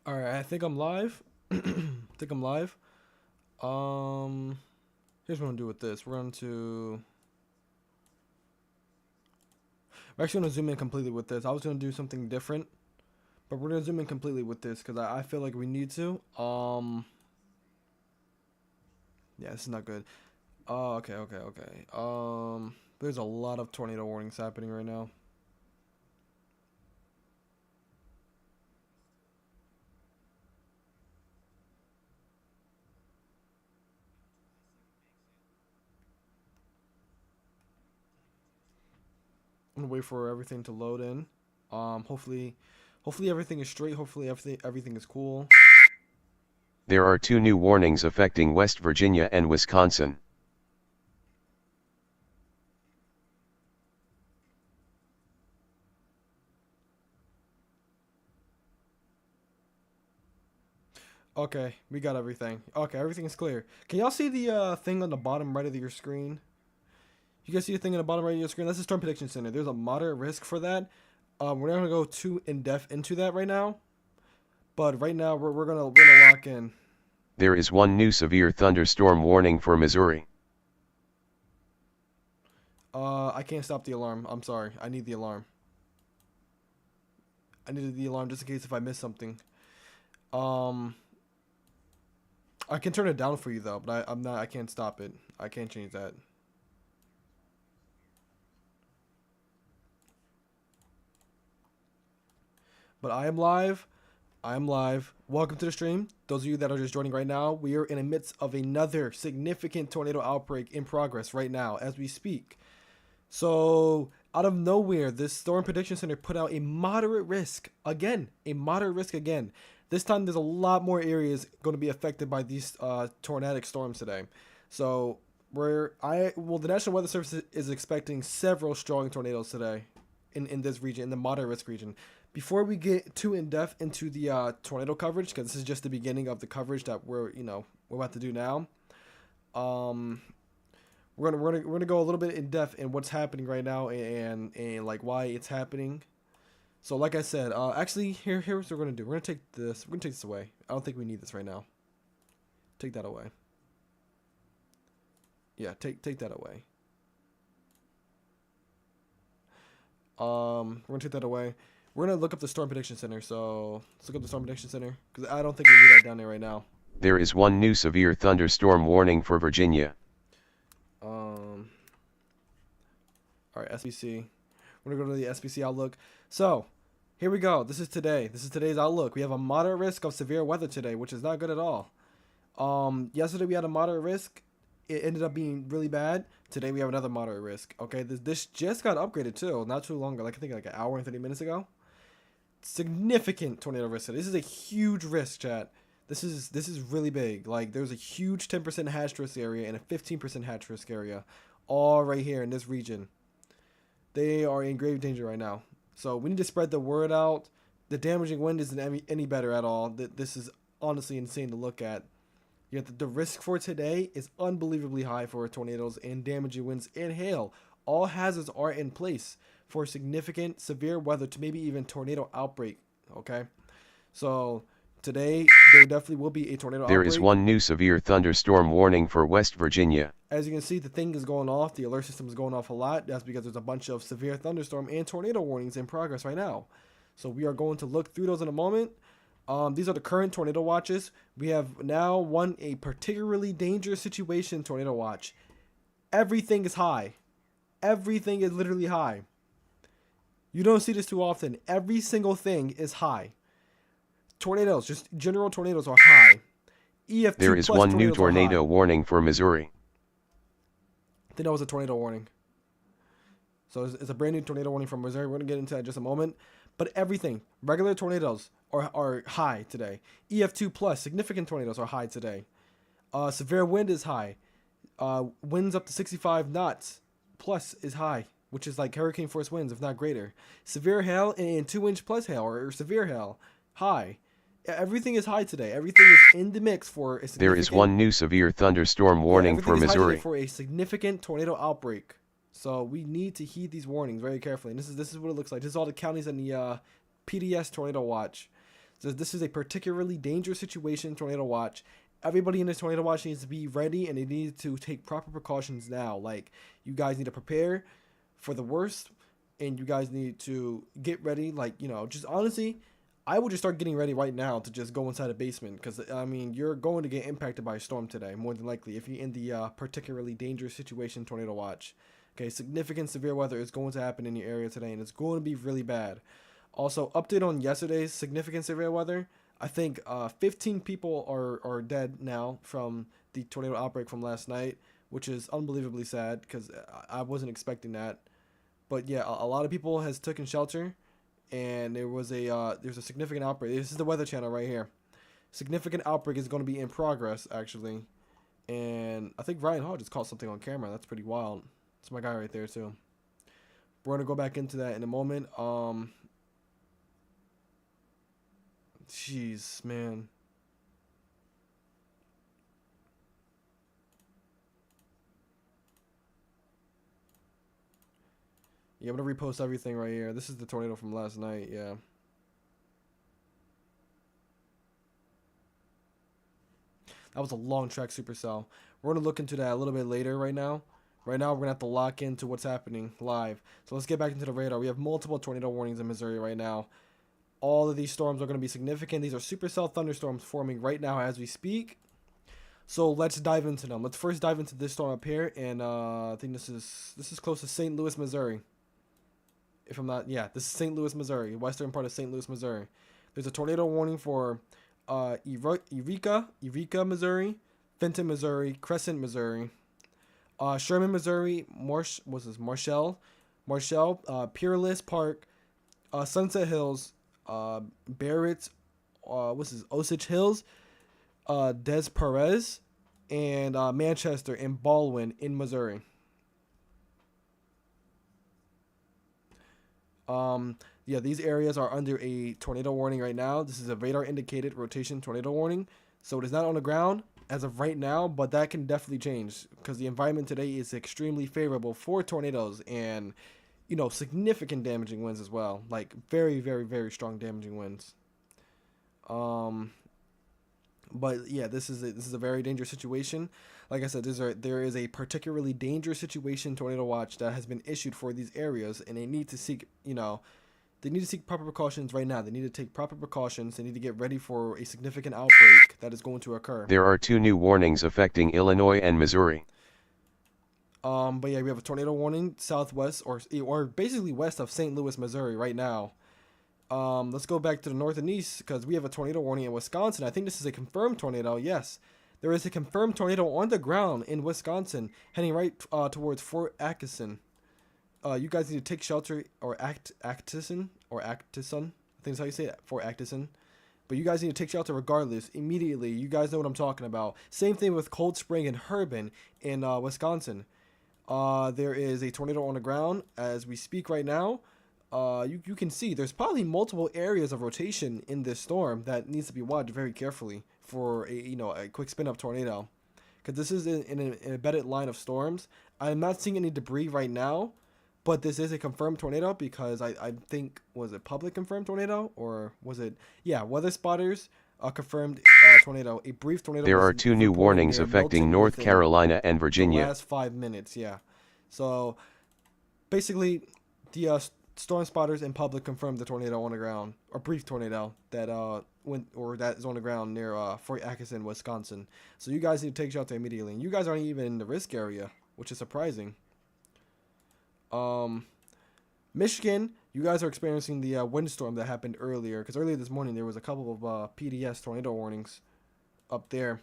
All right, I think I'm live. I think I'm live. Um, Here's what I'm gonna do with this. We're actually gonna zoom in completely with this. I was gonna do something different, but we're gonna zoom in completely with this because I feel like we need to. Yeah, this is not good. Okay. There's a lot of tornado warnings happening right now. I'm gonna wait for everything to load in. Hopefully everything is straight. Hopefully everything is cool. There are two new warnings affecting West Virginia and Wisconsin. Okay, we got everything. Okay, everything is clear. Can y'all see the thing on the bottom right of your screen? You guys see the thing on the bottom right of your screen? That's the Storm Prediction Center. There's a moderate risk for that. We're not gonna go too in depth into that right now, but right now we're gonna lock in. There is one new severe thunderstorm warning for Missouri. I can't stop the alarm. I'm sorry. I need the alarm. I needed the alarm just in case if I miss something. Um, I can turn it down for you though, but I'm not. I can't stop it. I can't change that. But I am live. I am live. Welcome to the stream. Those of you that are just joining right now, we are in the midst of another significant tornado outbreak in progress right now as we speak. So, out of nowhere, this Storm Prediction Center put out a moderate risk again. A moderate risk again. This time, there's a lot more areas going to be affected by these tornadic storms today. So, the National Weather Service is expecting several strong tornadoes today in this region, in the moderate risk region. Before we get too in depth into the tornado coverage, because this is just the beginning of the coverage that we're about to do now. Um, we're gonna go a little bit in depth in what's happening right now and like why it's happening. So like I said, actually here's what we're gonna do. We're gonna take this. We're gonna take this away. I don't think we need this right now. Take that away. Yeah, take that away. We're gonna take that away. We're gonna look up the Storm Prediction Center. So let's look up the Storm Prediction Center because I don't think we need that down there right now. There is one new severe thunderstorm warning for Virginia. Um, all right, SBC. We're gonna go to the SBC outlook. So here we go. This is today. This is today's outlook. We have a moderate risk of severe weather today, which is not good at all. Yesterday we had a moderate risk. It ended up being really bad. Today we have another moderate risk. Okay, this just got upgraded too, not too long ago. Like I think like an hour and 30 minutes ago. Significant tornado risk. This is a huge risk, chat. This is really big. Like there's a huge 10% hatch risk area and a 15% hatch risk area, all right here in this region. They are in grave danger right now. So we need to spread the word out. The damaging wind isn't any better at all. This is honestly insane to look at. Yet the risk for today is unbelievably high for tornadoes and damaging winds and hail. All hazards are in place for significant severe weather to maybe even tornado outbreak. Okay, so today there definitely will be a tornado There is outbreak. one new severe thunderstorm warning for West Virginia. As you can see, the thing is going off. The alert system is going off a lot. That's because there's a bunch of severe thunderstorm and tornado warnings in progress right now. So we are going to look through those in a moment. These are the current tornado watches. We have now a particularly dangerous situation tornado watch. Everything is high. Everything is literally high. You don't see this too often. Every single thing is high. Tornadoes, just general tornadoes are high. There EF2 is plus one new tornadoes are tornado high. warning for Missouri. I think that was a tornado warning. So it's a brand new tornado warning from Missouri. We're going to get into that in just a moment. But everything, regular tornadoes are high today. EF2 plus, significant tornadoes are high today. Severe wind is high. Winds up to 65 knots plus is high, which is like hurricane force winds, if not greater. Severe hail and 2-inch plus hail or severe hail, high. Everything is high today. Everything is in the mix for a There is significant. one new severe thunderstorm Yeah, warning everything for is high today Missouri. for a significant tornado outbreak. So we need to heed these warnings very carefully. And this is what it looks like. This is all the counties in the PDS tornado watch. So this is a particularly dangerous situation, tornado watch. Everybody in this tornado watch needs to be ready, and they need to take proper precautions now. Like, you guys need to prepare for the worst, and you guys need to get ready. Like, just honestly, I would just start getting ready right now to just go inside a basement, because I mean, you're going to get impacted by a storm today, more than likely, if you're in the particularly dangerous situation tornado watch. Okay, significant severe weather is going to happen in your area today, and it's going to be really bad. Also, update on yesterday's significant severe weather. I think 15 people are dead now from the tornado outbreak from last night, which is unbelievably sad because I wasn't expecting that. But yeah, a lot of people has taken shelter, and there's a significant outbreak. This is the Weather Channel right here. Significant outbreak is going to be in progress actually, and I think Ryan Hall just caught something on camera. That's pretty wild. It's my guy right there too. We're gonna go back into that in a moment. Jeez, man. Yeah, I'm gonna repost everything right here. This is the tornado from last night. Yeah. That was a long track supercell. We're gonna look into that a little bit later right now. Right now, we're gonna have to lock into what's happening live. So let's get back into the radar. We have multiple tornado warnings in Missouri right now. All of these storms are going to be significant. These are supercell thunderstorms forming right now as we speak. So let's dive into them. Let's first dive into this storm up here, and I think this is close to St. Louis, Missouri. If I'm not, yeah, this is St. Louis, Missouri, western part of St. Louis, Missouri. There's a tornado warning for Eureka, Missouri, Fenton, Missouri, Crescent, Missouri, Sherman, Missouri, Marshall, Peerless Park, Sunset Hills, Barrett, Osage Hills, Des Perez, and Manchester and Baldwin in Missouri. Yeah, these areas are under a tornado warning right now. This is a radar indicated rotation tornado warning. So it is not on the ground as of right now, but that can definitely change because the environment today is extremely favorable for tornadoes and, significant damaging winds as well. Like very, very, very strong damaging winds. But yeah, this is a very dangerous situation. Like I said, there is a particularly dangerous situation tornado watch that has been issued for these areas, and they need to seek proper precautions right now. They need to take proper precautions. They need to get ready for a significant outbreak that is going to occur. There are 2 new warnings affecting Illinois and Missouri. But yeah, we have a tornado warning southwest or basically west of St. Louis, Missouri right now. Let's go back to the north and east because we have a tornado warning in Wisconsin. I think this is a confirmed tornado. Yes, there is a confirmed tornado on the ground in Wisconsin heading right towards Fort Atkinson. You guys need to take shelter or Atkinson. I think that's how you say it, Fort Atkinson. But you guys need to take shelter regardless, immediately. You guys know what I'm talking about. Same thing with Cold Spring and Harbin in Wisconsin. There is a tornado on the ground as we speak right now. You can see there's probably multiple areas of rotation in this storm that needs to be watched very carefully for a quick spin up tornado, because this is in an embedded line of storms. I'm not seeing any debris right now, but this is a confirmed tornado because I think, was it public confirmed tornado or was it, yeah, weather spotters confirmed tornado. A brief tornado. There are 2 new warnings affecting North Carolina and Virginia. The last 5 minutes, yeah. So basically, the storm spotters in public confirmed the tornado on the ground, or brief tornado that that is on the ground near Fort Atkinson, Wisconsin. So you guys need to take shelter immediately. And you guys aren't even in the risk area, which is surprising. Michigan, you guys are experiencing the windstorm that happened earlier, because earlier this morning there was a couple of PDS tornado warnings up there.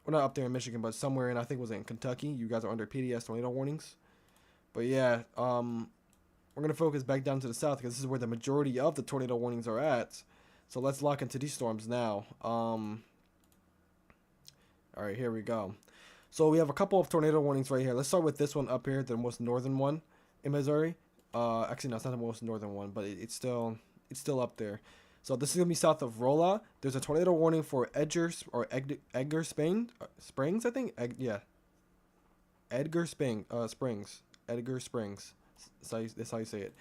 Well, not up there in Michigan, but somewhere in, I think it was in Kentucky. You guys are under PDS tornado warnings. But yeah, we're going to focus back down to the south because this is where the majority of the tornado warnings are at. So let's lock into these storms now. All right, here we go. So we have a couple of tornado warnings right here. Let's start with this one up here, the most northern one in Missouri. Actually, no, it's not the most northern one, but it's still up there. So this is going to be south of Rolla. There's a tornado warning for Edgar Springs, I think. Edgar Springs. Edgar Springs. That's how you say it.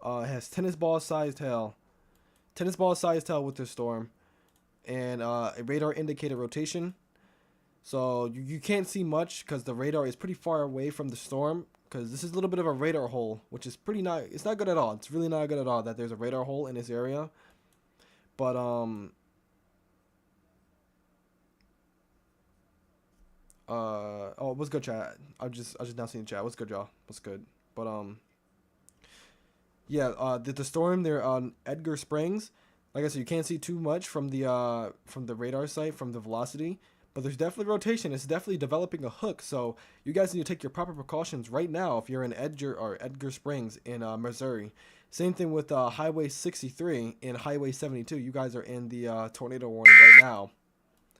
It has tennis ball sized hail. tennis ball sized tail with this storm, and a radar indicated rotation. So you can't see much because the radar is pretty far away from the storm. Because this is a little bit of a radar hole, which is pretty not. It's not good at all. It's really not good at all that there's a radar hole in this area. But oh, what's good, chat? I just now seeing chat. What's good, y'all? What's good? But yeah. The storm there on Edgar Springs. Like I said, you can't see too much from the radar site from the velocity. But there's definitely rotation. It's definitely developing a hook. So you guys need to take your proper precautions right now if you're in Edgar Springs in Missouri. Same thing with Highway 63 and Highway 72. You guys are in the tornado warning right now.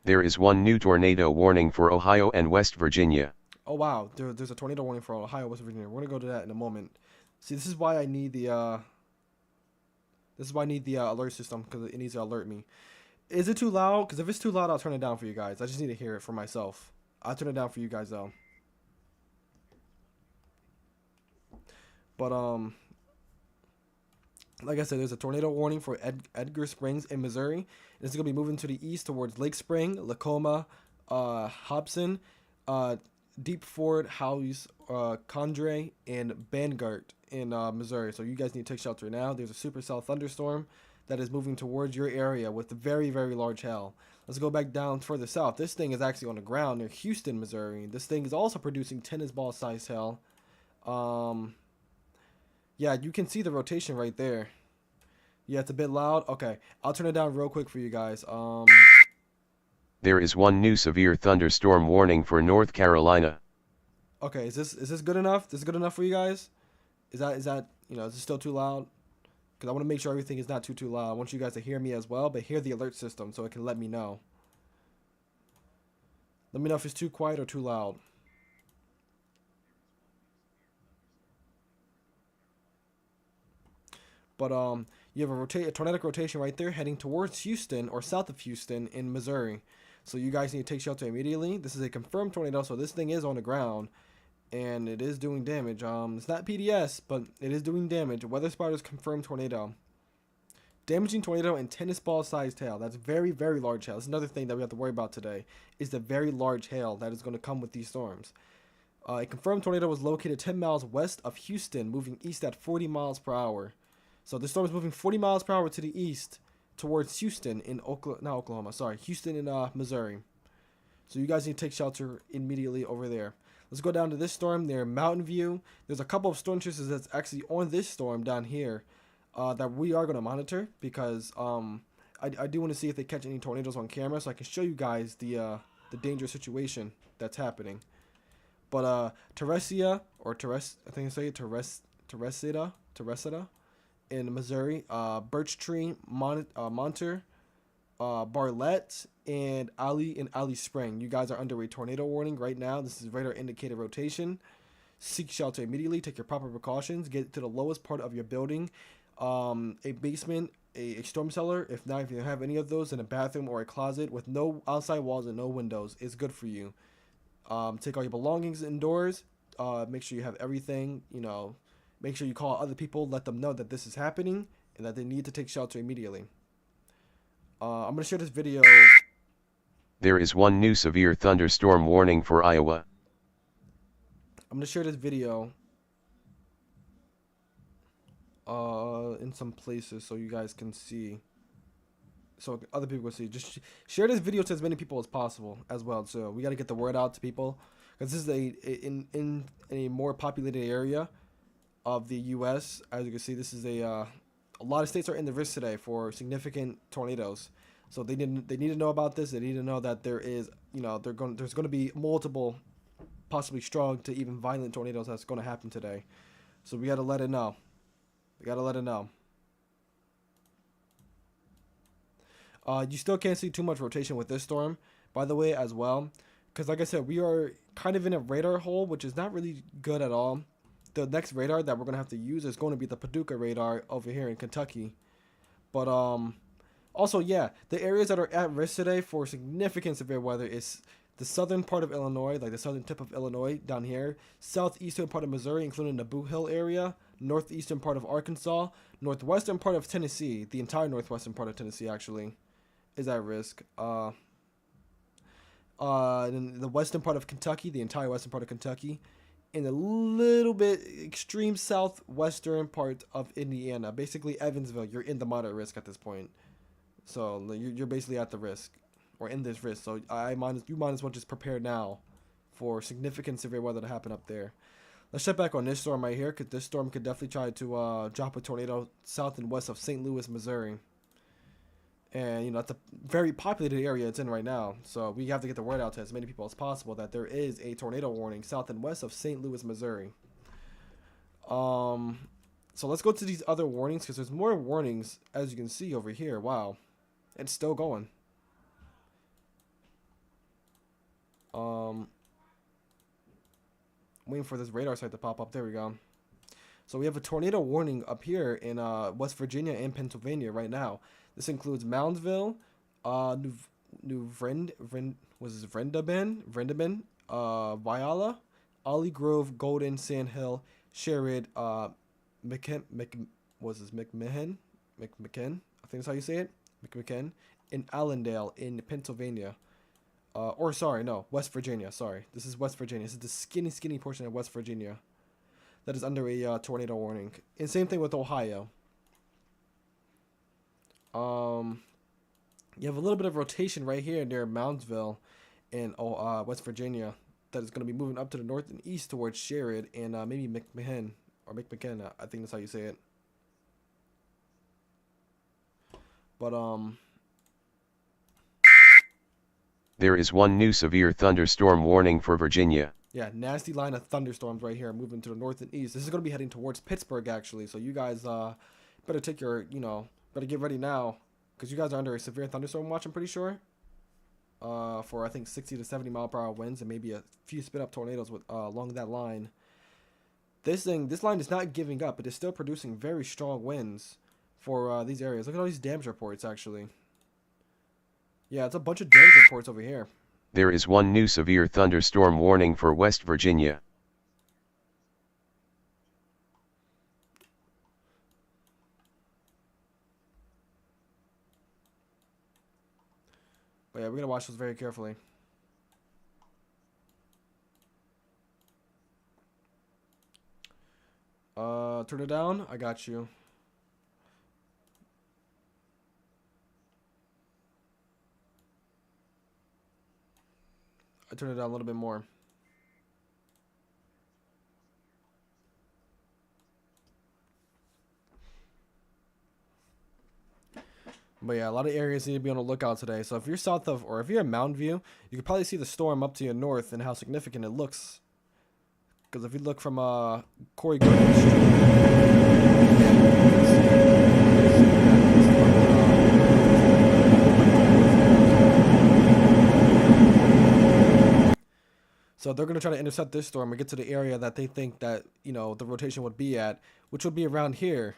There is one new tornado warning for Ohio and West Virginia. Oh wow, there's a tornado warning for Ohio, West Virginia. We're gonna go to that in a moment. See, this is why I need the alert system, because it needs to alert me. Is it too loud? Because if it's too loud, I'll turn it down for you guys. I just need to hear it for myself. I'll turn it down for you guys though. But like I said, there's a tornado warning for Edgar Springs in Missouri. It's going to be moving to the east towards Lake Spring, Lacoma, Hobson, Deep Ford, Howes, Condrey, and Vanguard in Missouri. So you guys need to take shelter now. There's a supercell thunderstorm that is moving towards your area with very, very large hail. Let's go back down further south. This thing is actually on the ground near Houston, Missouri. This thing is also producing tennis ball size hail. Yeah, you can see the rotation right there. Yeah, it's a bit loud. Okay, I'll turn it down real quick for you guys. There is one new severe thunderstorm warning for North Carolina. Okay, is this good enough? Is this good enough for you guys? Is that is it still too loud? Because I want to make sure everything is not too loud. I want you guys to hear me as well, but hear the alert system so it can let me know. Let me know if it's too quiet or too loud. But you have a tornadic rotation right there heading towards Houston or south of Houston in Missouri. So you guys need to take shelter immediately. This is a confirmed tornado, so this thing is on the ground. And it is doing damage. It's not PDS, but it is doing damage. Weather Spotter's confirmed tornado. Damaging tornado and tennis ball sized hail. That's very, very large hail. That's another thing that we have to worry about today. Is the very large hail that is going to come with these storms. A confirmed tornado was located 10 miles west of Houston, moving east at 40 miles per hour. So this storm is moving 40 miles per hour to the east towards Houston in Houston in Missouri. So you guys need to take shelter immediately over there. Let's go down to this storm near Mountain View. There's a couple of storm chasers that's actually on this storm down here that we are going to monitor because I do want to see if they catch any tornadoes on camera so I can show you guys the dangerous situation that's happening. But Teresia or Teresita in Missouri, Birch Tree, Monter, Barlett, and Ali Spring. You guys are under a tornado warning right now. This is radar indicated rotation. Seek shelter immediately. Take your proper precautions. Get to the lowest part of your building. A basement, a storm cellar. If you have any of those, in a bathroom or a closet with no outside walls and no windows, is good for you. Take all your belongings indoors. Make sure you have everything. Make sure you call other people. Let them know that this is happening and that they need to take shelter immediately. I'm going to share this video. There is one new severe thunderstorm warning for Iowa. I'm going to share this video in some places so you guys can see. So other people can see. Just share this video to as many people as possible as well. So we got to get the word out to people. Because this is in a more populated area of the U.S. As you can see, this is a lot of states are in the risk today for significant tornadoes. So they need to know about this. They need to know that there is, there's going to be multiple, possibly strong to even violent tornadoes that's going to happen today. So we got to let it know. You still can't see too much rotation with this storm, by the way, as well. Because like I said, we are kind of in a radar hole, which is not really good at all. The next radar that we're going to have to use is going to be the Paducah radar over here in Kentucky. But also, yeah, the areas that are at risk today for significant severe weather is the southern part of Illinois, like the southern tip of Illinois down here, southeastern part of Missouri, including the Boot Hill area, northeastern part of Arkansas, northwestern part of Tennessee, the entire northwestern part of Tennessee actually is at risk. In the western part of Kentucky, the entire western part of Kentucky, and a little bit extreme southwestern part of Indiana. Basically, Evansville, you're in the moderate risk at this point. So you're basically at the risk, or in this risk. So you might as well just prepare now for significant severe weather to happen up there. Let's check back on this storm right here, because this storm could definitely try to drop a tornado south and west of St. Louis, Missouri. And, you know, that's a very populated area it's in right now. So we have to get the word out to as many people as possible that there is a tornado warning south and west of St. Louis, Missouri. So let's go to these other warnings, because there's more warnings, as you can see over here. Wow. It's still going. Waiting for this radar site to pop up. There we go. So we have a tornado warning up here in West Virginia and Pennsylvania right now. This includes Moundsville, Vrindabin, Viala, Ollie Grove, Golden, Sand Hill, Sherrod, McMicken, I think that's how you say it, McMicken, in Allendale in Pennsylvania. West Virginia. Sorry, this is West Virginia. This is the skinny portion of West Virginia that is under a tornado warning. And same thing with Ohio. You have a little bit of rotation right here near Moundsville in West Virginia that is going to be moving up to the north and east towards Sherrod and maybe McMahon or McMicken. I think that's how you say it. But there is one new severe thunderstorm warning for Virginia. Yeah, nasty line of thunderstorms right here moving to the north and east. This is going to be heading towards Pittsburgh, actually. So you guys better take your, better get ready now, because you guys are under a severe thunderstorm watch, I'm pretty sure. For, I think, 60 to 70 mile per hour winds and maybe a few spin-up tornadoes with along that line. This line is not giving up. It is still producing very strong winds for these areas. Look at all these damage reports, actually. Yeah, it's a bunch of damage reports over here. There is one new severe thunderstorm warning for West Virginia. But yeah, we're gonna watch those very carefully. Turn it down. I got you. I turn it down a little bit more. But yeah, a lot of areas need to be on the lookout today. So if you're south of, or if you're in Mountain View, you can probably see the storm up to your north and how significant it looks. Because if you look from Corey Gordon so they're going to try to intercept this storm and get to the area that they think that, the rotation would be at, which would be around here.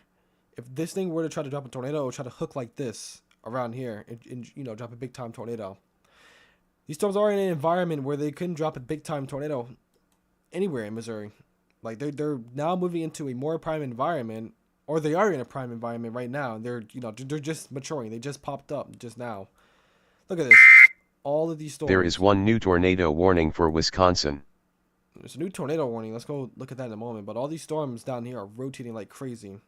If this thing were to try to drop a tornado, it would try to hook like this around here and drop a big time tornado. These storms are in an environment where they couldn't drop a big time tornado anywhere in Missouri. Like they're now moving into a more prime environment, or they are in a prime environment right now. They're just maturing. They just popped up just now. Look at this. All of these storms. There is one new tornado warning for Wisconsin. There's a new tornado warning. Let's go look at that in a moment. But all these storms down here are rotating like crazy.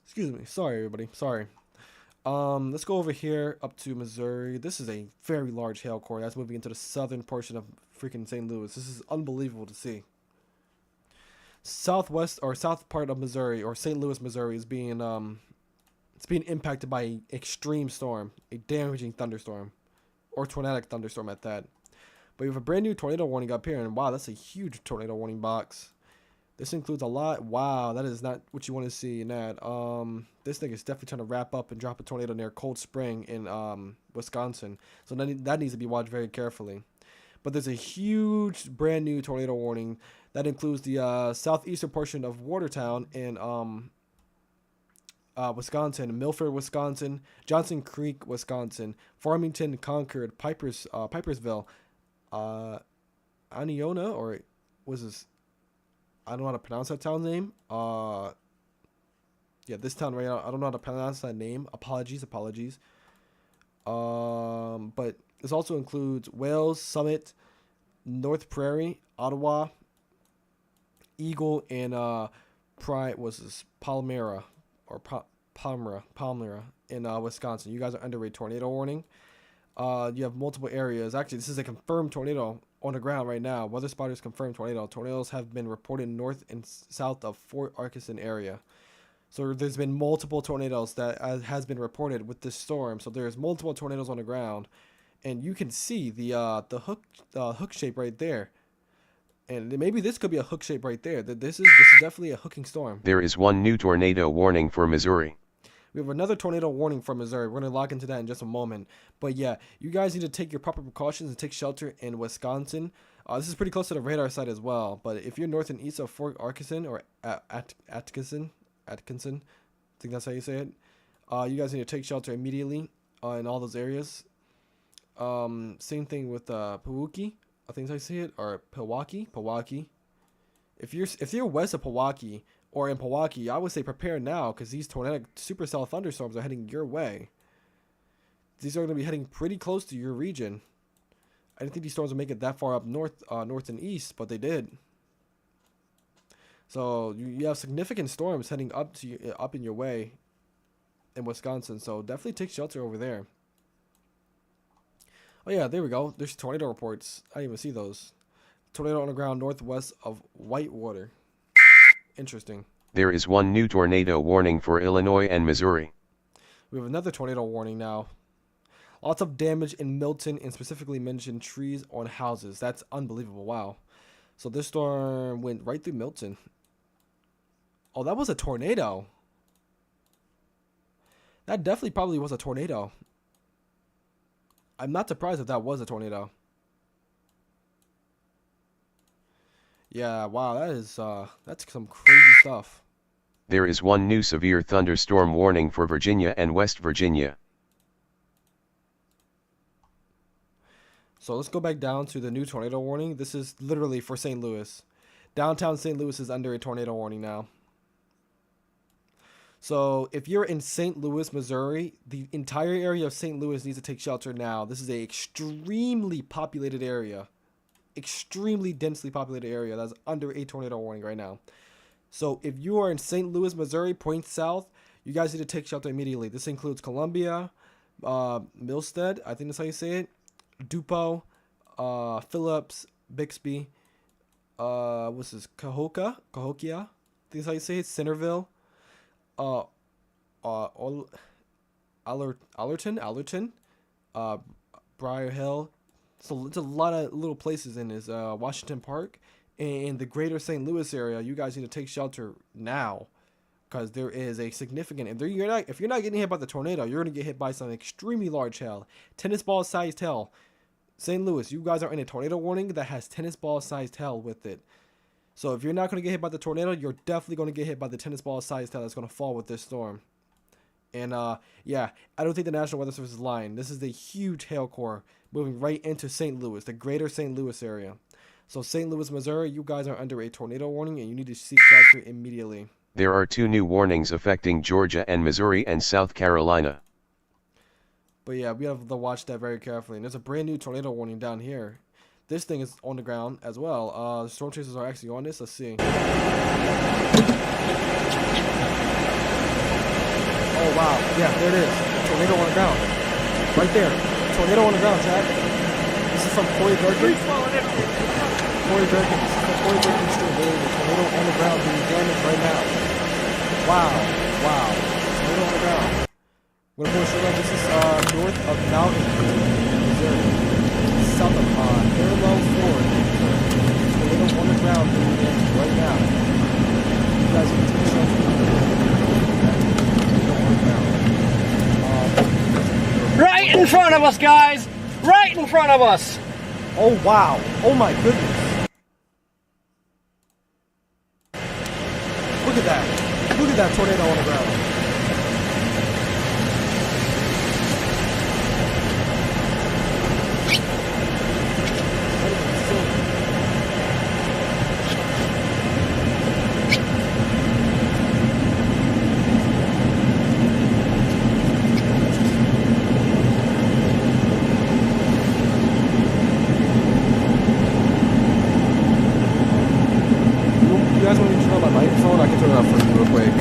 Excuse me. Sorry, everybody. Sorry. Let's go over here up to Missouri. This is a very large hail core that's moving into the southern portion of freaking St. Louis. This is unbelievable to see. Southwest or south part of Missouri, or St. Louis, Missouri, is being it's being impacted by an extreme storm, a damaging thunderstorm, or tornadic thunderstorm at that. But we have a brand new tornado warning up here, and wow, that's a huge tornado warning box. This includes a lot. Wow, that is not what you want to see in that. This thing is definitely trying to wrap up and drop a tornado near Cold Spring in Wisconsin. So that needs to be watched very carefully. But there's a huge brand new tornado warning that includes the southeastern portion of Watertown and Wisconsin, Milford, Wisconsin, Johnson Creek, Wisconsin, Farmington, Concord, Pipersville, Aniona, or was this? I don't know how to pronounce that town name. Yeah, this town right now. I don't know how to pronounce that name. Apologies. But this also includes Wales, Summit, North Prairie, Ottawa, Eagle, and Palmyra in Wisconsin. You guys are under a tornado warning. You have multiple areas. Actually, this is a confirmed tornado on the ground right now. Weather spotters confirmed tornado. Tornadoes have been reported north and south of Fort Arkansas area. So there's been multiple tornadoes that has been reported with this storm. So there's multiple tornadoes on the ground, and you can see the hook shape right there. And maybe this could be a hook shape right there. This is definitely a hooking storm. There is one new tornado warning for Missouri. We have another tornado warning from Missouri. We're going to lock into that in just a moment. But yeah, you guys need to take your proper precautions and take shelter in Wisconsin. This is pretty close to the radar site as well. But if you're north and east of Fort Arkansas or Atkinson, I think that's how you say it. You guys need to take shelter immediately in all those areas. Same thing with Pewaukee, I think that's how you say it, or Pewaukee. If you're west of Pewaukee or in Pewaukee, I would say prepare now because these tornadic supercell thunderstorms are heading your way. These are going to be heading pretty close to your region. I didn't think these storms would make it that far up north and east, but they did. So you have significant storms heading up in your way in Wisconsin. So definitely take shelter over there. Oh yeah, there we go. There's tornado reports. I didn't even see those. Tornado on the ground northwest of Whitewater. Interesting. There is one new tornado warning for Illinois and Missouri. We have another tornado warning now. Lots of damage in Milton and specifically mentioned trees on houses. That's unbelievable. Wow. So this storm went right through Milton. Oh, that was a tornado. That definitely probably was a tornado. I'm not surprised if that was a tornado. Yeah, wow, that's some crazy stuff. There is one new severe thunderstorm warning for Virginia and West Virginia. So let's go back down to the new tornado warning. This is literally for St. Louis. Downtown St. Louis is under a tornado warning now. So if you're in St. Louis, Missouri, the entire area of St. Louis needs to take shelter now. This is a extremely populated area. Extremely densely populated area that's under a tornado warning right now. So if you are in St. Louis, Missouri, point south, you guys need to take shelter immediately. This includes Columbia, Milstead, I think that's how you say it, Dupo, Phillips, Bixby, what's this, Cahokia, I think that's how you say it, Centerville, Allerton, Briar Hill. So it's a lot of little places in this Washington Park and the greater St. Louis area. You guys need to take shelter now because there is a significant. If you're not getting hit by the tornado, you're going to get hit by some extremely large hail, tennis ball sized hail. St. Louis, you guys are in a tornado warning that has tennis ball sized hail with it. So if you're not going to get hit by the tornado, you're definitely going to get hit by the tennis ball sized hail that's going to fall with this storm. And yeah, I don't think the National Weather Service is lying. This is a huge hail core moving right into St. Louis, the greater St. Louis area. So St. Louis, Missouri, you guys are under a tornado warning and you need to seek shelter immediately. There are two new warnings affecting Georgia and Missouri and South Carolina. But yeah, we have to watch that very carefully. And there's a brand new tornado warning down here. This thing is on the ground as well. Storm chasers are actually on this. Let's see. Oh wow, yeah, there it is. Tornado on the ground. Right there. Tornado on the ground, Chad. This is from Corey Durkin. Corey Durkin. This is from Corey Durkin Street. There is a tornado on the ground being damaged right now. Wow. Tornado on the ground. We're going to show you this is north of Mountain, Missouri. South of Parallel Ford. Tornado on the ground being damaged right now. You guys can take shelter. Right in front of us, guys! Right in front of us! Oh wow! Oh my goodness! Look at that! Look at that tornado on the ground! can turn it up for you real quick.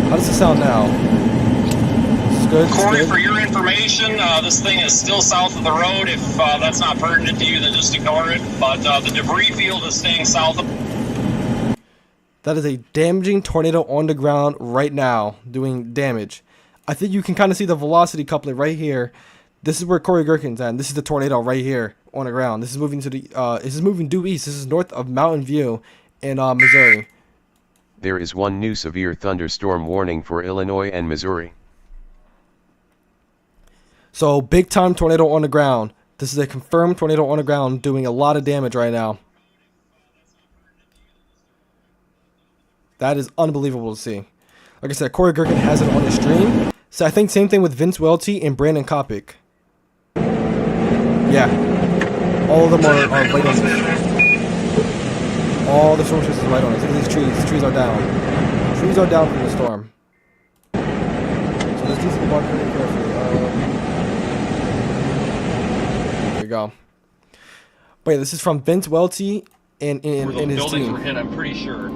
How does it sound now? It's good. Corey, for your information, this thing is still south of the road. If that's not pertinent to you, then just ignore it. But the debris field is staying south of. That is a damaging tornado on the ground right now, doing damage. I think you can kind of see the velocity couplet right here. This is where Corey Gherkin's at. And this is the tornado right here on the ground. This is moving to the. This is moving due east. This is north of Mountain View in Missouri. There is one new severe thunderstorm warning for Illinois and Missouri. So big time tornado on the ground. This is a confirmed tornado on the ground, doing a lot of damage right now. That is unbelievable to see. Like I said, Corey Gherkin has it on his stream. So I think same thing with Vince Welty and Brandon Kopic. Yeah. All of them are right on this. All the storm is right on us. Look at these trees. The trees are down. Trees are down from the storm. So let's do some walk pretty carefully. There you go. But yeah, this is from Vince Welty and his buildings team. were hit, I'm pretty sure.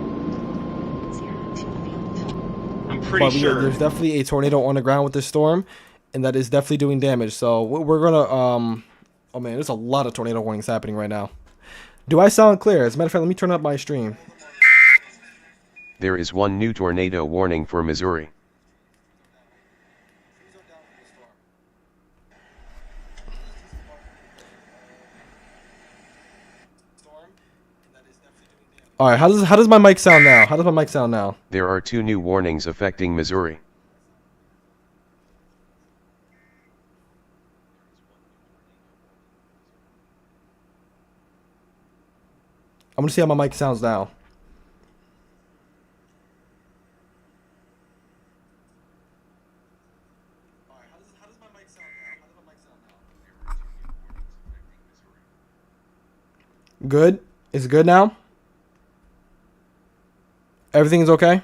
I'm pretty sure. There's definitely a tornado on the ground with this storm, and that is definitely doing damage. So we're gonna oh man, there's a lot of tornado warnings happening right now. Do I sound clear? As a matter of fact, let me turn up my stream. There is one new tornado warning for Missouri. All right, how does my mic sound now? How does my mic sound now? There are two new warnings affecting Missouri. I'm gonna see how my mic sounds now. Good? Is it good now? Everything is okay?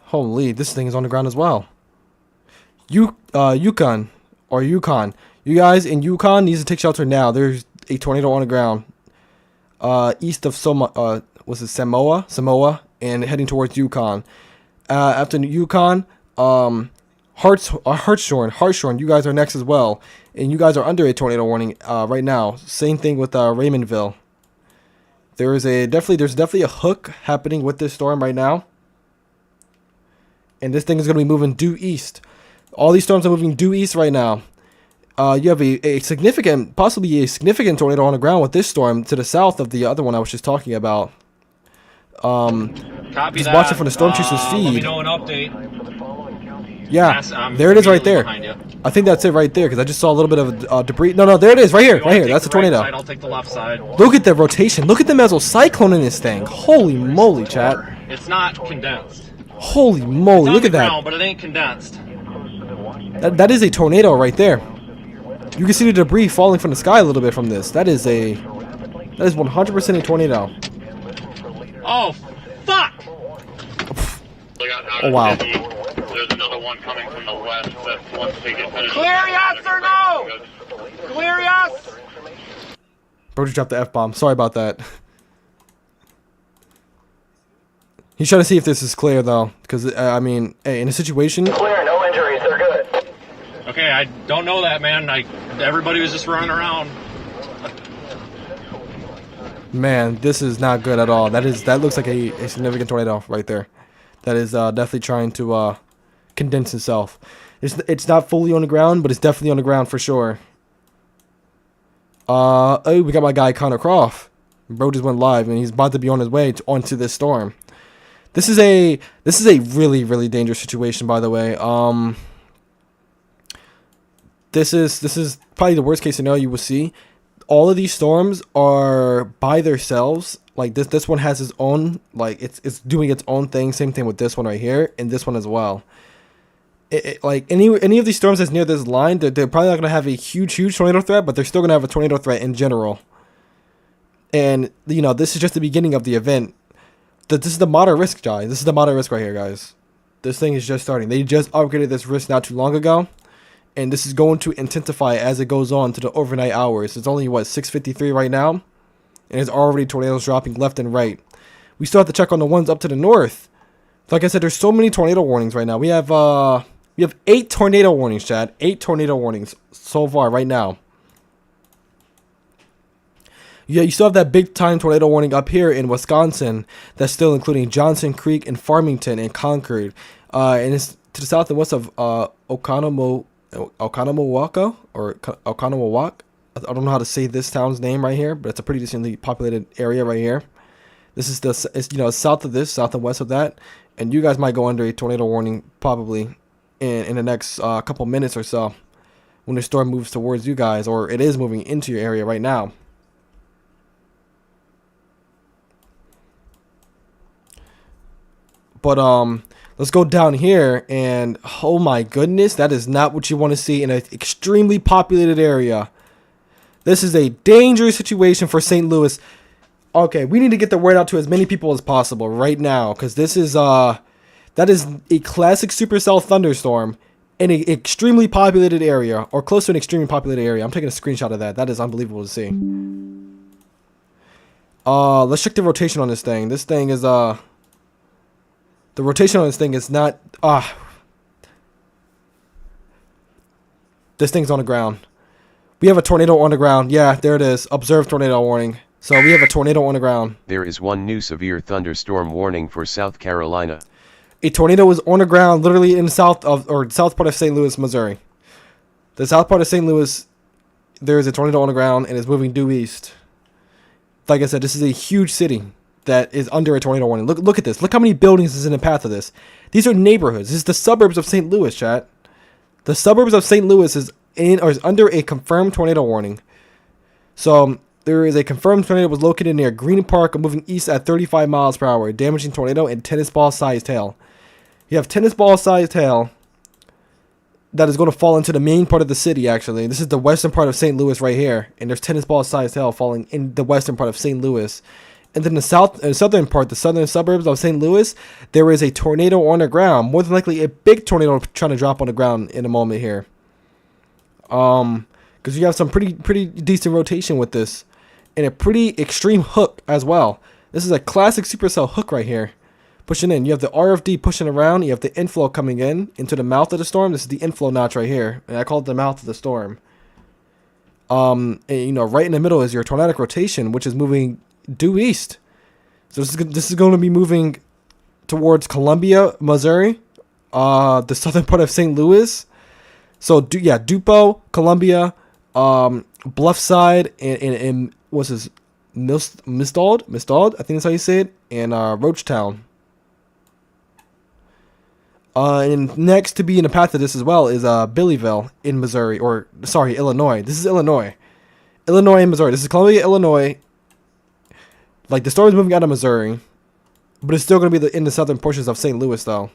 Holy, this thing is on the ground as well. Yukon. You guys in Yukon needs to take shelter now. There's a tornado on the ground. East of Samoa, and heading towards Yukon. After Yukon, Hartshorn, you guys are next as well. And you guys are under a tornado warning right now. Same thing with Raymondville. There's definitely a hook happening with this storm right now. And this thing is going to be moving due east. All these storms are moving due east right now. You have possibly a significant tornado on the ground with this storm to the south of the other one I was just talking about. Copy just that. watch it from the Storm Chaser's feed. Let me know an update. Yeah, there it is right there. I think that's it right there because I just saw a little bit of debris. No, there it is right here. That's the tornado. I'll take the left side. Look at the rotation. Look at the mesocyclone in this thing. Holy moly, chat. It's not condensed. Holy moly, look at that. Ground, but it ain't condensed. That is a tornado right there. You can see the debris falling from the sky a little bit from this. That is 100% a tornado. Oh, fuck! Oh, wow. There's another one coming from the west that once they get finished. Clear yes or no? Clear yes? Bro just dropped the F-bomb. Sorry about that. He's trying to see if this is clear, though. Because, I mean, hey, in a situation... Clear, no injuries, they're good. Okay, I don't know that, man. Everybody was just running around. Man, this is not good at all. That looks like a significant tornado right there. That is definitely trying to condense itself. It's not fully on the ground, but it's definitely on the ground for sure. Oh, we got my guy Connor Croft. Bro just went live, and he's about to be on his way onto this storm. This is a really, really dangerous situation, by the way. This is probably the worst case scenario you will see. All of these storms are by themselves. Like this one has its own, like it's doing its own thing. Same thing with this one right here and this one as well. Like any of these storms that's near this line, they're probably not gonna have a huge tornado threat, but they're still gonna have a tornado threat in general. And you know, this is just the beginning of the event. This is the moderate risk, guys. This is the moderate risk right here, guys. This thing is just starting. They just upgraded this risk not too long ago. And this is going to intensify as it goes on to the overnight hours. It's only, what, 6:53 right now? and there's already tornadoes dropping left and right. We still have to check on the ones up to the north. Like I said, there's so many tornado warnings right now. We have 8 tornado warnings, Chad. 8 tornado warnings so far right now. Yeah, you still have that big time tornado warning up here in Wisconsin. That's still including Johnson Creek and Farmington and Concord. And it's to the south and west of Oconomowoc. I don't know how to say this town's name right here, but it's a pretty decently populated area right here. This is south of this, south and west of that, and you guys might go under a tornado warning probably in the next couple minutes or so when the storm moves towards you guys, or it is moving into your area right now. But let's go down here, and oh my goodness, that is not what you want to see in an extremely populated area. This is a dangerous situation for St. Louis. Okay, we need to get the word out to as many people as possible right now, because this is that is a classic supercell thunderstorm in an extremely populated area, or close to an extremely populated area. I'm taking a screenshot of that. That is unbelievable to see. Let's check the rotation on this thing. This thing is the rotation on this thing is not this thing's on the ground. We have a tornado on the ground. Yeah, there it is. Observed tornado warning. So we have a tornado on the ground. There is one new severe thunderstorm warning for South Carolina. A tornado is on the ground literally in the south part of St. Louis, Missouri. The south part of St. Louis, there is a tornado on the ground and is moving due east. Like I said, this is a huge city that is under a tornado warning. Look at this. Look how many buildings is in the path of this. These are neighborhoods. This is the suburbs of St. Louis, chat. The suburbs of St. Louis is under a confirmed tornado warning. So there is a confirmed tornado was located near Green Park, moving east at 35 miles per hour, damaging tornado and tennis ball sized hail. You have tennis ball sized hail that is going to fall into the main part of the city. Actually, this is the western part of St. Louis right here, and there's tennis ball sized hail falling in the western part of St. Louis. And then the southern part, the southern suburbs of St. Louis, there is a tornado on the ground. More than likely, a big tornado trying to drop on the ground in a moment here. Because you have some pretty decent rotation with this, and a pretty extreme hook as well. This is a classic supercell hook right here, pushing in. You have the RFD pushing around. You have the inflow coming in into the mouth of the storm. This is the inflow notch right here, and I call it the mouth of the storm. And, right in the middle is your tornadic rotation, which is moving due east. So this is going to be moving towards Columbia, Missouri, the southern part of St. Louis. So Dupo, Columbia, Bluffside, and what's his Mistald, I think that's how you say it, and Roachtown. And next to be in the path of this as well is Billyville in Missouri, Illinois. This is Illinois and Missouri. This is Columbia, Illinois. Like, the storm is moving out of Missouri, but it's still going to be in the southern portions of St. Louis, though.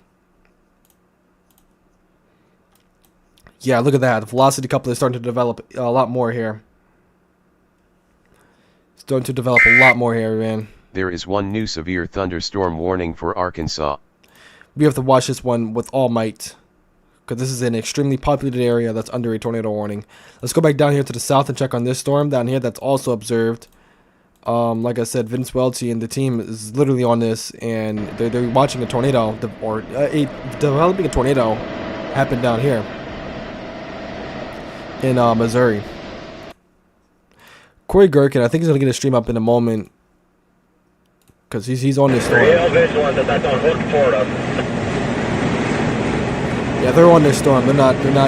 Yeah, look at that. The velocity coupler is starting to develop a lot more here. Starting to develop a lot more here, man. There is one new severe thunderstorm warning for Arkansas. We have to watch this one with all might, because this is an extremely populated area that's under a tornado warning. Let's go back down here to the south and check on this storm down here that's also observed. Like I said, Vince Welty and the team is literally on this, and they're watching a tornado, developing a tornado happen down here in Missouri. Corey Gherkin, I think he's going to get a stream up in a moment, because he's on this storm. Yeah, they're on this storm. They're not going to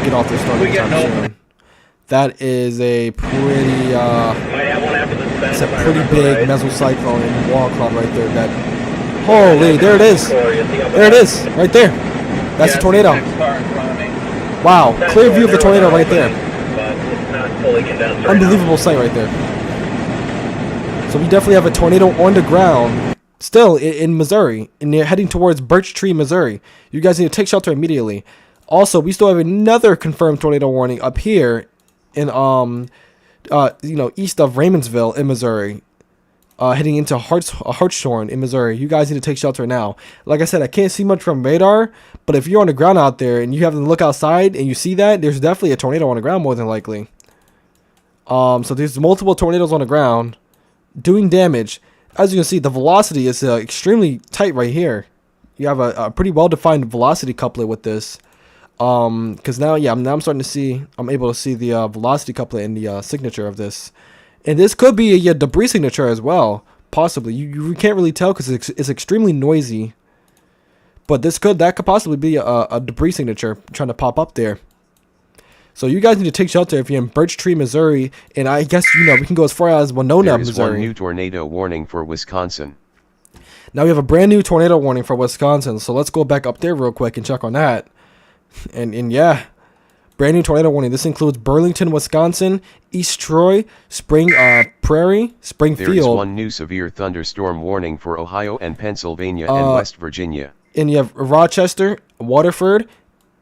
get off this storm anytime soon. That is a pretty big mesocyclone and wall cloud right there. Holy, there it is. There it is, right there. That's a tornado. Wow, clear view of the tornado right there. Unbelievable sight right there. So we definitely have a tornado on the ground still in Missouri, and they're heading towards Birch Tree, Missouri. You guys need to take shelter immediately. Also, we still have another confirmed tornado warning up here in east of Raymondville in Missouri, heading into Hartshorn in Missouri. You guys need to take shelter now. Like I said, I can't see much from radar, but if you're on the ground out there and you have to look outside and you see that, there's definitely a tornado on the ground more than likely. So there's multiple tornadoes on the ground doing damage. As you can see, the velocity is extremely tight right here. You have a pretty well-defined velocity couplet with this. Because now I'm starting to see, I'm able to see the velocity couplet in the signature of this. And this could be a debris signature as well, possibly. You can't really tell because it's extremely noisy. But that could possibly be a debris signature trying to pop up there. So you guys need to take shelter if you're in Birch Tree, Missouri, and I guess we can go as far as Winona, Missouri. There is one new tornado warning for Wisconsin. Now we have a brand new tornado warning for Wisconsin, so let's go back up there real quick and check on that. And yeah, brand new tornado warning. This includes Burlington, Wisconsin, East Troy, Spring Prairie, Springfield. There is one new severe thunderstorm warning for Ohio and Pennsylvania and West Virginia. And you have Rochester, Waterford,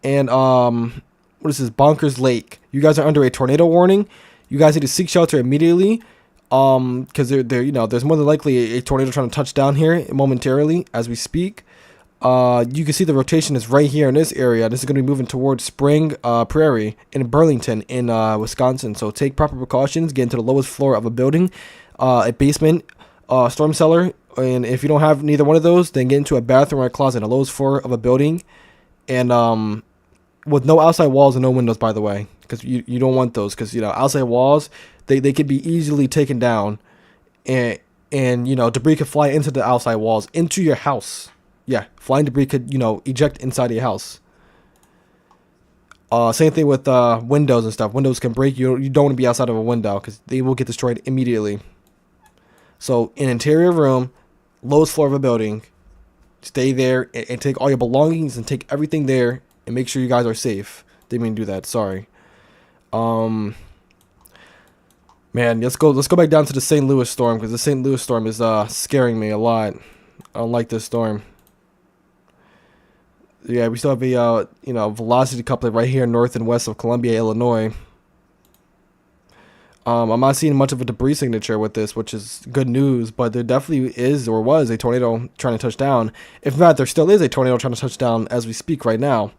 and what is this? Bonkers Lake. You guys are under a tornado warning. You guys need to seek shelter immediately. Because there's more than likely a tornado trying to touch down here momentarily as we speak. You can see the rotation is right here in this area. This is going to be moving towards Spring Prairie in Burlington in Wisconsin. So take proper precautions. Get into the lowest floor of a building, a basement, storm cellar. And if you don't have neither one of those, then get into a bathroom or a closet, the lowest floor of a building. And with no outside walls and no windows, by the way. Because you don't want those. Because, outside walls, they could be easily taken down. And debris could fly into the outside walls, into your house. Yeah, flying debris could, eject inside your house. Same thing with windows and stuff. Windows can break. You don't want to be outside of a window because they will get destroyed immediately. So, an interior room, lowest floor of a building, stay there and take all your belongings and take everything there and make sure you guys are safe. Didn't mean to do that. Sorry. Man, let's go back down to the St. Louis storm because the St. Louis storm is scaring me a lot. I don't like this storm. Yeah, we still have a velocity couplet right here north and west of Columbia, Illinois. I'm not seeing much of a debris signature with this, which is good news, but there definitely is or was a tornado trying to touch down. If not, there still is a tornado trying to touch down as we speak right now.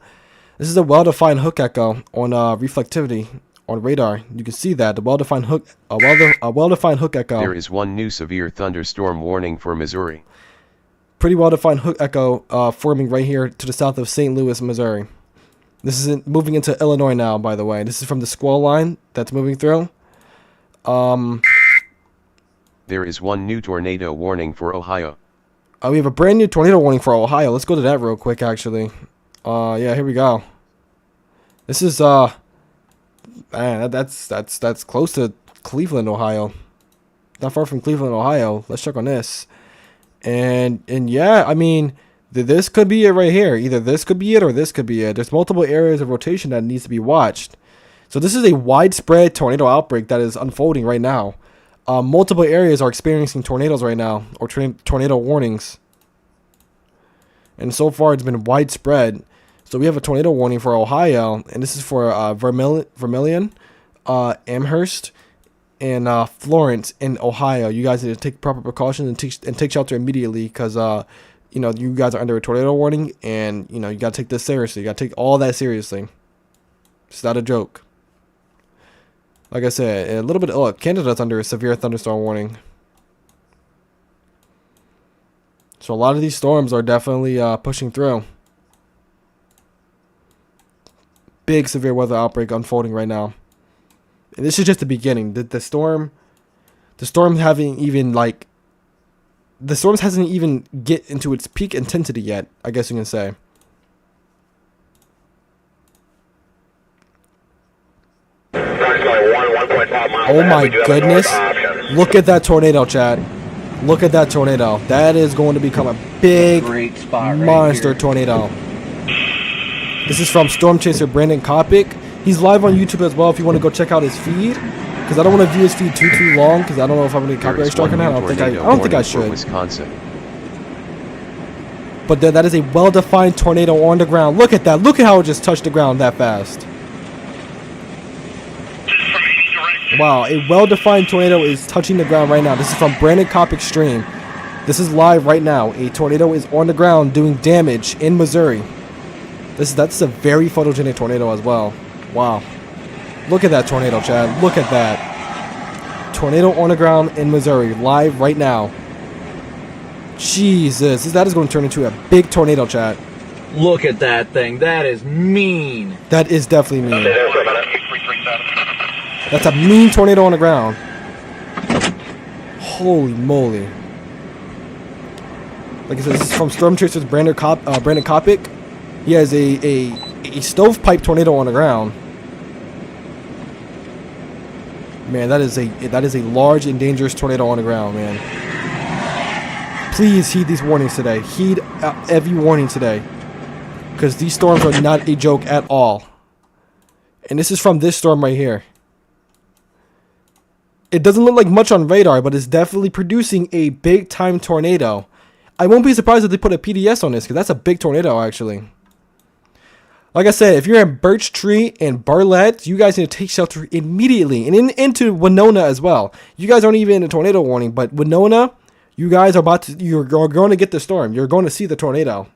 This is a well-defined hook echo on reflectivity on radar. You can see that the well-defined hook, a well-defined hook echo. There is one new severe thunderstorm warning for Missouri. Pretty well-defined hook echo forming right here to the south of St. Louis, Missouri. This is moving into Illinois now, by the way. This is from the squall line that's moving through. There is one new tornado warning for Ohio. We have a brand new tornado warning for Ohio. Let's go to that real quick, actually. Yeah, here we go. This is man, that's close to Cleveland, Ohio. Not far from Cleveland, Ohio. Let's check on this. And yeah, I mean, this could be it right here. Either this could be it or this could be it. There's multiple areas of rotation that needs to be watched. So this is a widespread tornado outbreak that is unfolding right now. Multiple areas are experiencing tornadoes right now, or tornado warnings. And so far, it's been widespread. So we have a tornado warning for Ohio, and this is for Vermilion, Amherst, and Florence in Ohio. You guys need to take proper precautions and take shelter immediately because you guys are under a tornado warning, and you got to take this seriously. You got to take all that seriously. It's not a joke. Like I said, a little bit. Oh, Canada's under a severe thunderstorm warning. So a lot of these storms are definitely pushing through. Big severe weather outbreak unfolding right now. And this is just the beginning. The storm hasn't even get into its peak intensity yet, I guess you can say. Oh my goodness. Look at that tornado, Chad. Look at that tornado. That is going to become a big monster tornado. This is from Storm Chaser Brandon Kopic. He's live on YouTube as well if you want to go check out his feed. Because I don't want to view his feed too long because I don't know if I'm going to get copyright struck or not. I don't think I should. Wisconsin. But that is a well-defined tornado on the ground. Look at that. Look at how it just touched the ground that fast. Wow, a well-defined tornado is touching the ground right now. This is from Brandon Kopic's stream. This is live right now. A tornado is on the ground doing damage in Missouri. That's a very photogenic tornado as well. Wow. Look at that tornado, Chad. Look at that. tornado on the ground in Missouri, live right now. Jesus, that is going to turn into a big tornado, chat. Look at that thing. That is mean. That is definitely mean. Okay, worry about it. 337. That's a mean tornado on the ground. Holy moly. Like I said, this is from Storm Chaser's Brandon Kopic. He has a stovepipe tornado on the ground. Man, that is a large and dangerous tornado on the ground, man. Please heed these warnings today. Heed every warning today. Because these storms are not a joke at all. And this is from this storm right here. It doesn't look like much on radar, but it's definitely producing a big-time tornado. I won't be surprised if they put a PDS on this, because that's a big tornado, actually. Like I said, if you're in Birch Tree and Bartlett, you guys need to take shelter immediately. And into Winona as well. You guys aren't even in a tornado warning, but Winona, you guys are you're going to get the storm. You're going to see the tornado.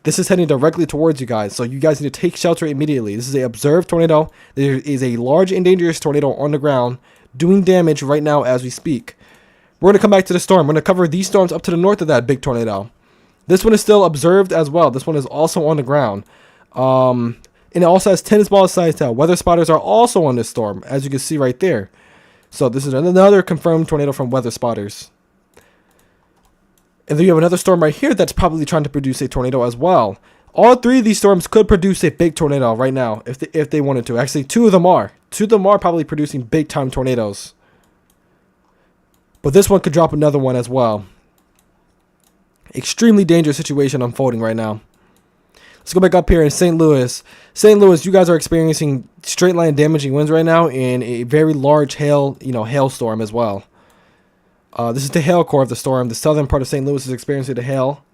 This is heading directly towards you guys, so you guys need to take shelter immediately. This is an observed tornado. There is a large and dangerous tornado on the ground doing damage right now as we speak. We're going to come back to the storm. We're going to cover these storms up to the north of that big tornado. This one is still observed as well. This one is also on the ground. And it also has tennis ball size tail. Weather spotters are also on this storm, as you can see right there. So this is another confirmed tornado from weather spotters. And then you have another storm right here that's probably trying to produce a tornado as well. All three of these storms could produce a big tornado right now if they wanted to. Actually, two of them are. Two of them are probably producing big-time tornadoes. But this one could drop another one as well. Extremely dangerous situation unfolding right now. Let's go back up here in St. Louis. St. Louis, you guys are experiencing straight line damaging winds right now and a very large hailstorm as well. This is the hail core of the storm. The southern part of St. Louis is experiencing the hail.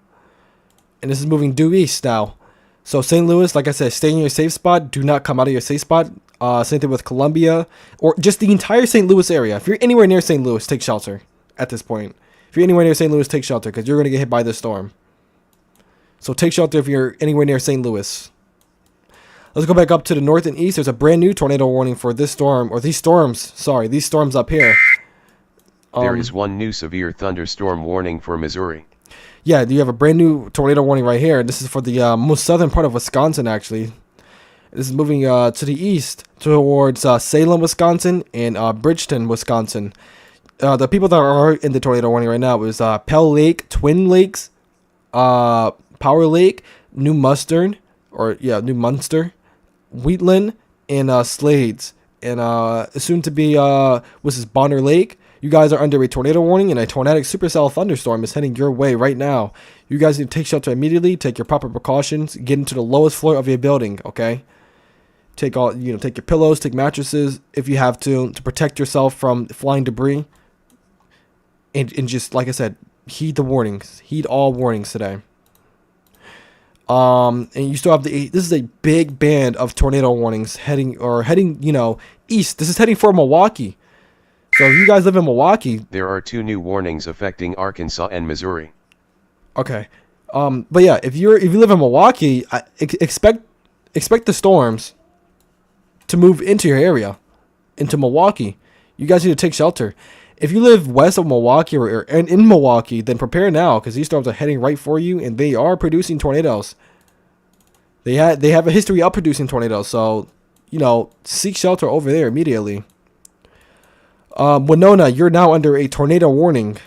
And this is moving due east now. So St. Louis, like I said, stay in your safe spot. Do not come out of your safe spot. Same thing with Columbia. Or just the entire St. Louis area. If you're anywhere near St. Louis, take shelter at this point. If you're anywhere near St. Louis, take shelter because you're going to get hit by this storm. So take shelter if you're anywhere near St. Louis. Let's go back up to the north and east. There's a brand new tornado warning for this storm. Or these storms. Sorry, these storms up here. There is one new severe thunderstorm warning for Missouri. Yeah, you have a brand new tornado warning right here. This is for the most southern part of Wisconsin, actually. This is moving to the east towards Salem, Wisconsin, and Bridgeton, Wisconsin. The people that are in the tornado warning right now is Pell Lake, Twin Lakes, Power Lake, New Munster, Wheatland, and Slades. And soon to be, which is Bonner Lake. You guys are under a tornado warning, and a tornadic supercell thunderstorm is heading your way right now. You guys need to take shelter immediately. Take your proper precautions. Get into the lowest floor of your building. Okay. Take your pillows, take mattresses if you have to protect yourself from flying debris. And just like I said, heed the warnings. Heed all warnings today. And you still have this is a big band of tornado warnings heading, east. This is heading for Milwaukee. So if you guys live in Milwaukee, there are two new warnings affecting Arkansas and Missouri. Okay. But yeah, if you live in Milwaukee, expect the storms to move into your area, into Milwaukee. You guys need to take shelter. If you live west of Milwaukee or in Milwaukee, then prepare now because these storms are heading right for you, and they are producing tornadoes. They have a history of producing tornadoes, so seek shelter over there immediately. Winona, you're now under a tornado warning.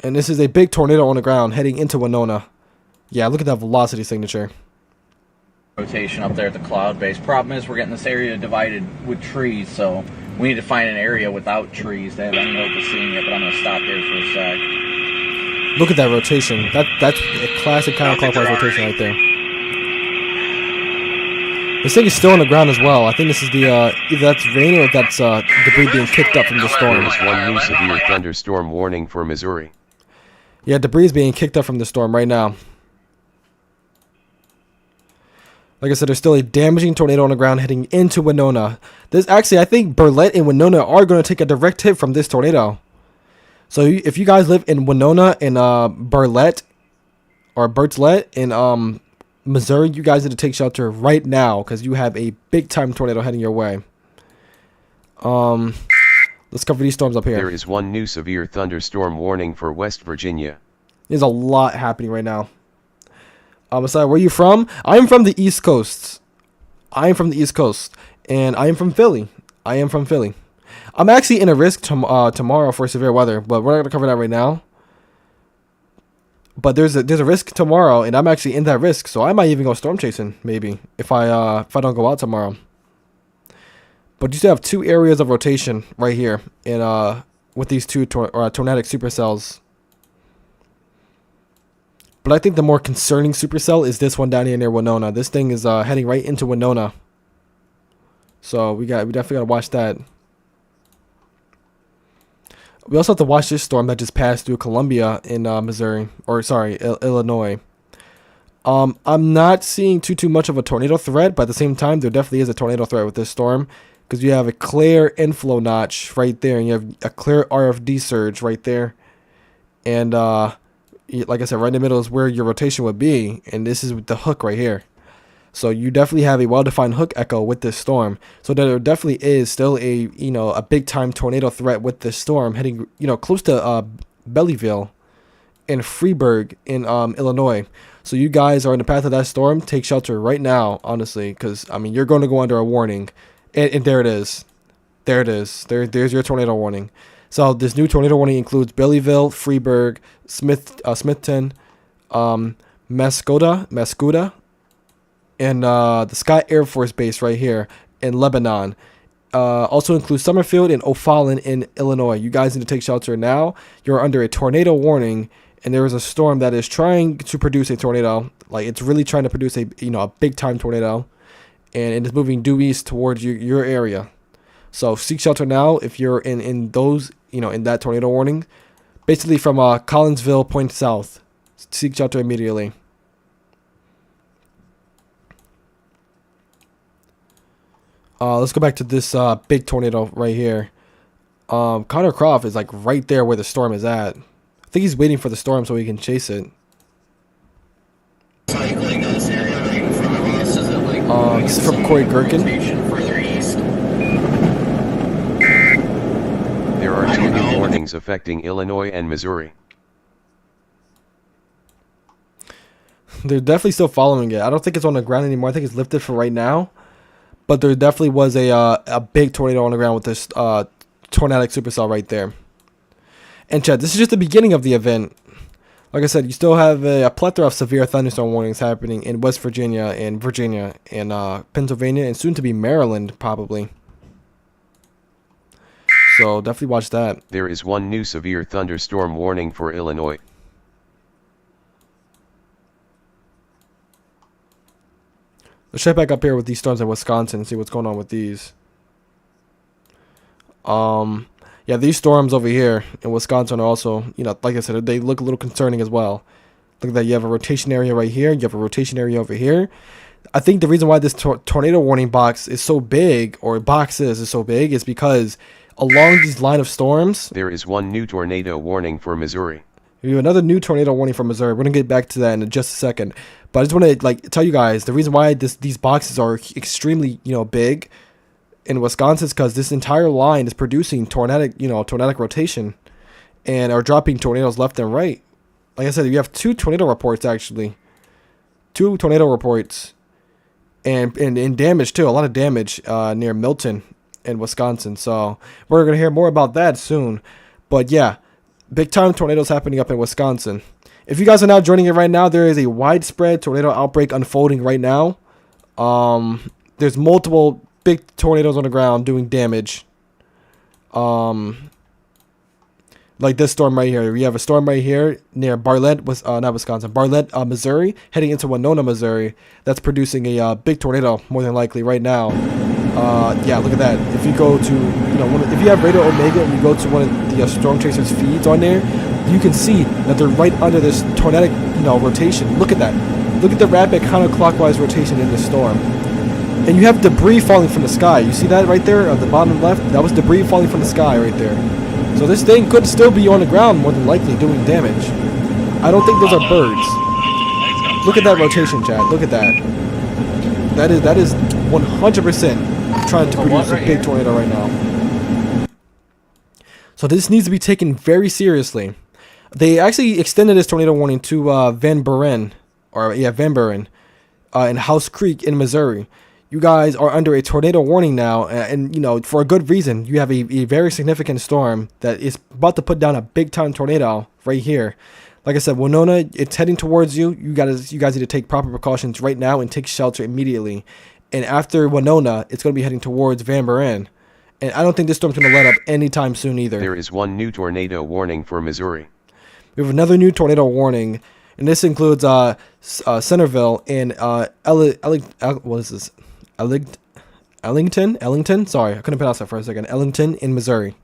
And this is a big tornado on the ground heading into Winona. Yeah, look at that velocity signature. Rotation up there at the cloud base. Problem is we're getting this area divided with trees, so we need to find an area without trees. They have any hope of seeing it, but I'm going to stop there for a sec. Look at that rotation. That's a classic counterclockwise rotation right there. This thing is still on the ground as well. I think this is the either that's rain or that's debris being kicked up from the storm. There is one new severe thunderstorm warning for Missouri. Yeah, debris is being kicked up from the storm right now. Like I said, there's still a damaging tornado on the ground heading into Winona. I think Bartlett and Winona are going to take a direct hit from this tornado. So if you guys live in Winona and Bartlett or Bartlett in Missouri, you guys need to take shelter right now because you have a big time tornado heading your way. Let's cover these storms up here. There is one new severe thunderstorm warning for West Virginia. There's a lot happening right now. Aside, where are you from? I'm from the East Coast. I am from the East Coast, and I am from Philly. I'm actually in a risk tomorrow for severe weather, but we're not gonna cover that right now. But there's a risk tomorrow, and I'm actually in that risk, so I might even go storm chasing maybe if I don't go out tomorrow. But you still have 2 areas of rotation right here, and with these 2 tornadic supercells. But I think the more concerning supercell is this one down here near Winona. This thing is heading right into Winona, so we definitely gotta watch that. We also have to watch this storm that just passed through Columbia in Missouri, or sorry, Illinois. I'm not seeing too much of a tornado threat, but at the same time, there definitely is a tornado threat with this storm, because you have a clear inflow notch right there, and you have a clear RFD surge right there, and like I said, right in the middle is where your rotation would be, and this is the hook right here. So you definitely have a well-defined hook echo with this storm. So there definitely is still a big-time tornado threat with this storm heading close to Bellyville and Freeburg in Illinois. So you guys are in the path of that storm. Take shelter right now, honestly, because I mean you're going to go under a warning. And there it is. There's your tornado warning. So this new tornado warning includes Bellyville, Freeburg, Smithton, Mascoutah, and the Scott Air Force Base right here in Lebanon. Also includes Summerfield and O'Fallon in Illinois. You guys need to take shelter now. You're under a tornado warning, and there is a storm that is trying to produce a tornado. Like it's really trying to produce a big time tornado, and it is moving due east towards your area. So seek shelter now if you're in those in that tornado warning. Basically from Collinsville point south. Seek shelter immediately. Let's go back to this big tornado right here. Connor Croft is like right there where the storm is at. I think he's waiting for the storm so he can chase it. This is from Corey Gherkin. There are 2 new warnings affecting Illinois and Missouri. They're definitely still following it. I don't think it's on the ground anymore. I think it's lifted for right now. But there definitely was a big tornado on the ground with this tornadic supercell right there. And Chad, this is just the beginning of the event. Like I said, you still have a plethora of severe thunderstorm warnings happening in West Virginia and Pennsylvania and soon to be Maryland probably. So definitely watch that. There is one new severe thunderstorm warning for Illinois. Let's check back up here with these storms in Wisconsin and see what's going on with these. Yeah, these storms over here in Wisconsin are also, like I said, they look a little concerning as well. Look at that. You have a rotation area right here. You have a rotation area over here. I think the reason why this tornado warning box is so big, or boxes is so big, is because along these line of storms, there is one new tornado warning for Missouri. We have another new tornado warning for Missouri. We're gonna get back to that in just a second. But I just want to tell you guys the reason why these boxes are extremely big in Wisconsin is because this entire line is producing tornadic rotation, and are dropping tornadoes left and right. Like I said, you have 2 tornado reports actually, 2 tornado reports, and damage too. A lot of damage near Milton in Wisconsin. So we're gonna hear more about that soon. But yeah, big time tornadoes happening up in Wisconsin. If you guys are now joining it right now, there is a widespread tornado outbreak unfolding right now. There's multiple big tornadoes on the ground doing damage. Like this storm right here. We have a storm right here near Bartlett, Bartlett, Missouri, heading into Winona, Missouri. That's producing a big tornado, more than likely, right now. Yeah, look at that. If you go to, if you have Radio Omega and you go to one of the Storm Chasers feeds on there, you can see that they're right under this tornadic, rotation. Look at that. Look at the rapid counterclockwise rotation in this storm. And you have debris falling from the sky. You see that right there at the bottom left? That was debris falling from the sky right there. So this thing could still be on the ground, more than likely, doing damage. I don't think those are birds. Look at that rotation, Chad. Look at that. That is 100% trying to produce a big tornado right now. So this needs to be taken very seriously. They actually extended this tornado warning to Van Buren, in House Creek in Missouri. You guys are under a tornado warning now, and you know, for a good reason. You have a very significant storm that is about to put down a big time tornado right here. Like I said, Winona, it's heading towards you. You guys need to take proper precautions right now and take shelter immediately. And after Winona, it's going to be heading towards Van Buren. And I don't think this storm's going to let up anytime soon either. There is one new tornado warning for Missouri. We have another new tornado warning, and this includes Centerville and what is this? Ellington? Sorry, I couldn't pronounce that for a second. Ellington in Missouri.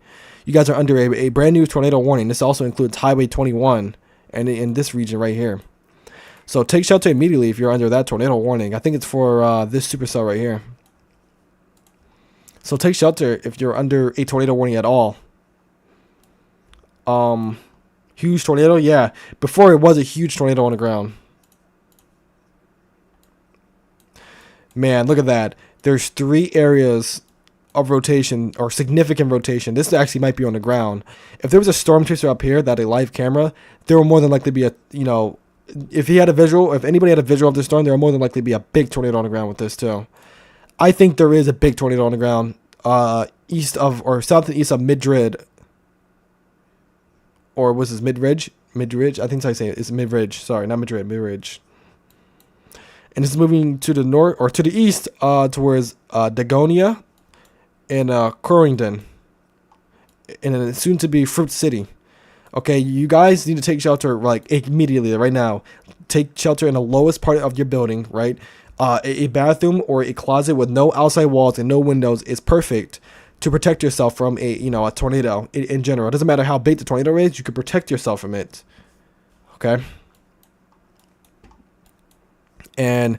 You guys are under a brand new tornado warning. This also includes Highway 21 and in this region right here. So take shelter immediately if you're under that tornado warning. I think it's for this supercell right here. So take shelter if you're under a tornado warning at all. Huge tornado, yeah. Before it was a huge tornado on the ground. Man, look at that. There's 3 areas of rotation or significant rotation. This actually might be on the ground. If there was a storm chaser up here that had a live camera, there will more than likely be a, you know, if anybody had a visual of this storm, there will more than likely be a big tornado on the ground with this too. I think there is a big tornado on the ground east of or south and east of Madrid. Or was this Midridge? Midridge? I think that's how you say it. It's Midridge. Sorry, not Madrid. Midridge. And it's moving to the north or to the east towards Dagonia and Corrington. And then soon to be Fruit City. Okay, you guys need to take shelter like immediately right now. Take shelter in the lowest part of your building, right? A bathroom or a closet with no outside walls and no windows is perfect to protect yourself from a tornado in general. It doesn't matter how big the tornado is, you can protect yourself from it. Okay. And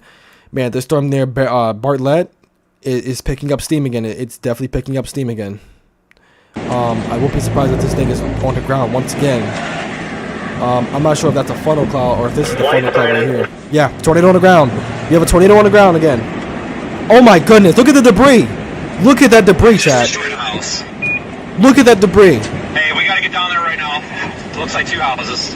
man, this storm near Bartlett is picking up steam again. It's definitely picking up steam again. I won't be surprised if this thing is on the ground once again. I'm not sure if that's a funnel cloud or if this is the funnel cloud right here. Yeah, tornado on the ground. You have a tornado on the ground again. Oh my goodness, look at the debris. Look at that debris, chat. Look at that debris. Hey, we gotta get down there right now. Looks like 2 houses.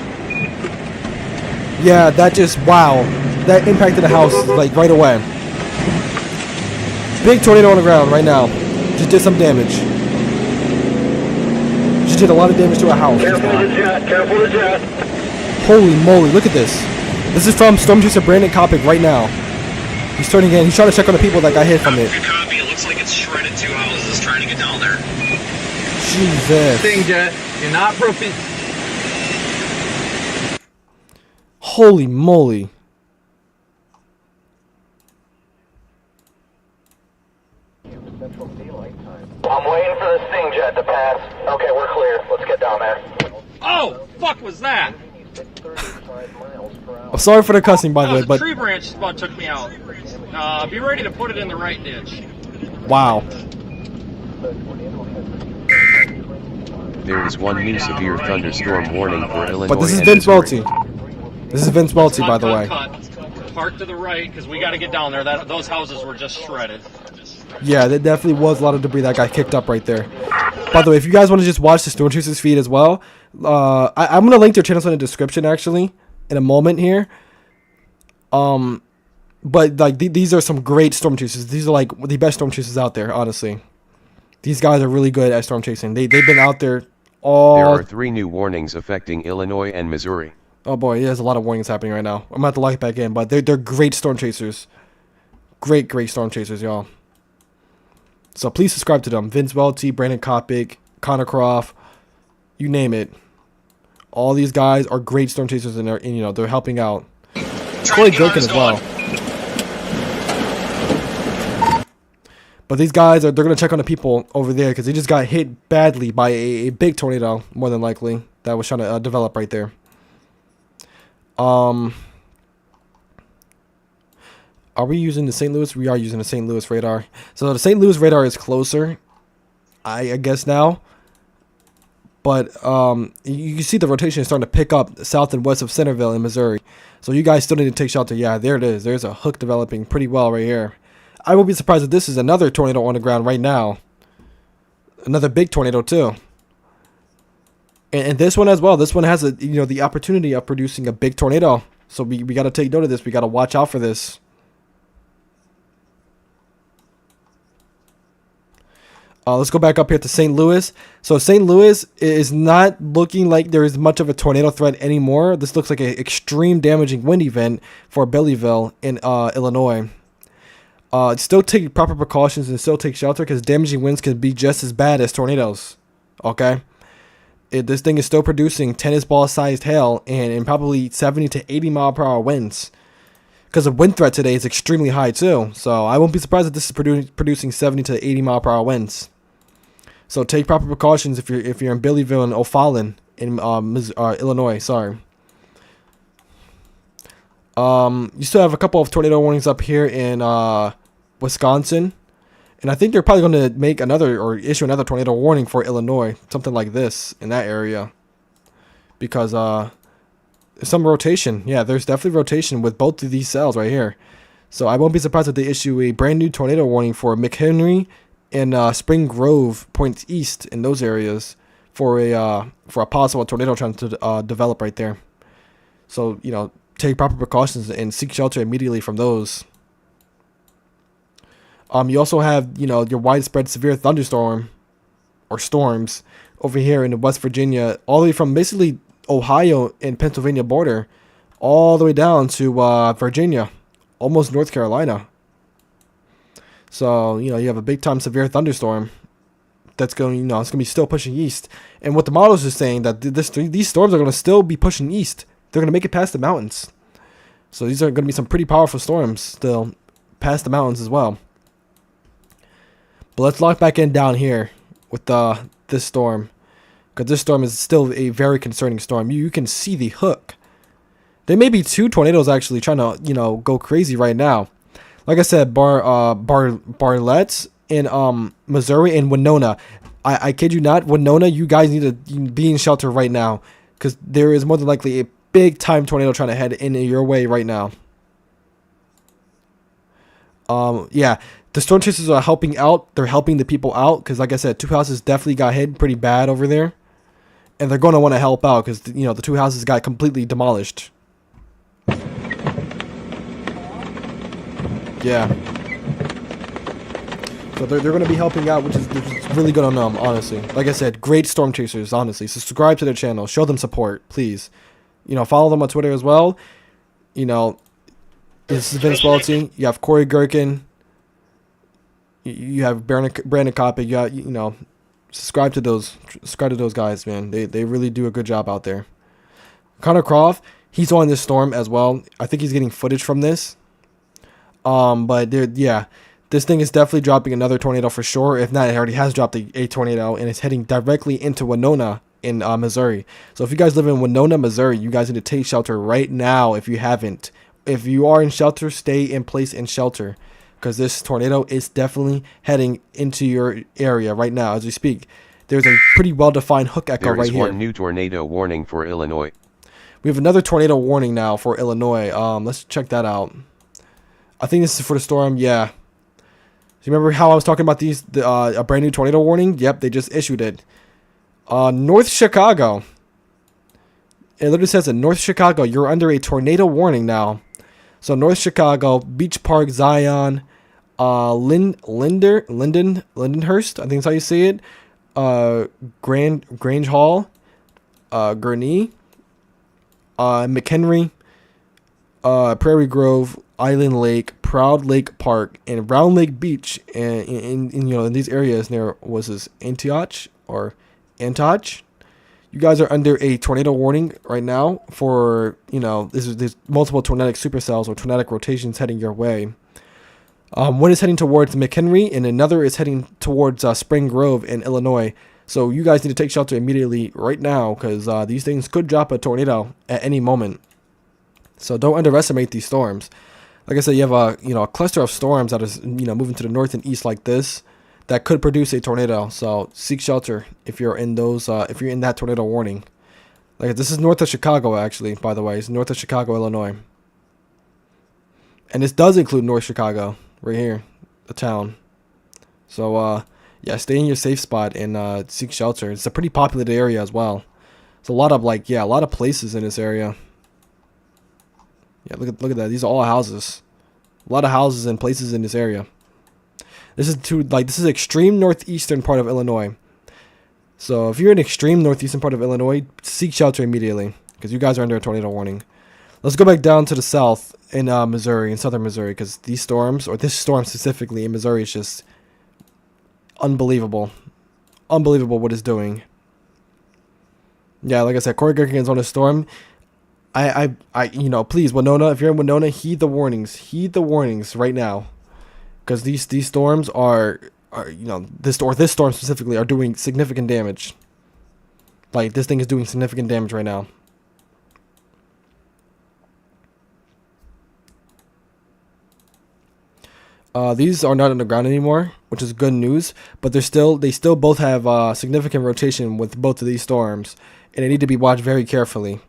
Yeah, that just, wow. That impacted the house, like, right away. Big tornado on the ground right now. Just did some damage. Just did a lot of damage to a house. Careful of the jet. Careful of the jet. Holy moly, look at this. This is from Storm Chaser Brandon Kopic right now. He's turning in. He's trying to check on the people that got hit from it. Good copy. It looks like it's shredded 2 houses trying to get down there. Jesus. Thing jet, you're not profi. Holy moly. I'm waiting for the Sting jet to pass. Okay, we're clear. Let's get down there. Oh, fuck was that? I'm sorry for the cussing, by the way, A but tree branch about took me out. Be ready to put it in the right ditch. wow. There is one new severe thunderstorm warning for Illinois. But this is and Vince Missouri. Welty. This is Vince Welty, by the way. Park to the right because we got to get down there. Those houses were just shredded. Yeah, there definitely was a lot of debris that got kicked up right there. By the way, if you guys want to just watch the Storm Chasers feed as well, I'm going to link their channels in the description, actually, in a moment here. But like these are some great Storm Chasers. These are like the best Storm Chasers out there, honestly. These guys are really good at storm chasing. They've been out there all... There are 3 new warnings affecting Illinois and Missouri. Oh boy, yeah, there's a lot of warnings happening right now. I'm about to lock it back in, but they're great storm chasers. Great storm chasers, y'all. So please subscribe to them. Vince Welty, Brandon Kopic, Connor Croft, you name it. All these guys are great storm chasers, and they're helping out. Corey Gilkin as well. But these guys they're gonna check on the people over there because they just got hit badly by a big tornado, more than likely, that was trying to develop right there. Are we using the St. Louis? We are using the St. Louis radar. So the St. Louis radar is closer, I guess now. But you can see the rotation is starting to pick up south and west of Centerville in Missouri. So you guys still need to take shelter. Yeah, there it is. There's a hook developing pretty well right here. I will be surprised if this is another tornado on the ground right now. Another big tornado too. And this one as well. This one has the opportunity of producing a big tornado. So we got to take note of this. We got to watch out for this. Let's go back up here to St. Louis. So St. Louis is not looking like there is much of a tornado threat anymore. This looks like an extreme damaging wind event for Eddyville in Illinois. Still take proper precautions and still take shelter because damaging winds can be just as bad as tornadoes. Okay? This thing is still producing tennis ball sized hail and probably 70 to 80 mile per hour winds. Because the wind threat today is extremely high too. So I won't be surprised if this is producing 70 to 80 mile per hour winds. So take proper precautions if you're in Billyville and O'Fallon in Illinois. Sorry. You still have a couple of tornado warnings up here in Wisconsin, and I think they're probably going to make another or issue another tornado warning for Illinois, something like this in that area, because some rotation. Yeah, there's definitely rotation with both of these cells right here. So I won't be surprised if they issue a brand new tornado warning for McHenry and Spring Grove points east in those areas for a possible tornado trying to develop right there. So take proper precautions and seek shelter immediately from those. You also have your widespread severe thunderstorm or storms over here in West Virginia, all the way from basically Ohio and Pennsylvania border, all the way down to Virginia, almost North Carolina. So, you have a big time severe thunderstorm that's going, it's going to be still pushing east. And what the models are saying that these storms are going to still be pushing east. They're going to make it past the mountains. So these are going to be some pretty powerful storms still past the mountains as well. But let's lock back in down here with this storm, because this storm is still a very concerning storm. You can see the hook. There may be two tornadoes actually trying to, go crazy right now. Like I said, Bartlett in Missouri and Winona. I kid you not, Winona, you guys need to be in shelter right now, because there is more than likely a big time tornado trying to head in your way right now. Yeah, the storm chasers are helping out. They're helping the people out because, like I said, two houses definitely got hit pretty bad over there, and they're going to want to help out because the two houses got completely demolished. Yeah. So they're going to be helping out, which is really good on them, honestly. Like I said, great storm chasers, honestly. Subscribe to their channel. Show them support, please. Follow them on Twitter as well. This is Vince Welty. You have Corey Gherkin. You have Brandon Kopic. You got, subscribe to those guys, man. They really do a good job out there. Connor Croft, he's on this storm as well. I think he's getting footage from this. But this thing is definitely dropping another tornado for sure. If not, it already has dropped a tornado, and it's heading directly into Winona in Missouri. So if you guys live in Winona, Missouri, you guys need to take shelter right now if you haven't. If you are in shelter, stay in place in shelter, because this tornado is definitely heading into your area right now as we speak. There's a pretty well-defined hook echo right here. There is one new tornado warning for Illinois. We have another tornado warning now for Illinois. Let's check that out. I think this is for the storm. Yeah. Do you remember how I was talking about a brand new tornado warning? Yep, they just issued it. North Chicago. It literally says in North Chicago, you're under a tornado warning now. So North Chicago, Beach Park, Zion, Lindenhurst, I think that's how you say it. Grange Hall, Gurnee, McHenry, Prairie Grove, Island Lake, Proud Lake Park, and Round Lake Beach. And in these areas near Antioch or Antioch. You guys are under a tornado warning right now for, there's multiple tornadic supercells or tornadic rotations heading your way. One is heading towards McHenry, and another is heading towards Spring Grove in Illinois. So you guys need to take shelter immediately right now, because these things could drop a tornado at any moment. So don't underestimate these storms. Like I said, you have a cluster of storms that is moving to the north and east like this, that could produce a tornado. So seek shelter if you're in if you're in that tornado warning. Like, this is north of Chicago, actually, by the way. It's north of Chicago, Illinois. And this does include North Chicago right here, the town. So yeah, stay in your safe spot and seek shelter. It's a pretty populated area as well. It's a lot of like, yeah, a lot of places in this area. Yeah, look at that. These are all houses. A lot of houses and places in this area. This is extreme northeastern part of Illinois. So if you're in extreme northeastern part of Illinois, seek shelter immediately because you guys are under a tornado warning. Let's go back down to the south in Missouri, in southern Missouri, because these storms, or this storm specifically in Missouri, is just unbelievable. Unbelievable what it's doing. Yeah, like I said, Corey Gherkin is on a storm. You know, please, Winona, if you're in Winona, heed the warnings. Heed the warnings right now, because these storms are you know, this storm specifically are doing significant damage. Like, this thing is doing significant damage right now. These are not underground anymore, which is good news. But they still both have significant rotation with both of these storms, and they need to be watched very carefully.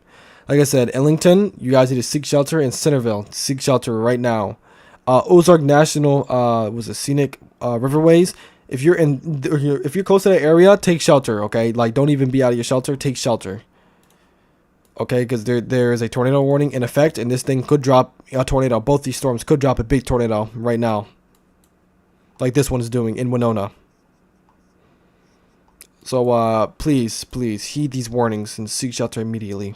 Like I said, Ellington, you guys need to seek shelter, and Centerville, seek shelter right now. Ozark National was a scenic riverways. If you're close to that area, take shelter. Okay, like don't even be out of your shelter. Take shelter. Okay, because there is a tornado warning in effect, and this thing could drop a tornado. Both these storms could drop a big tornado right now, like this one is doing in Winona. So please heed these warnings and seek shelter immediately.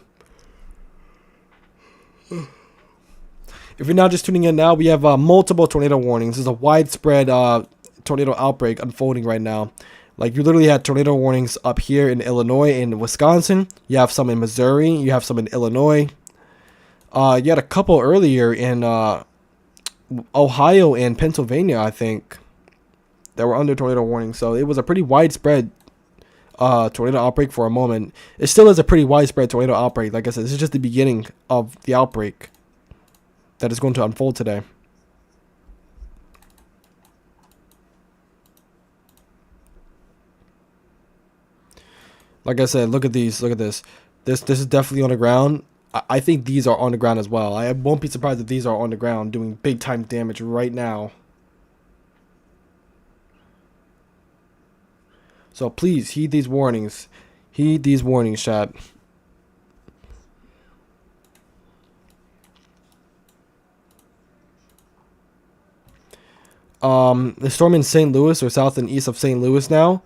If you're now just tuning in now, we have multiple tornado warnings. There's a widespread tornado outbreak unfolding right now. Like, you literally had tornado warnings up here in Illinois and Wisconsin. You have some in Missouri. You have some in Illinois. You had a couple earlier in Ohio and Pennsylvania, I think, that were under tornado warning. So it was a pretty widespread tornado outbreak for a moment. It still is a pretty widespread tornado outbreak. Like I said, this is just the beginning of the outbreak that is going to unfold today. Like I said, look at these. Look at this. This is definitely on the ground. I think these are on the ground as well. I won't be surprised if these are on the ground doing big time damage right now. So please heed these warnings. Heed these warnings, chat. The storm in St. Louis, or south and east of St. Louis now,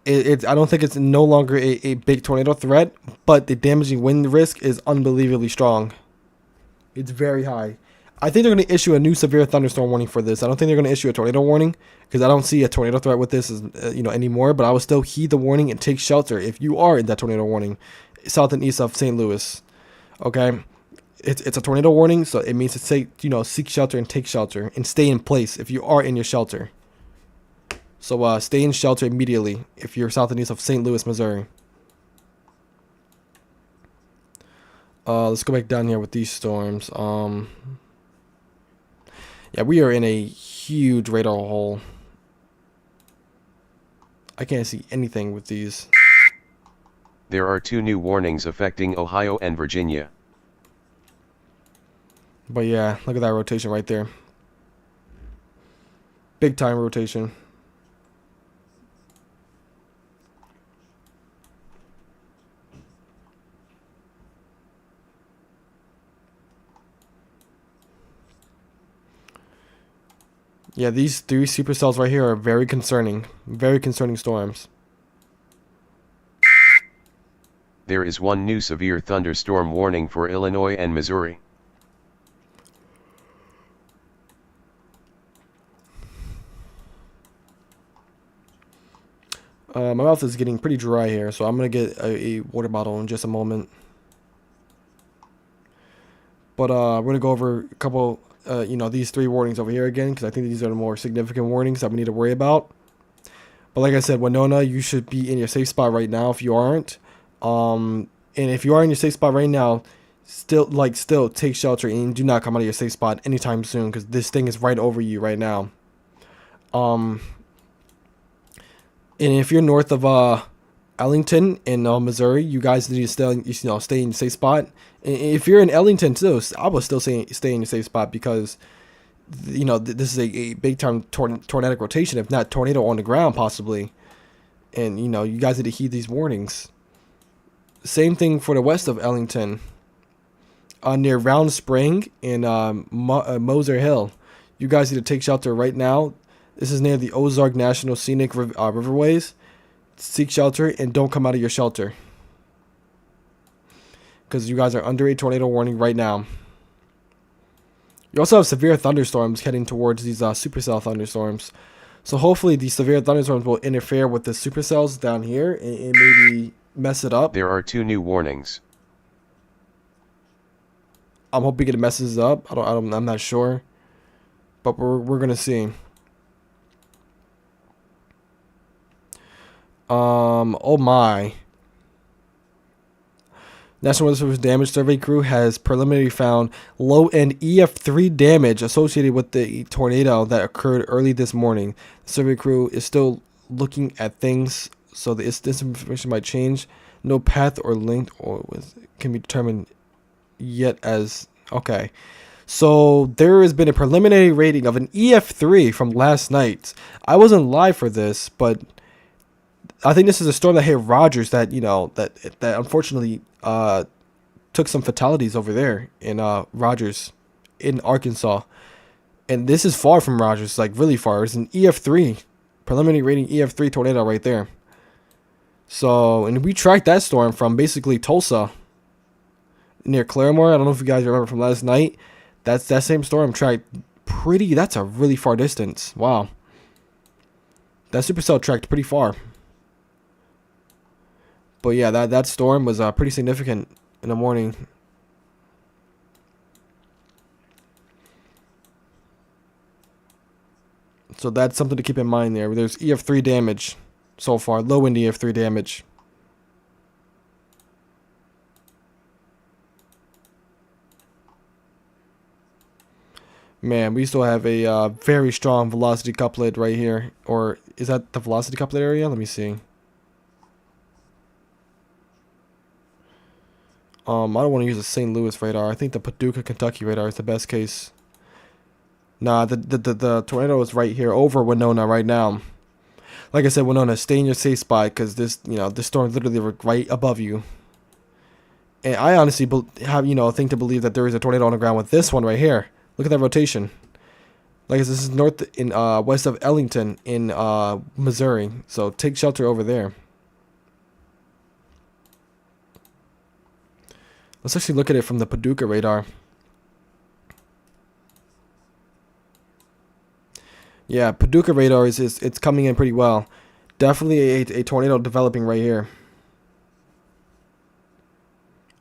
I don't think it's no longer a big tornado threat, but the damaging wind risk is unbelievably strong. It's very high. I think they're going to issue a new severe thunderstorm warning for this. I don't think they're going to issue a tornado warning, because I don't see a tornado threat with this anymore, but I will still heed the warning and take shelter if you are in that tornado warning south and east of St. Louis. Okay? It's a tornado warning, so it means to say, seek shelter and take shelter and stay in place if you are in your shelter. So stay in shelter immediately if you're south and east of St. Louis, Missouri. Let's go back down here with these storms. Yeah, we are in a huge radar hole. I can't see anything with these. There are 2 new warnings affecting Ohio and Virginia. But yeah, look at that rotation right there. Big time rotation. Yeah, these 3 supercells right here are very concerning storms. There is 1 new severe thunderstorm warning for Illinois and Missouri. My mouth is getting pretty dry here, so I'm going to get a water bottle in just a moment. But we're going to go over a couple, these 3 warnings over here again, because I think these are the more significant warnings that we need to worry about. But like I said, Winona, you should be in your safe spot right now if you aren't. And if you are in your safe spot right now, still take shelter and do not come out of your safe spot anytime soon, because this thing is right over you right now. And if you're north of Ellington in Missouri, you guys need to stay in your safe spot. And if you're in Ellington too, I would still stay in your safe spot, because this is a big time tornadic rotation, if not tornado on the ground possibly. And you guys need to heed these warnings. Same thing for the west of Ellington, near Round Spring in Moser Hill. You guys need to take shelter right now. This is near the Ozark National Scenic Riverways. Seek shelter and don't come out of your shelter, because you guys are under a tornado warning right now. You also have severe thunderstorms heading towards these supercell thunderstorms. So hopefully these severe thunderstorms will interfere with the supercells down here and maybe mess it up. There are 2 new warnings. I'm hoping it messes up. I'm not sure, but we're gonna see. Oh my. National Weather Service Damage Survey Crew has preliminarily found low-end EF3 damage associated with the tornado that occurred early this morning. The survey crew is still looking at things, so this information might change. No path or link can be determined yet as... Okay. So there has been a preliminary rating of an EF3 from last night. I wasn't live for this, but I think this is a storm that hit Rogers that, you know, that unfortunately took some fatalities over there in Rogers in Arkansas. And this is far from Rogers, like really far. It's an EF3, preliminary rating EF3 tornado right there. So, and we tracked that storm from basically Tulsa near Claremore. I don't know if you guys remember from last night. That same storm tracked that's a really far distance. Wow. That supercell tracked pretty far. But yeah, that storm was pretty significant in the morning. So that's something to keep in mind there. There's EF3 damage so far, low end EF3 damage. Man, we still have a very strong velocity couplet right here. Or is that the velocity couplet area? Let me see. I don't want to use the St. Louis radar. I think the Paducah, Kentucky radar is the best case. Nah, the tornado is right here over Winona right now. Like I said, Winona, stay in your safe spot because this storm is literally right above you. And I honestly have, think to believe that there is a tornado on the ground with this one right here. Look at that rotation. Like this is north in west of Ellington in Missouri. So take shelter over there. Let's actually look at it from the Paducah radar. Yeah, Paducah radar it's coming in pretty well. Definitely a tornado developing right here.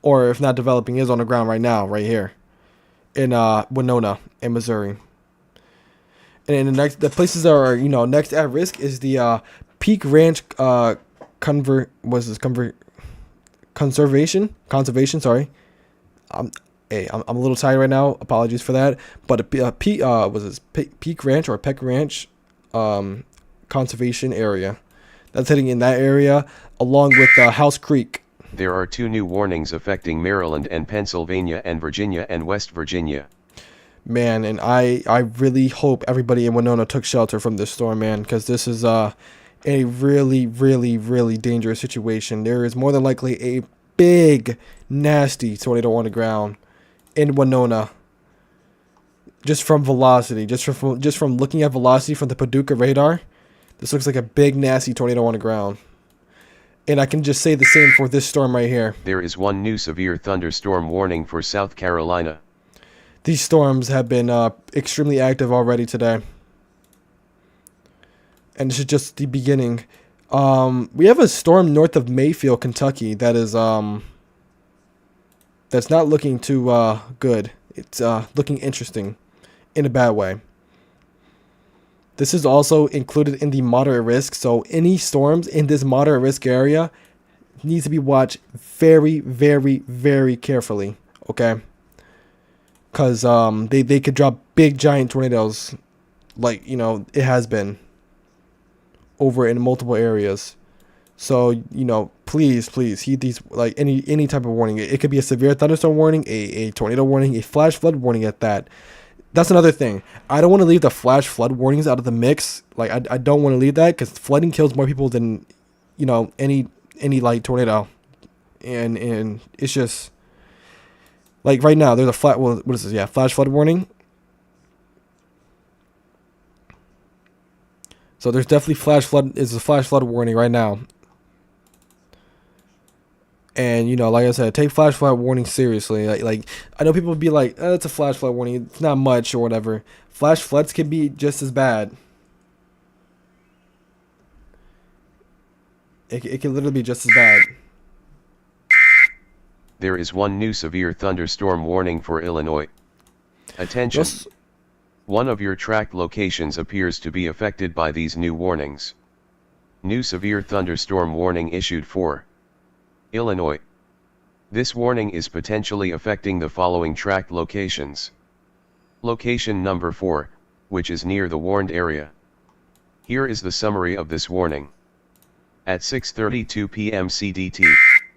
Or if not developing, is on the ground right now, right here. In Winona in Missouri. And the places that are next at risk is the Peak Ranch conservation. Sorry, I'm a little tired right now. Apologies for that. But Peak Ranch or Peck Ranch conservation area that's hitting in that area along with House Creek. There are 2 new warnings affecting Maryland and Pennsylvania and Virginia and West Virginia. Man, and I really hope everybody in Winona took shelter from this storm, man, because this is a really, really, really dangerous situation. There is more than likely a big, nasty tornado on the ground in Winona. Just from velocity, just from looking at velocity from the Paducah radar, this looks like a big, nasty tornado on the ground. And I can just say the same for this storm right here. There is 1 new severe thunderstorm warning for South Carolina. These storms have been extremely active already today. And this is just the beginning. We have a storm north of Mayfield, Kentucky that is that's not looking too good. It's looking interesting in a bad way. This is also included in the moderate risk, so any storms in this moderate risk area needs to be watched very, very, very carefully, okay? Because they could drop big, giant tornadoes like, it has been over in multiple areas. So, please heed these, like any type of warning. It could be a severe thunderstorm warning, a tornado warning, a flash flood warning at that. That's another thing. I don't want to leave the flash flood warnings out of the mix. Like I don't want to leave that because flooding kills more people than any light tornado. and it's just like right now there's a flat. Well, what is this? Yeah, flash flood warning. So there's definitely a flash flood warning right now. And, you know, like I said, take flash flood warning seriously. Like I know people would be like, oh, it's a flash flood warning. It's not much or whatever. Flash floods can be just as bad. It can literally be just as bad. There is one new severe thunderstorm warning for Illinois. Attention. One of your tracked locations appears to be affected by these new warnings. New severe thunderstorm warning issued for Illinois. This warning is potentially affecting the following tracked locations. Location number 4, which is near the warned area. Here is the summary of this warning. At 6:32 p.m. CDT,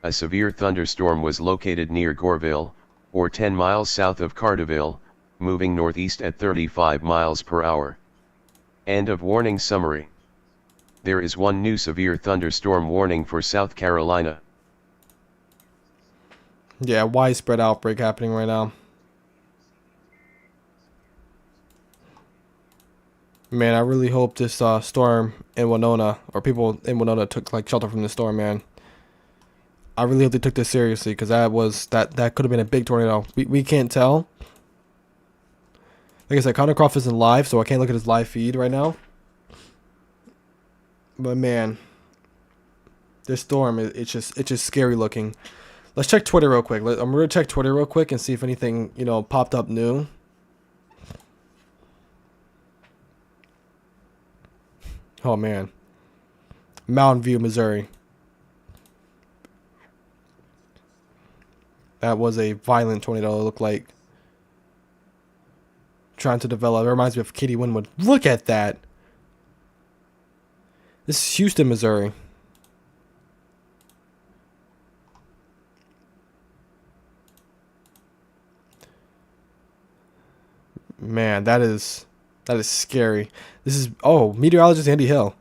a severe thunderstorm was located near Goreville, or 10 miles south of Carterville, moving northeast at 35 miles per hour. End of warning summary. There is one new severe thunderstorm warning for South Carolina. Yeah, widespread outbreak happening right now. Man, I really hope this storm in Winona, or people in Winona, took like shelter from the storm, man. I really hope they took this seriously, because that could have been a big tornado. We can't tell. Like I said, Connor Croft isn't live, so I can't look at his live feed right now. But man, this storm, it's just scary looking. Let's check Twitter real quick. I'm gonna check Twitter real quick and see if anything, you know, popped up new. Oh man, Mountain View, Missouri. That was a violent tornado. It looked like trying to develop. It reminds me of Katie Winwood. Look at that. This is Houston, Missouri. Man, that is scary. This is meteorologist Andy Hill.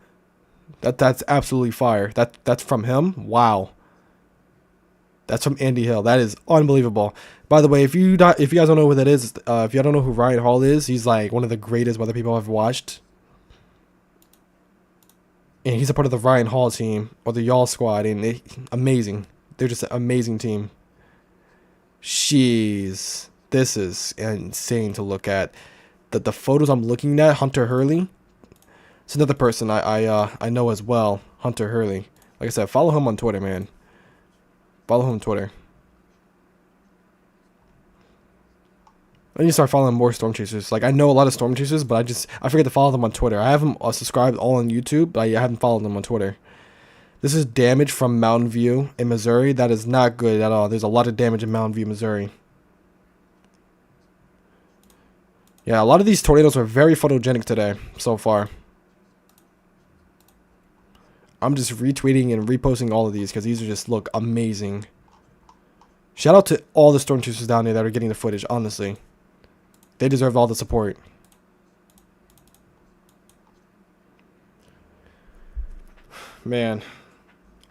That's absolutely fire. That's from him. Wow. That's from Andy Hill. That is unbelievable. By the way, if you guys don't know who that is, if you don't know who Ryan Hall is, he's like one of the greatest weather people I've watched. And he's a part of the Ryan Hall team or the Y'all squad, and amazing. They're just an amazing team. Jeez, this is insane to look at. The photos I'm looking at, Hunter Hurley. It's another person I know as well, Hunter Hurley. Like I said, follow him on Twitter, man. Follow him on Twitter. I need to start following more storm chasers. Like, I know a lot of storm chasers, but I forget to follow them on Twitter. I have them subscribed all on YouTube, but I haven't followed them on Twitter. This is damage from Mountain View in Missouri. That is not good at all. There's a lot of damage in Mountain View, Missouri. Yeah, a lot of these tornadoes are very photogenic today so far. I'm just retweeting and reposting all of these because these just look amazing. Shout out to all the storm chasers down there that are getting the footage, honestly. They deserve all the support. Man,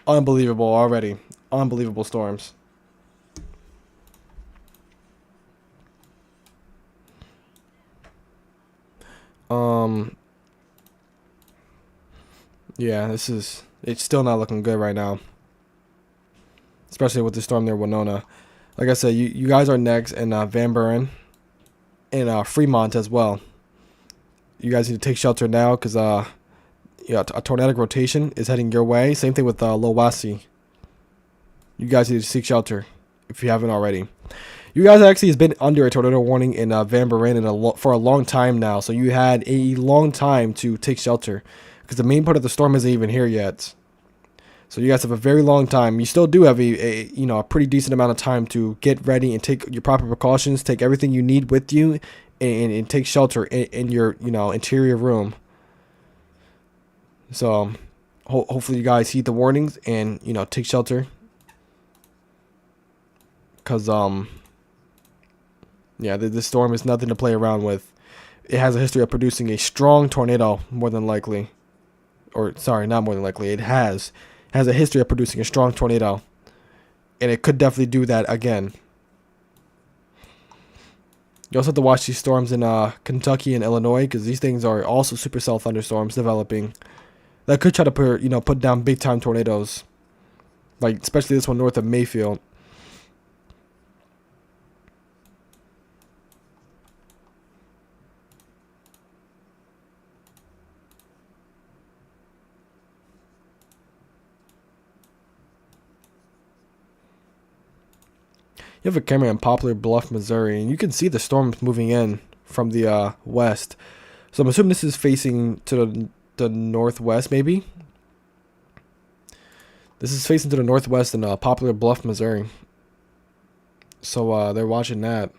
unbelievable already. Unbelievable storms. Yeah, it's still not looking good right now. Especially with the storm near Winona. Like I said, you guys are next in Van Buren and Fremont as well. You guys need to take shelter now because a tornadic rotation is heading your way. Same thing with Lowassie. You guys need to seek shelter if you haven't already. You guys actually has been under a tornado warning in Van Buren for a long time now. So you had a long time to take shelter because the main part of the storm isn't even here yet. So you guys have a very long time. You still do have a pretty decent amount of time to get ready and take your proper precautions, take everything you need with you, and take shelter in your interior room. So hopefully you guys heed the warnings and take shelter. Cause this storm is nothing to play around with. It has a history of producing a strong tornado, more than likely. Or sorry, not more than likely. It has a history of producing a strong tornado. and it could definitely do that again. You also have to watch these storms in Kentucky and Illinois, because these things are also supercell thunderstorms developing that could try to put down big time tornadoes, like especially this one north of Mayfield. You have a camera in Poplar Bluff, Missouri, and you can see the storms moving in from the west. So I'm assuming this is facing to the northwest, maybe. This is facing to the northwest in Poplar Bluff, Missouri. So they're watching that.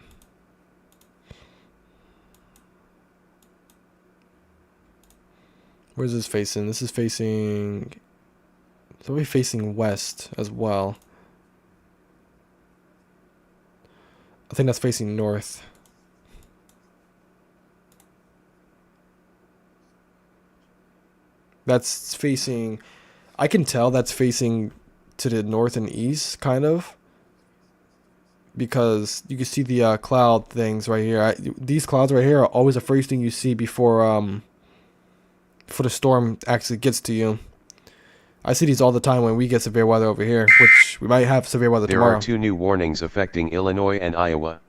Where's this facing? This is facing... It's probably facing west as well. I think that's facing north. That's facing... I can tell that's facing to the north and east, kind of. Because you can see the cloud things right here. These clouds right here are always the first thing you see before the storm actually gets to you. I see these all the time when we get severe weather over here, which we might have severe weather tomorrow. There are 2 new warnings affecting Illinois and Iowa.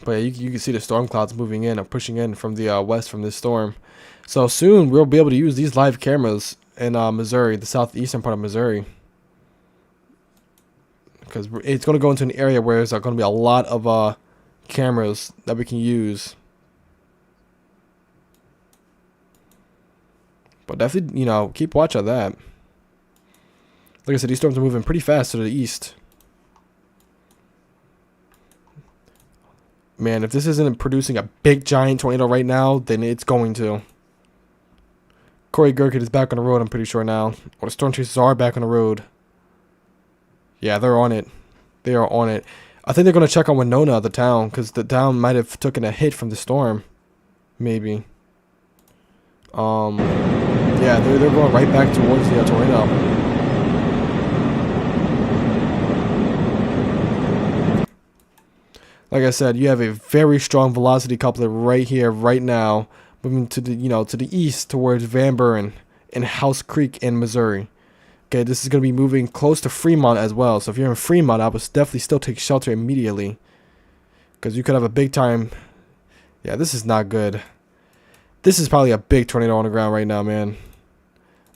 But yeah, you can see the storm clouds moving in and pushing in from the west from this storm. So soon we'll be able to use these live cameras in Missouri, the southeastern part of Missouri. Because it's going to go into an area where there's going to be a lot of cameras that we can use. But definitely, keep watch of that. Like I said, these storms are moving pretty fast to the east. Man, if this isn't producing a big giant tornado right now, then it's going to. Corey Gurkett is back on the road, I'm pretty sure now. Or the storm chasers are back on the road. Yeah, they're on it. They are on it. I think they're going to check on Winona, the town, because the town might have taken a hit from the storm. Maybe. Yeah, they're going right back towards the tornado. Like I said, you have a very strong velocity coupler right here, right now, moving to the to the east towards Van Buren and House Creek in Missouri. Okay, this is going to be moving close to Fremont as well. So if you're in Fremont, I would definitely still take shelter immediately, because you could have a big time. Yeah, this is not good. This is probably a big tornado on the ground right now, man.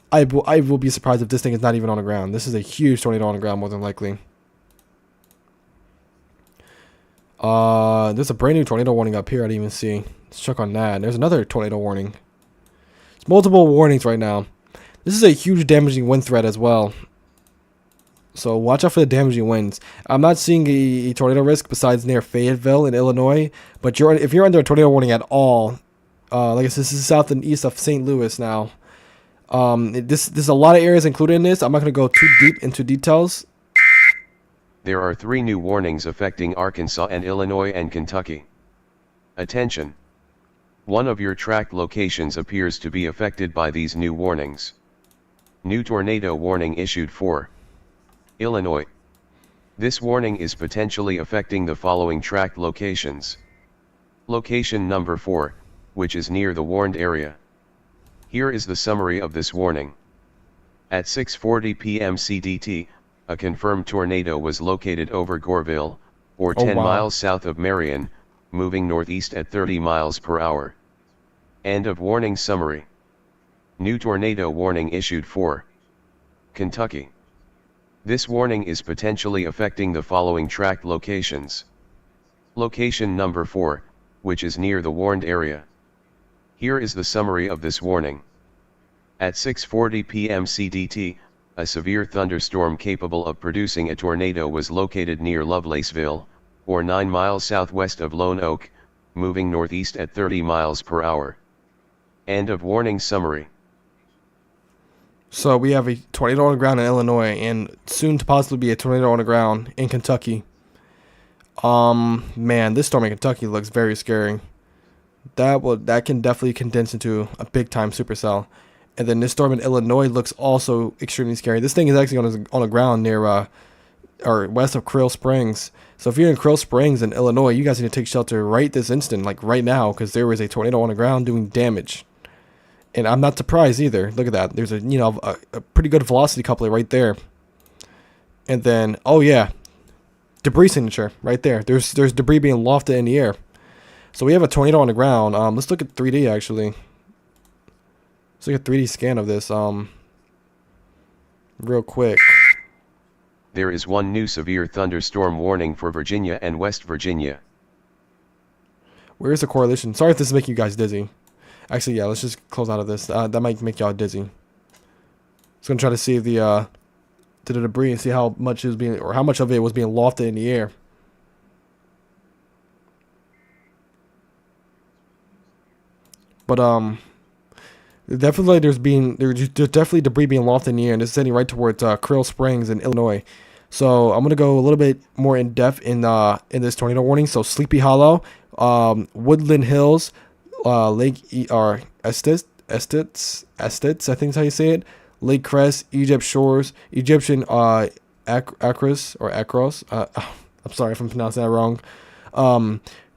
I will be surprised if this thing is not even on the ground. This is a huge tornado on the ground, more than likely. There's a brand new tornado warning up here I didn't even see. Let's check on that. There's another tornado warning. There's multiple warnings right now. This is a huge damaging wind threat as well. So watch out for the damaging winds. I'm not seeing a tornado risk besides near Fayetteville in Illinois. But if you're under a tornado warning at all, like I said, this is south and east of St. Louis now. There's a lot of areas included in this. I'm not going to go too deep into details. There are 3 new warnings affecting Arkansas and Illinois and Kentucky. Attention! One of your tracked locations appears to be affected by these new warnings. New tornado warning issued for Illinois. This warning is potentially affecting the following tracked locations. Location number 4, which is near the warned area. Here is the summary of this warning. At 6:40 p.m. CDT, a confirmed tornado was located over Goreville, or 10 miles south of Marion, moving northeast at 30 miles per hour. End of warning summary. New tornado warning issued for Kentucky. This warning is potentially affecting the following tracked locations. Location number 4, which is near the warned area. Here is the summary of this warning. At 6:40 p.m. CDT, a severe thunderstorm capable of producing a tornado was located near Lovelaceville, or 9 miles southwest of Lone Oak, moving northeast at 30 miles per hour. End of warning summary. So we have a tornado on the ground in Illinois, and soon to possibly be a tornado on the ground in Kentucky. Man, this storm in Kentucky looks very scary. That can definitely condense into a big time supercell. And then this storm in Illinois looks also extremely scary. This thing is actually on the ground near or west of Krill Springs. So if you're in Krill Springs in Illinois, you guys need to take shelter right this instant, like right now, because there is a tornado on the ground doing damage. And I'm not surprised either. Look at that. There's a a pretty good velocity coupler right there. And then, oh yeah, debris signature right there. There's debris being lofted in the air. So we have a tornado on the ground. Let's look at 3D actually. Let's look at 3D scan of this real quick. There is one new severe thunderstorm warning for Virginia and West Virginia. Where's the correlation? Sorry if this is making you guys dizzy. Actually, yeah, let's just close out of this. That might make y'all dizzy. Just gonna try to see the debris and see how much is being, or how much of it was being lofted in the air. But definitely there's definitely debris being lofted in the air, and this is heading right towards Krill Springs in Illinois. So I'm gonna go a little bit more in depth in this tornado warning. So Sleepy Hollow, Woodland Hills, Lake Estes, I think is how you say it. Lake Crest, Egypt Shores, Egyptian Akros. I'm sorry if I'm pronouncing that wrong.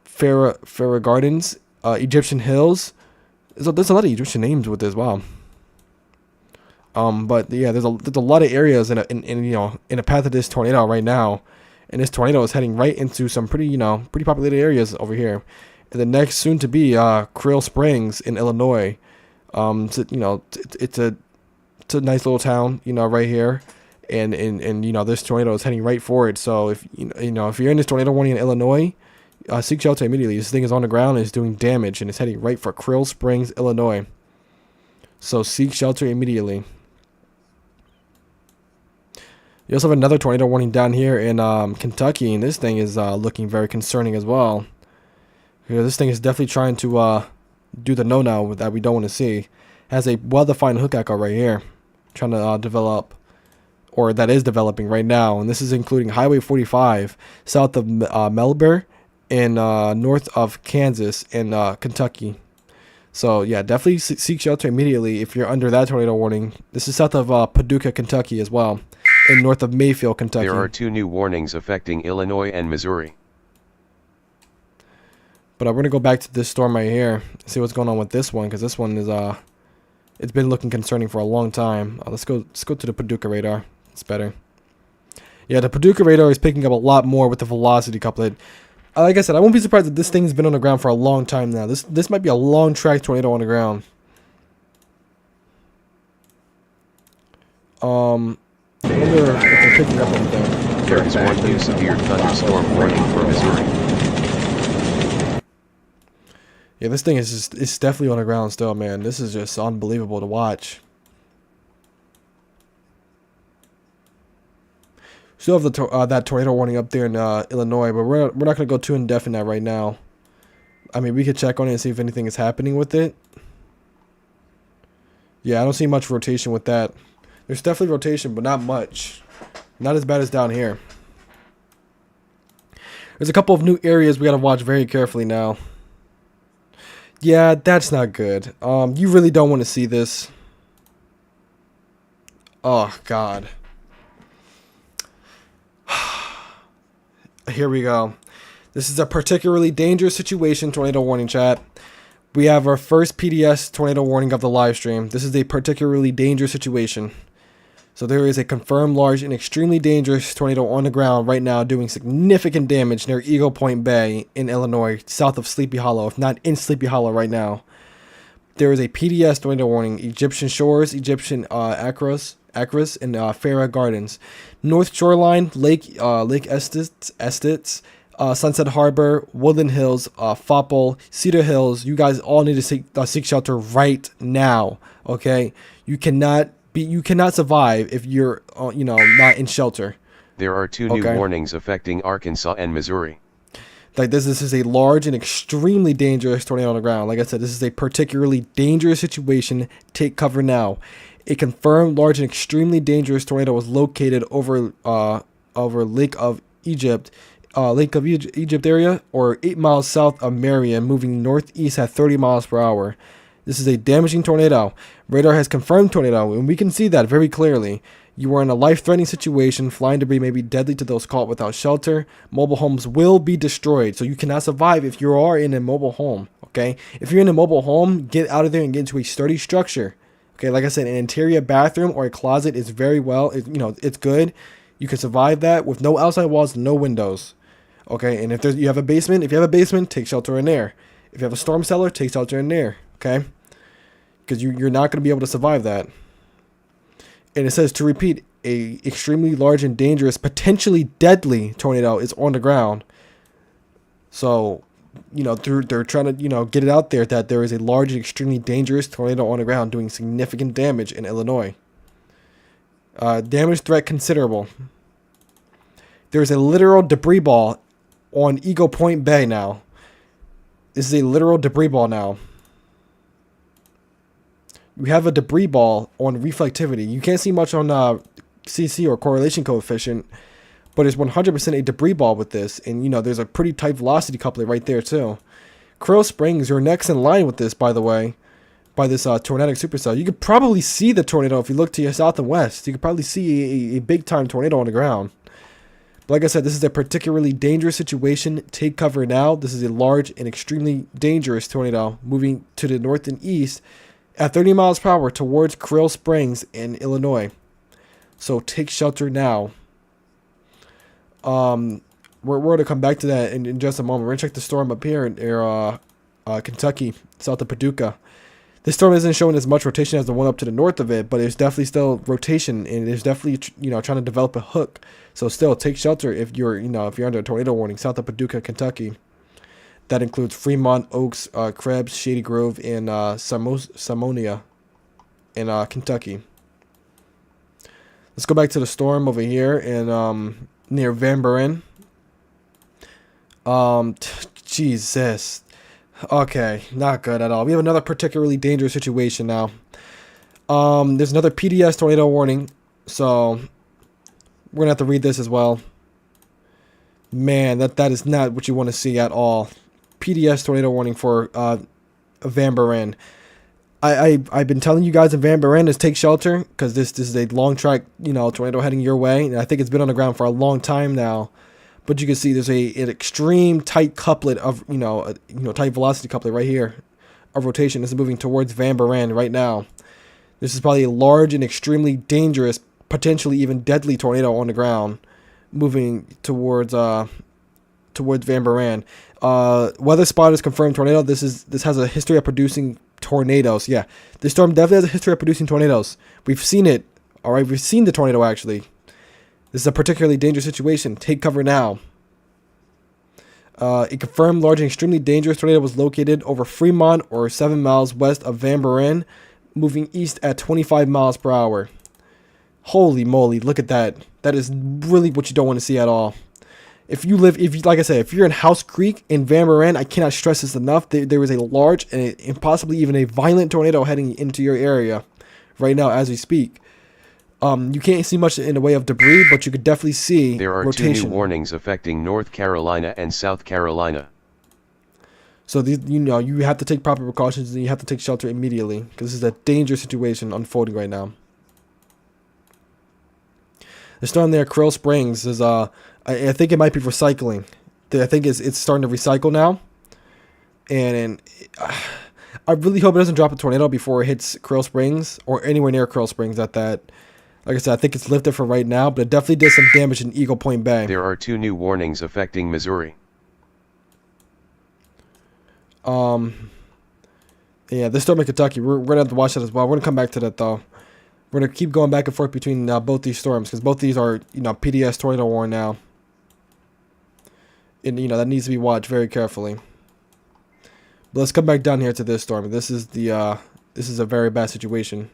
Farah Gardens, Egyptian Hills. So there's a lot of Egyptian names with this. Wow. But yeah, there's a lot of areas in a path of this tornado right now, and this tornado is heading right into some pretty populated areas over here. And the next soon to be Krill Springs in Illinois. It's a nice little town, right here, and this tornado is heading right for it. So if if you're in this tornado warning in Illinois, seek shelter immediately. This thing is on the ground and is doing damage, and it's heading right for Krill Springs, Illinois. So seek shelter immediately. You also have another tornado warning down here in Kentucky, and this thing is looking very concerning as well. Because this thing is definitely trying to do the no-no that we don't want to see. Has a well-defined hook echo right here, trying to develop, or that is developing right now. And this is including Highway 45 south of Melbourne and north of Kansas and Kentucky. So yeah, definitely seek shelter immediately if you're under that tornado warning. This is south of Paducah, Kentucky as well, and north of Mayfield, Kentucky. There are 2 new warnings affecting Illinois and Missouri. But we're gonna go back to this storm right here, see what's going on with this one, because this one is it's been looking concerning for a long time. Let's go to the Paducah radar. It's better. Yeah, the Paducah radar is picking up a lot more with the velocity couplet. Like I said, I won't be surprised if this thing's been on the ground for a long time now. This might be a long track tornado on the ground. I wonder if they're picking up anything. There is one new severe thunderstorm warning for Missouri. Yeah, this thing is it's definitely on the ground still, man. This is just unbelievable to watch. Still have that tornado warning up there in Illinois, but we're not gonna go too in depth in that right now. I mean, we could check on it and see if anything is happening with it. Yeah, I don't see much rotation with that. There's definitely rotation, but not much. Not as bad as down here. There's a couple of new areas we gotta watch very carefully now. Yeah, that's not good. You really don't want to see this. Oh, God. Here we go. This is a particularly dangerous situation, tornado warning chat. We have our first PDS tornado warning of the live stream. This is a particularly dangerous situation. So there is a confirmed large and extremely dangerous tornado on the ground right now doing significant damage near Eagle Point Bay in Illinois, south of Sleepy Hollow, if not in Sleepy Hollow right now. There is a PDS tornado warning, Egyptian Shores, Egyptian Akros, and Farah Gardens. North Shoreline, Lake Estes, Sunset Harbor, Woodland Hills, Fopple, Cedar Hills. You guys all need to seek shelter right now, okay? You cannot survive if you're not in shelter. There are 2 new warnings affecting Arkansas and Missouri. Like this is a large and extremely dangerous tornado on the ground. Like I said, this is a particularly dangerous situation. Take cover now. A confirmed large and extremely dangerous tornado was located over Lake of Egypt area, or 8 miles south of Marion, moving northeast at 30 miles per hour. This is a damaging tornado. Radar has confirmed tornado, and we can see that very clearly. You are in a life-threatening situation. Flying debris may be deadly to those caught without shelter. Mobile homes will be destroyed, so you cannot survive if you are in a mobile home, okay? If you're in a mobile home, get out of there and get into a sturdy structure. Okay, like I said, an interior bathroom or a closet is very well, it's good. You can survive that with no outside walls, no windows. Okay, and if you have a basement, take shelter in there. If you have a storm cellar, take shelter in there, okay? Because you're not going to be able to survive that. And it says, to repeat, a extremely large and dangerous, potentially deadly tornado is on the ground. So, they're trying to, get it out there that there is a large and extremely dangerous tornado on the ground doing significant damage in Illinois. Damage threat considerable. There's a literal debris ball on Eagle Point Bay now. This is a literal debris ball now. We have a debris ball on reflectivity. You can't see much on CC or correlation coefficient, but it's 100% a debris ball with this. And, there's a pretty tight velocity coupling right there, too. Krill Springs, you're next in line with this, by the way, by this tornadic supercell. You could probably see the tornado if you look to your south and west. You could probably see a big-time tornado on the ground. But like I said, this is a particularly dangerous situation. Take cover now. This is a large and extremely dangerous tornado moving to the north and east at 30 miles per hour towards Krill Springs in Illinois. So take shelter now. We're going to come back to that in just a moment. We're going to check the storm up here in Kentucky, south of Paducah. This storm isn't showing as much rotation as the one up to the north of it, but it's definitely still rotation, and it's definitely trying to develop a hook. So still take shelter if you're under a tornado warning south of Paducah, Kentucky. That includes Fremont, Oaks, Krebs, Shady Grove, and Simonia in Kentucky. Let's go back to the storm over here in near Van Buren. Jesus. Okay, not good at all. We have another particularly dangerous situation now. There's another PDS tornado warning, so we're gonna have to read this as well. Man, that is not what you want to see at all. PDS tornado warning for Van Buren. I've been telling you guys in Van Buren is take shelter because this is a long track tornado heading your way, and I think it's been on the ground for a long time now. But you can see there's an extreme tight couplet of tight velocity couplet right here of rotation. This is moving towards Van Buren right now. This is probably a large and extremely dangerous, potentially even deadly tornado on the ground, moving towards Van Buren. Weather spot is confirmed tornado. This has a history of producing tornadoes. Yeah, this storm definitely has a history of producing tornadoes. We've seen it. All right, we've seen the tornado actually. This is a particularly dangerous situation. Take cover now. A confirmed large and extremely dangerous tornado was located over Fremont or 7 miles west of Van Buren, moving east at 25 miles per hour. Holy moly, look at that. That is really what you don't want to see at all. Like I said, if you're in House Creek in Van Buren, I cannot stress this enough. There is a large and possibly even a violent tornado heading into your area right now as we speak. You can't see much in the way of debris, but you could definitely see there are rotation. 2 new warnings affecting North Carolina and South Carolina. So these, you have to take proper precautions and you have to take shelter immediately because this is a dangerous situation unfolding right now. The storm there, Krill Springs, is I think it might be recycling. I think it's starting to recycle now, and I really hope it doesn't drop a tornado before it hits Krill Springs or anywhere near Krill Springs at that. Like I said, I think it's lifted for right now, but it definitely did some damage in Eagle Point Bay. There are 2 new warnings affecting Missouri. Yeah, this storm in Kentucky, we're going to have to watch that as well. We're going to come back to that, though. We're going to keep going back and forth between both these storms because both these are, PDS tornado warning now. And, that needs to be watched very carefully. But let's come back down here to this storm. This is a very bad situation.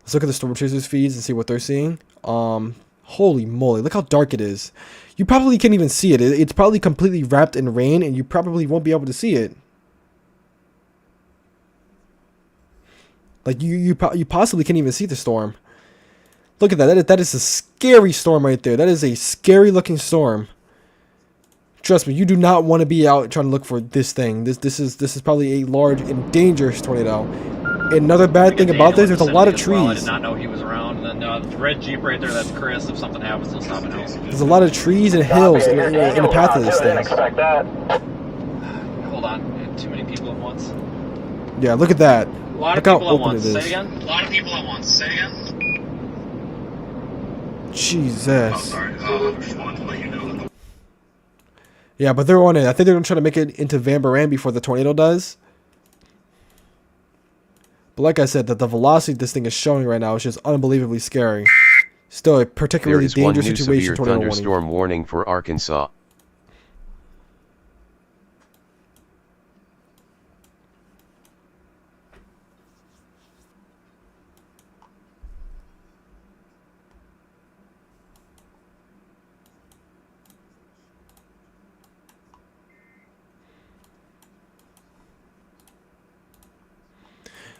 Let's look at the storm chasers feeds and see what they're seeing. Holy moly, look how dark it is. You probably can't even see it. It's probably completely wrapped in rain and you probably won't be able to see it. Like you possibly can't even see the storm. Look at that. That is a scary storm right there. That is a scary looking storm. Trust me, you do not want to be out trying to look for this thing. This is probably a large and dangerous tornado. Another bad thing about this, there's a lot of trees. Well, I did not know he was around. And then the red Jeep right there, that's Chris. If something happens, he'll stop and help. There's a lot of trees and hills in the path of this thing. Expect that. Hold on. Too many people at once. Yeah, look at that. A lot of Look how people at open once. it Say is. again? A lot of people at once. Say again? Jesus. Yeah, but they're on it. I think they're going to try to make it into Van Buren before the tornado does. But like I said, that the velocity this thing is showing right now is just unbelievably scary. Still a particularly dangerous situation. There is one new severe tornado thunderstorm warning for Arkansas.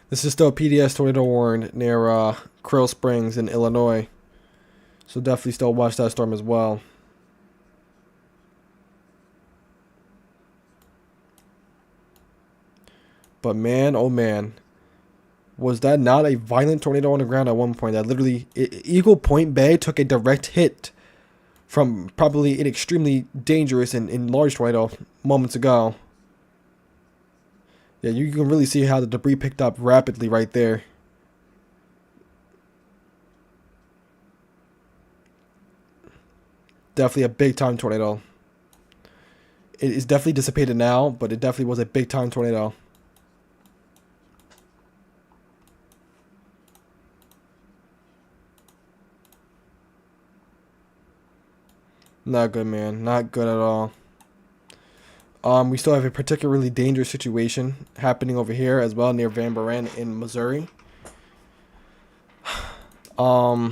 This is still a PDS tornado warned near Krill Springs in Illinois. So definitely still watch that storm as well. But man, oh man. Was that not a violent tornado on the ground at one point? That literally, Eagle Point Bay took a direct hit from probably an extremely dangerous and large tornado moments ago. Yeah, you can really see how the debris picked up rapidly right there. Definitely a big time tornado. It is definitely dissipated now, but it definitely was a big time tornado. Not good, man. Not good at all. We still have a particularly dangerous situation happening over here as well near Van Buren in Missouri. Yeah,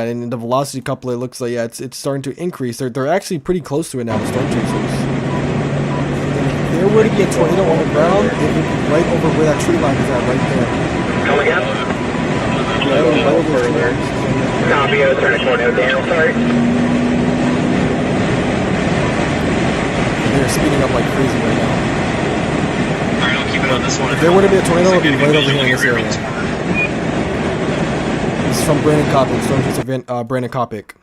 and the velocity coupler looks like it's starting to increase. They're actually pretty close to it now, the storm chasers. If there were to be a tornado on the ground, it would be right over where that tree line is at, right there. Come again? Right over there. Copy, I was trying to tornado Daniel, sorry. They're speeding up like crazy right now. Alright, I'll keep it on this one. If there were to be a tornado, it would be right over here in this area. This is from Brandon Kopic, storm chaser Brandon Kopic.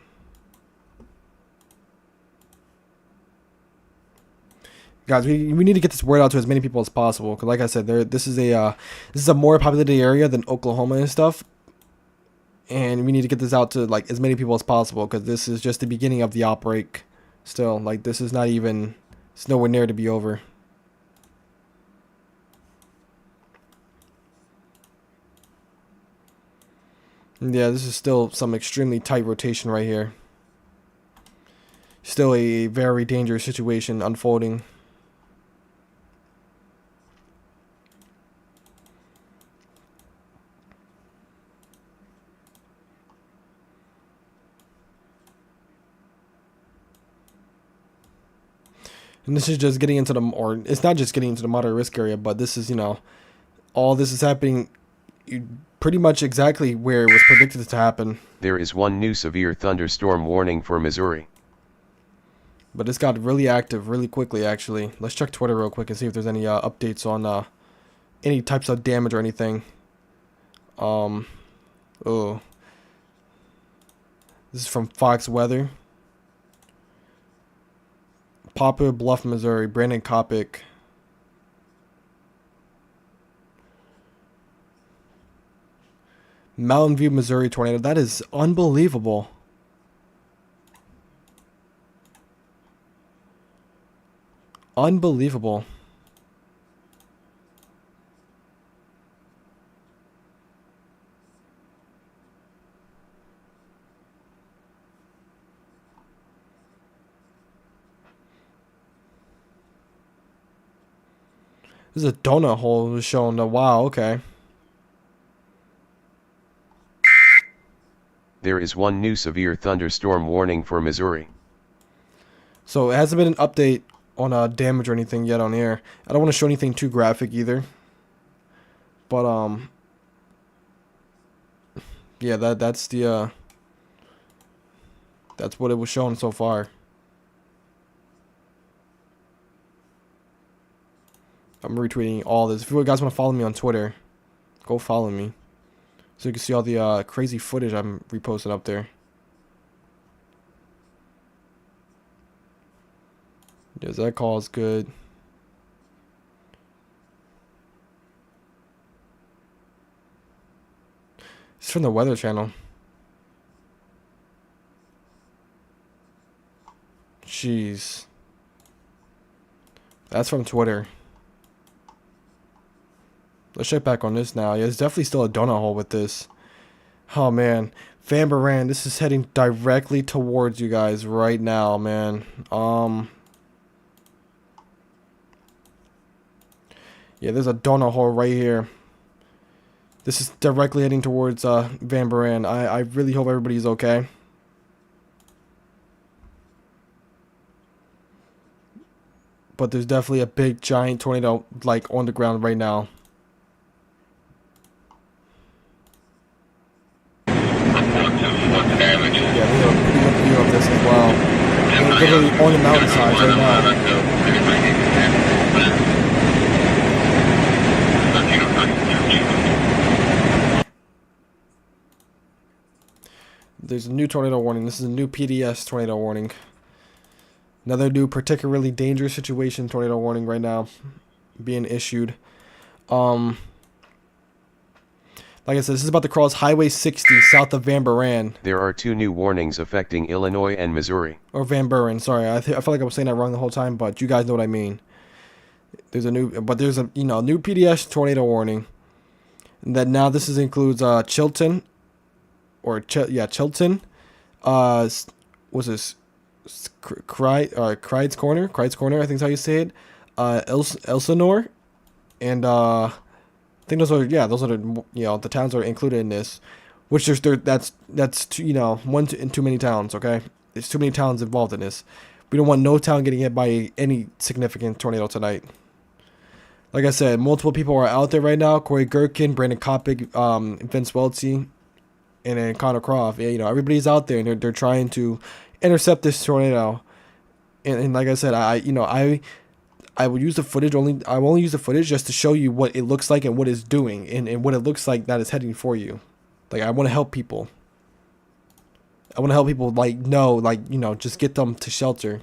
Guys, we need to get this word out to as many people as possible. Cause like I said, this is a more populated area than Oklahoma and stuff, and we need to get this out to like as many people as possible. Cause this is just the beginning of the outbreak. Still, like this is not even. It's nowhere near to be over. Yeah, this is still some extremely tight rotation right here. Still a very dangerous situation unfolding. And this is just getting into the, or it's not just getting into the moderate risk area, but this is, you know, all this is happening pretty much exactly where it was predicted to happen. There is one new severe thunderstorm warning for Missouri. But it's got really active really quickly, actually. Let's check Twitter real quick and see if there's any updates on any types of damage or anything. Oh. This is from Fox Weather. Poplar Bluff, Missouri. Brandon Kopic. Mountain View, Missouri tornado. That is unbelievable. Unbelievable. There's a donut hole showing. Wow, okay. There is one new severe thunderstorm warning for Missouri. So it hasn't been an update on damage or anything yet on air. I don't want to show anything too graphic either. But yeah, that's the that's what it was showing so far. I'm retweeting all this. If you guys want to follow me on Twitter, go follow me, so you can see all the crazy footage I'm reposting up there. Yes, that call is good. It's from the Weather Channel. Jeez. That's from Twitter. Let's check back on this now. Yeah, there's definitely still a donut hole with this. Oh, man. Van Buren, this is heading directly towards you guys right now, man. Yeah, there's a donut hole right here. This is directly heading towards Van Buren. I really hope everybody's okay. But there's definitely a big, giant tornado, like, on the ground right now. Yeah, we have a pretty good view of this as well. We're literally on the mountainsides right now. There's a new tornado warning. This is a new PDS tornado warning. Another new particularly dangerous situation tornado warning right now being issued. Like I said, this is about to cross Highway 60 south of Van Buren. There are 2 new warnings affecting Illinois and Missouri. Or Van Buren, sorry. I felt like I was saying that wrong the whole time, but you guys know what I mean. There's a new new PDS tornado warning. And that now this includes Chilton. Chilton. What's this? Crides Corner, I think is how you say it. Elsinore, and I think those are the the towns that are included in this. Which that's too many towns. Okay, there's too many towns involved in this. We don't want no town getting hit by any significant tornado tonight. Like I said, multiple people are out there right now. Corey Gherkin, Brandon Kopic, Vince Welty, and then Connor Croft. Yeah, everybody's out there and they're trying to intercept this tornado. And like I said, I will use the footage only. I will only use the footage just to show you what it looks like and what it's doing and what it looks like that is heading for you. Like, I want to help people. I want to help people just get them to shelter.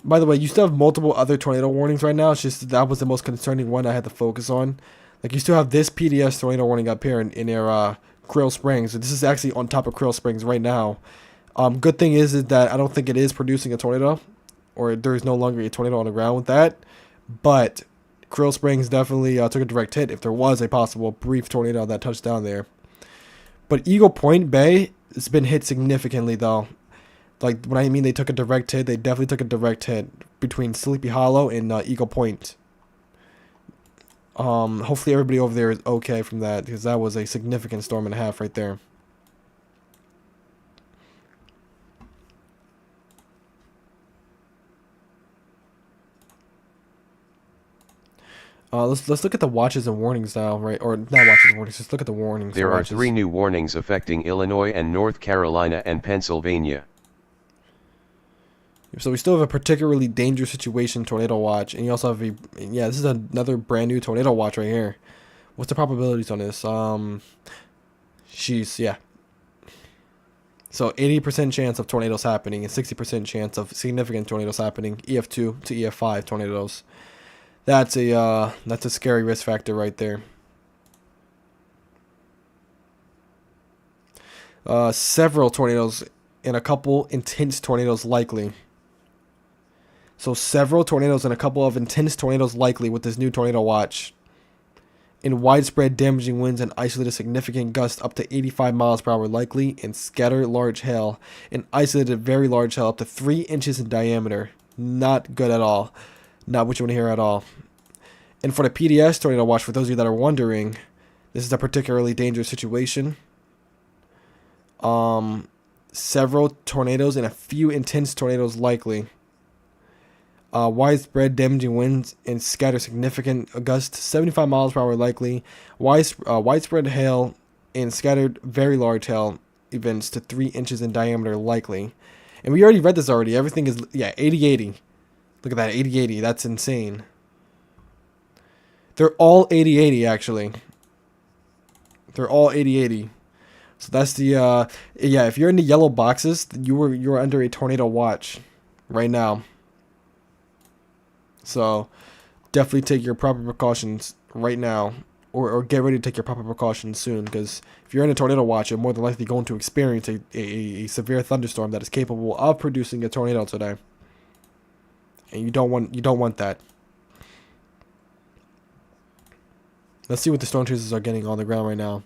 By the way, you still have multiple other tornado warnings right now. It's just that was the most concerning one I had to focus on. Like, you still have this PDS tornado warning up here in your Krill Springs. This is actually on top of Krill Springs right now. Good thing is that I don't think it is producing a tornado, or there is no longer a tornado on the ground with that. But Krill Springs definitely took a direct hit if there was a possible brief tornado that touched down there. But Eagle Point Bay has been hit significantly, though. Like, when I mean they took a direct hit, they definitely took a direct hit between Sleepy Hollow and Eagle Point. Hopefully everybody over there is okay from that, because that was a significant storm and a half right there. Let's look at the watches and warnings now, right? Or not watches and warnings, just look at the warnings. There are 3 new warnings affecting Illinois and North Carolina and Pennsylvania. So we still have a particularly dangerous situation tornado watch, and you also have this is another brand new tornado watch right here. What's the probabilities on this? Yeah. So 80% chance of tornadoes happening and 60% chance of significant tornadoes happening. EF2 to EF5 tornadoes. That's a scary risk factor right there. Several tornadoes and a couple intense tornadoes likely. So several tornadoes and a couple of intense tornadoes likely with this new tornado watch. And widespread damaging winds and isolated significant gusts up to 85 miles per hour likely, and scattered large hail and isolated very large hail up to 3 inches in diameter. Not good at all. Not what you want to hear at all. And for the PDS tornado watch, for those of you that are wondering, this is a particularly dangerous situation. Several tornadoes and a few intense tornadoes likely. Widespread damaging winds and scattered significant gusts 75 miles per hour likely. Widespread hail and scattered very large hail events to 3 inches in diameter likely. And we already read this already. Everything is 80-80. Look at that, 80-80. That's insane. They're all 80-80, actually. They're all 80-80. So that's the, yeah, if you're in the yellow boxes, you're under a tornado watch right now. So definitely take your proper precautions right now, or get ready to take your proper precautions soon, because if you're in a tornado watch, you're more than likely going to experience a severe thunderstorm that is capable of producing a tornado today. And you don't want that. Let's see what the storm chasers are getting on the ground right now.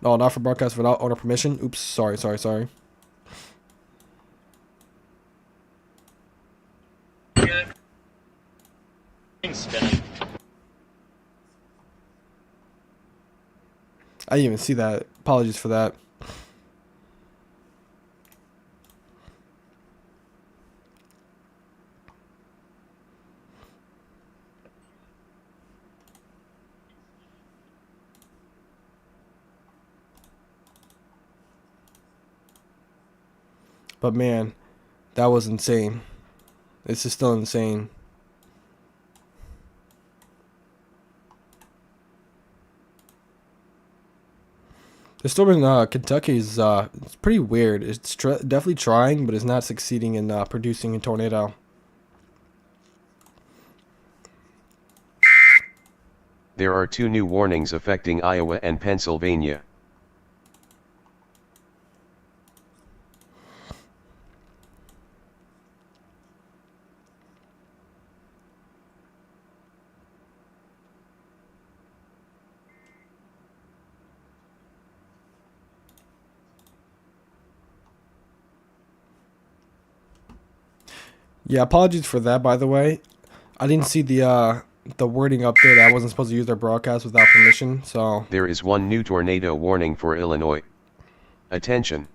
No, not for broadcast without owner permission. Oops, sorry. Spinning. I didn't even see that. Apologies for that. But man, that was insane. This is still insane. The storm in Kentucky is it's pretty weird. It's definitely trying, but it's not succeeding in producing a tornado. There are 2 new warnings affecting Iowa and Pennsylvania. Yeah, apologies for that, by the way. I didn't see the wording up there that I wasn't supposed to use their broadcast without permission, so... There is 1 new tornado warning for Illinois. Attention!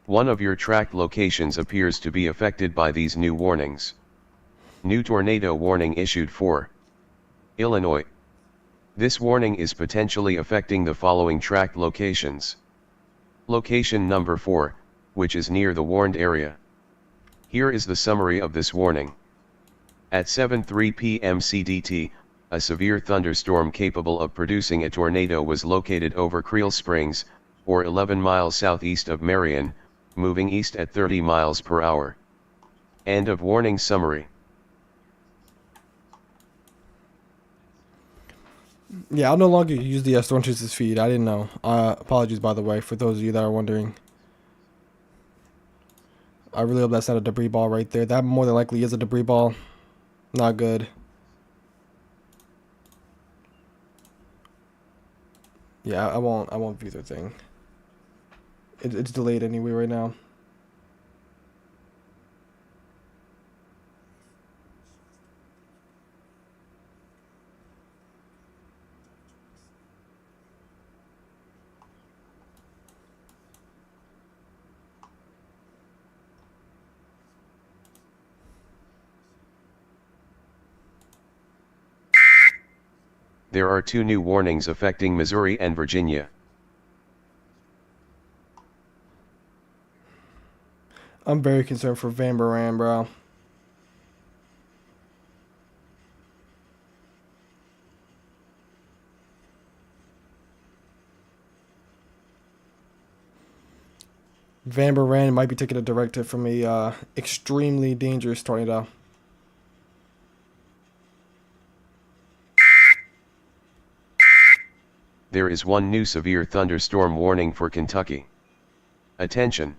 One of your tracked locations appears to be affected by these new warnings. New tornado warning issued for Illinois. This warning is potentially affecting the following tracked locations. Location number 4, which is near the warned area. Here is the summary of this warning. At 7:03 p.m. CDT, a severe thunderstorm capable of producing a tornado was located over Creel Springs, or 11 miles southeast of Marion, moving east at 30 miles per hour. End of warning summary. Yeah, I'll no longer use the Storm Chasers feed. I didn't know. Apologies, by the way, for those of you that are wondering. I really hope that's not a debris ball right there. That more than likely is a debris ball. Not good. Yeah, I won't view the thing. It's delayed anyway right now. There are 2 new warnings affecting Missouri and Virginia. I'm very concerned for Van Buren, bro. Van Buren might be taking a directive from a extremely dangerous tornado. There is 1 new severe thunderstorm warning for Kentucky. Attention!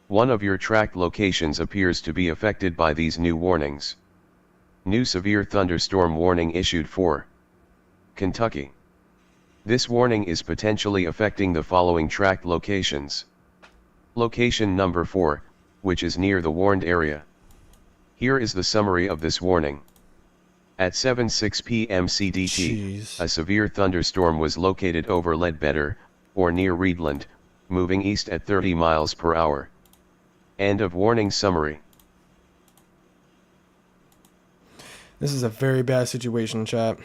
One of your tracked locations appears to be affected by these new warnings. New severe thunderstorm warning issued for Kentucky. This warning is potentially affecting the following tracked locations. Location number 4, which is near the warned area. Here is the summary of this warning. At 7:06 p.m. CDT, a severe thunderstorm was located over Ledbetter, or near Reedland, moving east at 30 miles per hour. End of warning summary. This is a very bad situation, chat.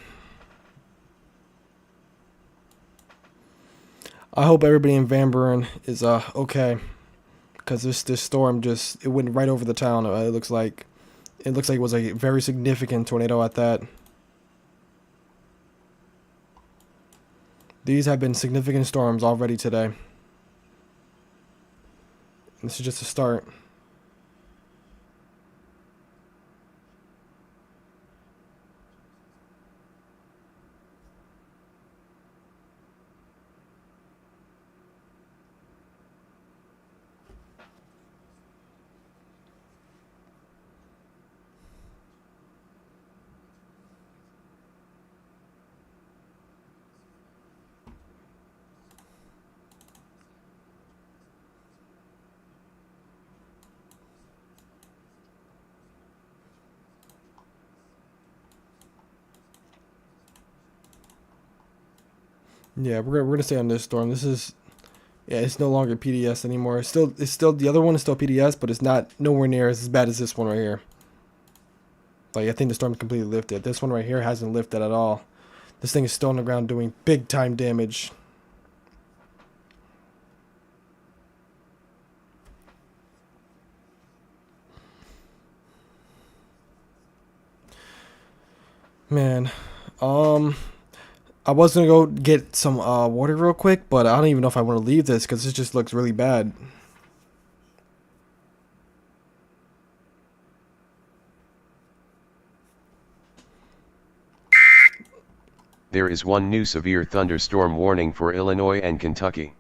I hope everybody in Van Buren is okay. because this storm just, it went right over the town. It looks like it was a very significant tornado at that. These have been significant storms already today. This is just a start. Yeah, we're gonna stay on this storm. This is, yeah, it's no longer PDS anymore. It's still the other one is still PDS, but it's not nowhere near as bad as this one right here. Like, I think the storm completely lifted. This one right here hasn't lifted at all. This thing is still on the ground doing big time damage. Man, I was gonna go get some water real quick, but I don't even know if I want to leave this because this just looks really bad. There is one new severe thunderstorm warning for Illinois and Kentucky.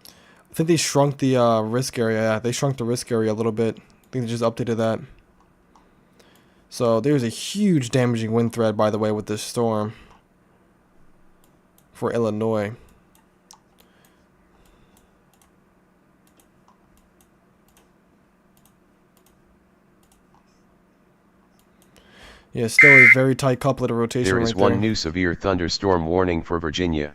I think they shrunk the risk area. Yeah, they shrunk the risk area a little bit. I think they just updated that. So there's a huge damaging wind threat, by the way, with this storm for Illinois. Yeah, still a very tight couplet of rotation. There is right there. one new severe thunderstorm warning for Virginia.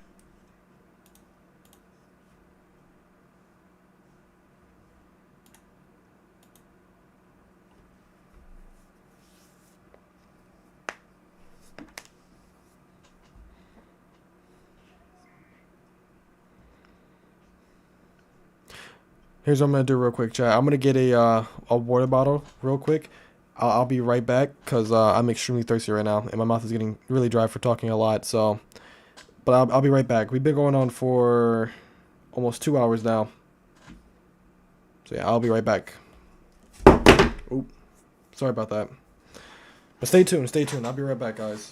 Here's what I'm gonna do real quick, chat. I'm gonna get a water bottle real quick. I'll be right back because I'm extremely thirsty right now and my mouth is getting really dry for talking a lot. So, but I'll be right back. We've been going on for almost 2 hours now. So yeah, I'll be right back. Oop, sorry about that. But stay tuned. Stay tuned. I'll be right back, guys.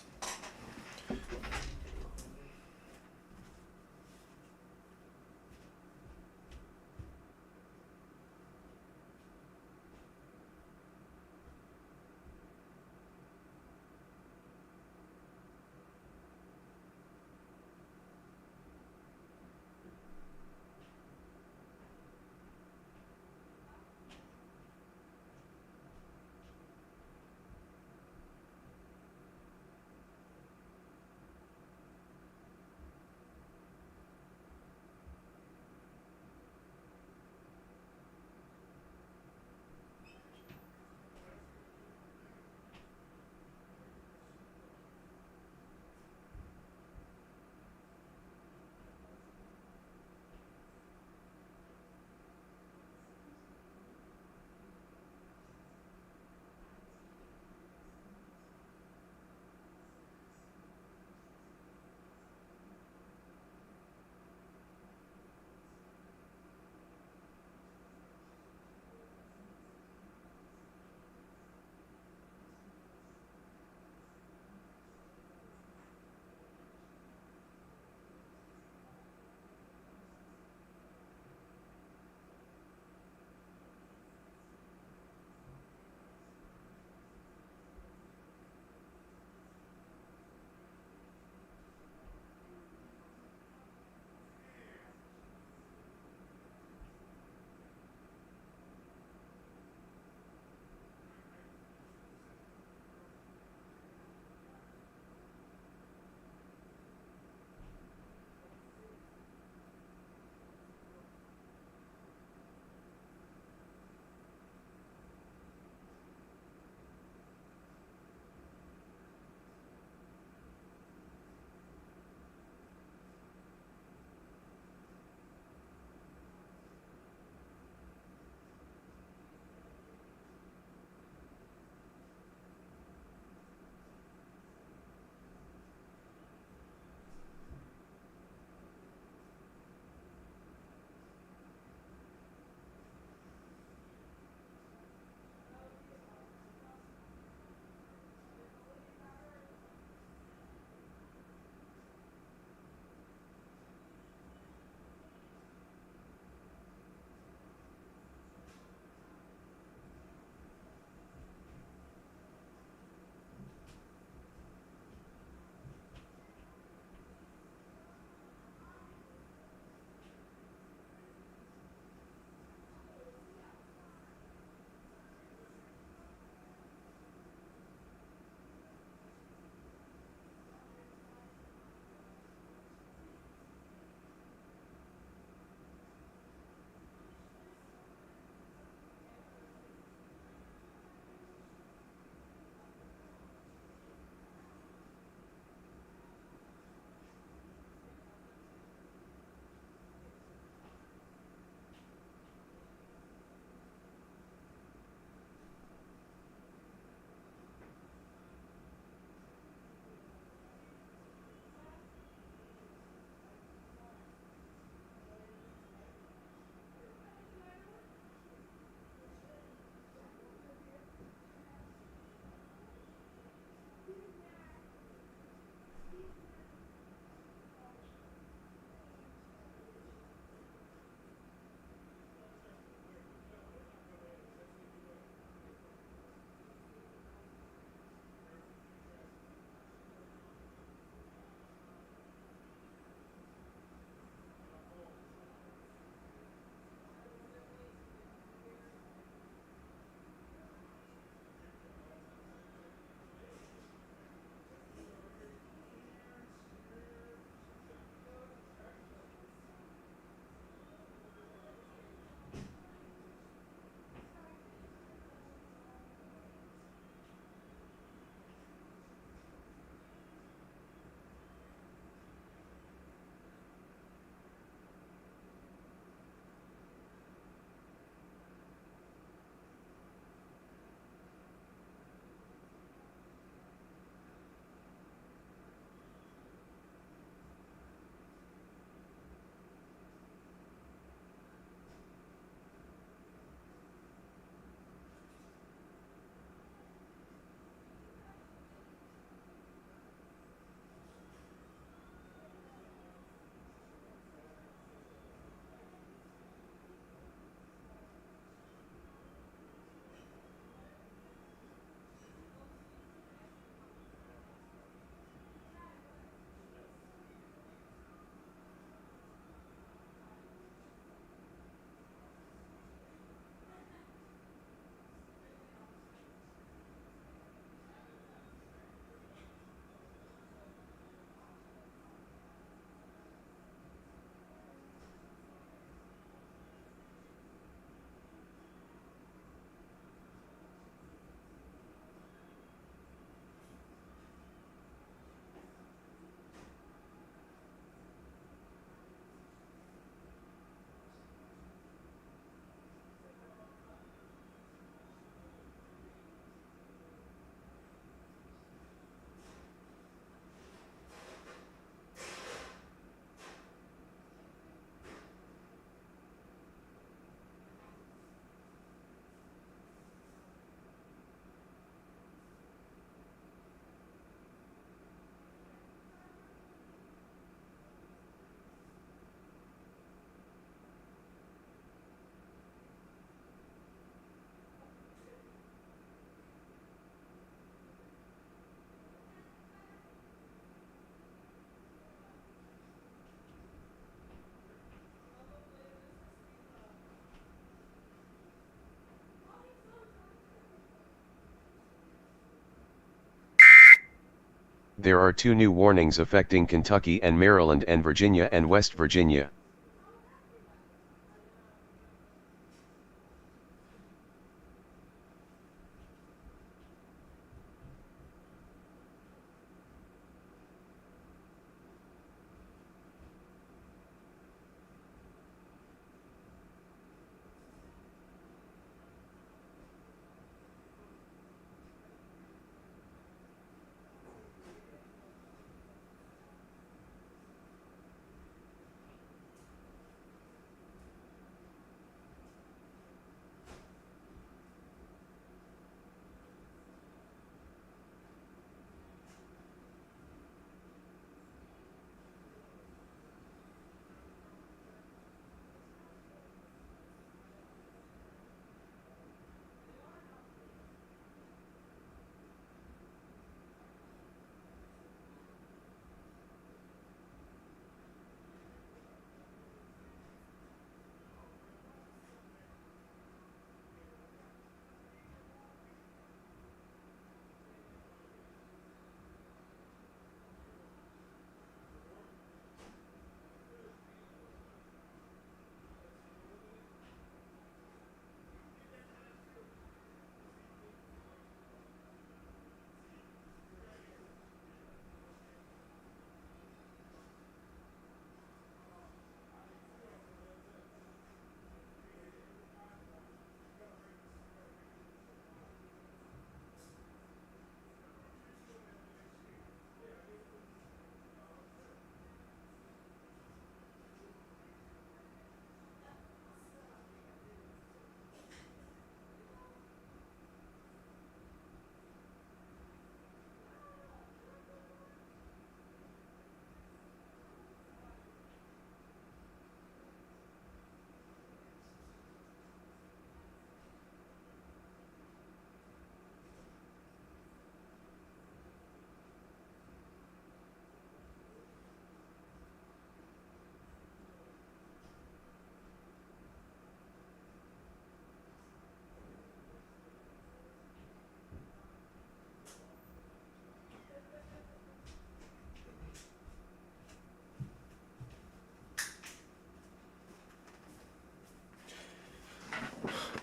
There are 2 new warnings affecting Kentucky and Maryland and Virginia and West Virginia.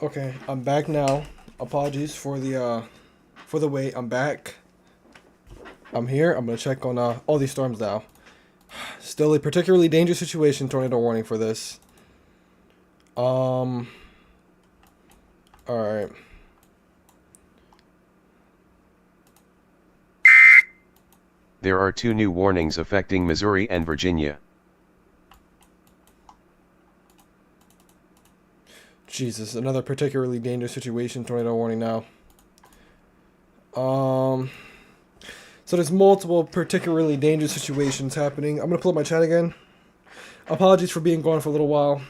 Okay, I'm back now. Apologies for the wait. I'm back. I'm here. I'm gonna check on all these storms now. Still a particularly dangerous situation. Tornado warning for this. All right. There are 2 new warnings affecting Missouri and Virginia. Jesus, another particularly dangerous situation. Tornado warning now. So there's multiple particularly dangerous situations happening. I'm gonna pull up my chat again. Apologies for being gone for a little while,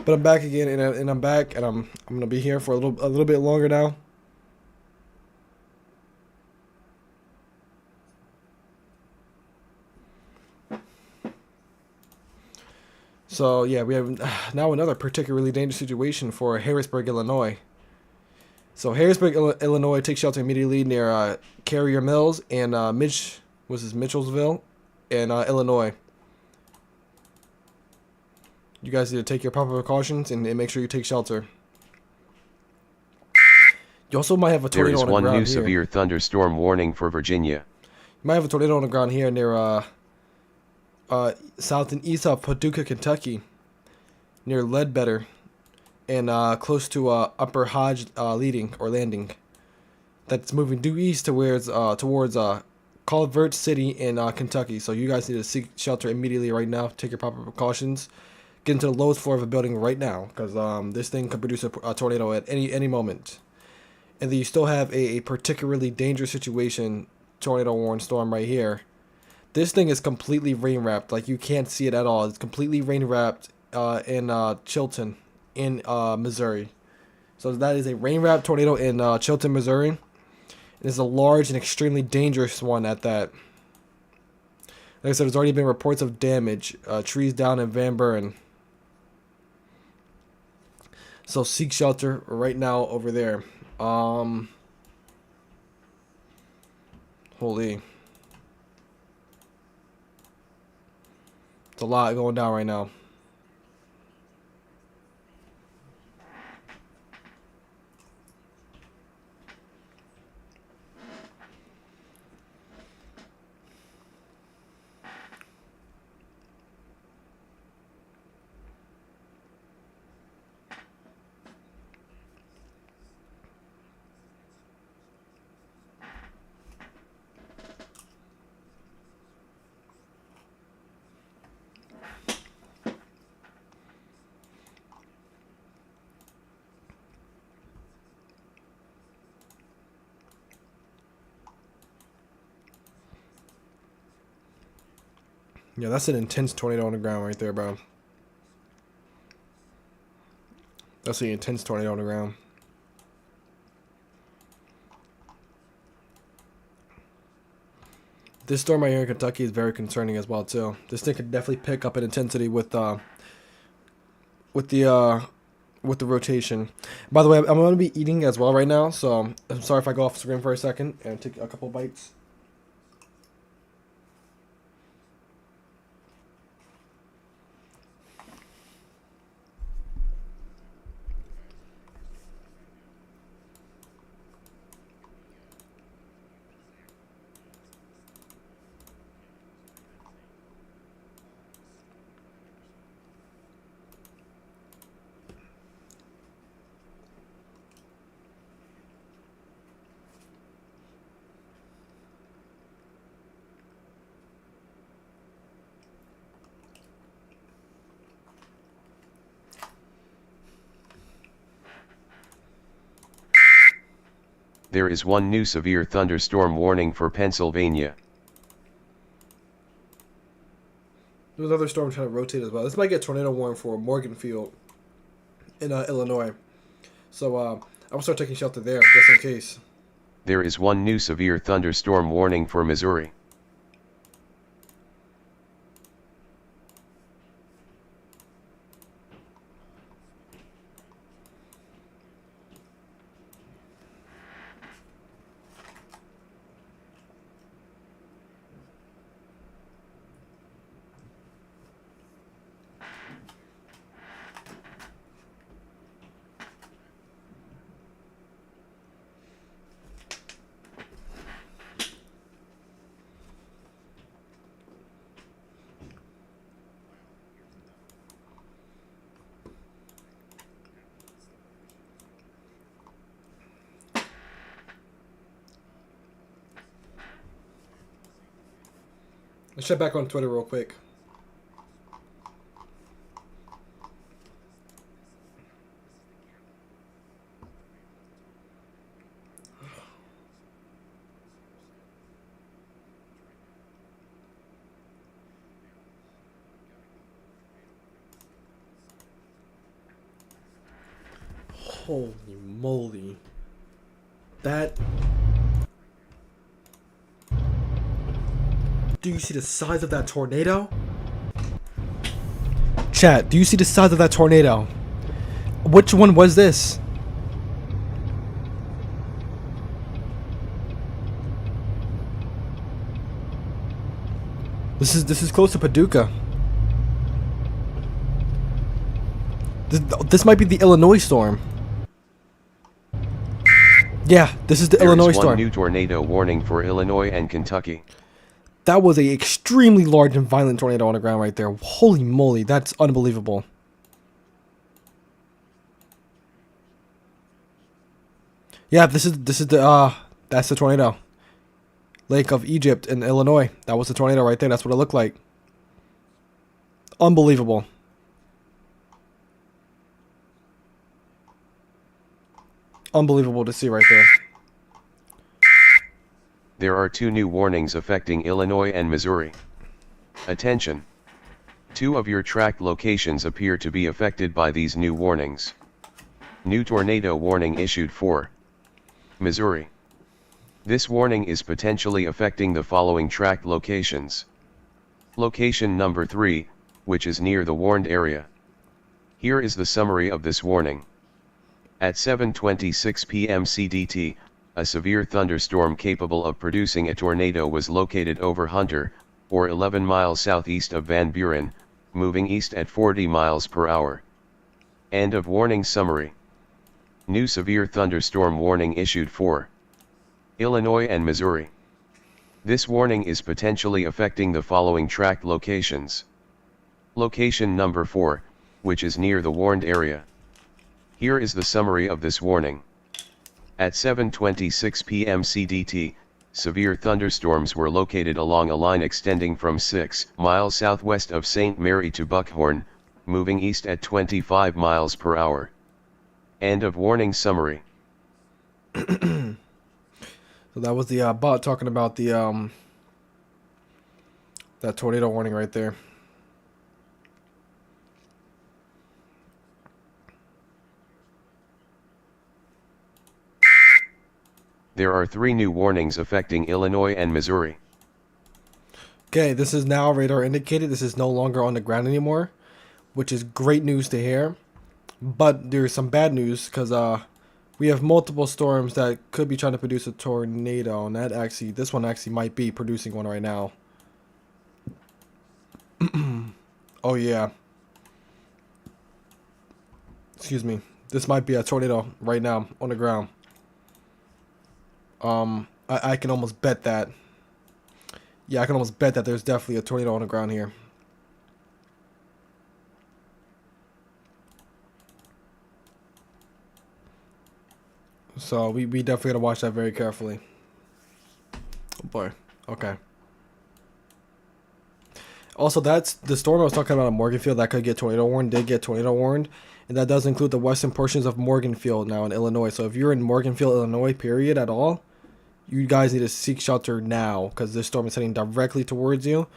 but I'm back again, and I'm back, and I'm gonna be here for a little bit longer now. So yeah, we have now another particularly dangerous situation for Harrisburg, Illinois. So Harrisburg, Illinois, take shelter immediately near Carrier Mills and Mitchellsville, in Illinois. You guys need to take your proper precautions and make sure you take shelter. You also might have a There tornado is on the one ground new here. severe thunderstorm warning for Virginia. You might have a tornado on the ground here near south and east of Paducah, Kentucky, near Ledbetter, and close to Upper Hodge Landing. That's moving due east towards Culver City in Kentucky. So you guys need to seek shelter immediately right now. Take your proper precautions. Get into the lowest floor of a building right now, because this thing could produce a tornado at any moment. And then you still have a particularly dangerous situation, tornado warning storm right here. This thing is completely rain wrapped. Like, you can't see it at all. It's completely rain wrapped in Chilton, in Missouri. So that is a rain wrapped tornado in Chilton, Missouri. It is a large and extremely dangerous one at that. Like I said, there's already been reports of damage. Trees down in Van Buren. So seek shelter right now over there. Holy. It's a lot going down right now. Yeah, that's an intense tornado on the ground right there, bro. That's an intense tornado on the ground. This storm right here in Kentucky is very concerning as well too. This thing could definitely pick up in intensity with the rotation. By the way, I'm going to be eating as well right now, so I'm sorry if I go off screen for a second and take a couple bites. There is one new severe thunderstorm warning for Pennsylvania. There's another storm trying to rotate as well. This might get tornado warning for Morganfield in Illinois. So I will start taking shelter there just in case. There is one new severe thunderstorm warning for Missouri. Let's check back on Twitter real quick. Holy moly. That... Do you see the size of that tornado? Chat, do you see the size of that tornado? Which one was this? This is close to Paducah. This might be the Illinois storm. Yeah, this is the Illinois storm. There is one new tornado warning for Illinois and Kentucky. That was a extremely large and violent tornado on the ground right there. Holy moly, that's unbelievable. Yeah, this is the that's the tornado. Lake of Egypt in Illinois. That was the tornado right there. That's what it looked like. Unbelievable. Unbelievable to see right there. There are two new warnings affecting Illinois and Missouri. Attention! 2 of your tracked locations appear to be affected by these new warnings. New tornado warning issued for Missouri. This warning is potentially affecting the following tracked locations. Location number 3, which is near the warned area. Here is the summary of this warning. At 7:26 p.m. CDT, a severe thunderstorm capable of producing a tornado was located over Hunter, or 11 miles southeast of Van Buren, moving east at 40 miles per hour. End of warning summary. New severe thunderstorm warning issued for Illinois and Missouri. This warning is potentially affecting the following tract locations. Location number 4, which is near the warned area. Here is the summary of this warning. At 7:26 p.m. CDT, severe thunderstorms were located along a line extending from 6 miles southwest of St. Mary to Buckhorn, moving east at 25 miles per hour. End of warning summary. So that was the bot talking about the that tornado warning right there. There are 3 new warnings affecting Illinois and Missouri. Okay, this is now radar indicated. This is no longer on the ground anymore, which is great news to hear. But there's some bad news because we have multiple storms that could be trying to produce a tornado, and this one actually might be producing one right now. Oh yeah. Excuse me. This might be a tornado right now on the ground. I can almost bet that. Yeah, I can almost bet that there's definitely a tornado on the ground here. So we definitely gotta watch that very carefully. Oh boy. Okay. Also, that's the storm I was talking about in Morganfield that could get tornado warned, did get tornado warned. And that does include the western portions of Morganfield now in Illinois. So if you're in Morganfield, Illinois, period, at all, you guys need to seek shelter now because this storm is heading directly towards you.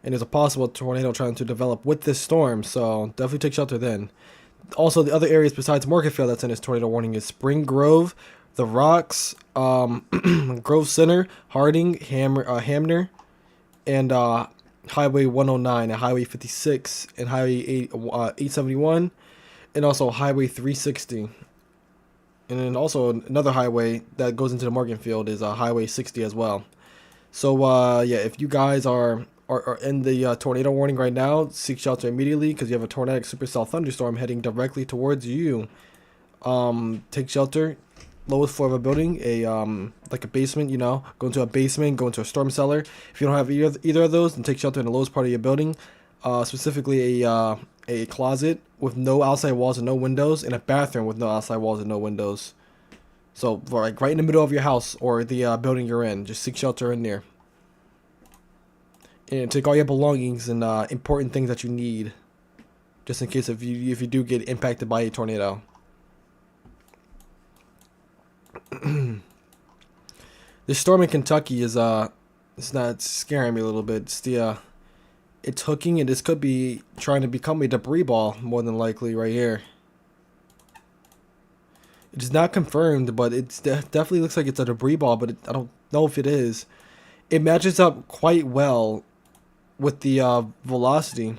And there's a possible tornado trying to develop with this storm. So definitely take shelter then. Also, the other areas besides Morganfield that's in this tornado warning is Spring Grove, The Rocks, Grove Center, Harding, Hamner, and Highway 109 and Highway 56 and Highway 871 and also Highway 360. And then also another highway that goes into the Morganfield is Highway 60 as well. So yeah, if you guys are in the tornado warning right now, seek shelter immediately because you have a tornadic supercell thunderstorm heading directly towards you. Take shelter. Lowest floor of a building, like a basement, you know, go into a basement, go into a storm cellar. If you don't have either of those, then take shelter in the lowest part of your building, specifically a closet with no outside walls and no windows, and a bathroom with no outside walls and no windows. So, like right in the middle of your house or the building you're in, just seek shelter in there. And take all your belongings and important things that you need, just in case if you do get impacted by a tornado. This storm in Kentucky is it's not scaring me a little bit. It's hooking, and this could be trying to become a debris ball more than likely right here. It's not confirmed, but it definitely looks like it's a debris ball, but I don't know if it is. It matches up quite well with the velocity.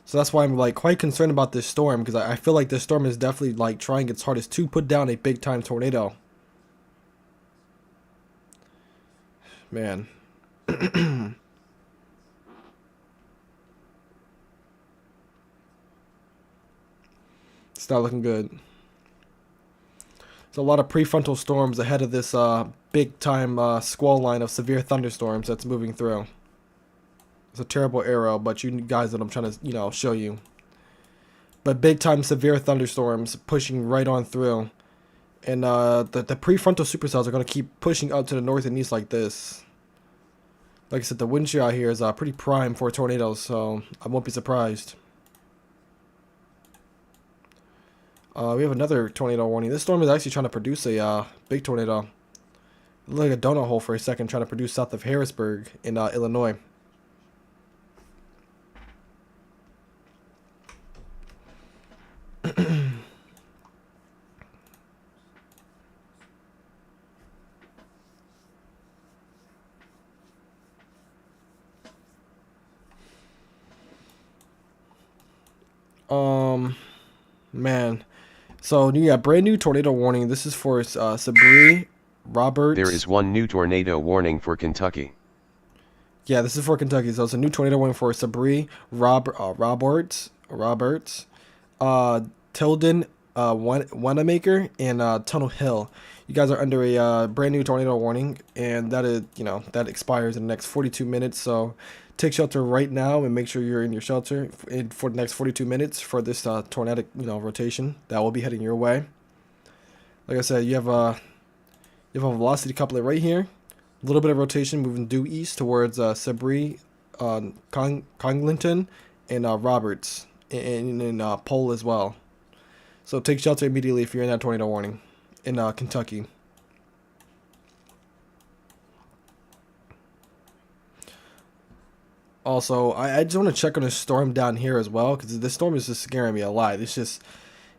So that's why I'm like quite concerned about this storm, because I feel like this storm is definitely like trying its hardest to put down a big time tornado. Man. It's not looking good. There's a lot of prefrontal storms ahead of this big time squall line of severe thunderstorms that's moving through. It's a terrible arrow, but you guys that I'm trying to, you know, show you. But big time severe thunderstorms pushing right on through. And the prefrontal supercells are going to keep pushing up to the north and east like this. Like I said, the wind shear out here is pretty prime for tornadoes, so I won't be surprised. We have another tornado warning. This storm is actually trying to produce a big tornado. It looked like a donut hole for a second, trying to produce south of Harrisburg in Illinois. Man. So, yeah, brand new tornado warning. This is for Sabri Roberts. There is one new tornado warning for Kentucky. Yeah, this is for Kentucky. So it's a new tornado warning for Sabri, Roberts, Tilden, Wanamaker, and Tunnel Hill. You guys are under a brand new tornado warning, and that is, that expires in the next 42 minutes. So take shelter right now and make sure you're in your shelter for the next 42 minutes for this tornadic, rotation that will be heading your way. Like I said, you have a velocity couplet right here. A little bit of rotation moving due east towards Sabri, Conglington, and Roberts, and Pole as well. So take shelter immediately if you're in that tornado warning in Kentucky. Also, I just want to check on the storm down here as well, because this storm is just scaring me a lot. It's just,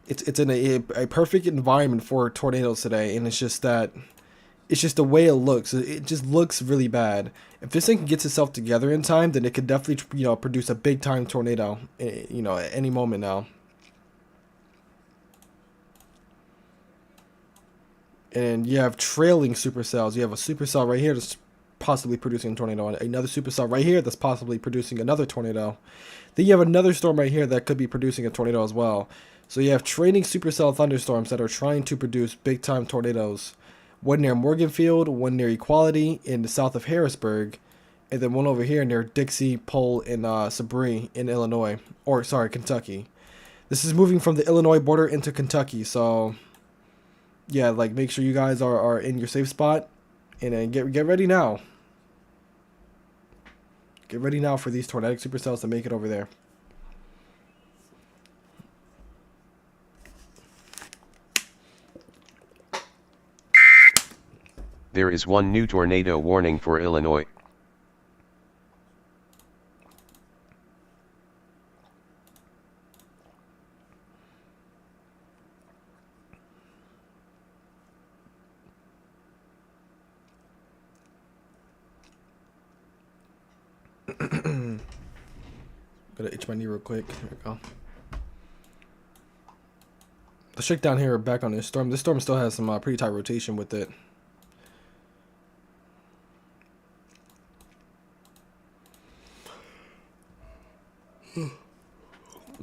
it's in a perfect environment for tornadoes today, and it's just the way it looks. It just looks really bad. If this thing gets itself together in time, then it could definitely, produce a big time tornado, at any moment now. And you have trailing supercells. You have a supercell right here that's possibly producing a tornado, and another supercell right here that's possibly producing another tornado. Then you have another storm right here that could be producing a tornado as well. So you have trailing supercell thunderstorms that are trying to produce big time tornadoes. One near Morganfield, one near Equality in the south of Harrisburg, and then one over here near Dixie, Pole, and Sabri in Kentucky. This is moving from the Illinois border into Kentucky, so yeah, like, make sure you guys are in your safe spot, and get ready now. Get ready now for these tornadic supercells to make it over there. There is one new tornado warning for Illinois. Gotta itch my knee real quick. There we go. Let's check down here back on this storm. This storm still has some pretty tight rotation with it.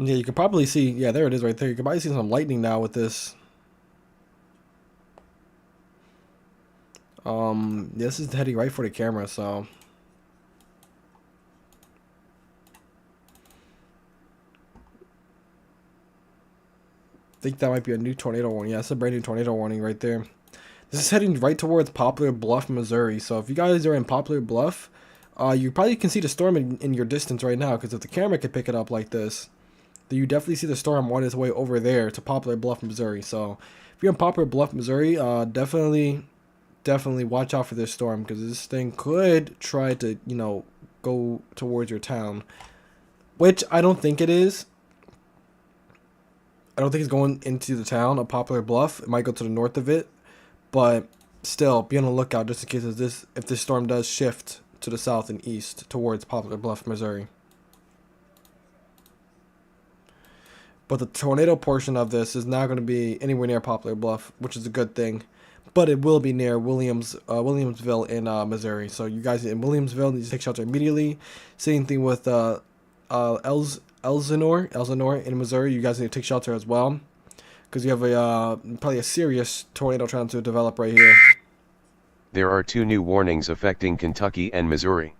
Yeah, you can probably see. Yeah, there it is right there. You can probably see some lightning now with this. This is heading right for the camera, so. I think that might be a new tornado warning. Yeah, it's a brand new tornado warning right there. This is heading right towards Poplar Bluff, Missouri. So if you guys are in Poplar Bluff, you probably can see the storm in your distance right now, because if the camera could pick it up like this, then you definitely see the storm on its way over there to Poplar Bluff, Missouri. So if you're in Poplar Bluff, Missouri, definitely watch out for this storm, because this thing could try to, go towards your town, which I don't think it is. I don't think it's going into the town of Poplar Bluff. It might go to the north of it, but still, be on the lookout just in case if this storm does shift to the south and east towards Poplar Bluff, Missouri. But the tornado portion of this is not going to be anywhere near Poplar Bluff, which is a good thing. But it will be near Williamsville in Missouri. So you guys in Williamsville need to take shelter immediately. Same thing with Elsinore in Missouri. You guys need to take shelter as well, because you have probably a serious tornado trying to develop right here. There are two new warnings affecting Kentucky and Missouri.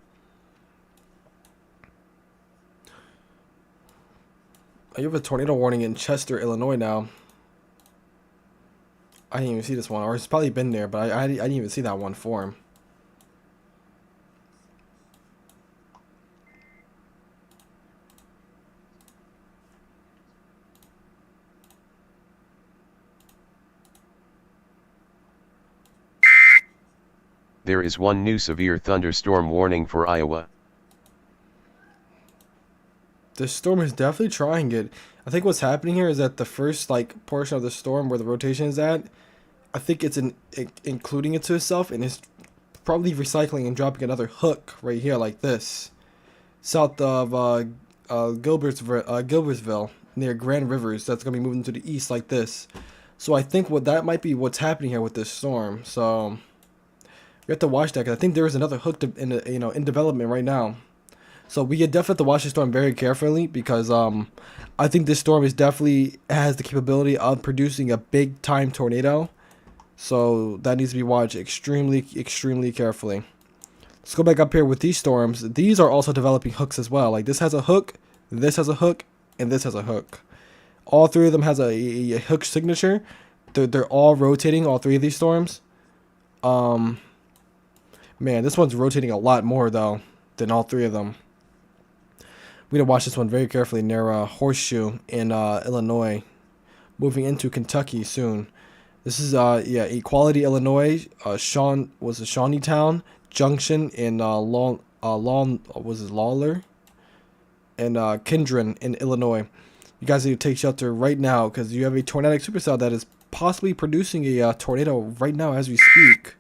You have a tornado warning in Chester, Illinois now. I didn't even see this one, or it's probably been there, but I didn't even see that one form. There is one new severe thunderstorm warning for Iowa. This storm is definitely trying it. I think what's happening here is that the first portion of the storm where the rotation is at, I think it's including it to itself, and it's probably recycling and dropping another hook right here like this, south of Gilbertsville near Grand Rivers. That's gonna be moving to the east like this. So I think that might be what's happening here with this storm. So You have to watch that, 'cause I think there is another hook in development right now. So we definitely have to watch the storm very carefully, because I think this storm is definitely has the capability of producing a big time tornado. So that needs to be watched extremely carefully. Let's go back up here with these storms. These are also developing hooks as well. Like this has a hook, this has a hook, and this has a hook. All three of them has a hook signature. They're all rotating, all three of these storms. Man, this one's rotating a lot more though than all three of them. We gotta watch this one very carefully near Horseshoe in Illinois, moving into Kentucky soon. This is yeah, Equality, Illinois. Shawneetown Junction in Lawler, and Kindred in Illinois. You guys need to take shelter right now, because you have a tornadic supercell that is possibly producing a tornado right now as we speak.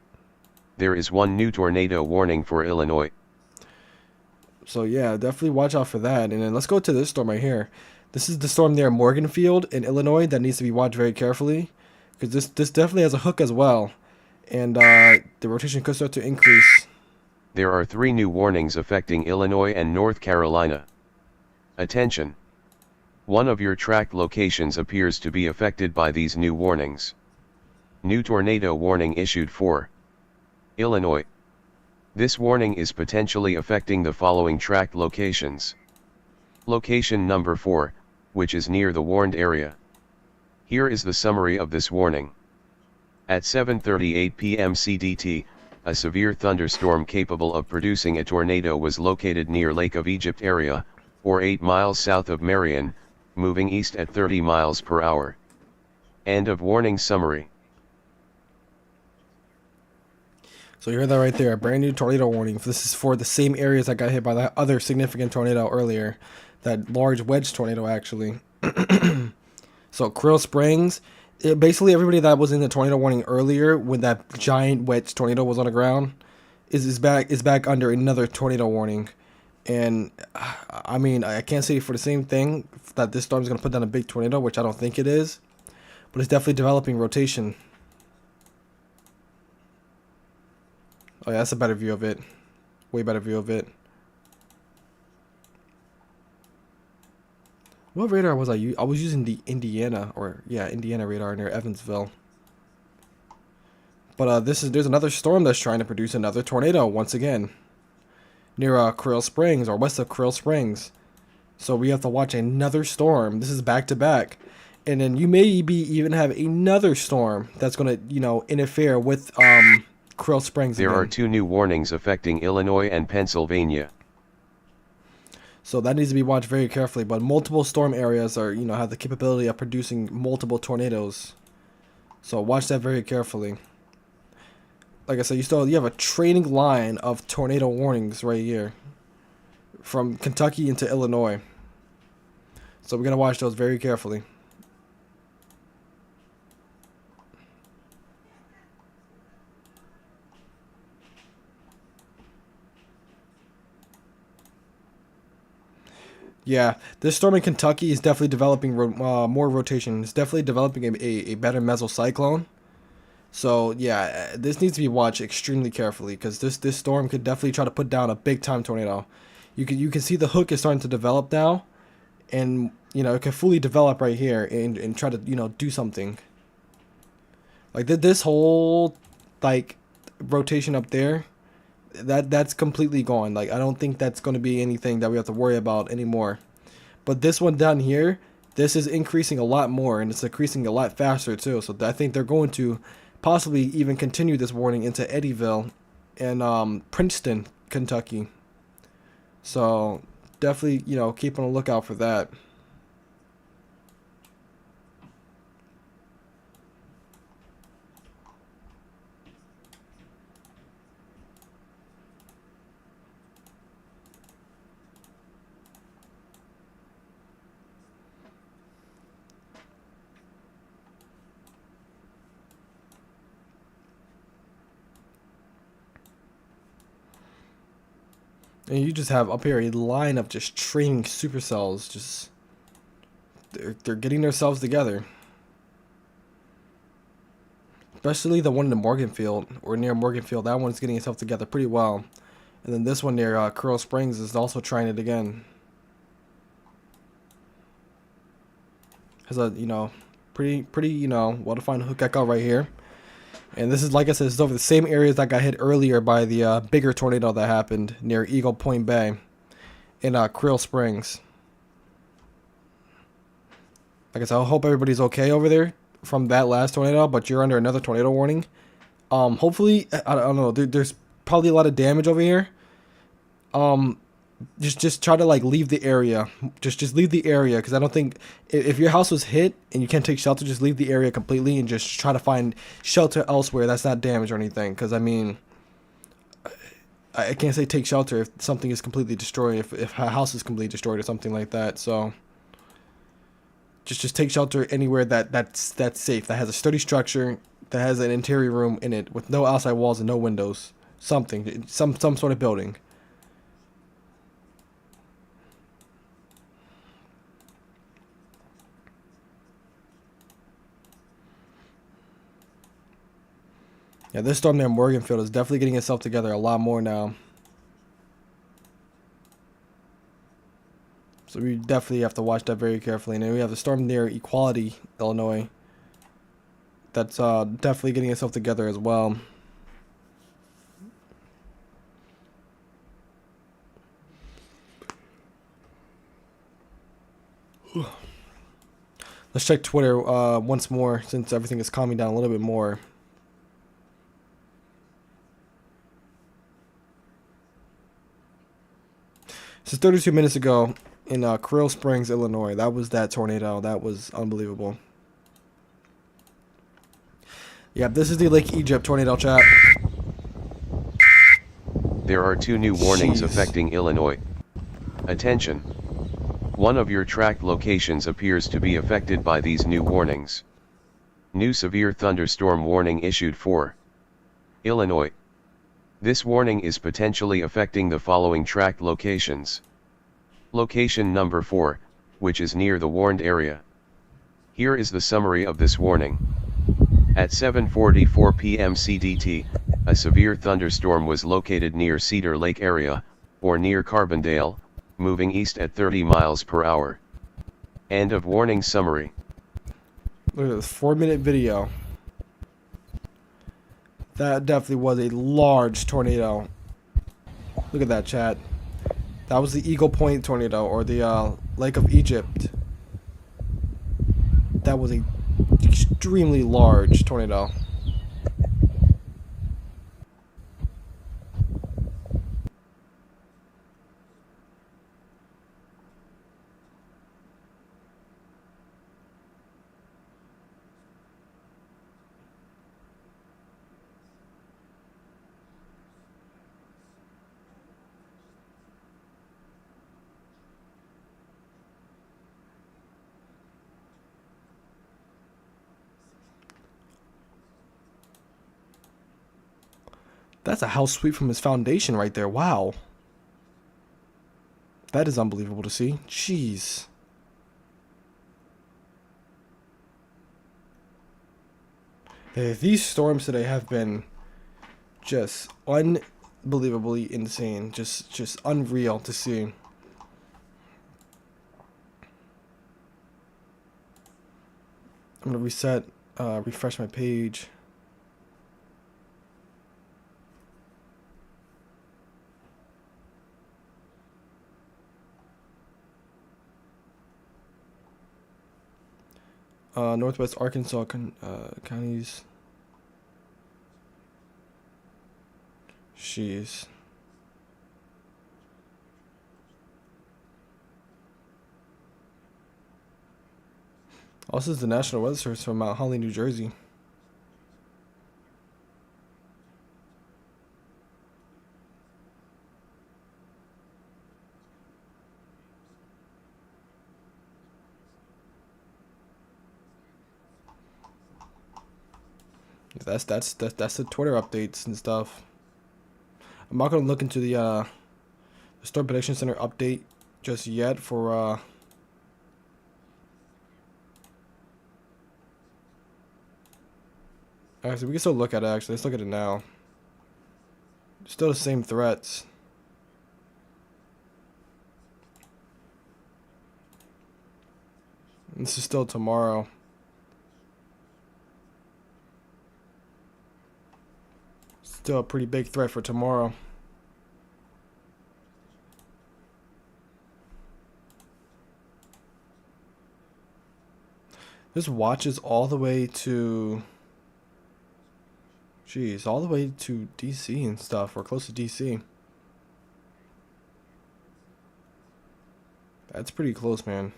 There is one new tornado warning for Illinois. So yeah, definitely watch out for that. And then let's go to this storm right here. This is the storm near Morganfield in Illinois that needs to be watched very carefully, because this definitely has a hook as well, and the rotation could start to increase. There are 3 new warnings affecting Illinois and North Carolina. Attention! One of your tracked locations appears to be affected by these new warnings. New tornado warning issued for Illinois. This warning is potentially affecting the following tracked locations. Location number 4, which is near the warned area. Here is the summary of this warning. At 7:38 p.m. CDT, a severe thunderstorm capable of producing a tornado was located near Lake of Egypt area, or 8 miles south of Marion, moving east at 30 miles per hour. End of warning summary. So you heard that right there, a brand new tornado warning. This is for the same areas that got hit by that other significant tornado earlier, that large wedge tornado actually. So Krill Springs, basically everybody that was in the tornado warning earlier when that giant wedge tornado was on the ground is back under another tornado warning. And I mean, I can't say for the same thing that this storm is going to put down a big tornado, which I don't think it is, but it's definitely developing rotation. Oh yeah, that's a better view of it. Way better view of it. What radar was I using? I was using the Indiana radar near Evansville. But there's another storm that's trying to produce another tornado once again, near Krill Springs, or west of Krill Springs. So we have to watch another storm. This is back to back, and then you may even have another storm that's gonna interfere with Krill Springs. There are 2 new warnings affecting Illinois and Pennsylvania. So that needs to be watched very carefully. But multiple storm areas are, have the capability of producing multiple tornadoes. So watch that very carefully. Like I said, you have a training line of tornado warnings right here, from Kentucky into Illinois. So we're gonna watch those very carefully. Yeah, this storm in Kentucky is definitely developing more rotation. It's definitely developing a better mesocyclone. So yeah, this needs to be watched extremely carefully, because this storm could definitely try to put down a big time tornado. You can see the hook is starting to develop now, and it can fully develop right here and try to do something. Like this whole rotation up there, that's completely gone. Like I don't think that's going to be anything that we have to worry about anymore. But this one down here, this is increasing a lot more, and it's increasing a lot faster too. So I think they're going to possibly even continue this warning into Eddyville and Princeton, Kentucky. So definitely keep on the lookout for that. And you just have up here a line of just training supercells. Just they're getting themselves together. especially the one in the Morganfield or near Morganfield. That one's getting itself together pretty well. And then this one near Coral Springs is also trying it again. Has a, you know, pretty, you know, well-defined hook echo right here. And this is, like I said, it's over the same areas that got hit earlier by the bigger tornado that happened near Eagle Point Bay in Coral Springs. Like I said, I hope everybody's okay over there from that last tornado, but you're under another tornado warning. Hopefully, I don't know, there's probably a lot of damage over here. Just try to like leave the area. Just leave the area, because I don't think if your house was hit and you can't take shelter, just leave the area completely and just try to find shelter elsewhere that's not damaged or anything. Because I mean, I can't say take shelter if something is completely destroyed, if a house is completely destroyed or something like that. So just take shelter anywhere that's safe, that has a sturdy structure, that has an interior room in it with no outside walls and no windows. Something, some sort of building. Yeah, this storm near Morganfield is definitely getting itself together a lot more now. So we definitely have to watch that very carefully. And then we have the storm near Equality, Illinois. That's definitely getting itself together as well. Let's check Twitter once more, since everything is calming down a little bit more. This is 32 minutes ago in Coral Springs, Illinois. That was that tornado. That was unbelievable. Yeah, this is the Lake Egypt tornado, chat. There are 2 new warnings Jeez. affecting Illinois. Attention! One of your tracked locations appears to be affected by these new warnings. New severe thunderstorm warning issued for Illinois. This warning is potentially affecting the following tracked locations. Location number 4, which is near the warned area. Here is the summary of this warning. At 7:44 p.m. CDT, a severe thunderstorm was located near Cedar Lake area, or near Carbondale, moving east at 30 miles per hour. End of warning summary. Look at this 4-minute video. That definitely was a large tornado. Look at that, chat. That was the Eagle Point tornado, or the Lake of Egypt. That was a extremely large tornado. That's a house sweep from his foundation right there. Wow. That is unbelievable to see. Jeez. These storms today have been just unbelievably insane. Just unreal to see. I'm gonna reset, refresh my page. Northwest Arkansas counties. Jeez. Oh, this is the National Weather Service from Mount Holly, New Jersey. That's the Twitter updates and stuff. I'm not gonna look into the Storm Prediction Center update just yet for Actually, we can still look at it. Actually, let's look at it now. Still the same threats. This is still tomorrow. Still a pretty big threat for tomorrow. This watches all the way to... Jeez, all the way to DC and stuff, or close to DC. That's pretty close, man.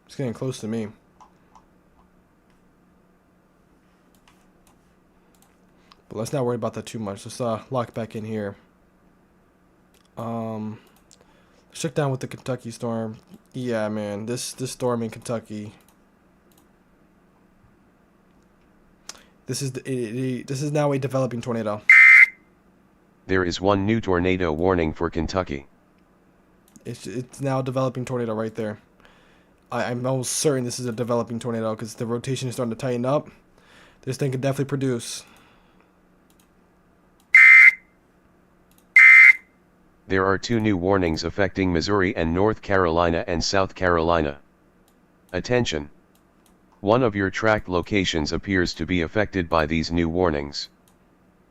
It's getting close to me. But let's not worry about that too much. Let's lock back in here. Let's check down with the Kentucky storm. Yeah, man, this storm in Kentucky. This is now a developing tornado. There is one new tornado warning for Kentucky. It's now a developing tornado right there. I'm almost certain this is a developing tornado because the rotation is starting to tighten up. This thing could definitely produce. There are 2 new warnings affecting Missouri and North Carolina and South Carolina. Attention! One of your tracked locations appears to be affected by these new warnings.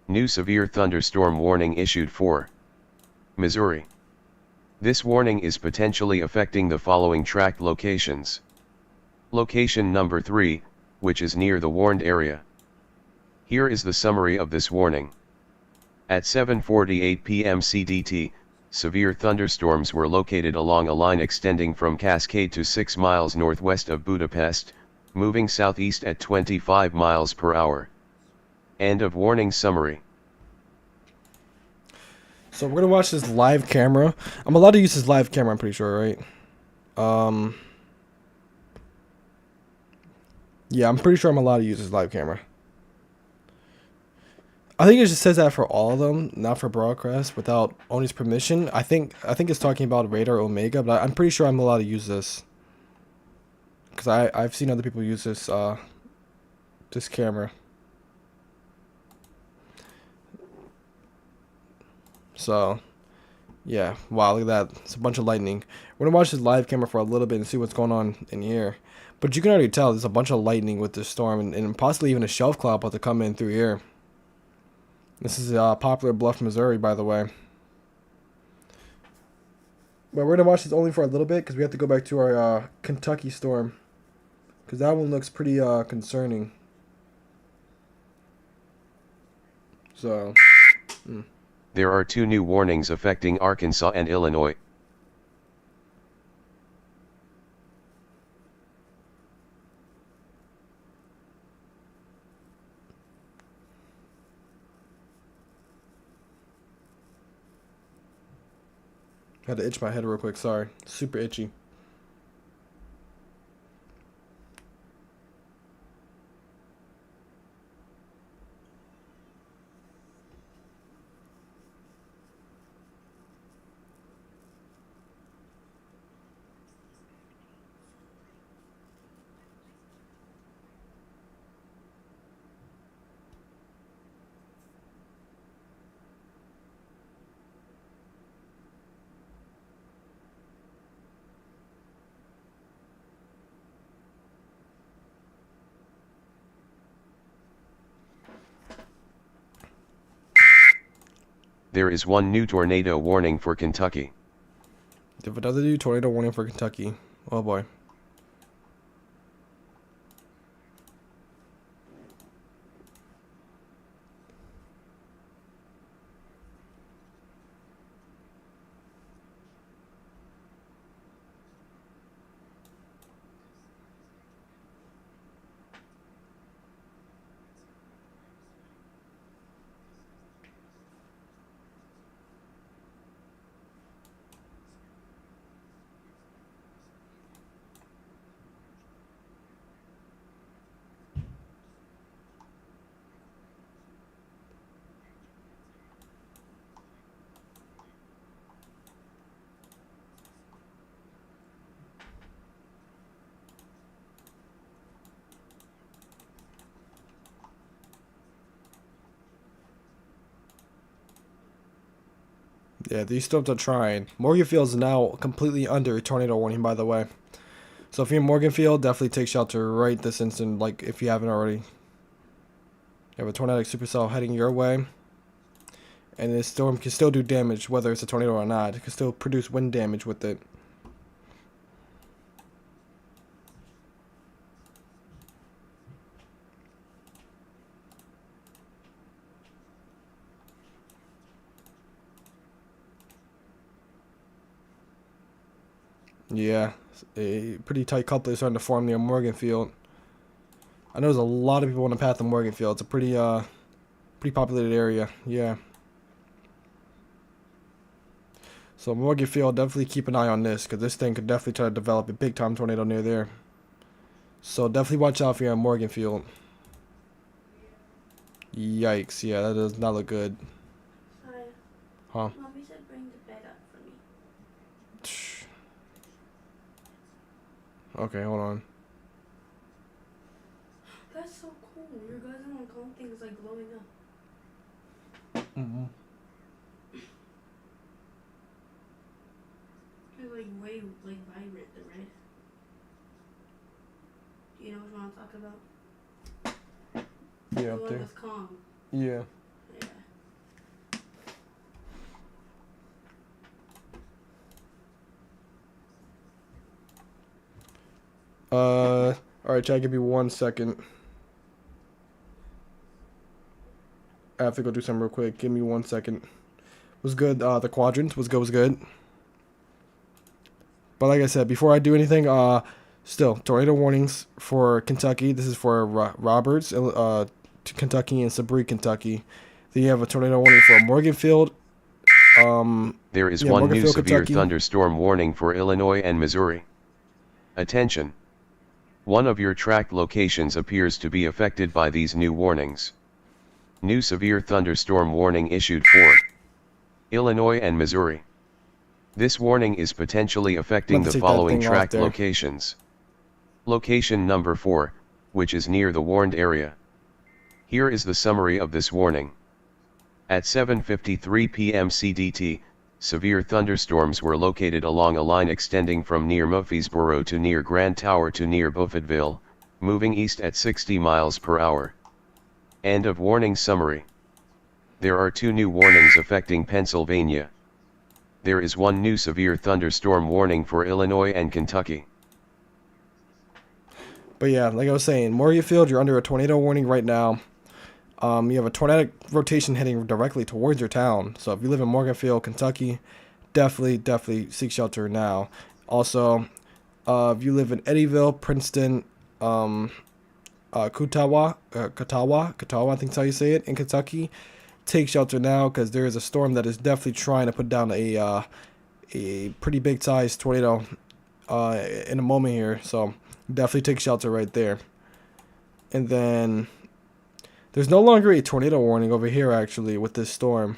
New severe thunderstorm warning issued for Missouri. This warning is potentially affecting the following tracked locations. Location number 3, which is near the warned area. Here is the summary of this warning. At 7:48 p.m. CDT, severe thunderstorms were located along a line extending from Cascade to 6 miles northwest of Budapest, moving southeast at 25 miles per hour. End of warning summary. So we're gonna watch this live camera. I'm allowed to use this live camera, I'm pretty sure, right? Yeah, I'm pretty sure I'm allowed to use this live camera. I think it just says that for all of them, not for Broadcast, without Oni's permission. I think it's talking about Radar Omega, but I'm pretty sure I'm allowed to use this. Because I've seen other people use this this camera. So, yeah. Wow, look at that. It's a bunch of lightning. We're going to watch this live camera for a little bit and see what's going on in here. But you can already tell there's a bunch of lightning with this storm and possibly even a shelf cloud about to come in through here. This is Poplar Bluff, Missouri, by the way. But we're going to watch this only for a little bit because we have to go back to our Kentucky storm. Because that one looks pretty concerning. So... There are 2 new warnings affecting Arkansas and Illinois. I had to itch my head real quick, sorry. Super itchy. There is one new tornado warning for Kentucky. If another new tornado warning for Kentucky. Oh boy. Yeah, these storms are trying. Morganfield is now completely under a tornado warning, by the way. So if you're in Morganfield, definitely take shelter right this instant, like if you haven't already. You have a tornadic supercell heading your way. And this storm can still do damage, whether it's a tornado or not. It can still produce wind damage with it. Yeah, a pretty tight couple is starting to form near Morganfield. I know there's a lot of people on the path of Morganfield. It's a pretty populated area. Yeah. So Morganfield, definitely keep an eye on this, because this thing could definitely try to develop a big time tornado near there. So definitely watch out for you on Morganfield. Yikes! Yeah, that does not look good. Sorry. Huh? Mommy said bring the bed up for me. Okay, hold on. That's so cool. Your guys on calm things like glowing up. Mm-hmm. They're like way like vibrant, the red. Do you know what I'm talking about? Yeah, The up one there. that's calm. Yeah. Yeah. Alright, Chad, give me 1 second. I have to go do something real quick. Give me 1 second. Was good, the quadrants. Was good. But like I said, before I do anything, still, tornado warnings for Kentucky. This is for Roberts, Kentucky, and Sabri, Kentucky. Then you have a tornado warning for Morganfield. There is yeah, one new Morganfield, severe Kentucky. thunderstorm warning for Illinois and Missouri. Attention! One of your tracked locations appears to be affected by these new warnings. New severe thunderstorm warning issued for Illinois and Missouri. This warning is potentially affecting the following tracked locations. Location number 4, which is near the warned area. Here is the summary of this warning. At 7:53 p.m. CDT, severe thunderstorms were located along a line extending from near Murfreesboro to near Grand Tower to near Beaufortville, moving east at 60 miles per hour. End of warning summary. There are 2 new warnings affecting Pennsylvania. There is one new severe thunderstorm warning for Illinois and Kentucky. But yeah, like I was saying, Morganfield, you're under a tornado warning right now. You have a tornadic rotation heading directly towards your town. So if you live in Morganfield, Kentucky, definitely seek shelter now. Also, if you live in Eddyville, Princeton, Katawa, I think that's how you say it, in Kentucky, take shelter now, because there is a storm that is definitely trying to put down a pretty big sized tornado in a moment here. So definitely take shelter right there. And then there's no longer a tornado warning over here actually with this storm.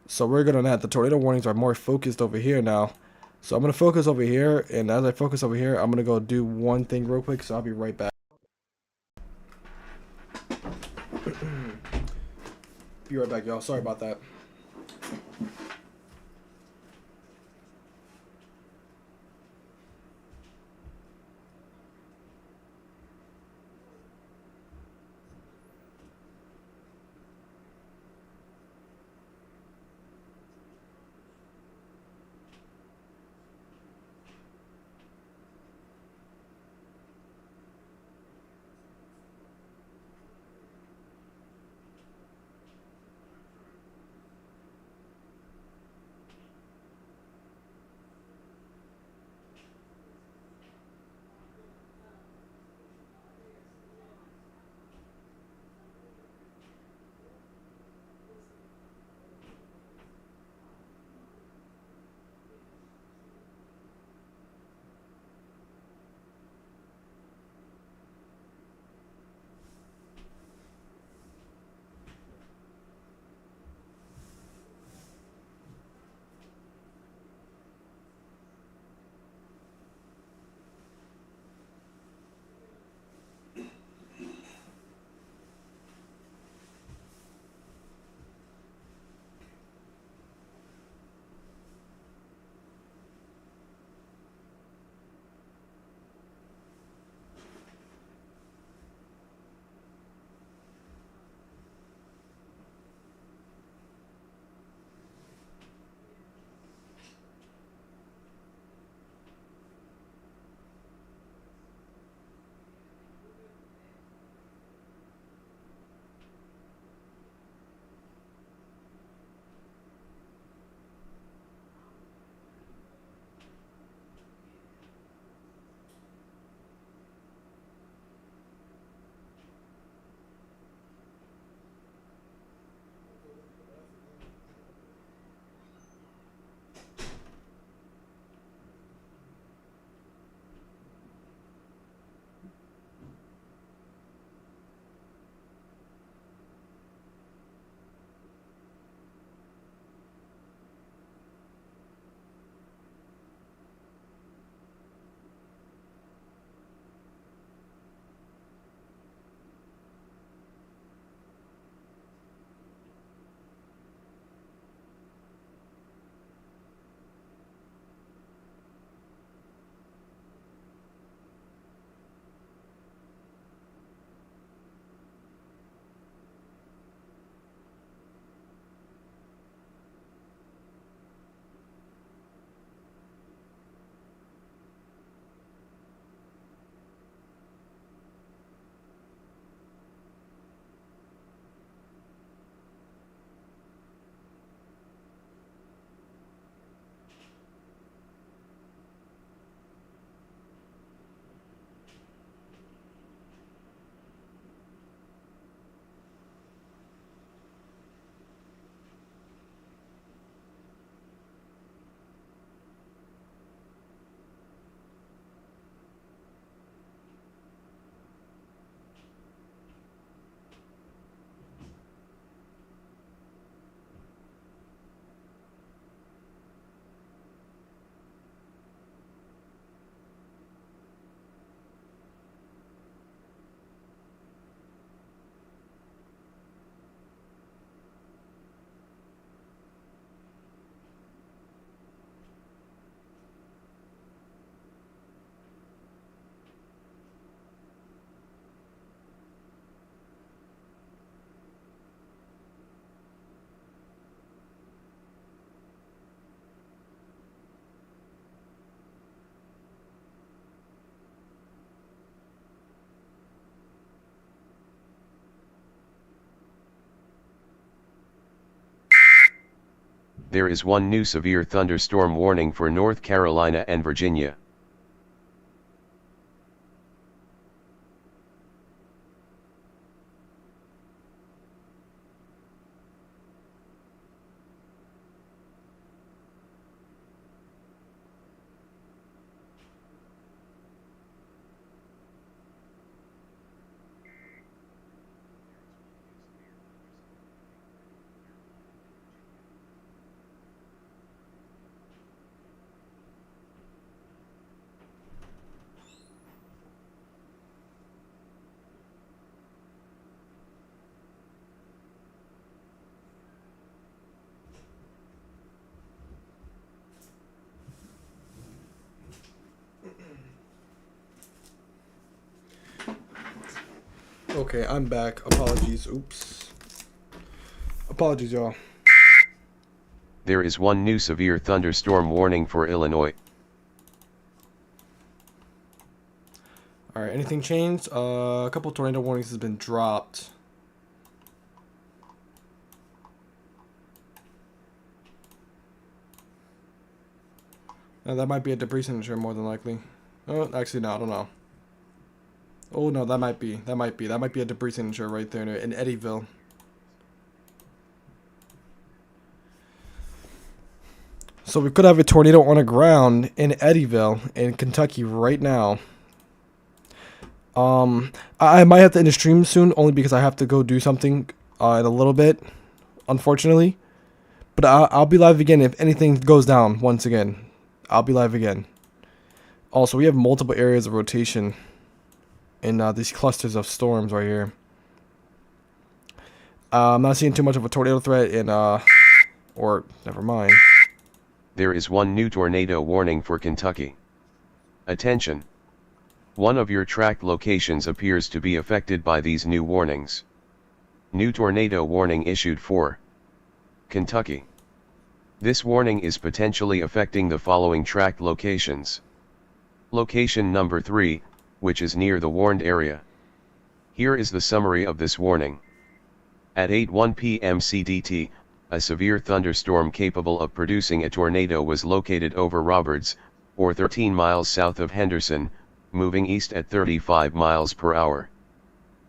So we're good on that. The tornado warnings are more focused over here now. So I'm going to focus over here, and as I focus over here, I'm going to go do one thing real quick, so I'll be right back. Be right back, y'all. Sorry about that. There is one new severe thunderstorm warning for North Carolina and Virginia. Okay, I'm back. Apologies. Oops. Apologies, y'all. There is one new severe thunderstorm warning for Illinois. Alright, anything changed? A couple tornado warnings has been dropped. That might be a debris signature more than likely. Oh, actually, no, I don't know. Oh, no, that might be a debris signature right there in Eddyville. So we could have a tornado on the ground in Eddyville in Kentucky right now. I might have to end the stream soon, only because I have to go do something in a little bit, unfortunately. But I'll be live again if anything goes down once again. I'll be live again. Also, we have multiple areas of rotation in these clusters of storms right here. I'm not seeing too much of a tornado threat in, or never mind. There is one new tornado warning for Kentucky. Attention! One of your tracked locations appears to be affected by these new warnings. New tornado warning issued for Kentucky. This warning is potentially affecting the following tracked locations. Location number 3, which is near the warned area. Here is the summary of this warning. At 8:01 p.m. CDT, a severe thunderstorm capable of producing a tornado was located over Roberts, or 13 miles south of Henderson, moving east at 35 miles per hour.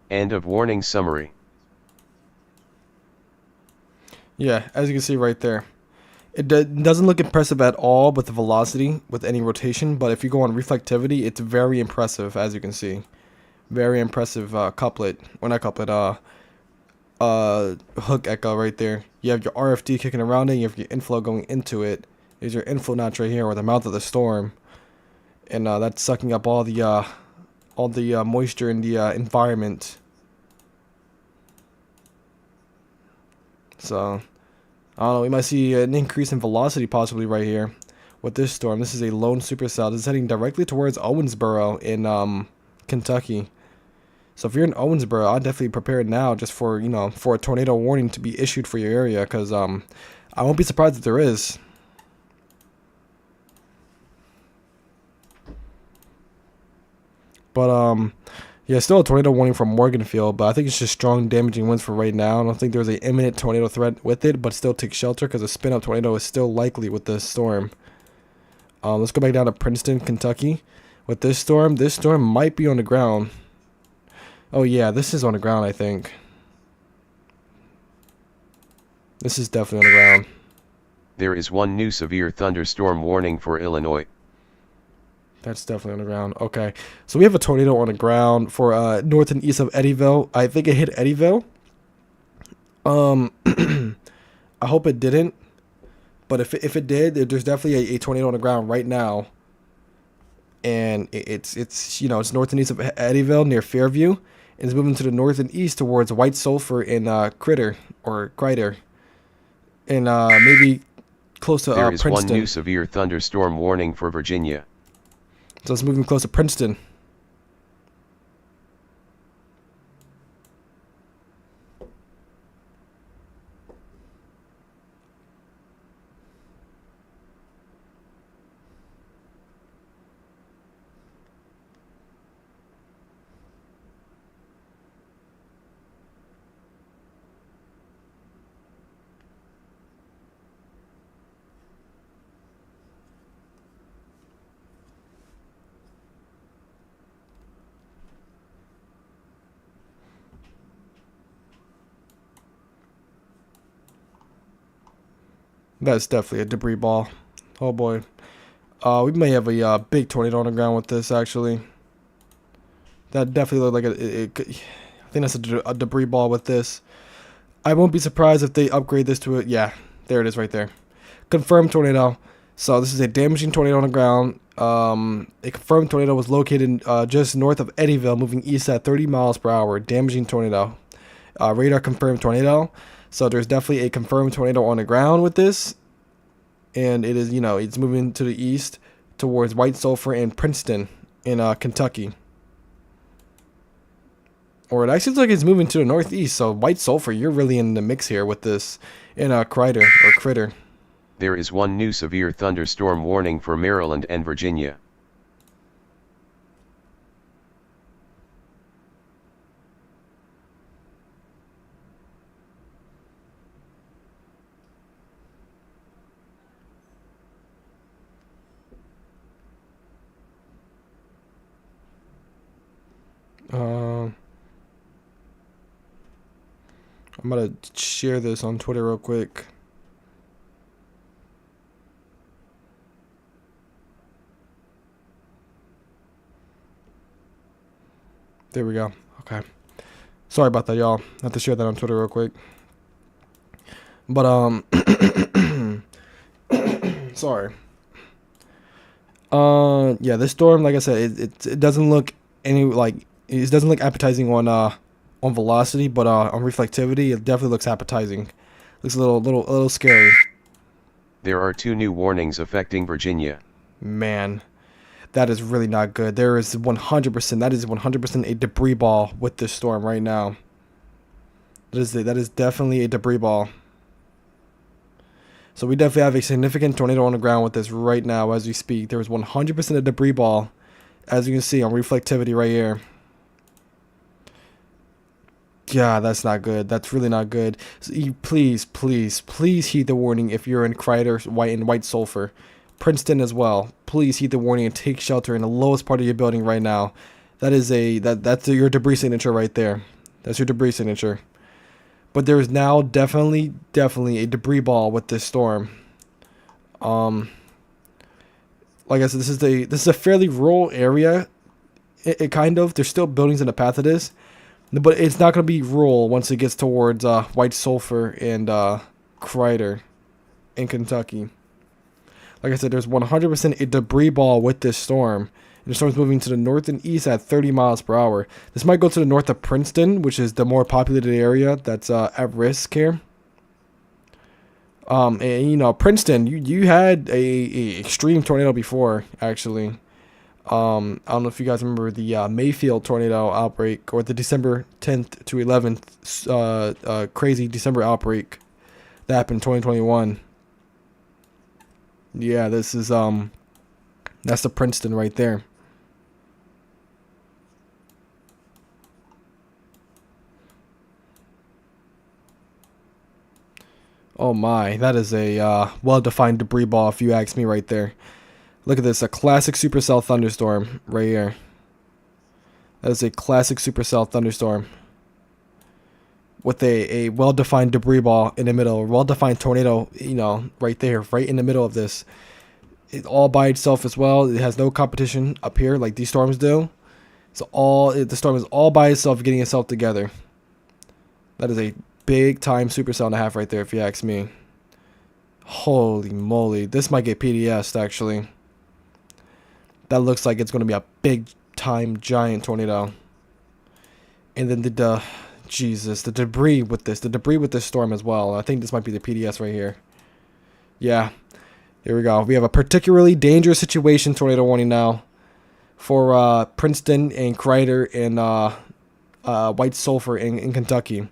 End of warning summary. Yeah, as you can see right there. It doesn't look impressive at all with the velocity, with any rotation, but if you go on reflectivity, it's very impressive, as you can see. Very impressive couplet, or not couplet, hook echo right there. You have your RFD kicking around it, you have your inflow going into it. There's your inflow notch right here, or the mouth of the storm. And that's sucking up all the moisture in the environment. So, I don't know, we might see an increase in velocity possibly right here with this storm. This is a lone supercell. This is heading directly towards Owensboro in Kentucky. So if you're in Owensboro, I'll definitely prepare now just for, you know, for a tornado warning to be issued for your area, because I won't be surprised if there is. But yeah, still a tornado warning from Morganfield, but I think it's just strong damaging winds for right now. I don't think there's an imminent tornado threat with it, but still take shelter because a spin-up tornado is still likely with this storm. Let's go back down to Princeton, Kentucky. With this storm might be on the ground. Oh yeah, this is on the ground, I think. This is definitely on the ground. There is one new severe thunderstorm warning for Illinois. That's definitely on the ground. Okay, so we have a tornado on the ground for north and east of Eddyville. I think it hit Eddyville. I hope it didn't. But if it did, there's definitely a tornado on the ground right now. And it's you know, it's north and east of Eddyville near Fairview. And it's moving to the north and east towards White Sulphur in Critter. And maybe close to There is Princeton. one new severe thunderstorm warning for Virginia. So it's moving close to Princeton. That's definitely a debris ball. Oh boy. We may have a big tornado on the ground with this, actually. That definitely looked like I think that's a debris ball with this. I won't be surprised if they upgrade this to it. Yeah, there it is right there. Confirmed tornado. So this is a damaging tornado on the ground. A confirmed tornado was located just north of Eddyville, moving east at 30 miles per hour. Damaging tornado. Radar confirmed tornado. So there's definitely a confirmed tornado on the ground with this. And it is, you know, it's moving to the east towards White Sulphur and Princeton in Kentucky. Or it actually looks like it's moving to the northeast. So White Sulphur, you're really in the mix here with this in Critter. There is one new severe thunderstorm warning for Maryland and Virginia. I'm gonna share this on Twitter real quick. There we go. Okay. Sorry about that, y'all. I have to share that on Twitter real quick. But sorry. Yeah, this storm, like I said, it doesn't look it doesn't look appetizing on velocity, but on reflectivity, it definitely looks appetizing. Looks a little scary. There are 2 new warnings affecting Virginia. Man, that is really not good. There is 100%. That is 100% a debris ball with this storm right now. That is definitely a debris ball. So we definitely have a significant tornado on the ground with this right now as we speak. There is 100% a debris ball, as you can see on reflectivity right here. Yeah, that's not good. That's really not good. So please heed the warning if you're in Crider, White Sulphur, Princeton as well. Please heed the warning and take shelter in the lowest part of your building right now. That's your debris signature right there. That's your debris signature. But there is now definitely a debris ball with this storm. Like I said, this is a fairly rural area. It kind of, there's still buildings in the path of this. But it's not going to be rural once it gets towards White Sulphur and Crider in Kentucky. Like I said, there's 100% a debris ball with this storm. And the storm's moving to the north and east at 30 miles per hour. This might go to the north of Princeton, which is the more populated area that's at risk here. And you know, Princeton, you had a extreme tornado before, actually. I don't know if you guys remember the Mayfield tornado outbreak, or the December 10th to 11th crazy December outbreak that happened in 2021. Yeah, this is that's the Princeton right there. Oh my, that is a well-defined debris ball if you ask me right there. Look at this, a classic supercell thunderstorm right here. That is a classic supercell thunderstorm with a well-defined debris ball in the middle, a well-defined tornado, you know, right there, right in the middle of this. It all by itself as well. It has no competition up here like these storms do. The storm is all by itself, getting itself together. That is a big time supercell and a half right there, if you ask me. Holy moly, this might get PDS'd actually. That looks like it's going to be a big time giant tornado. And then the debris with this storm as well. I think this might be the PDS right here. Yeah, here we go. We have a particularly dangerous situation tornado warning now for Princeton and Crider and White Sulphur in Kentucky.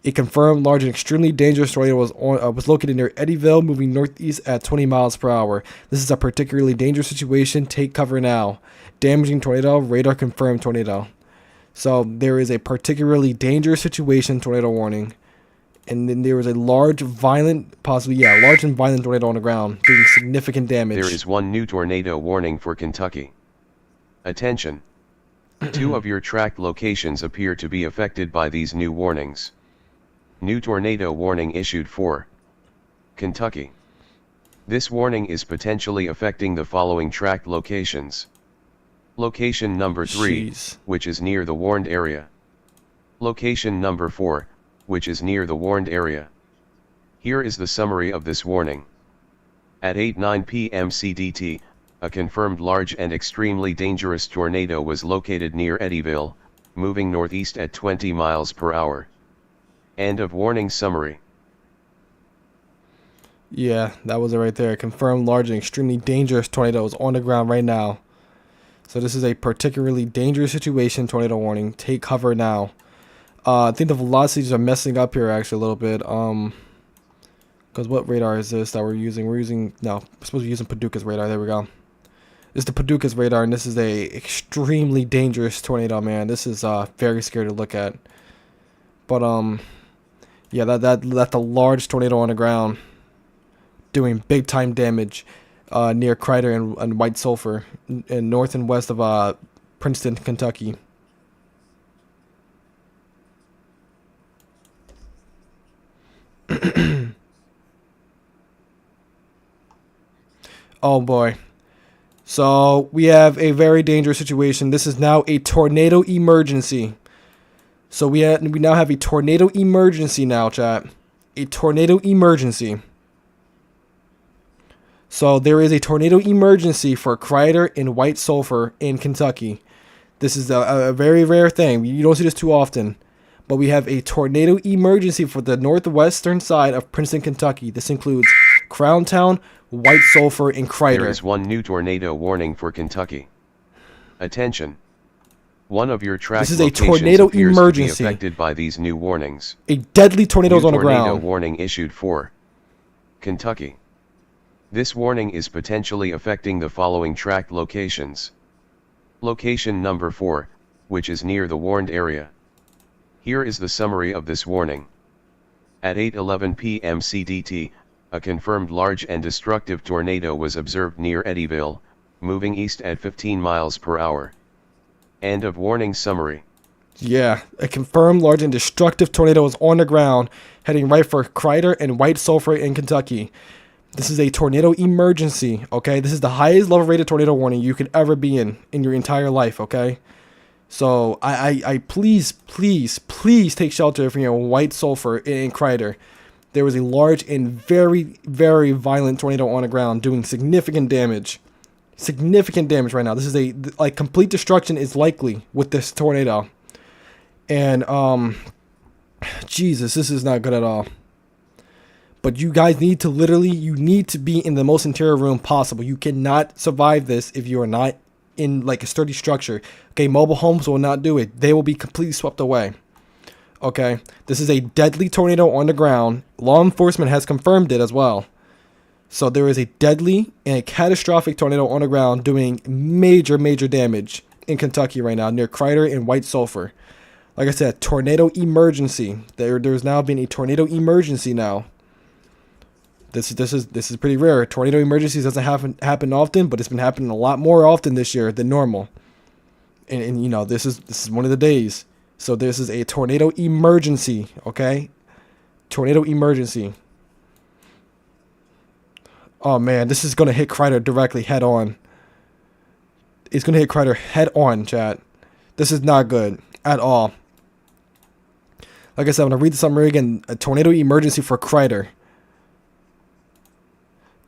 A confirmed large and extremely dangerous tornado was located near Eddyville, moving northeast at 20 miles per hour. This is a particularly dangerous situation. Take cover now. Damaging tornado. Radar confirmed tornado. So there is a particularly dangerous situation tornado warning. And then there is a large and violent tornado on the ground, doing significant damage. There is one new tornado warning for Kentucky. Attention. 2 of your tracked locations appear to be affected by these new warnings. New tornado warning issued for Kentucky. This warning is potentially affecting the following tracked locations. Location number 3, Jeez. which is near the warned area. Location number 4, which is near the warned area. Here is the summary of this warning. At 8:09 p.m. CDT, a confirmed large and extremely dangerous tornado was located near Eddyville, moving northeast at 20 miles per hour. End of warning summary. Yeah, that was it right there. Confirmed large and extremely dangerous tornado is on the ground right now. So this is a particularly dangerous situation. Tornado warning. Take cover now. I think the velocities are messing up here actually a little bit. Because what radar is this that we're using? We're supposed to be using Paducah's radar. There we go. This is the Paducah's radar, and this is a extremely dangerous tornado, man. This is very scary to look at. But yeah, that's a large tornado on the ground, doing big time damage near Crider and White Sulphur, in north and west of Princeton, Kentucky. Oh boy. So we have a very dangerous situation. This is now a tornado emergency. So we now have a tornado emergency now, chat. A tornado emergency. So there is a tornado emergency for Crider and White Sulphur in Kentucky. This is a very rare thing. You don't see this too often. But we have a tornado emergency for the northwestern side of Princeton, Kentucky. This includes Crowntown, White Sulphur, and Crider. There is one new tornado warning for Kentucky. Attention. One of your track This is a locations tornado appears emergency. to be affected by these new warnings. A deadly tornado is New on the tornado ground. warning issued for Kentucky. This warning is potentially affecting the following track locations. Location number 4, which is near the warned area. Here is the summary of this warning. At 8:11 p.m. CDT, a confirmed large and destructive tornado was observed near Eddyville, moving east at 15 miles per hour. End of warning summary. Yeah, a confirmed large and destructive tornado is on the ground, heading right for Crider and White Sulphur in Kentucky. This is a tornado emergency, okay? This is the highest level rated tornado warning you could ever be in your entire life, okay? So I please take shelter from your White Sulphur in Crider. There was a large and very, very violent tornado on the ground doing significant damage. Significant damage right now. This is complete destruction is likely with this tornado. And Jesus, this is not good at all. But you guys need to be in the most interior room possible. You cannot survive this if you are not in like a sturdy structure. Okay, mobile homes will not do it. They will be completely swept away. Okay, this is a deadly tornado on the ground. Law enforcement has confirmed it as well. So there is a deadly and a catastrophic tornado on the ground doing major damage in Kentucky right now near Crider and White Sulphur. Like I said, tornado emergency. There's now been a tornado emergency now. This is pretty rare. Tornado emergencies doesn't happen often, but it's been happening a lot more often this year than normal. And you know, this is one of the days. So this is a tornado emergency, okay? Tornado emergency. Oh man, this is gonna hit Crider directly head on. It's gonna hit Crider head on, chat. This is not good at all. Like I said, I'm gonna read the summary again. A tornado emergency for Crider.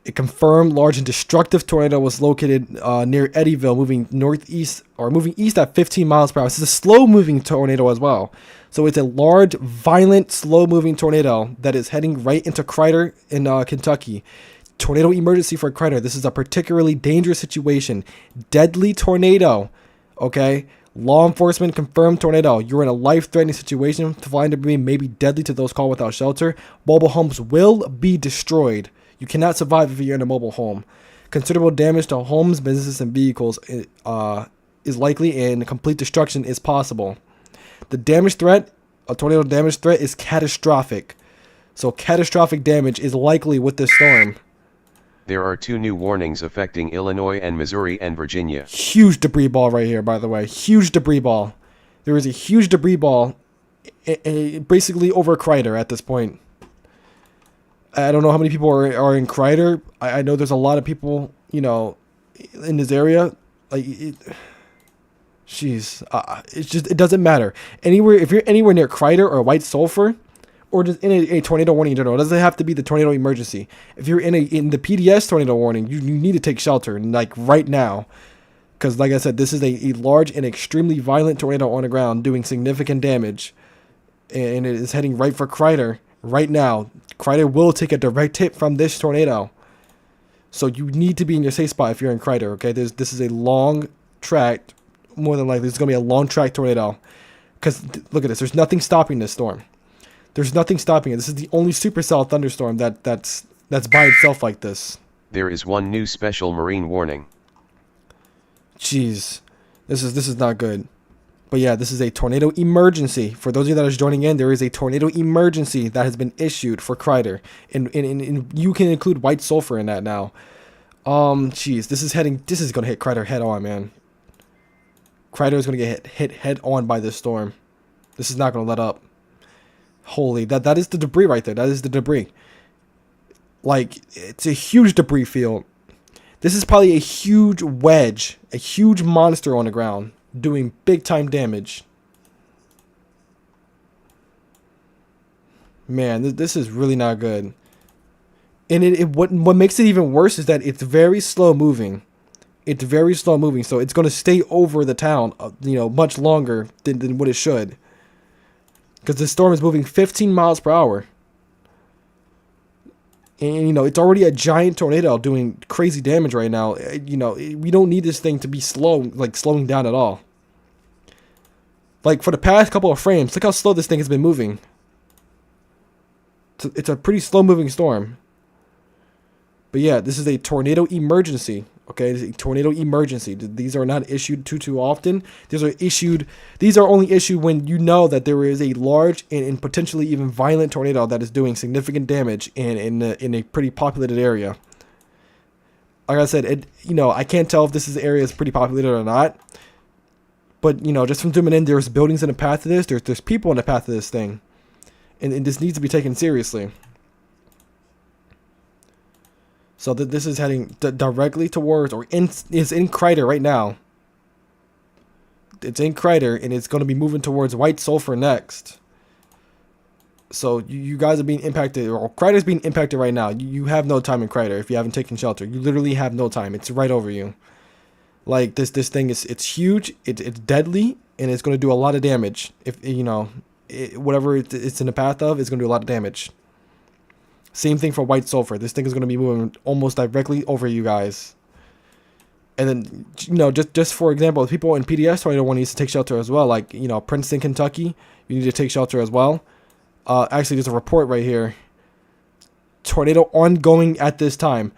A confirmed large and destructive tornado was located near Eddyville, moving east at 15 miles per hour. This is a slow-moving tornado as well. So it's a large, violent, slow-moving tornado that is heading right into Crider in Kentucky. Tornado emergency for Crider. This is a particularly dangerous situation. Deadly tornado. Okay? Law enforcement confirmed tornado. You're in a life-threatening situation. Flying debris may be deadly to those caught without shelter. Mobile homes will be destroyed. You cannot survive if you're in a mobile home. Considerable damage to homes, businesses, and vehicles is likely, and complete destruction is possible. The damage threat, a tornado damage threat, is catastrophic. So catastrophic damage is likely with this storm. There are 2 new warnings affecting Illinois and Missouri and Virginia. Huge debris ball right here, by the way. Huge debris ball. There is a huge debris ball basically over Crider at this point. I don't know how many people are in Kreider. I know there's a lot of people, you know, in this area. Like, jeez, it's just, it doesn't matter. Anywhere, if you're anywhere near Kreider or White Sulphur, or just in a tornado warning in general, it doesn't have to be the tornado emergency. If you're in the PDS tornado warning, you need to take shelter, like right now. Because like I said, this is a large and extremely violent tornado on the ground doing significant damage. And it is heading right for Kreider right now. Kreider will take a direct hit from this tornado. So you need to be in your safe spot if you're in Kreider, okay? This is a long track. More than likely, it's going to be a long track tornado. Because look at this. There's nothing stopping this storm. There's nothing stopping it. This is the only supercell thunderstorm that's by itself like this. There is one new special marine warning. Jeez, this is not good. But yeah, this is a tornado emergency. For those of you that are joining in, there is a tornado emergency that has been issued for Kreider, and you can include White Sulphur in that now. Jeez, this is gonna hit Kreider head on, man. Kreider is gonna get hit head on by this storm. This is not gonna let up. Holy, that is the debris right there. That is the debris. Like, it's a huge debris field. This is probably a huge wedge, a huge monster on the ground, doing big time damage. Man, this is really not good. And what makes it even worse is that it's very slow moving. It's very slow moving, so it's going to stay over the town, you know, much longer than what it should. Because the storm is moving 15 miles per hour. And, you know, it's already a giant tornado doing crazy damage right now. You know, we don't need this thing to be slow, like slowing down at all. Like, for the past couple of frames, look how slow this thing has been moving. It's a pretty slow moving storm. But yeah, this is a tornado emergency. Okay, it's a tornado emergency. These are not issued too often. These are only issued when you know that there is a large and potentially even violent tornado that is doing significant damage in a pretty populated area. Like I said, you know, I can't tell if this area is pretty populated or not. But, you know, just from zooming in, there's buildings in the path of this. There's people in the path of this thing. And this needs to be taken seriously. So that this is heading directly towards, or is in Kreider right now. It's in Kreider, and it's going to be moving towards White Sulphur next. So you guys are being impacted, or Kreider's being impacted right now. You have no time in Kreider if you haven't taken shelter. You literally have no time. It's right over you. Like this thing it's huge. It's deadly, and it's going to do a lot of damage. If you know whatever it's in the path of, it's going to do a lot of damage. Same thing for White Sulphur. This thing is going to be moving almost directly over you guys. And then, you know, just for example, people in PDS tornado one needs to take shelter as well. Like, you know, Princeton, Kentucky, you need to take shelter as well. Actually, there's a report right here. Tornado ongoing at this time.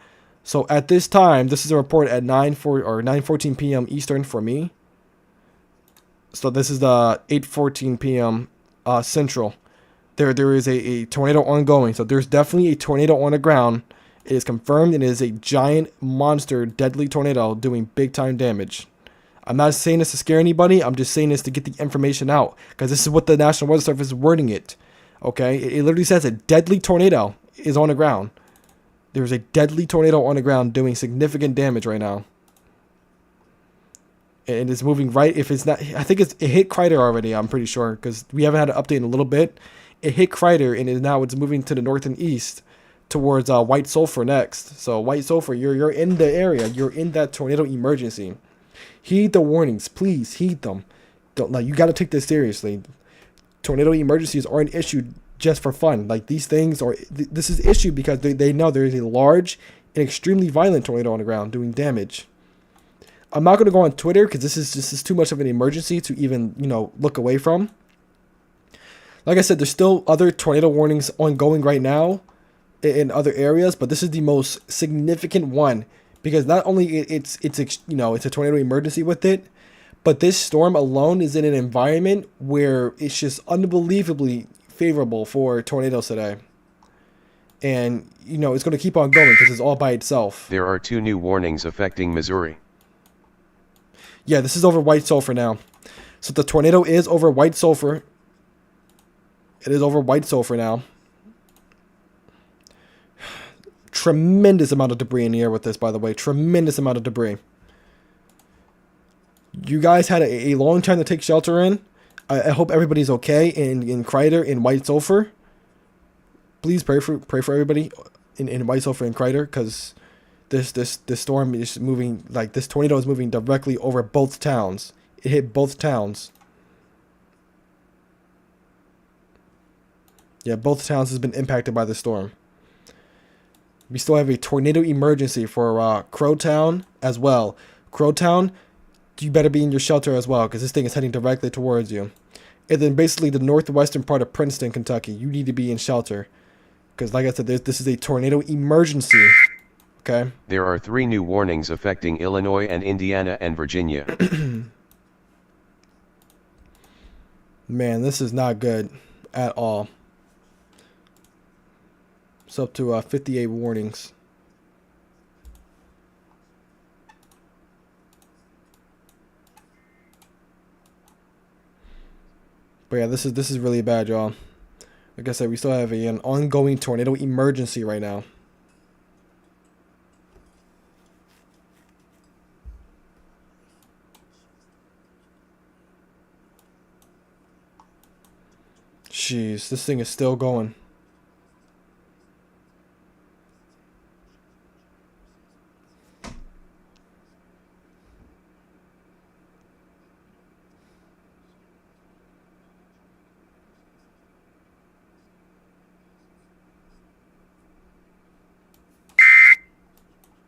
So at this time, this is a report at 9:14 p.m. Eastern for me. So this is the 8:14 p.m. Central. There is a tornado ongoing. So there's definitely a tornado on the ground. It is confirmed, and it is a giant monster deadly tornado doing big time damage. I'm not saying this to scare anybody. I'm just saying this to get the information out, because this is what the National Weather Service is wording it. Okay, it literally says a deadly tornado is on the ground. There's a deadly tornado on the ground doing significant damage right now. And it's moving right. If it's not, I think it hit Kreider already. I'm pretty sure, because we haven't had an update in a little bit. It hit Kreider, and now it's moving to the north and east towards White Sulphur next. So White Sulphur, you're in the area. You're in that tornado emergency. Heed the warnings, please. Heed them. You got to take this seriously. Tornado emergencies aren't issued just for fun. Like, these things are. This is issued because they know there is a large and extremely violent tornado on the ground doing damage. I'm not going to go on Twitter because this is too much of an emergency to even, you know, look away from. Like I said, there's still other tornado warnings ongoing right now in other areas, but this is the most significant one, because not only it's you know, it's a tornado emergency with it, but this storm alone is in an environment where it's just unbelievably favorable for tornadoes today. And, you know, it's going to keep on going because it's all by itself. There are 2 new warnings affecting Missouri. Yeah, this is over White Sulphur now. So the tornado is over White Sulphur. It is over White Sulphur now. tremendous amount of debris in the air with this, by the way. Tremendous amount of debris. You guys had a long time to take shelter in. I hope everybody's okay in Kreider, in White Sulphur. Please pray for everybody in White Sulphur and Kreider, because this storm is moving, like this tornado is moving directly over both towns. It hit both towns. Yeah, both towns has been impacted by the storm. We still have a tornado emergency for Crowtown as well. Crowtown, you better be in your shelter as well, because this thing is heading directly towards you. And then basically the northwestern part of Princeton, Kentucky, you need to be in shelter. Because like I said, this is a tornado emergency. Okay? There are 3 new warnings affecting Illinois and Indiana and Virginia. Man, this is not good at all. It's up to 58 warnings. But yeah, this is really bad, y'all. Like I said, we still have an ongoing tornado emergency right now. Jeez, this thing is still going.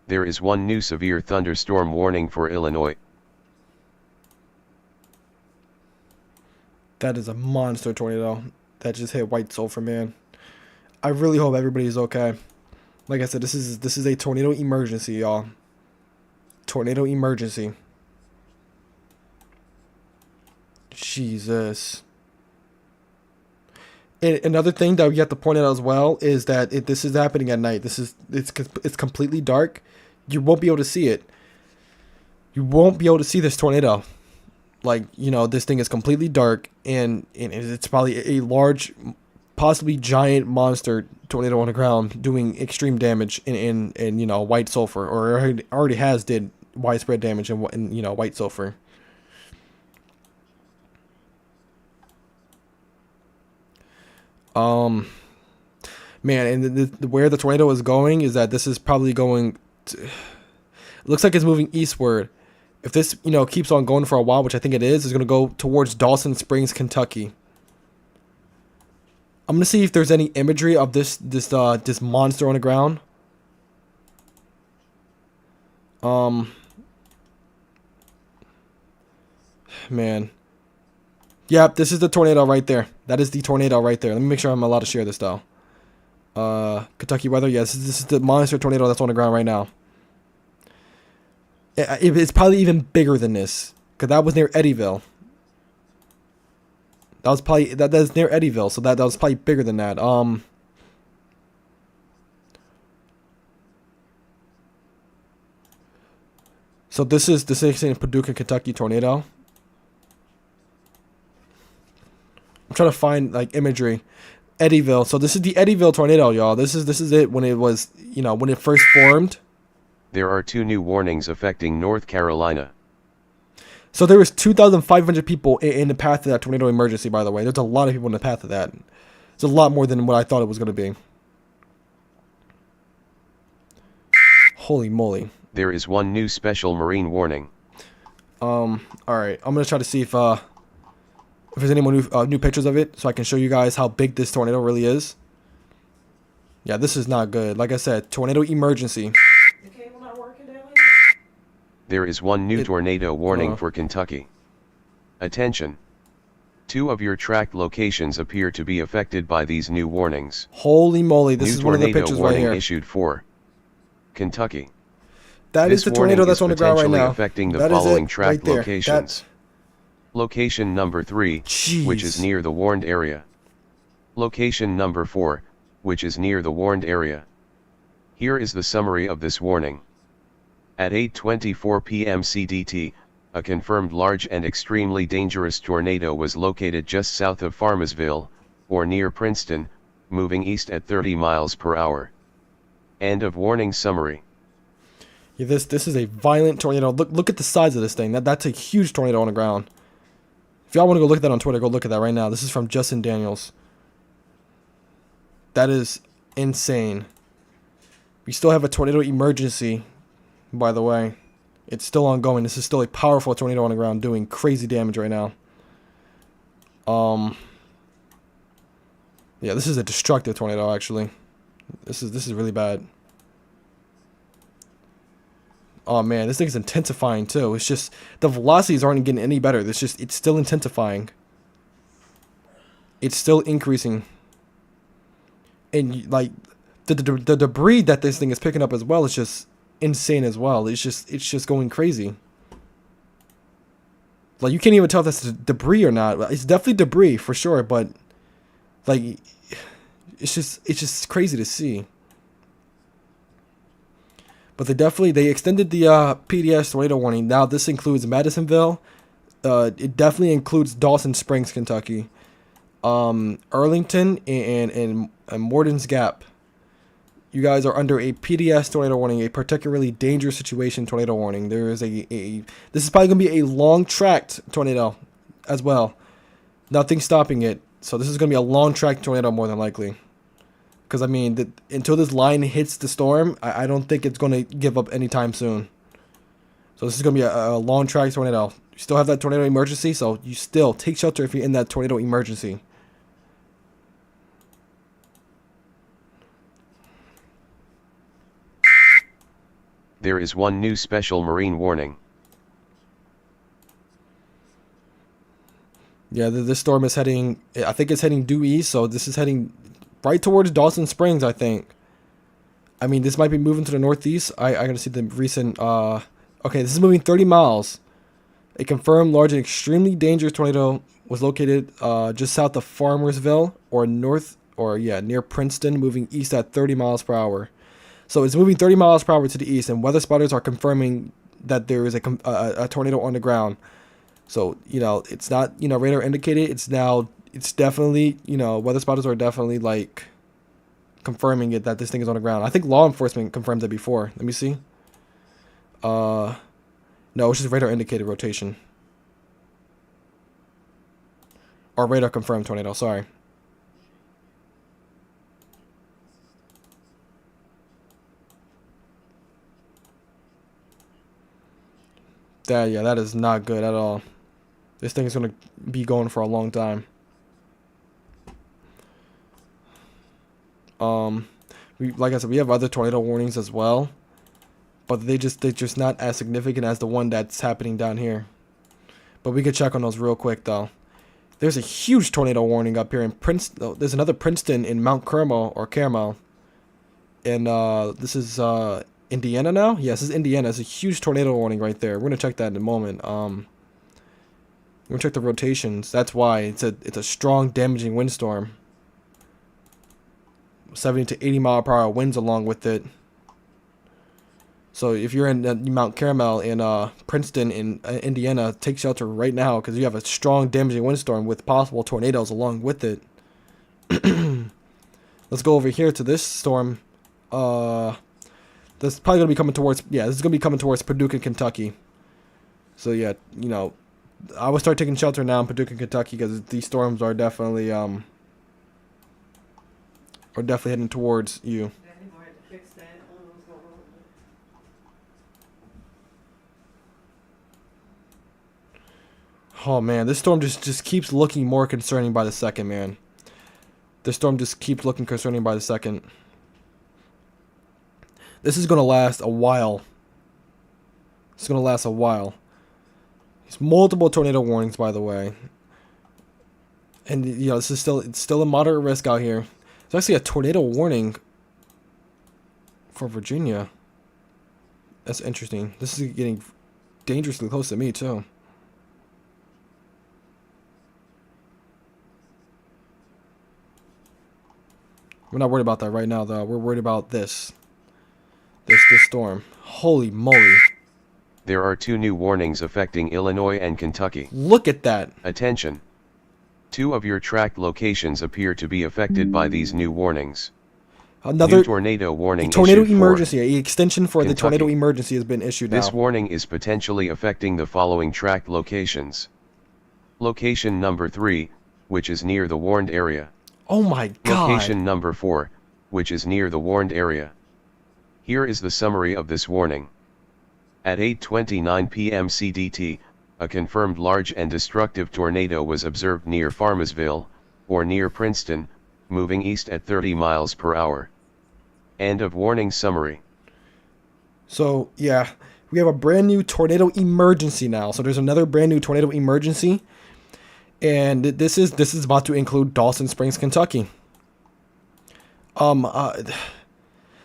There is 1 new severe thunderstorm warning for Illinois. That is a monster tornado that just hit White Sulphur, man. I really hope everybody's okay. Like I said, this is a tornado emergency, y'all. Tornado emergency. Jesus. And another thing that we have to point out as well is that this is happening at night. It's completely dark. You won't be able to see it. You won't be able to see this tornado. Like, you know, this thing is completely dark, and it's probably a large, possibly giant monster tornado on the ground doing extreme damage in you know, White Sulphur, or already has did widespread damage in you know, White Sulphur. Man, and where the tornado is going is that this is probably going to, it looks like it's moving eastward. If this, you know, keeps on going for a while, which I think it is, it's going to go towards Dawson Springs, Kentucky. I'm going to see if there's any imagery of this monster on the ground. Man. Yep, this is the tornado right there. That is the tornado right there. Let me make sure I'm allowed to share this, though. Kentucky weather. Yes, this is the monster tornado that's on the ground right now. It's probably even bigger than this, because that was near Eddyville. That was probably that's near Eddyville, so that was probably bigger than that. So this is in Paducah, Kentucky tornado. I'm trying to find like imagery. Eddyville. So this is the Eddyville tornado, y'all. This is it when it was, you know, when it first formed. There are 2 new warnings affecting North Carolina. So there was 2,500 people in the path of that tornado emergency, by the way. There's a lot of people in the path of that. It's a lot more than what I thought it was going to be. Holy moly. There is 1 new special marine warning. All right. I'm going to try to see if there's any more new pictures of it, so I can show you guys how big this tornado really is. Yeah, this is not good. Like I said, tornado emergency. There is 1 new tornado warning for Kentucky. Attention. 2 of your tracked locations appear to be affected by these new warnings. Holy moly, this is one of the pictures right here. Issued for Kentucky. That is the tornado that's on the ground right now. Affecting the following tracked locations. Location number 3, which is near the warned area. Location number 4, which is near the warned area. Here is the summary of this warning. At 8:24 p.m. CDT, a confirmed large and extremely dangerous tornado was located just south of Farmersville, or near Princeton, moving east at 30 miles per hour. End of warning summary. Yeah, this is a violent tornado. Look at the size of this thing. That's a huge tornado on the ground. If y'all want to go look at that on Twitter, go look at that right now. This is from Justin Daniels. That is insane. We still have a tornado emergency, by the way. It's still ongoing. This is still a powerful tornado on the ground doing crazy damage right now. Yeah, this is a destructive tornado actually. This is really bad. Oh man, this thing's intensifying too. It's just the velocities aren't getting any better. It's still intensifying. It's still increasing. And like the debris that this thing is picking up as well is just insane as well. It's just going crazy. Like you can't even tell if that's debris or not. It's definitely debris for sure, but like it's just crazy to see. But they extended the PDS tornado warning. Now this includes Madisonville. It definitely includes Dawson Springs, Kentucky, Arlington, and Morton's Gap. You guys are under a PDS tornado warning, a particularly dangerous situation tornado warning. There is this is probably going to be a long-tracked tornado as well. Nothing stopping it. So this is going to be a long-tracked tornado more than likely. Because, I mean, until this line hits the storm, I don't think it's going to give up anytime soon. So this is going to be a long-tracked tornado. You still have that tornado emergency, so you still take shelter if you're in that tornado emergency. There is one new special marine warning. Yeah, this storm is heading, I think it's heading due east, so this is heading right towards Dawson Springs, I think. I mean, this might be moving to the northeast. I gotta see the recent, okay, this is moving 30 miles. A confirmed large and extremely dangerous tornado was located just south of Farmersville near Princeton, moving east at 30 miles per hour. So it's moving 30 miles per hour to the east, and weather spotters are confirming that there is a tornado on the ground. So, you know, it's not, you know, radar indicated. It's definitely, you know, weather spotters are definitely, like, confirming it that this thing is on the ground. I think law enforcement confirmed that before. Let me see. No, it's just radar indicated rotation. Or radar confirmed tornado, sorry. Yeah, that is not good at all. This thing is going to be going for a long time. Like I said, we have other tornado warnings as well, but they're just not as significant as the one that's happening down here. But we could check on those real quick though. There's a huge tornado warning up here in Princeton. Oh, there's another Princeton in Mount Carmel or Carmel, and this is Indiana now. Yes, this is Indiana. It's a huge tornado warning right there. We're gonna check that in a moment. We're gonna check the rotations. That's why it's a strong, damaging windstorm. 70 to 80 mile per hour winds along with it. So if you're in Mount Carmel in Princeton in Indiana, take shelter right now because you have a strong, damaging windstorm with possible tornadoes along with it. Let's go over here to this storm. This is probably gonna be coming towards. Yeah, this is gonna be coming towards Paducah, Kentucky. So yeah, you know, I would start taking shelter now in Paducah, Kentucky because these storms are definitely heading towards you. Oh man, this storm just keeps looking more concerning by the second, man. This storm just keeps looking concerning by the second. This is gonna last a while. It's gonna last a while. There's multiple tornado warnings, by the way. And you know, it's still a moderate risk out here. There's actually a tornado warning for Virginia. That's interesting. This is getting dangerously close to me too. We're not worried about that right now, though. We're worried about this storm. Holy moly. There are 2 new warnings affecting Illinois and Kentucky. Look at that. Attention. 2 of your tracked locations appear to be affected by these new warnings. Another new tornado warning. tornado issued for emergency. An extension for the Kentucky. tornado emergency has been issued This now. warning is potentially affecting the following tracked locations. Location number 3, which is near the warned area. Oh my god. Location number 4, which is near the warned area. Here is the summary of this warning. At 8:29 p.m. CDT, a confirmed large and destructive tornado was observed near Farmersville, or near Princeton, moving east at 30 miles per hour. End of warning summary. So, yeah, we have a brand new tornado emergency now. So there's another brand new tornado emergency. And this is about to include Dawson Springs, Kentucky.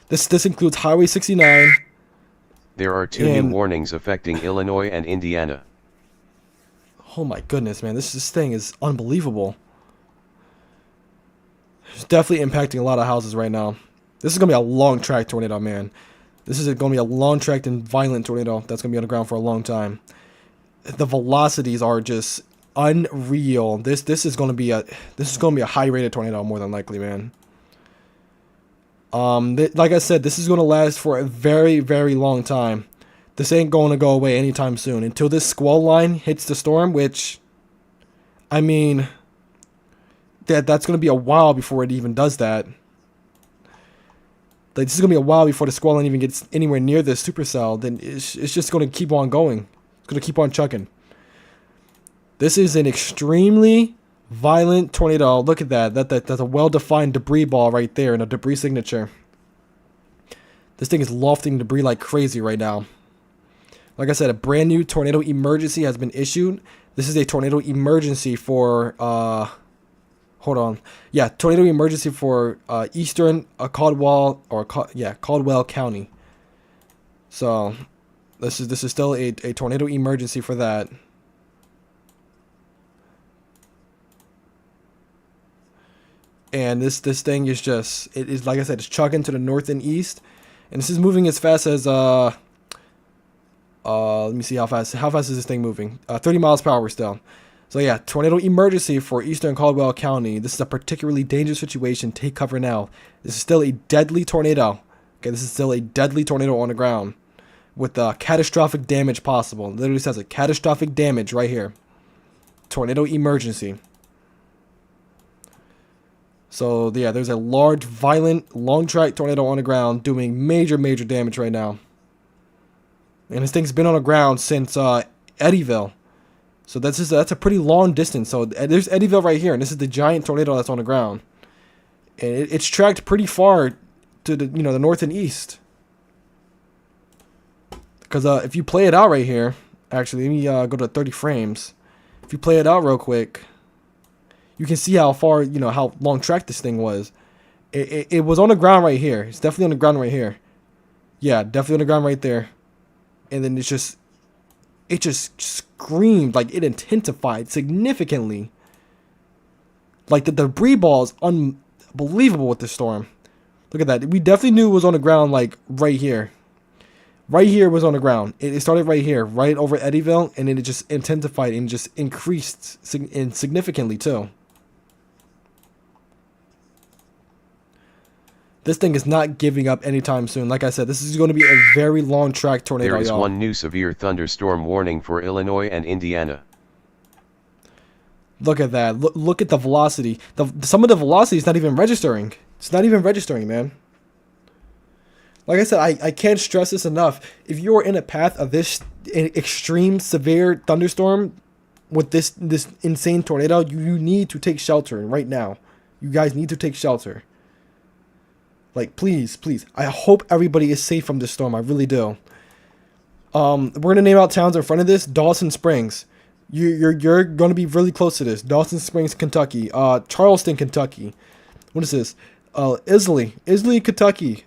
This includes Highway 69. There are 2 new warnings affecting Illinois and Indiana. Oh my goodness, man. This thing is unbelievable. It's definitely impacting a lot of houses right now. This is going to be a long track tornado, man. This is going to be a long tracked and violent tornado that's going to be on the ground for a long time. The velocities are just unreal. This is going to be a high rated tornado more than likely, man. Like I said, this is going to last for a very, very long time. This ain't going to go away anytime soon until this squall line hits the storm, which, I mean, that's going to be a while before it even does that. Like, this is going to be a while before the squall line even gets anywhere near this supercell. Then it's just going to keep on going. It's going to keep on chucking. This is an extremely violent tornado. Look at that. That's a well-defined debris ball right there and a debris signature. This thing is lofting debris like crazy right now. Like I said, a brand new tornado emergency has been issued. This is a tornado emergency for hold on. Yeah, tornado emergency for eastern Caldwell Caldwell County. So this is still a tornado emergency for that. And this thing is just, it is, like I said, it's chugging to the north and east, and this is moving as fast as let me see how fast is this thing moving. 30 miles per hour still. So yeah, tornado emergency for eastern Caldwell County. This is a particularly dangerous situation. Take cover now. This is still a deadly tornado. Okay, this is still a deadly tornado on the ground with catastrophic damage possible. It literally says a catastrophic damage right here. Tornado emergency. So yeah, there's a large, violent, long track tornado on the ground doing major, major damage right now. And this thing's been on the ground since Eddyville. So that's a pretty long distance. So there's Eddyville right here, and this is the giant tornado that's on the ground. And it's tracked pretty far to the the north and east. Because if you play it out right here, actually, let me go to 30 frames. If you play it out real quick, you can see how far, how long track this thing was. It was on the ground right here. It's definitely on the ground right here. Yeah, definitely on the ground right there. And then it just screamed, like it intensified significantly. Like the debris ball is unbelievable with this storm. Look at that. We definitely knew it was on the ground, like right here. Right here was on the ground. It started right here, right over Eddyville, and then it just intensified and just increased significantly too. This thing is not giving up anytime soon. Like I said, this is going to be a very long track tornado. There is one new severe thunderstorm warning for Illinois and Indiana. Look at that. Look at the velocity. Some of the velocity is not even registering. It's not even registering, man. Like I said, I can't stress this enough. If you're in a path of this extreme severe thunderstorm with this insane tornado, you need to take shelter right now. You guys need to take shelter. Like, please, please. I hope everybody is safe from this storm. I really do. We're going to name out towns in front of this. Dawson Springs. You're going to be really close to this. Dawson Springs, Kentucky. Charleston, Kentucky. What is this? Isley, Kentucky.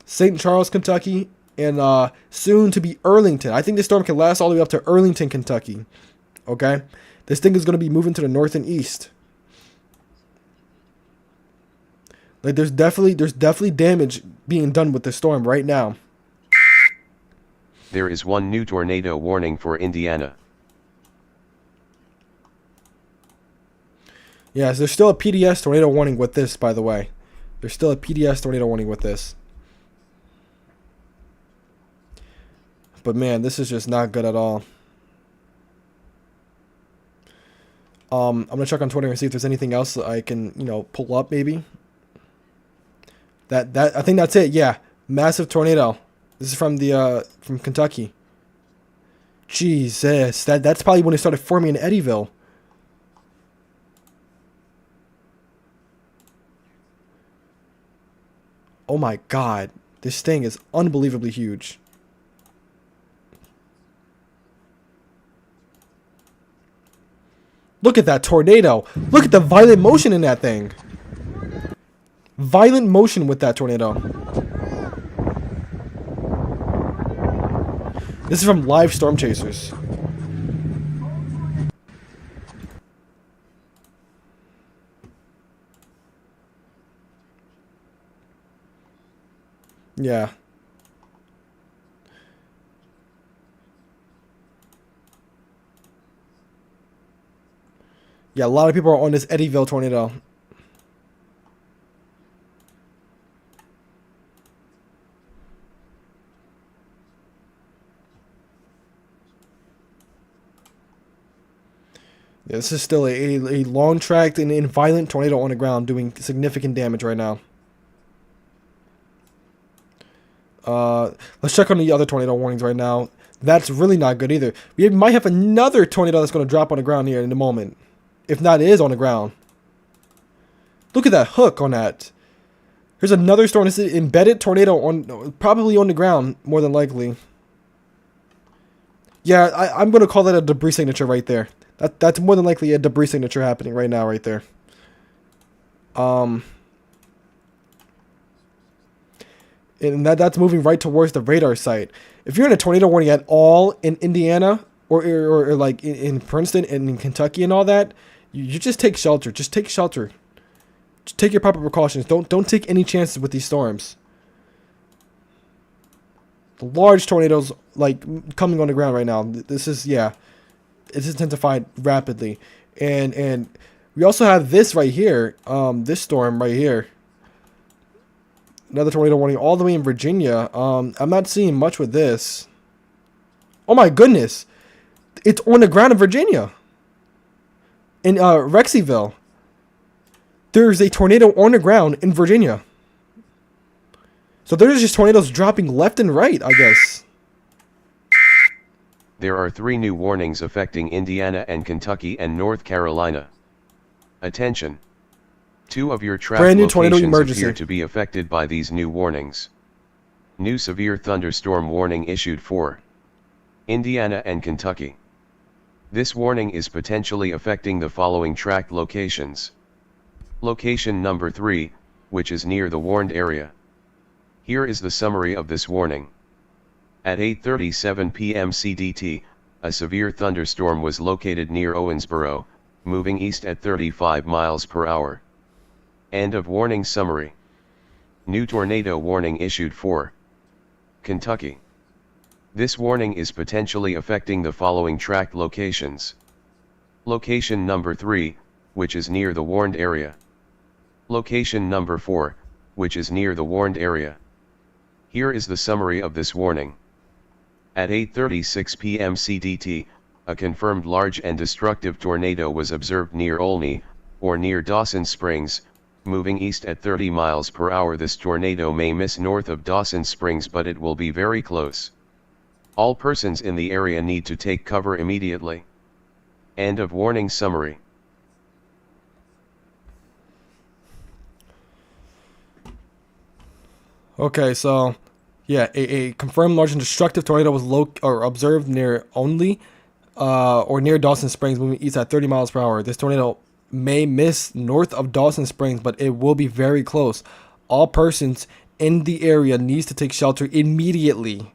St. Charles, Kentucky. And soon to be Arlington. I think this storm can last all the way up to Arlington, Kentucky. Okay? This thing is going to be moving to the north and east. Like there's definitely damage being done with the storm right now. There is one new tornado warning for Indiana. Yes, there's still a PDS tornado warning with this, by the way. There's still a PDS tornado warning with this. But man, this is just not good at all. I'm gonna check on Twitter and see if there's anything else that I can, pull up maybe. That I think that's it. Yeah, massive tornado. This is from the from Kentucky. Jesus, that's probably when it started forming in Eddyville. Oh my God, this thing is unbelievably huge. Look at that tornado. Look at the violent motion in that thing. Violent motion with that tornado. This is from Live Storm Chasers. Yeah. Yeah, a lot of people are on this Eddyville tornado. Yeah, this is still a long tracked and violent tornado on the ground doing significant damage right now. Let's check on the other tornado warnings right now. That's really not good either. We might have another tornado that's going to drop on the ground here in a moment. If not, it is on the ground. Look at that hook on that. Here's another storm. This is an embedded tornado on, probably on the ground, more than likely. Yeah, I'm going to call that a debris signature right there. That's more than likely a debris signature happening right now, right there. And that's moving right towards the radar site. If you're in a tornado warning at all in Indiana or like in Princeton and in Kentucky and all that, you just take shelter. Just take shelter. Just take your proper precautions. Don't take any chances with these storms. The large tornadoes like coming on the ground right now. This is it's intensified rapidly, and we also have this right here. This storm right here. Another tornado warning all the way in Virginia. I'm not seeing much with this. Oh my goodness. It's on the ground in Virginia. In Rexyville. There's a tornado on the ground in Virginia. So there's just tornadoes dropping left and right, I guess. There are 3 new warnings affecting Indiana and Kentucky and North Carolina. Attention. 2 of your track locations appear to be affected by these new warnings. New severe thunderstorm warning issued for Indiana and Kentucky. This warning is potentially affecting the following track locations. Location number 3, which is near the warned area. Here is the summary of this warning. At 8:37 p.m. CDT, a severe thunderstorm was located near Owensboro, moving east at 35 miles per hour. End of warning summary. New tornado warning issued for Kentucky. This warning is potentially affecting the following track locations. Location number 3, which is near the warned area. Location number 4, which is near the warned area. Here is the summary of this warning. At 8:36 p.m. CDT, a confirmed large and destructive tornado was observed near Olney, or near Dawson Springs, moving east at 30 miles per hour. This tornado may miss north of Dawson Springs, but it will be very close. All persons in the area need to take cover immediately. End of warning summary. Okay, so yeah, a confirmed large and destructive tornado was observed near Olney, or near Dawson Springs, moving east at 30 miles per hour. This tornado may miss north of Dawson Springs, but it will be very close. All persons in the area needs to take shelter immediately.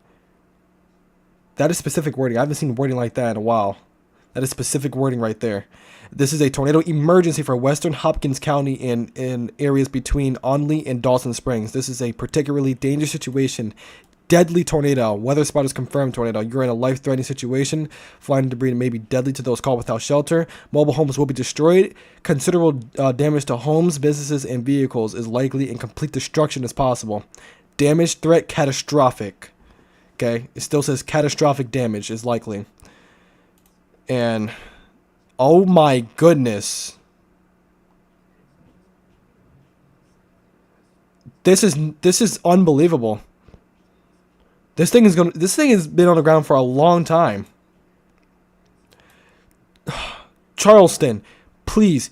That is specific wording. I haven't seen wording like that in a while. That is specific wording right there. This is a tornado emergency for Western Hopkins County in areas between Olney and Dawson Springs. This is a particularly dangerous situation deadly tornado. Weather spotters confirmed tornado. You're in a life-threatening situation. Flying debris may be deadly to those caught without shelter. Mobile homes will be destroyed. Considerable damage to homes, businesses, and vehicles is likely, and complete destruction is possible. Damage threat catastrophic. Okay, it still says catastrophic damage is likely. And oh my goodness. This is unbelievable. This thing has been on the ground for a long time. Charleston, please,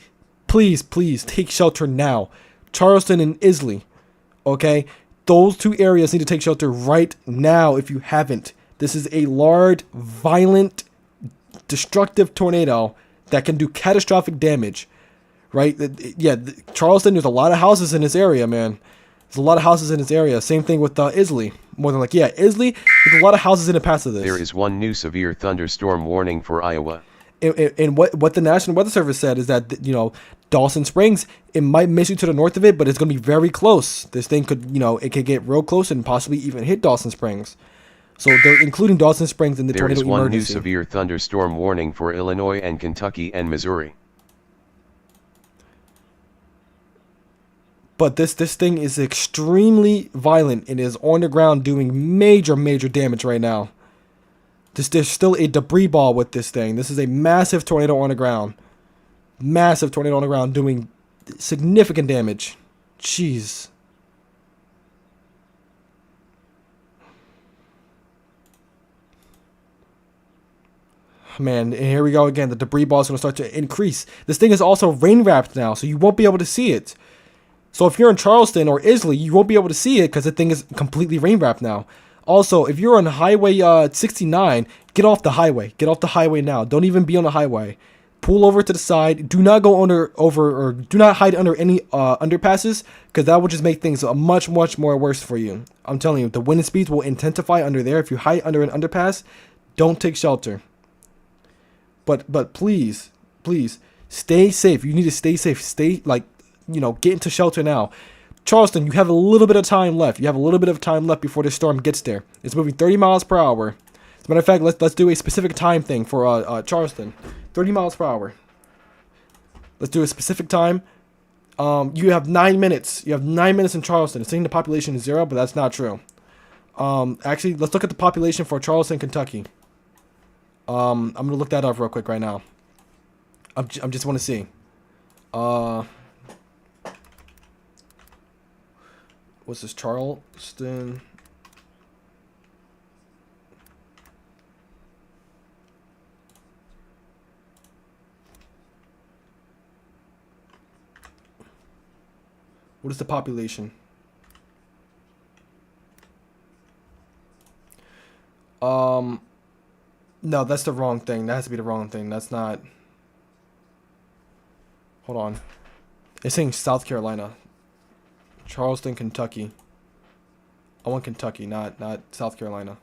please, please take shelter now. Charleston and Isley, okay? Those two areas need to take shelter right now if you haven't. This is a large, violent, destructive tornado that can do catastrophic damage, right? Yeah, Charleston, there's a lot of houses in this area, man. There's a lot of houses in this area. Same thing with Isley. More than like, yeah, Isley, there's a lot of houses in the path of this. There is one new severe thunderstorm warning for Iowa. And what the National Weather Service said is that, Dawson Springs, it might miss you to the north of it, but it's going to be very close. This thing could, it could get real close and possibly even hit Dawson Springs. So they're including Dawson Springs in the tornado emergency. There is one new severe thunderstorm warning for Illinois and Kentucky and Missouri. But this thing is extremely violent and is on the ground doing major damage right now. There's still a debris ball with this thing. This is a massive tornado on the ground. Massive tornado on the ground doing significant damage. Jeez. Man, and here we go again. The debris ball is going to start to increase. This thing is also rain wrapped now, so you won't be able to see it. So if you're in Charleston or Isley, you won't be able to see it because the thing is completely rain wrapped now. Also, if you're on Highway 69, get off the highway. Get off the highway now. Don't even be on the highway. Pull over to the side. Do not go do not hide under any underpasses, because that will just make things much more worse for you. I'm telling you, the wind speeds will intensify under there. If you hide under an underpass, don't take shelter. But please, stay safe. You need to stay safe. Get into shelter now. Charleston, you have a little bit of time left. You have a little bit of time left before the storm gets there. It's moving 30 miles per hour. As a matter of fact, let's do a specific time thing for Charleston. 30 miles per hour. Let's do a specific time. You have 9 minutes. You have 9 minutes in Charleston. It's saying the population is 0, but that's not true. Actually, let's look at the population for Charleston, Kentucky. I'm gonna look that up real quick right now. I just want to see. What's this? Charleston. What is the population? No, that's the wrong thing. That has to be the wrong thing. That's not. Hold on. It's saying South Carolina. Charleston, Kentucky. I want Kentucky, not South Carolina.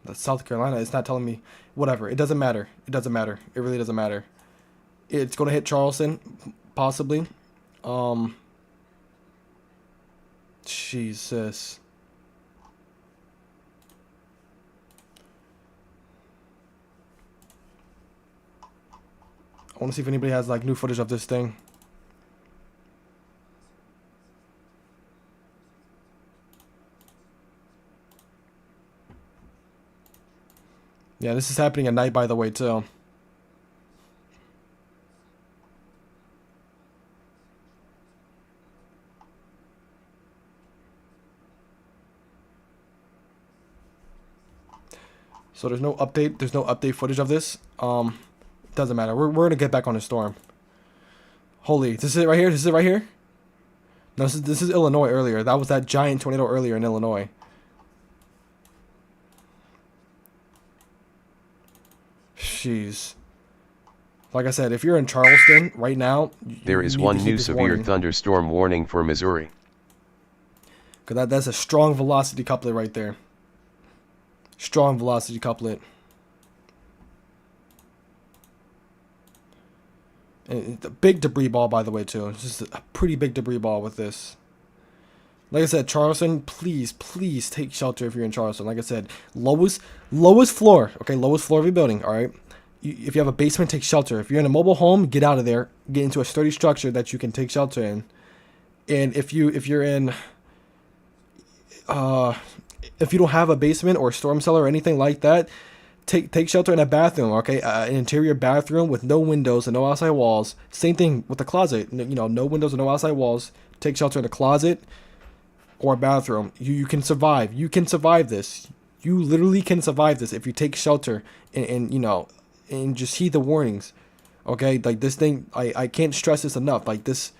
That's South Carolina. It's not telling me. Whatever. It doesn't matter. It doesn't matter. It really doesn't matter. It's going to hit Charleston, possibly. Jesus. I want to see if anybody has new footage of this thing. Yeah, this is happening at night, by the way, too. So there's no update. There's no update footage of this. Doesn't matter. We're gonna get back on the storm. Holy, this is it right here. This is it right here. No, this is Illinois earlier. That was that giant tornado earlier in Illinois. Jeez. Like I said, if you're in Charleston right now, There you is need to one heed new this severe warning. thunderstorm warning for Missouri. Because that's a strong velocity couplet right there. Strong velocity couplet. And it's a big debris ball, by the way, too. It's just a pretty big debris ball with this. Like I said, Charleston, please take shelter if you're in Charleston. Like I said, lowest floor, okay, lowest floor of your building, all right? If you have a basement, take shelter. If you're in a mobile home, get out of there. Get into a sturdy structure that you can take shelter in. And if you're in, if you don't have a basement or a storm cellar or anything like that, take shelter in a bathroom, okay? An interior bathroom with no windows and no outside walls. Same thing with the closet. You know, no windows and no outside walls. Take shelter in a closet or a bathroom. You can survive. You can survive this. You literally can survive this if you take shelter and you know, and just heed the warnings. Okay? Like this thing, I can't stress this enough. Like this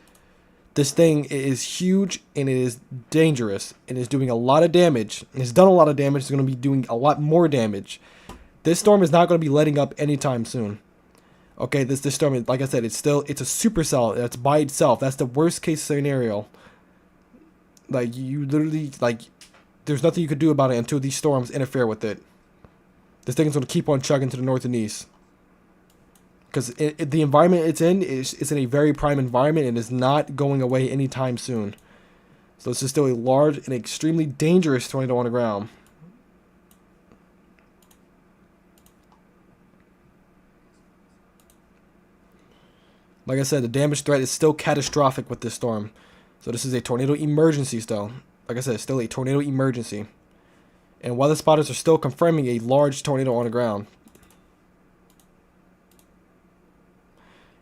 thing is huge and it is dangerous and is doing a lot of damage. It's done a lot of damage. It's going to be doing a lot more damage. This storm is not going to be letting up anytime soon. Okay, this storm is, like I said, it's a supercell that's by itself. That's the worst case scenario. Like you literally, like, there's nothing you could do about it until these storms interfere with it. This thing is going to keep on chugging to the north and east. Because the environment it's in is in a very prime environment and is not going away anytime soon. So this is still a large and extremely dangerous tornado on the ground. Like I said, the damage threat is still catastrophic with this storm. So this is a tornado emergency still. Like I said, it's still a tornado emergency. And weather spotters are still confirming a large tornado on the ground.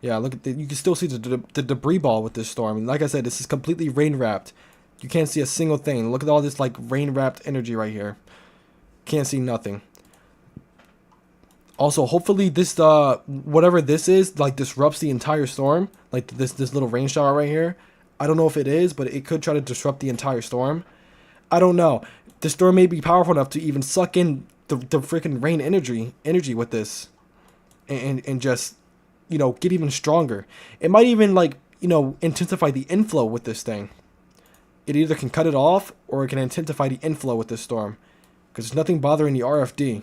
Yeah, look at you can still see the debris ball with this storm. And like I said, this is completely rain wrapped. You can't see a single thing. Look at all this like rain wrapped energy right here. Can't see nothing. Also, hopefully this whatever this is like disrupts the entire storm. Like this little rain shower right here. I don't know if it is, but it could try to disrupt the entire storm. I don't know. The storm may be powerful enough to even suck in the freaking rain energy with this, and just, you know, get even stronger. It might even, like, you know, intensify the inflow with this thing. It either can cut it off or it can intensify the inflow with this storm, because there's nothing bothering the RFD.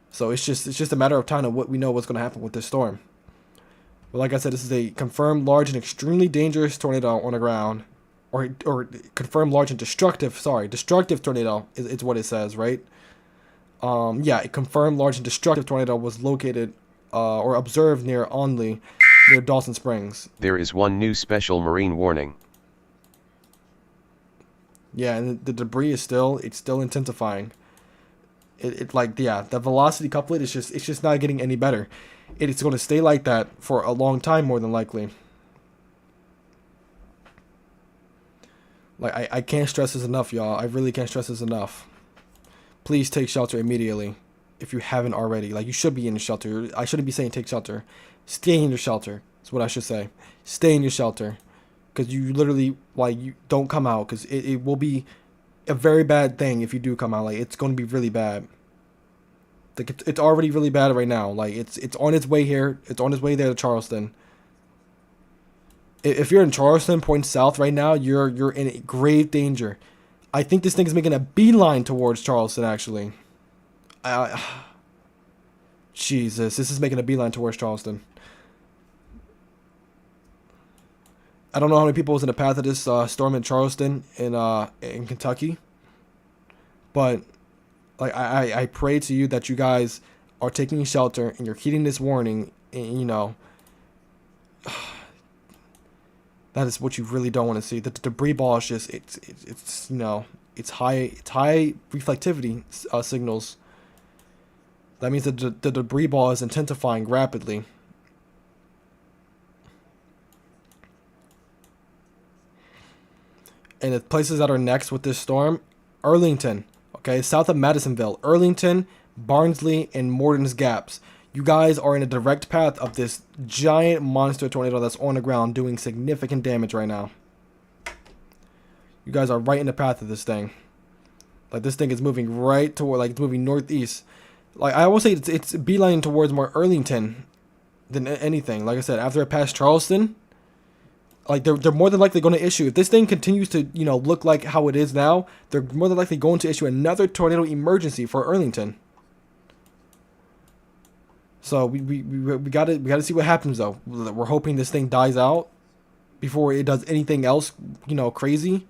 So it's just a matter of time of what we know what's going to happen with this storm. But like I said, this is a confirmed large and extremely dangerous tornado on the ground, or confirmed large and destructive tornado is what it says, right? Yeah, a confirmed large and destructive tornado was located or observed near Onley, near Dawson Springs. There is one new special marine warning. Yeah, and the debris is still intensifying. It like, yeah, the velocity couplet is just not getting any better. It's going to stay like that for a long time, more than likely. Like, I can't stress this enough, y'all. I really can't stress this enough. Please take shelter immediately if you haven't already. Like, you should be in the shelter. I shouldn't be saying take shelter. Stay in your shelter. That's what I should say. Stay in your shelter. Because you literally, like, you don't come out. Because it will be a very bad thing if you do come out. Like, it's going to be really bad. Like, it's already really bad right now. Like, it's on its way here. It's on its way there to Charleston. If you're in Charleston, pointing south right now, you're in grave danger. I think this thing is making a beeline towards Charleston, actually. Jesus, this is making a beeline towards Charleston. I don't know how many people was in the path of this storm in Charleston in Kentucky, but like I pray to you that you guys are taking shelter and you're heeding this warning, and, you know, that is what you really don't want to see. The debris ball is just it's you know, it's high reflectivity signals. That means that the debris ball is intensifying rapidly. And the places that are next with this storm, Arlington, okay, south of Madisonville, Arlington, Barnsley, and Morton's Gaps. You guys are in a direct path of this giant monster tornado that's on the ground doing significant damage right now. You guys are right in the path of this thing. Like, this thing is moving right toward, like, it's moving northeast. Like, I will say it's beelining towards more Arlington. than anything. Like I said, after it passed Charleston, like they're more than likely going to issue, if this thing continues to, you know, look like how it is now, they're more than likely going to issue another tornado emergency for Arlington. So we gotta see what happens though. We're hoping this thing dies out before it does anything else, you know, crazy.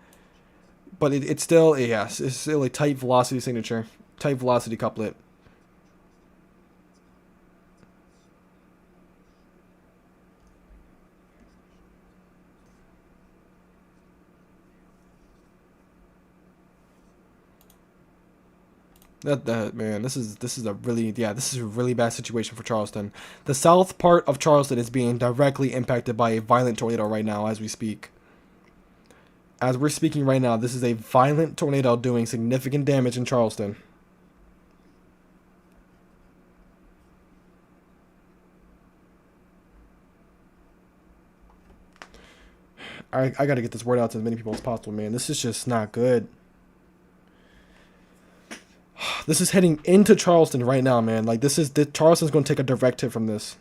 But it's still, yes, it's still a tight velocity signature, tight velocity couplet. That man, this is a really, this is a really bad situation for Charleston. The south part of Charleston is being directly impacted by a violent tornado right now as we speak. As we're speaking right now, this is a violent tornado doing significant damage in Charleston. I gotta get this word out to as many people as possible, man. This is just not good. This is heading into Charleston right now, man. Like, Charleston's going to take a direct hit from this.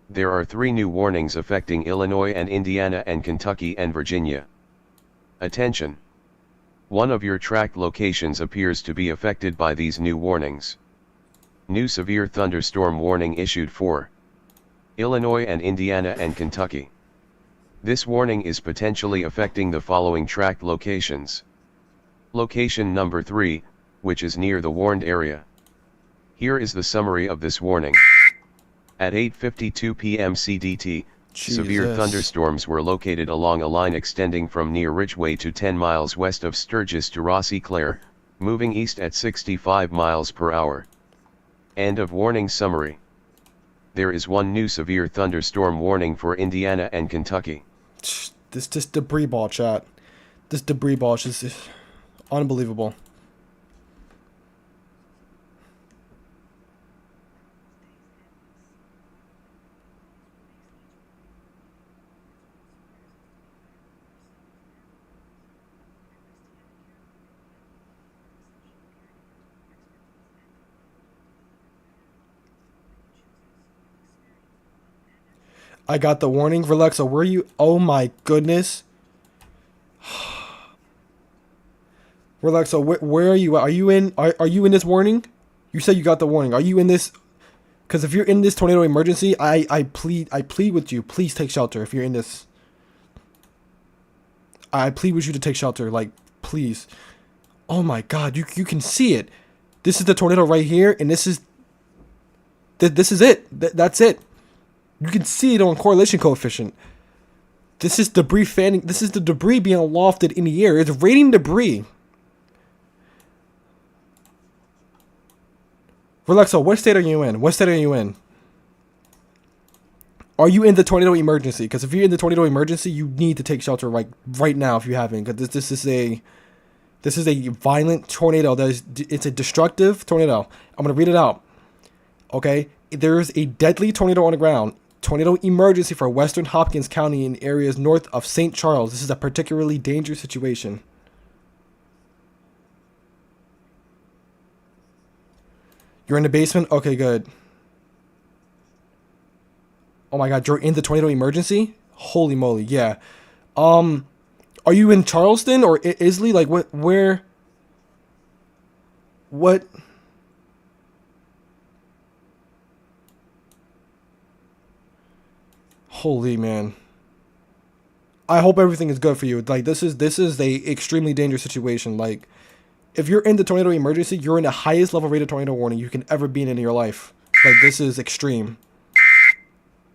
There are 3 new warnings affecting Illinois and Indiana and Kentucky and Virginia. Attention! One of your tracked locations appears to be affected by these new warnings. New severe thunderstorm warning issued for Illinois and Indiana and Kentucky. This warning is potentially affecting the following tracked locations. Location number 3, which is near the warned area. Here is the summary of this warning. At 8:52 p.m. CDT, severe thunderstorms were located along a line extending from near Ridgeway to 10 miles west of Sturgis to Rossi Clare, moving east at 65 miles per hour. End of warning summary. There is 1 new severe thunderstorm warning for Indiana and Kentucky. This debris ball, chat. This debris ball is just unbelievable. I got the warning. Relaxa, where are you? Oh my goodness. Relaxa, where are you? Are you in? Are you in this warning? You said you got the warning. Are you in this? Because if you're in this tornado emergency, I plead with you. Please take shelter. If you're in this, I plead with you to take shelter. Like, please. Oh my God, you can see it. This is the tornado right here, and this is it. That's it. You can see it on correlation coefficient. This is debris fanning. This is the debris being lofted in the air. It's raining debris. Relaxo, what state are you in? What state are you in? Are you in the tornado emergency? Because if you're in the tornado emergency, you need to take shelter right now if you haven't. Because this is a violent tornado. It's a destructive tornado. I'm gonna read it out. Okay, there's a deadly tornado on the ground. Tornado emergency for Western Hopkins County in areas north of St. Charles. This is a particularly dangerous situation. You're in the basement? Okay, good. Oh my God, you're in the tornado emergency? Holy moly, yeah. Are you in Charleston or Isley? Like, where? What? Holy man. I hope everything is good for you. Like, this is a extremely dangerous situation. Like, if you're in the tornado emergency, you're in the highest level rated tornado warning you can ever be in your life. Like, this is extreme.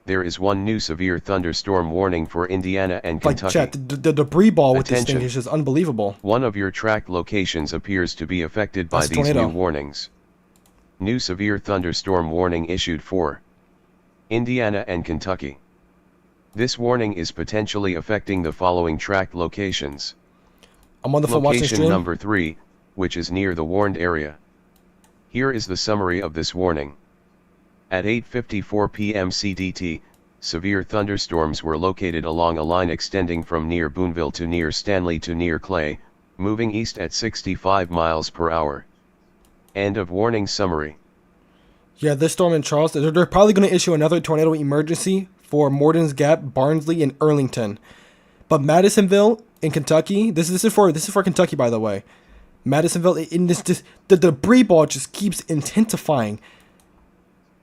There is one new severe thunderstorm warning for Indiana and Kentucky. Like, chat, the debris ball with Attention. this thing is just unbelievable. One of your tracked locations appears to be affected by That's these tornado. new warnings. New severe thunderstorm warning issued for Indiana and Kentucky. This warning is potentially affecting the following tracked locations. I'm on the phone watching Location stream. number 3, which is near the warned area. Here is the summary of this warning. At 8:54 p.m. CDT, severe thunderstorms were located along a line extending from near Boonville to near Stanley to near Clay, moving east at 65 miles per hour. End of warning summary. Yeah, this storm in Charleston, they're probably going to issue another tornado emergency for Morton's Gap, Barnsley, and Earlington. But Madisonville in Kentucky, this is for Kentucky, by the way. Madisonville, the debris ball just keeps intensifying.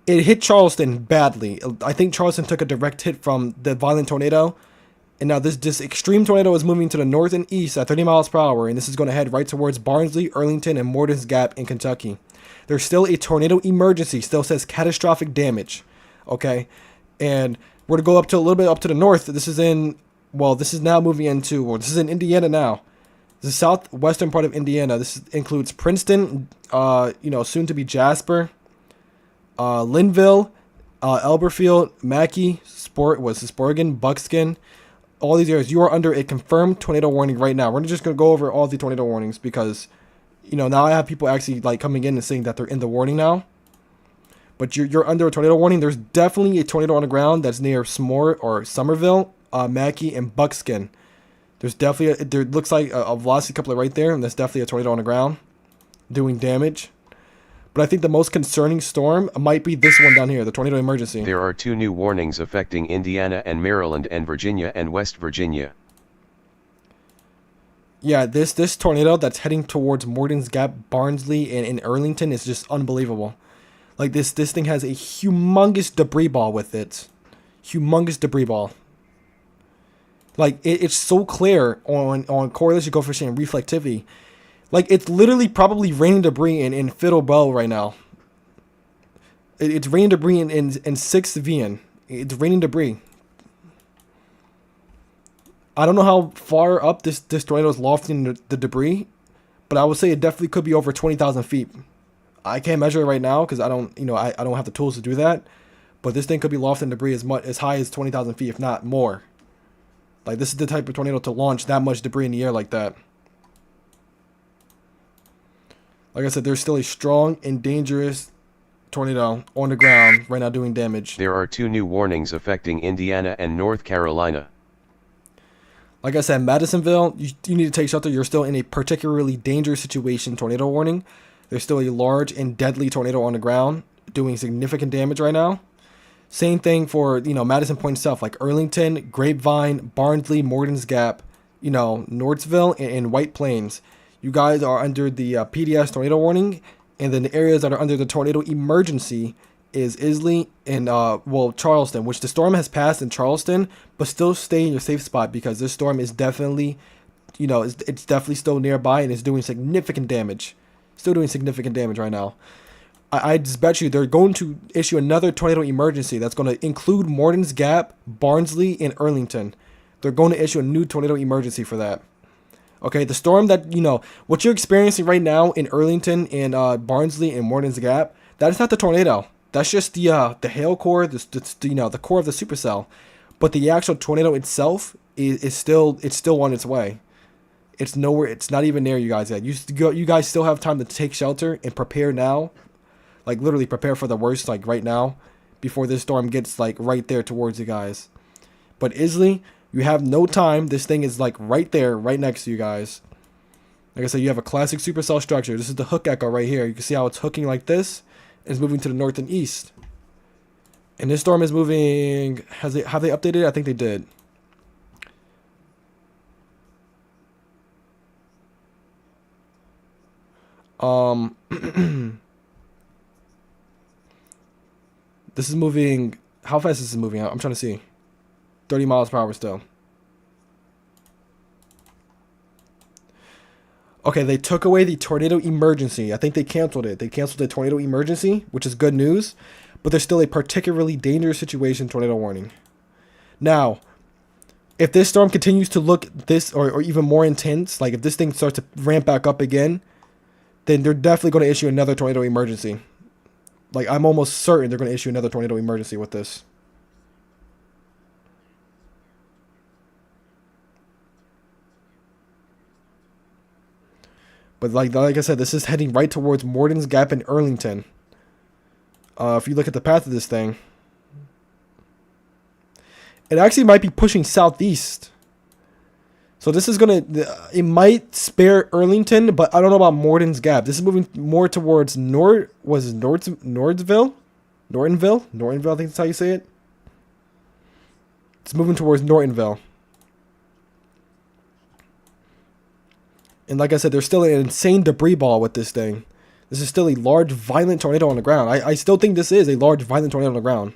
It hit Charleston badly. I think Charleston took a direct hit from the violent tornado. And now this extreme tornado is moving to the north and east at 30 miles per hour. And this is going to head right towards Barnsley, Earlington, and Morton's Gap in Kentucky. There's still a tornado emergency. Still says catastrophic damage. Okay. And we're going to go up to a little bit up to the north. This is now moving into, this is in Indiana now. The southwestern part of Indiana. This includes Princeton, soon to be Jasper, Linville, Elberfield, Mackey, Sporgan, Buckskin, all these areas. You are under a confirmed tornado warning right now. We're just going to go over all the tornado warnings because, now I have people actually like coming in and saying that they're in the warning now. But you're under a tornado warning. There's definitely a tornado on the ground that's near Somerville, Mackey, and Buckskin. There's definitely there looks like a velocity coupler right there, and that's definitely a tornado on the ground doing damage. But I think the most concerning storm might be this one down here, the tornado emergency. There are 2 new warnings affecting Indiana and Maryland and Virginia and West Virginia. Yeah, this tornado that's heading towards Morton's Gap, Barnsley, and in Earlington is just unbelievable. Like, this thing has a humongous debris ball with it. Humongous debris ball. Like, it's so clear on correlation coefficient and reflectivity. Like, it's literally probably raining debris in Fiddle Bell right now. It's raining debris in 6th Vian. It's raining debris. I don't know how far up this tornado is lofting the debris, but I would say it definitely could be over 20,000 feet. I can't measure it right now because I don't have the tools to do that. But this thing could be lofting debris as high as 20,000 feet, if not more. Like, this is the type of tornado to launch that much debris in the air like that. Like I said, there's still a strong and dangerous tornado on the ground right now doing damage. There are 2 new warnings affecting Indiana and North Carolina. Like I said, Madisonville, you need to take shelter. You're still in a particularly dangerous situation, tornado warning. There's still a large and deadly tornado on the ground doing significant damage right now. Same thing for, Madison Point South, like Earlington, Grapevine, Barnsley, Morton's Gap, Nordsville, and White Plains. You guys are under the PDS tornado warning, and then the areas that are under the tornado emergency is Isley and Charleston, which the storm has passed in Charleston, but still stay in your safe spot because this storm is definitely, it's definitely still nearby and is doing significant damage. Still doing significant damage right now. I just bet you they're going to issue another tornado emergency that's going to include Morton's Gap, Barnsley, and Earlington. They're going to issue a new tornado emergency for that. Okay, the storm that, what you're experiencing right now in Earlington and Barnsley and Morton's Gap, that is not the tornado. That's just the hail core, the core of the supercell. But the actual tornado itself is still on its way. It's nowhere. It's not even near you guys yet. You guys still have time to take shelter and prepare now. Like, literally prepare for the worst, like, right now, before this storm gets, like, right there towards you guys. But Isley, you have no time. This thing is, like, right there, right next to you guys. Like I said, you have a classic supercell structure. This is the hook echo right here. You can see how it's hooking like this. And it's moving to the north and east. And this storm is moving... Have they updated it? I think they did. This is moving... How fast is this moving out? I'm trying to see. 30 miles per hour still. Okay, they took away the tornado emergency. I think they canceled it. They canceled the tornado emergency, which is good news. But there's still a particularly dangerous situation tornado warning. Now, if this storm continues to look this or even more intense, like if this thing starts to ramp back up again, then they're definitely going to issue another tornado emergency. Like, I'm almost certain they're going to issue another tornado emergency with this. But like I said, this is heading right towards Morton's Gap and Arlington. If you look at the path of this thing, it actually might be pushing southeast. So this is it might spare Arlington, but I don't know about Morton's Gap. This is moving more towards Nordenville, I think that's how you say it. It's moving towards Nortonville. And like I said, there's still an insane debris ball with this thing. This is still a large, violent tornado on the ground. I still think this is a large, violent tornado on the ground.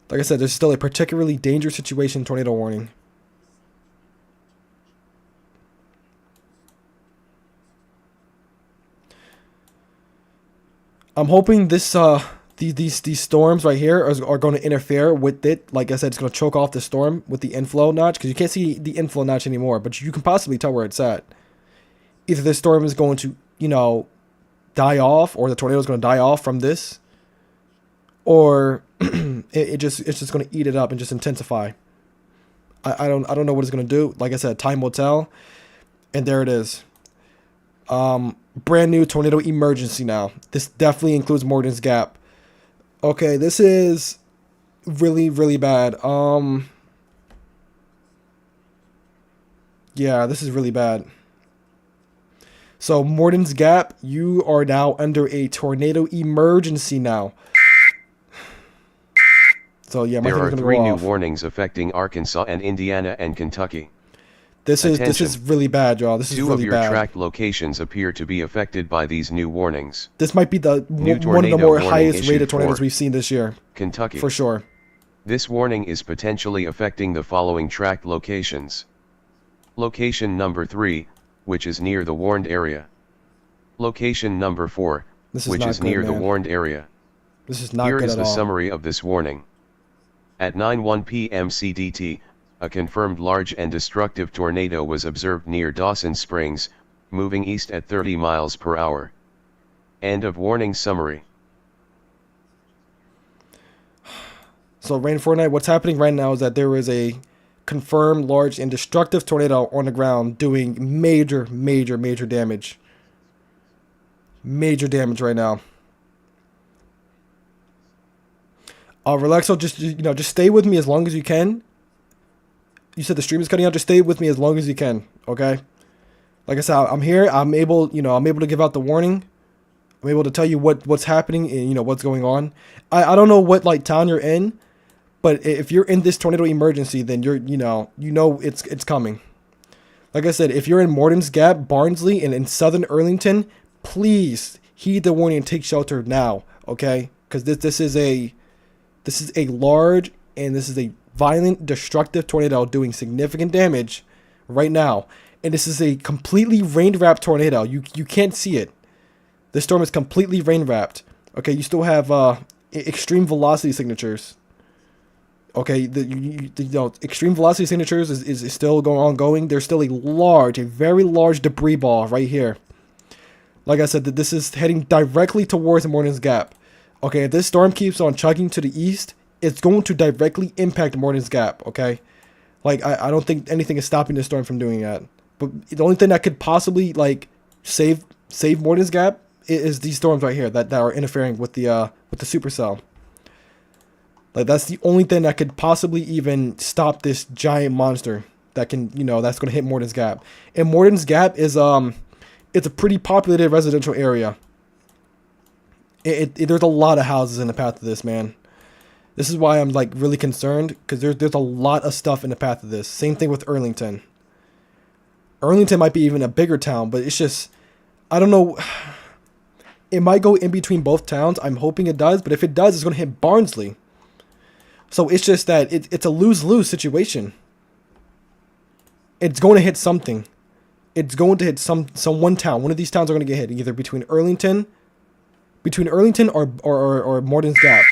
Like I said, there's still a particularly dangerous situation tornado warning. I'm hoping this these storms right here are going to interfere with it. Like I said, it's going to choke off the storm with the inflow notch, because you can't see the inflow notch anymore, but you can possibly tell where it's at. Either this storm is going to, die off, or the tornado is going to die off from this, or it's just going to eat it up and just intensify. I don't know what it's going to do. Like I said, time will tell. And there it is. Brand new tornado emergency now. This definitely includes Morton's Gap. Okay, this is really, really bad. Yeah, this is really bad. So Morton's Gap, you are now under a tornado emergency now. So yeah, my there are thing's gonna 3 go new off. warnings affecting Arkansas and Indiana and Kentucky. This is really bad, y'all. This is 2 really of your bad. tracked locations appear to be affected by these new warnings. This might be the New one of the tornado more warning highest issued rated tornadoes for we've seen this year, Kentucky. for sure. This warning is potentially affecting the following tracked locations. Location number 3, which is near the warned area. Location number 4, This is which not is good, near the man. warned area. This is not Here good is at the all. summary of this warning. At 9:01 p.m. CDT, a confirmed large and destructive tornado was observed near Dawson Springs, moving east at 30 miles per hour. End of warning summary. So Rain Fortnite, what's happening right now is that there is a confirmed large and destructive tornado on the ground doing major damage. Major damage right now. Relaxo, just stay with me as long as you can. You said the stream is cutting out. Just stay with me as long as you can, okay? Like I said, I'm here. I'm able to give out the warning. I'm able to tell you what's happening and what's going on. I don't know what town you're in, but if you're in this tornado emergency, then you're it's coming. Like I said, if you're in Morton's Gap, Barnsley, and in southern Arlington, please heed the warning and take shelter now, okay? Because this is a large and this is a violent, destructive tornado doing significant damage right now. And this is a completely rain-wrapped tornado. You can't see it. This storm is completely rain-wrapped. Okay, you still have extreme velocity signatures. Okay, extreme velocity signatures is still ongoing. There's still a very large debris ball right here. Like I said, that this is heading directly towards Morton's Gap. Okay, if this storm keeps on chugging to the east, it's going to directly impact Morton's Gap, okay? I don't think anything is stopping this storm from doing that. But the only thing that could possibly, save Morton's Gap is these storms right here that are interfering with the supercell. That's the only thing that could possibly even stop this giant monster that can, that's going to hit Morton's Gap. And Morton's Gap is, it's a pretty populated residential area. There's a lot of houses in the path of this, man. This is why I'm really concerned, because there's a lot of stuff in the path of this. Same thing with Arlington. Arlington might be even a bigger town, but it's just, I don't know. It might go in between both towns. I'm hoping it does, but if it does, it's going to hit Barnsley. So it's just that it's a lose-lose situation. It's going to hit something. it's going to hit some one town. One of these towns are going to get hit, either between Arlington or Morton's Gap.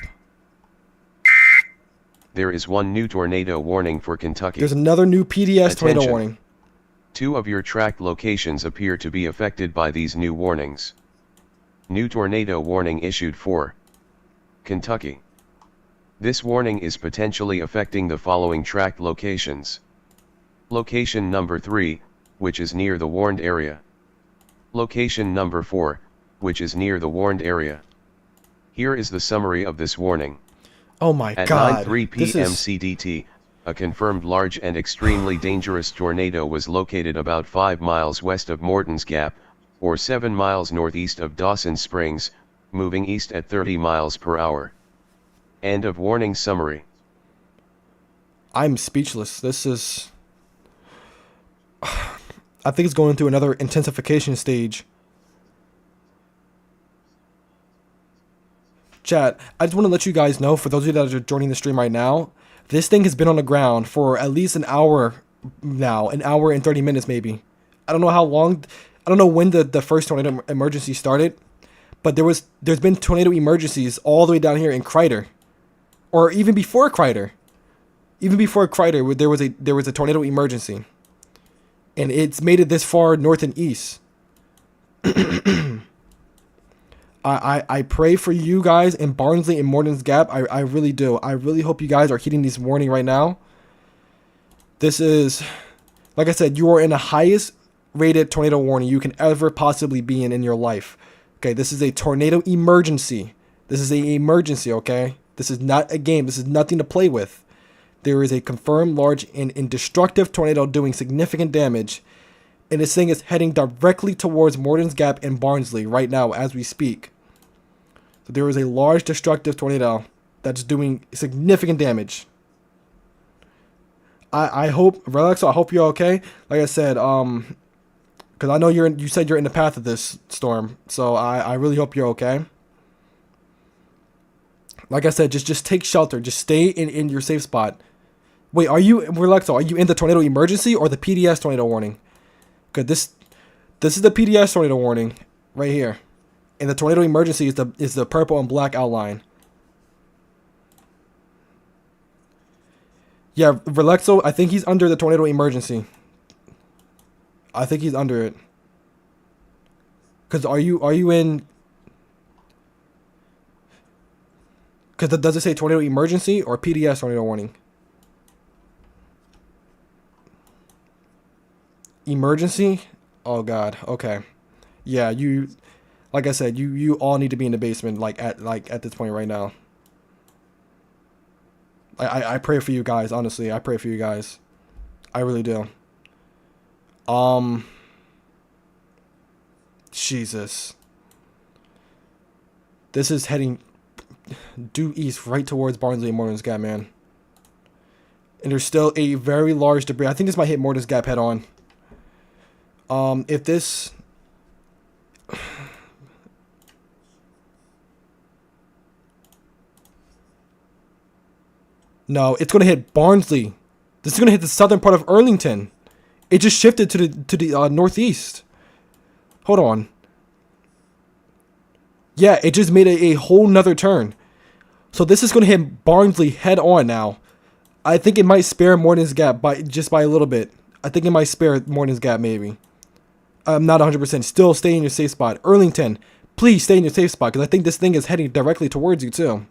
There is one new tornado warning for Kentucky. There's another new PDS tornado Attention. warning. 2 of your tracked locations appear to be affected by these new warnings. New tornado warning issued for Kentucky. This warning is potentially affecting the following tracked locations. Location number 3, which is near the warned area. Location number 4, which is near the warned area. Here is the summary of this warning. Oh my At God. 9:03 p.m. CDT, a confirmed large and extremely dangerous tornado was located about 5 miles west of Morton's Gap, or 7 miles northeast of Dawson Springs, moving east at 30 miles per hour. End of warning summary. I'm speechless. This is... I think it's going through another intensification stage. Chat, I just want to let you guys know, for those of you that are joining the stream right now, this thing has been on the ground for at least an hour now, an hour and 30 minutes maybe. I don't know how long, I don't know when the first tornado emergency started, but there's been tornado emergencies all the way down here in Crider, or even before Crider. Even before Crider, there was a tornado emergency, and it's made it this far north and east. I pray for you guys in Barnsley and Morton's Gap. I really do. I really hope you guys are heeding this warning right now. This is, like I said, you are in the highest rated tornado warning you can ever possibly be in your life. Okay, this is a tornado emergency. This is an emergency, okay? This is not a game. This is nothing to play with. There is a confirmed large and destructive tornado doing significant damage. And this thing is heading directly towards Morton's Gap and Barnsley right now as we speak. So there is a large destructive tornado that's doing significant damage. I hope, Relaxo, I hope you're okay. Like I said, because I know you said you're in the path of this storm. So I really hope you're okay. Like I said, just take shelter. Just stay in your safe spot. Wait, Relaxo, are you in the tornado emergency or the PDS tornado warning? Good. This is the PDS tornado warning right here, and the tornado emergency is the purple and black outline. Yeah, Relaxo, I think he's under the tornado emergency. I think he's under it. Cause are you in? Cause does it say tornado emergency or PDS tornado warning? Emergency? Oh God. Okay. Yeah, like I said, you all need to be in the basement at this point right now. I pray for you guys, honestly. I pray for you guys. I really do. Jesus. This is heading due east right towards Barnsley and Morton's Gap, man. And there's still a very large debris. I think this might hit Morton's Gap head on. If this... No, it's going to hit Barnsley. This is going to hit the southern part of Arlington. It just shifted to the northeast. Hold on. Yeah, it just made a whole nother turn. So this is going to hit Barnsley head on now. I think it might spare Morton's Gap by a little bit. I think it might spare Morton's Gap maybe. I'm not 100%. Still stay in your safe spot. Arlington, please stay in your safe spot because I think this thing is heading directly towards you too.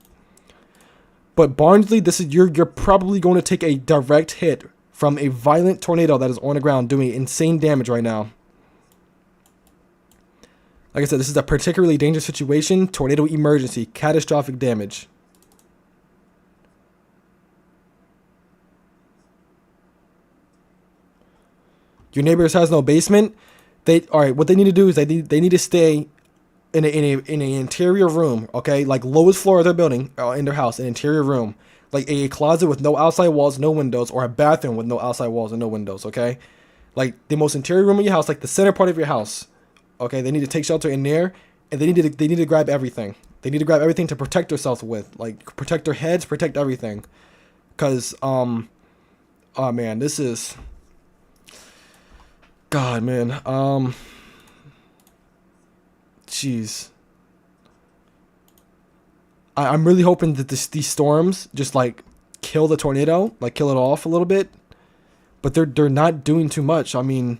But Barnsley, this is you're probably going to take a direct hit from a violent tornado that is on the ground doing insane damage right now. Like I said, this is a particularly dangerous situation. Tornado emergency, catastrophic damage. Your neighbors has no basement. What they need to do is they need to stay in an interior room, okay? Like lowest floor of their building, in their house, an interior room. Like a closet with no outside walls, no windows, or a bathroom with no outside walls and no windows, okay? Like the most interior room of your house, like the center part of your house. Okay, they need to take shelter in there, and they need to grab everything. They need to grab everything to protect themselves with, like protect their heads, protect everything. Cause oh man, this is God, man. Jeez. I'm really hoping that these storms just like kill the tornado, like kill it off a little bit. But they're not doing too much. I mean,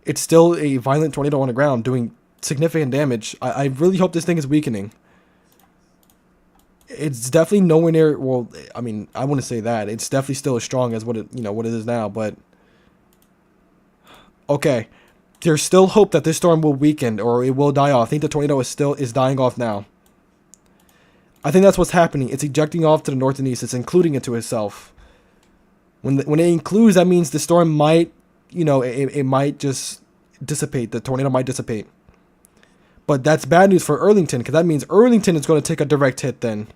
it's still a violent tornado on the ground doing significant damage. I really hope this thing is weakening. It's definitely nowhere near. Well, I mean, I wouldn't say that. It's definitely still as strong as what it is now. But okay, there's still hope that this storm will weaken or it will die off. I think the tornado is dying off now. I think that's what's happening. It's ejecting off to the north and east. It's including it to itself. When it includes, that means the storm might, it might just dissipate. The tornado might dissipate. But that's bad news for Arlington, because that means Arlington is going to take a direct hit then.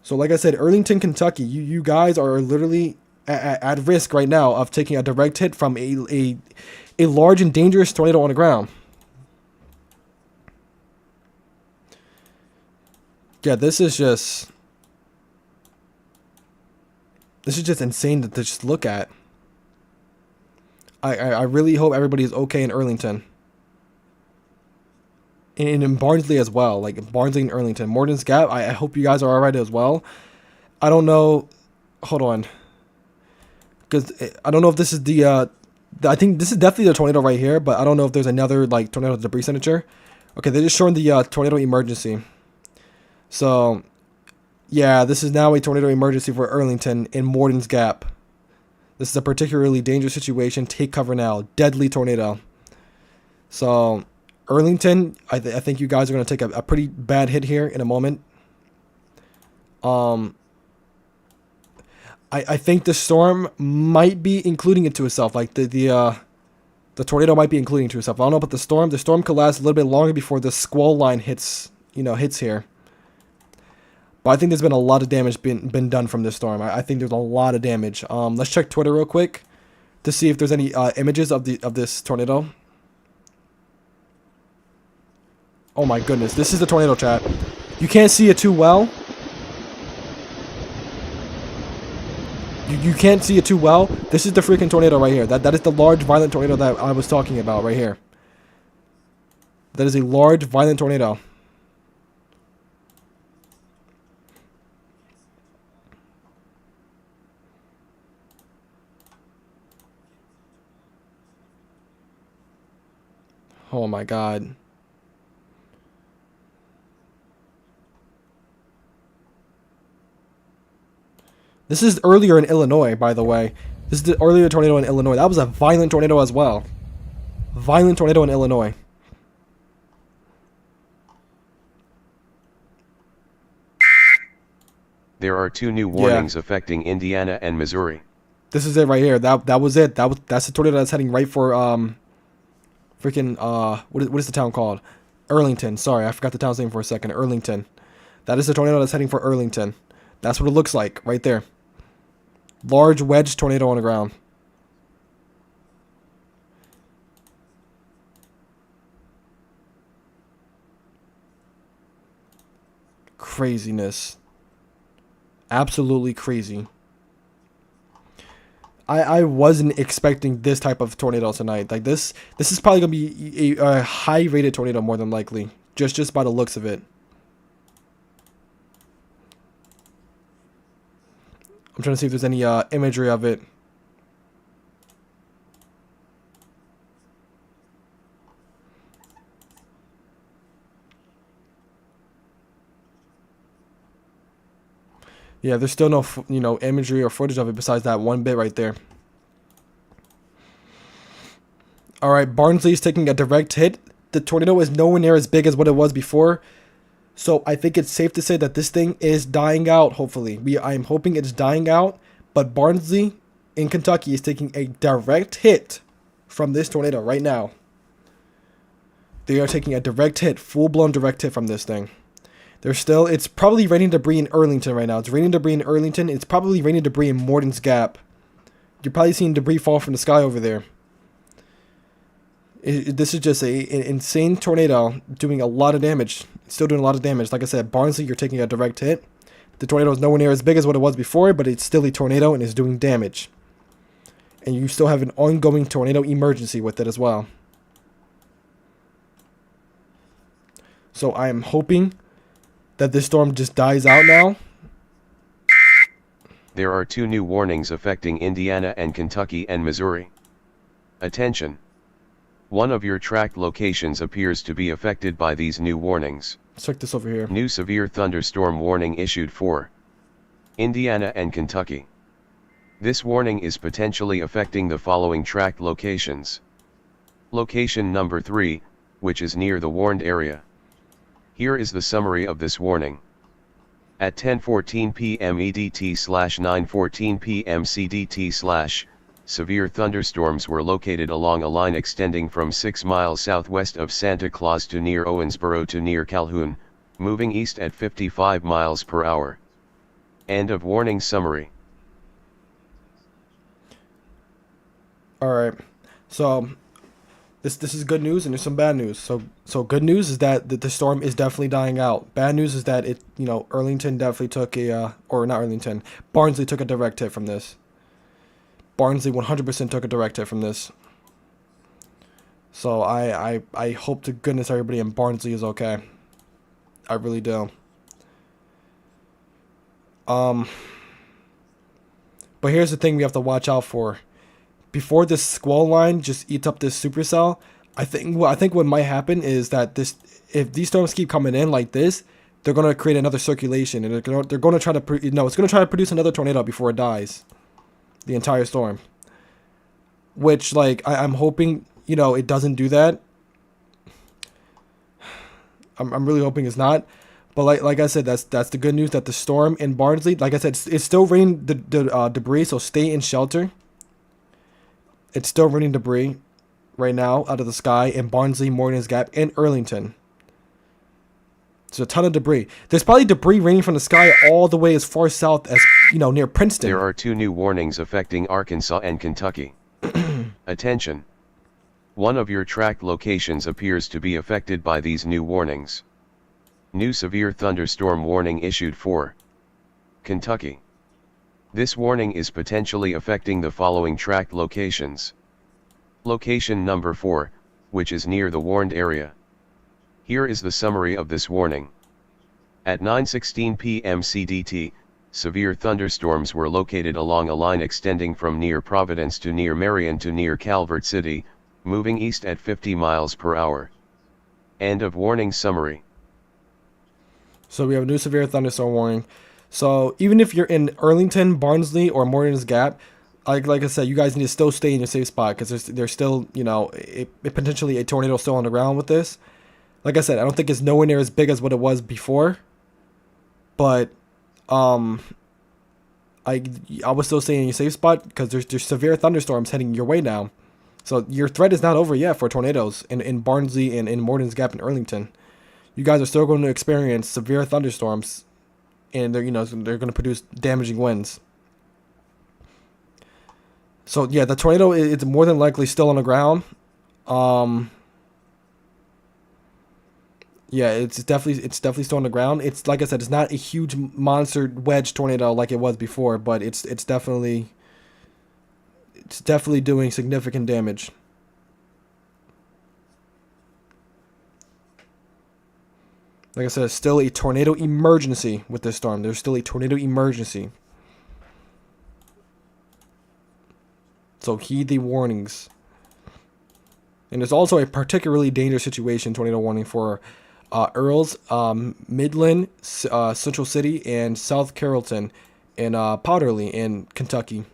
So like I said, Arlington, Kentucky, you guys are literally at risk right now of taking a direct hit from a large and dangerous tornado on the ground. Yeah, this is just insane to just look at. I really hope everybody is okay in Arlington. And in Barnsley as well, like Barnsley and Arlington. Morton's Gap, I hope you guys are alright as well. I don't know. Hold on. Because I don't know if this is I think this is definitely the tornado right here, but I don't know if there's another like tornado debris signature. Okay, they're just showing the tornado emergency. So, yeah, this is now a tornado emergency for Arlington in Morton's Gap. This is a particularly dangerous situation. Take cover now. Deadly tornado. So, Arlington, I think you guys are going to take a pretty bad hit here in a moment. I think the storm might be including it to itself. Like the tornado might be including it to itself. I don't know about the storm. The storm could last a little bit longer before the squall line hits here. But I think there's been a lot of damage been done from this storm. I think there's a lot of damage. Let's check Twitter real quick to see if there's any images of this tornado. Oh my goodness, this is the tornado, chat. You can't see it too well. You can't see it too well. This is the freaking tornado right here. That is the large violent tornado that I was talking about right here. That is a large violent tornado. Oh my God. This is earlier in Illinois, by the way. This is the earlier tornado in Illinois. That was a violent tornado as well. Violent tornado in Illinois. There are 2 new warnings affecting Indiana and Missouri. This is it right here. That was it. That's the tornado that's heading right for freaking what is the town called? Arlington. Sorry, I forgot the town's name for a second. Arlington. That is the tornado that's heading for Arlington. That's what it looks like right there. Large wedge tornado on the ground. Craziness. Absolutely crazy. I wasn't expecting this type of tornado tonight. Like this is probably gonna be a high rated tornado more than likely. Just by the looks of it. I'm trying to see if there's any imagery of it. Yeah, there's still no imagery or footage of it besides that one bit right there. All right, Barnsley is taking a direct hit. The tornado is nowhere near as big as what it was before. So I think it's safe to say that this thing is dying out, hopefully. I'm hoping it's dying out. But Barnsley in Kentucky is taking a direct hit from this tornado right now. They are taking a direct hit, full-blown direct hit from this thing. It's probably raining debris in Arlington right now. It's raining debris in Arlington. It's probably raining debris in Morton's Gap. You're probably seeing debris fall from the sky over there. This is just an insane tornado doing a lot of damage. It's still doing a lot of damage. Like I said, Barnsley, you're taking a direct hit. The tornado is nowhere near as big as what it was before, but it's still a tornado and is doing damage. And you still have an ongoing tornado emergency with it as well. So I am hoping that this storm just dies out now. There are 2 new warnings affecting Indiana and Kentucky and Missouri. Attention! One of your tracked locations appears to be affected by these new warnings. Let's check this over here. New severe thunderstorm warning issued for Indiana and Kentucky. This warning is potentially affecting the following tracked locations. Location number 3, which is near the warned area. Here is the summary of this warning. At 10:14 p.m. EDT/9:14 p.m. CDT/, severe thunderstorms were located along a line extending from 6 miles southwest of Santa Claus to near Owensboro to near Calhoun, moving east at 55 miles per hour. End of warning summary. All right. So this is good news and there's some bad news. So good news is that the storm is definitely dying out. Bad news is that it, Arlington definitely took or not Arlington, Barnsley took a direct hit from this. Barnsley 100% took a direct hit from this. So I hope to goodness everybody in Barnsley is okay. I really do. But here's the thing we have to watch out for. Before this squall line just eats up this supercell, I think what might happen is that if these storms keep coming in like this, they're gonna create another circulation, and they're gonna try to it's gonna try to produce another tornado before it dies, the entire storm. Which I'm hoping it doesn't do that. I'm really hoping it's not. But like I said, that's the good news, that the storm in Barnsley, like I said, it's still raining the debris, so stay in shelter. It's still raining debris right now out of the sky in Barnsley, Morgan's Gap, and Arlington. There's a ton of debris. There's probably debris raining from the sky all the way as far south as, near Princeton. There are 2 new warnings affecting Arkansas and Kentucky. Attention! One of your tracked locations appears to be affected by these new warnings. New severe thunderstorm warning issued for Kentucky. This warning is potentially affecting the following tracked locations. Location number 4, which is near the warned area. Here is the summary of this warning. At 9:16 p.m. CDT, severe thunderstorms were located along a line extending from near Providence to near Marion to near Calvert City, moving east at 50 miles per hour. End of warning summary. So we have a new severe thunderstorm warning. So even if you're in Arlington, Barnsley, or Morgan's Gap, like I said, you guys need to still stay in your safe spot, because there's still, potentially a tornado still on the ground with this. Like I said, I don't think it's nowhere near as big as what it was before. But I would still stay in your safe spot, because there's severe thunderstorms heading your way now. So your threat is not over yet for tornadoes in Barnsley and in Morgan's Gap and Arlington. You guys are still going to experience severe thunderstorms, and they're going to produce damaging winds. So yeah, the tornado is more than likely still on the ground. Yeah, it's definitely still on the ground. It's like I said, it's not a huge monster wedge tornado like it was before, but it's definitely doing significant damage. Like I said, it's still a tornado emergency with this storm. There's still a tornado emergency. So heed the warnings. And there's also a particularly dangerous situation tornado warning for Earls, Midland, Central City, and South Carrollton, and Powderly in Kentucky.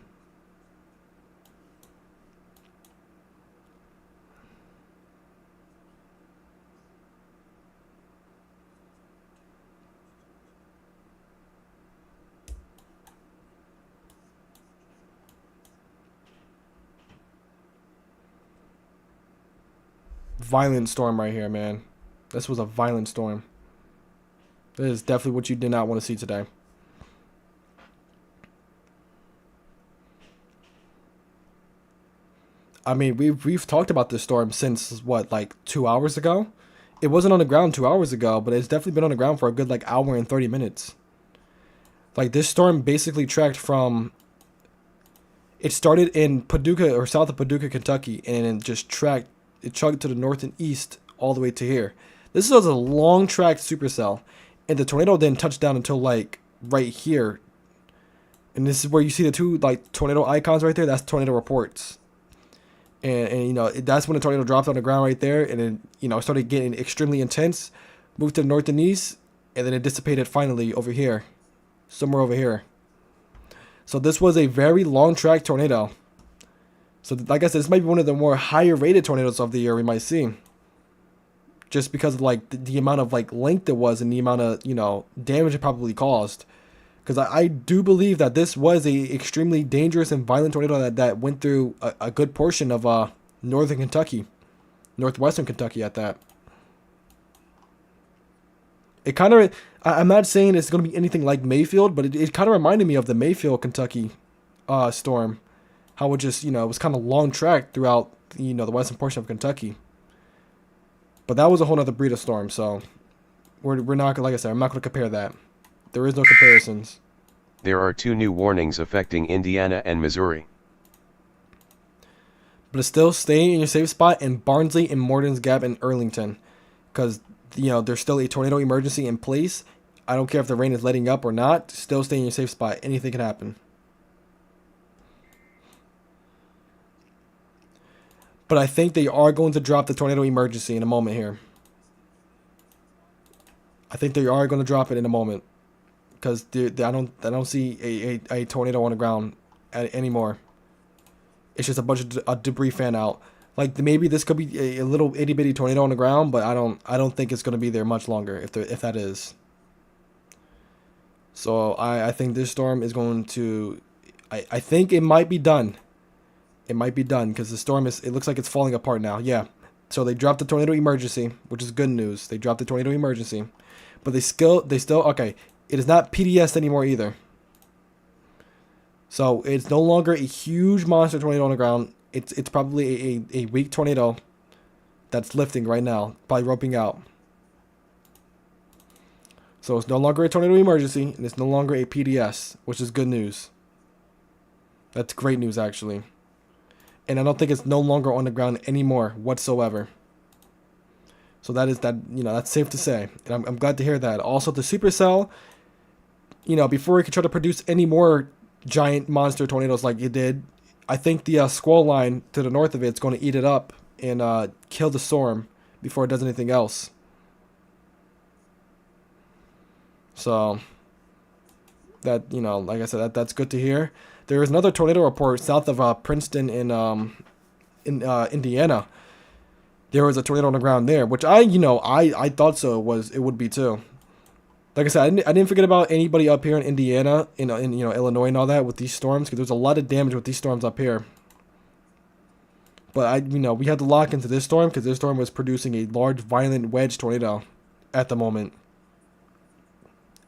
Violent storm right here, man. This was a violent storm. This is definitely what you did not want to see today. I mean, we've talked about this storm since what, like 2 hours ago? It wasn't on the ground 2 hours ago, but it's definitely been on the ground for a good hour and 30 minutes. Like, this storm basically tracked from It started in Paducah or south of Paducah, Kentucky, and then just chugged to the north and east all the way to here. This was a long tracked supercell, and the tornado didn't touch down until like right here. And this is where you see the two like tornado icons right there. That's tornado reports. And you know, that's when the tornado dropped on the ground right there, and then, you know, it started getting extremely intense, moved to the north and east, and then it dissipated finally over here, somewhere over here. So this was a very long track tornado. So like I said, this might be one of the more higher rated tornadoes of the year we might see, just because of like the amount of like length it was and the amount of, you know, damage it probably caused. Because I do believe that this was a extremely dangerous and violent tornado that went through a good portion of northern Kentucky, northwestern Kentucky at that. It kind of, I'm not saying it's going to be anything like Mayfield, but it kind of reminded me of the Mayfield, Kentucky storm. How it just, you know, it was kind of long track throughout, you know, the western portion of Kentucky. But that was a whole other breed of storm, so we're not, like I said, I'm not going to compare that. There is no comparisons. There are 2 new warnings affecting Indiana and Missouri. But it's still staying in your safe spot in Barnsley and Morton's Gap and Earlington. Because, you know, there's still a tornado emergency in place. I don't care if the rain is letting up or not. Still stay in your safe spot. Anything can happen. But I think they are going to drop the tornado emergency in a moment here. I think they are going to drop it in a moment. Because I don't see a tornado on the ground anymore. It's just a bunch of debris fan out. Like maybe this could be a little itty bitty tornado on the ground, but I don't think it's going to be there much longer if that is. So I think this storm is going to, I think it might be done. It might be done because the storm it looks like it's falling apart now. Yeah. So they dropped the tornado emergency, which is good news. They dropped the tornado emergency, but they still okay. It is not PDS anymore either. So it's no longer a huge monster tornado on the ground. It's probably a weak tornado that's lifting right now, probably roping out. So it's no longer a tornado emergency, and it's no longer a PDS, which is good news. That's great news, actually. And I don't think it's no longer on the ground anymore whatsoever. So that's safe to say. And I'm glad to hear that. Also, the supercell, you know, before it could try to produce any more giant monster tornadoes like it did, I think the squall line to the north of it's going to eat it up and kill the storm before it does anything else. So that, you know, like I said, that's good to hear. There is another tornado report south of Princeton in Indiana. There was a tornado on the ground there, which I thought it would be too. Like I said, I didn't forget about anybody up here in Indiana, in Illinois and all that with these storms, because there's a lot of damage with these storms up here. But we had to lock into this storm because this storm was producing a large, violent wedge tornado at the moment,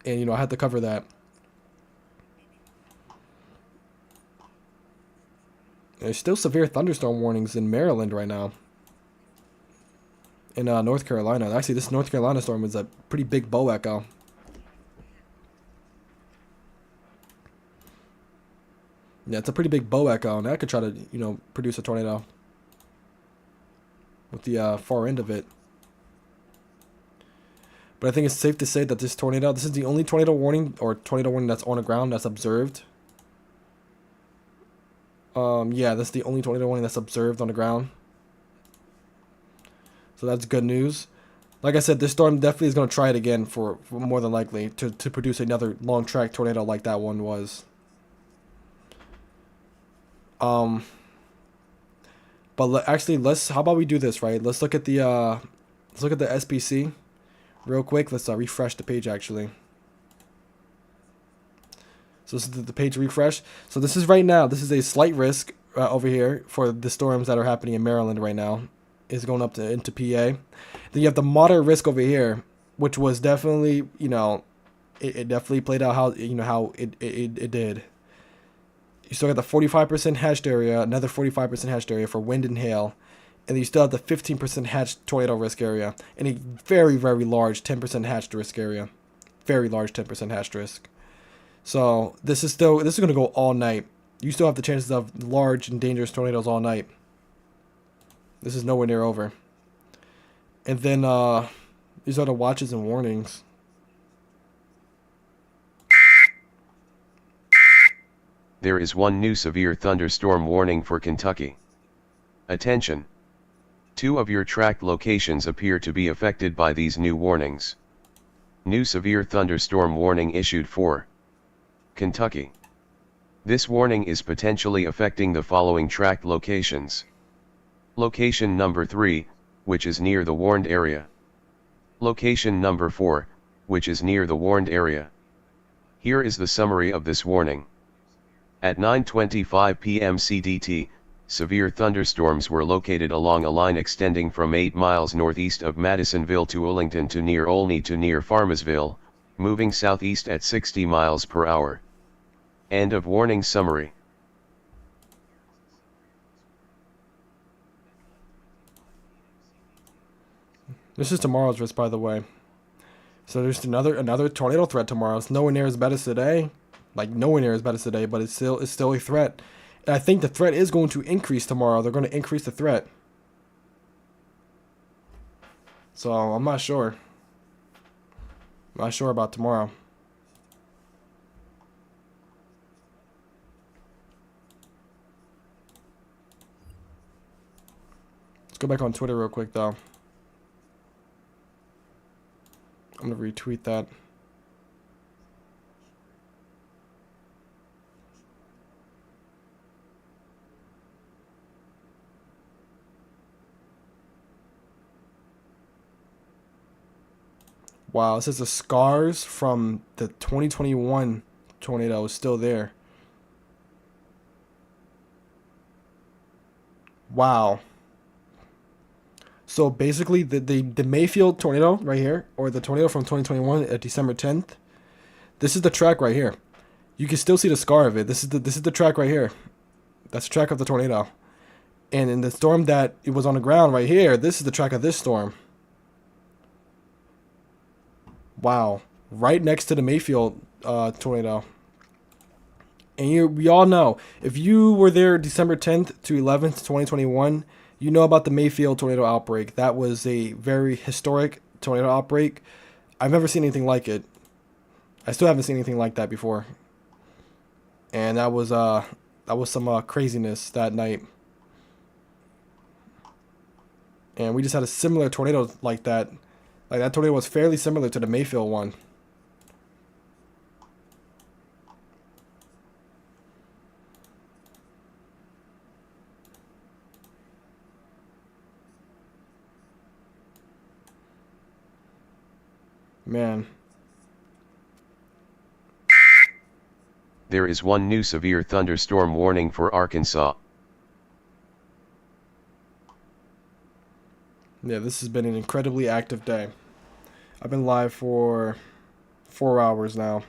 and I had to cover that. There's still severe thunderstorm warnings in Maryland right now. In North Carolina, actually, this North Carolina storm was a pretty big bow echo. Yeah, it's a pretty big bow echo, and that could try to, produce a tornado with the far end of it. But I think it's safe to say that this is the only tornado warning that's on the ground that's observed. Yeah, that's the only tornado warning that's observed on the ground. So that's good news. Like I said, this storm definitely is going to try it again for more than likely to produce another long track tornado like that one was. But actually, how about we do this, right? Let's look at the SPC real quick. Let's refresh the page actually. So this is the page refresh. So this is right now. This is a slight risk over here for the storms that are happening in Maryland right now. Is going up into PA. Then you have the moderate risk over here, which was definitely, it definitely played out how it did. You still got the 45% hatched area, another 45% hatched area for wind and hail, and then you still have the 15% hatched tornado risk area, and a very, very large 10% hatched risk area. Very large 10% hatched risk. So this is going to go all night. You still have the chances of large and dangerous tornadoes all night. This is nowhere near over. And then these are the watches and warnings. There is one new severe thunderstorm warning for Kentucky. Attention! 2 of your tracked locations appear to be affected by these new warnings. New severe thunderstorm warning issued for Kentucky. This warning is potentially affecting the following tracked locations. Location number 3, which is near the warned area. Location number 4, which is near the warned area. Here is the summary of this warning. At 9:25 p.m. CDT, severe thunderstorms were located along a line extending from 8 miles northeast of Madisonville to Ullington to near Olney to near Farmersville, moving southeast at 60 miles per hour. End of warning summary. This is tomorrow's risk, by the way. So there's another tornado threat tomorrow. It's nowhere near as bad as today. Like nowhere near as bad as today, but it's still a threat. And I think the threat is going to increase tomorrow. They're going to increase the threat. So I'm not sure. Not sure about tomorrow. Let's go back on Twitter real quick, though. I'm going to retweet that. Wow, it says the scars from the 2021 tornado is still there. Wow. So basically, the Mayfield tornado right here, or the tornado from 2021 at December 10th, this is the track right here. You can still see the scar of it. This is the track right here. That's the track of the tornado. And in the storm that it was on the ground right here, this is the track of this storm. Wow, right next to the Mayfield tornado. And we all know, if you were there December 10th to 11th, 2021, you know about the Mayfield tornado outbreak. That was a very historic tornado outbreak. I've never seen anything like it. I still haven't seen anything like that before. And that was some craziness that night. And we just had a similar tornado like that. Like that tornado was fairly similar to the Mayfield one. Man. There is one new severe thunderstorm warning for Arkansas. Yeah, this has been an incredibly active day. I've been live for 4 hours now.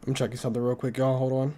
I'm checking something real quick, y'all. Hold on.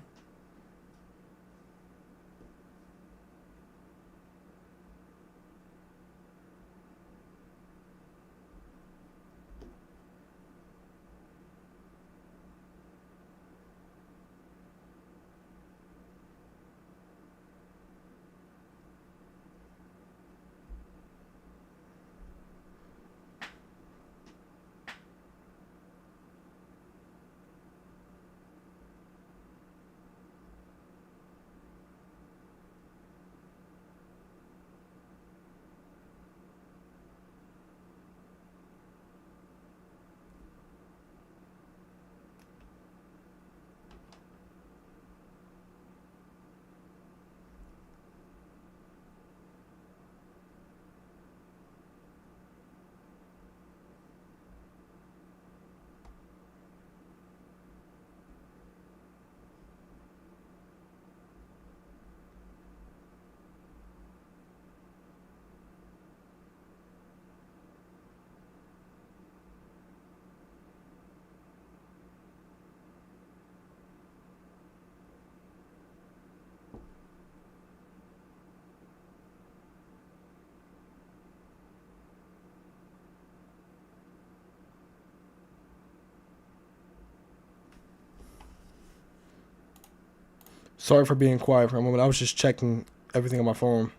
Sorry for being quiet for a moment. I was just checking everything on my phone.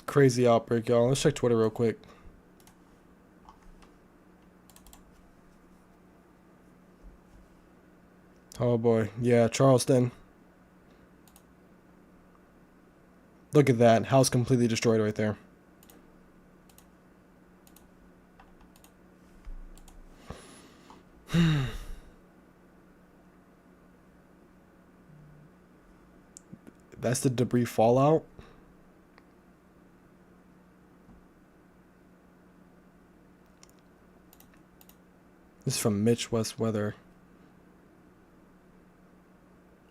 Crazy outbreak, y'all. Let's check Twitter real quick. Oh boy. Yeah, Charleston. Look at that. House completely destroyed right there. That's the debris fallout. This is from Mitch West Weather.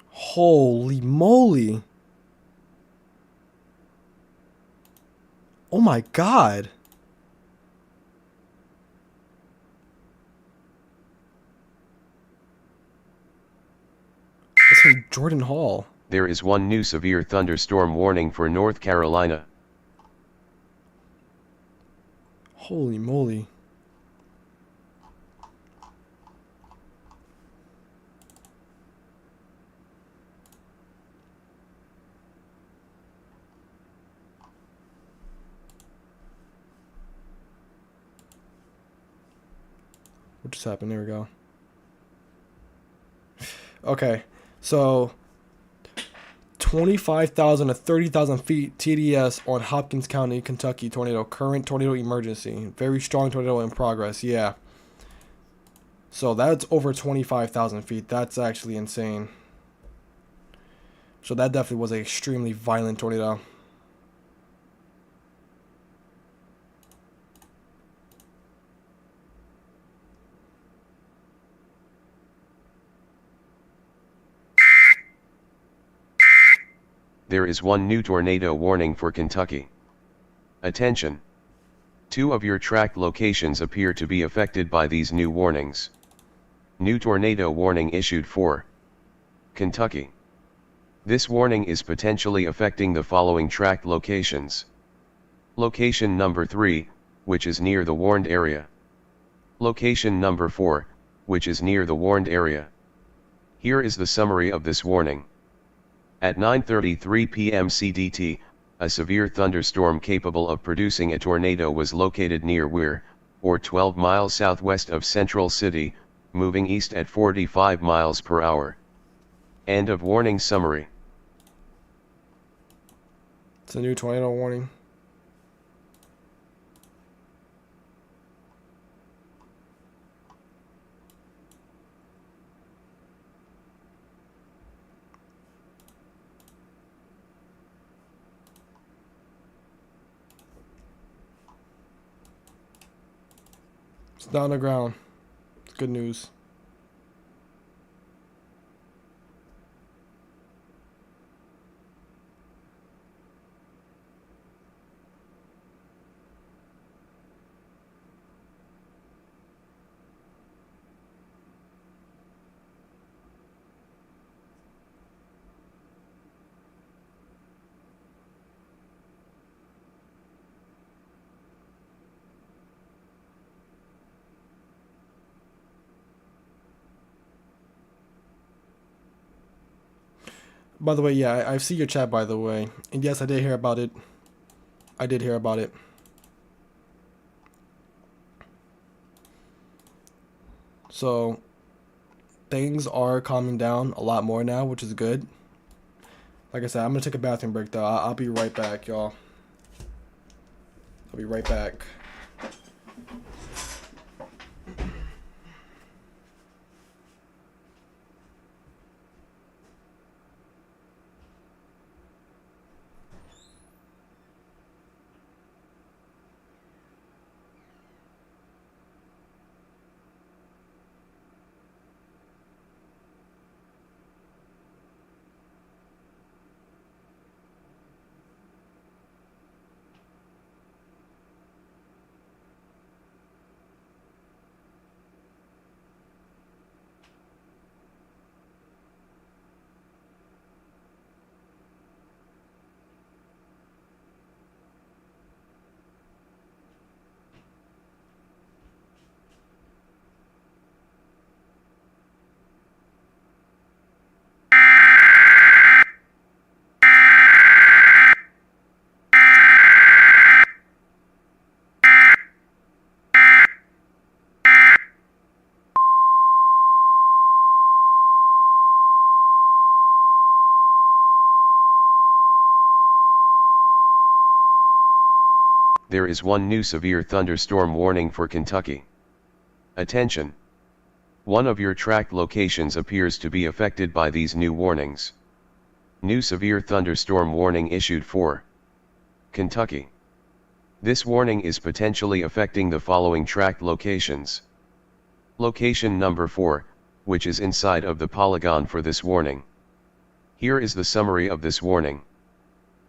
Holy moly. Oh my god. That's from Jordan Hall. There is one new severe thunderstorm warning for North Carolina. Holy moly. What just happened? There we go. Okay, so 25,000 to 30,000 feet TDS on Hopkins County, Kentucky tornado. Current tornado emergency. Very strong tornado in progress. Yeah. So that's over 25,000 feet. That's actually insane. So that definitely was an extremely violent tornado. There is one new tornado warning for Kentucky. Attention! 2 of your track locations appear to be affected by these new warnings. New tornado warning issued for Kentucky. This warning is potentially affecting the following track locations. Location number 3, which is near the warned area. Location number 4, which is near the warned area. Here is the summary of this warning. At 9:33 p.m. CDT, a severe thunderstorm capable of producing a tornado was located near Weir, or 12 miles southwest of Central City, moving east at 45 miles per hour. End of warning summary. It's a new tornado warning. It's down on the ground. It's good news. By the way, yeah, I see your chat, by the way. And yes, I did hear about it. I did hear about it. So, things are calming down a lot more now, which is good. Like I said, I'm gonna take a bathroom break though. I'll be right back, y'all. I'll be right back. There is one new severe thunderstorm warning for Kentucky. Attention! One of your tracked locations appears to be affected by these new warnings. New severe thunderstorm warning issued for Kentucky. This warning is potentially affecting the following tracked locations. Location number 4, which is inside of the polygon for this warning. Here is the summary of this warning.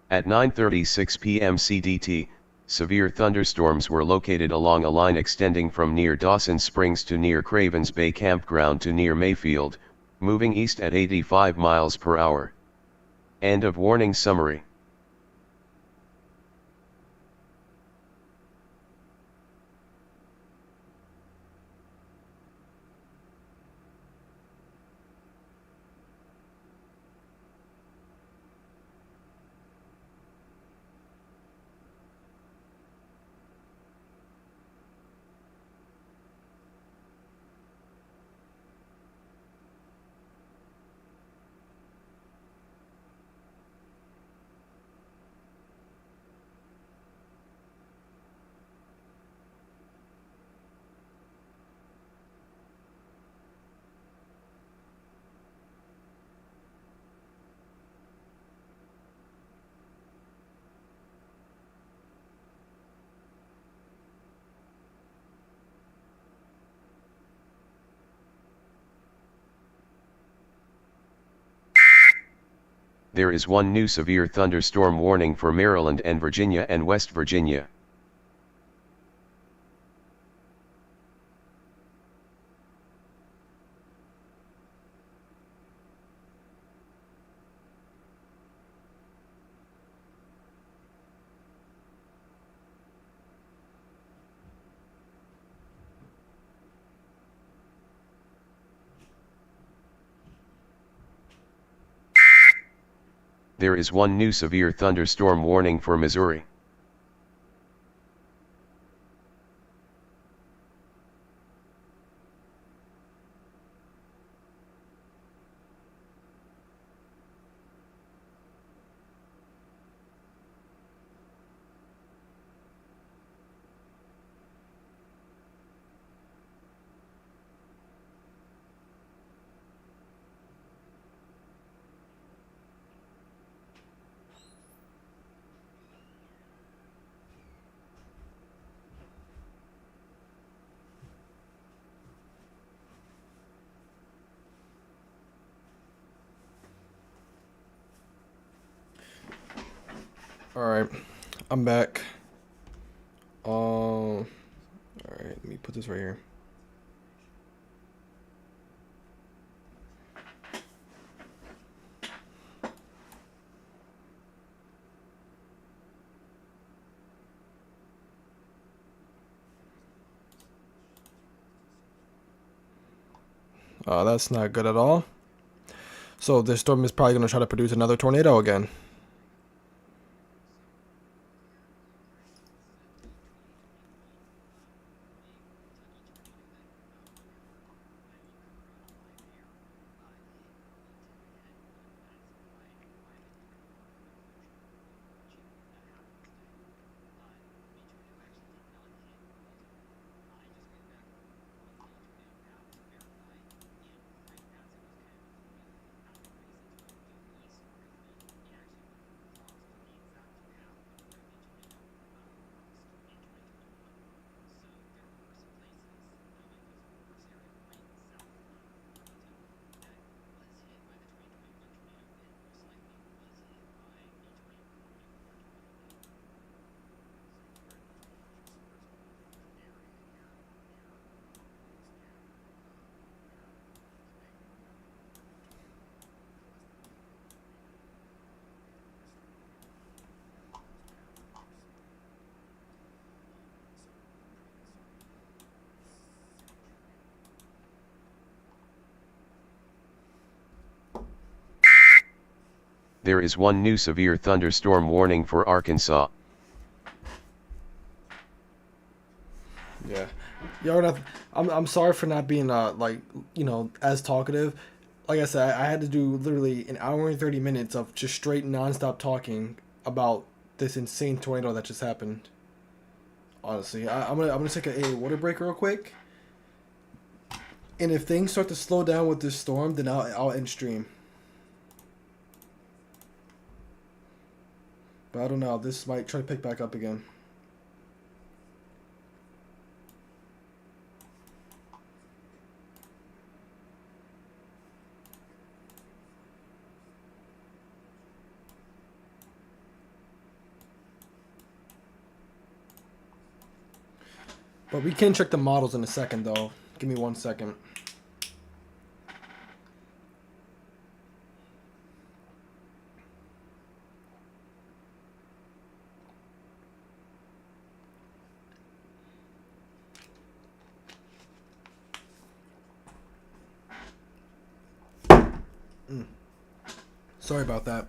At 9:36 p.m. CDT, severe thunderstorms were located along a line extending from near Dawson Springs to near Cravens Bay Campground to near Mayfield, moving east at 85 miles per hour. End of warning summary. There is one new severe thunderstorm warning for Maryland and Virginia and West Virginia. There is one new severe thunderstorm warning for Missouri. Alright, I'm back. Alright, let me put this right here. That's not good at all. So this storm is probably going to try to produce another tornado again. There is one new severe thunderstorm warning for Arkansas. Yeah. Yo, I'm sorry for not being like, as talkative. Like I said, I had to do literally an hour and 30 minutes of just straight nonstop talking about this insane tornado that just happened. Honestly, I'm gonna take a water break real quick. And if things start to slow down with this storm, then I'll end stream. But I don't know. This might try to pick back up again. But we can check the models in a second, though. Give me 1 second. Sorry about that.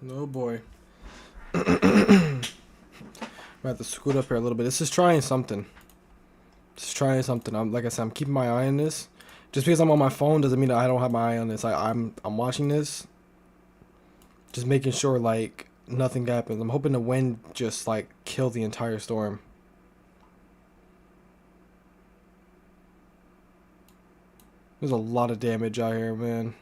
Oh boy. I'm have to scoot up here a little bit. This is trying something. Just trying something. Like I said, I'm keeping my eye on this. Just because I'm on my phone doesn't mean that I don't have my eye on this. I'm watching this. Just making sure like nothing happens. I'm hoping the wind just like kill the entire storm. There's a lot of damage out here, man.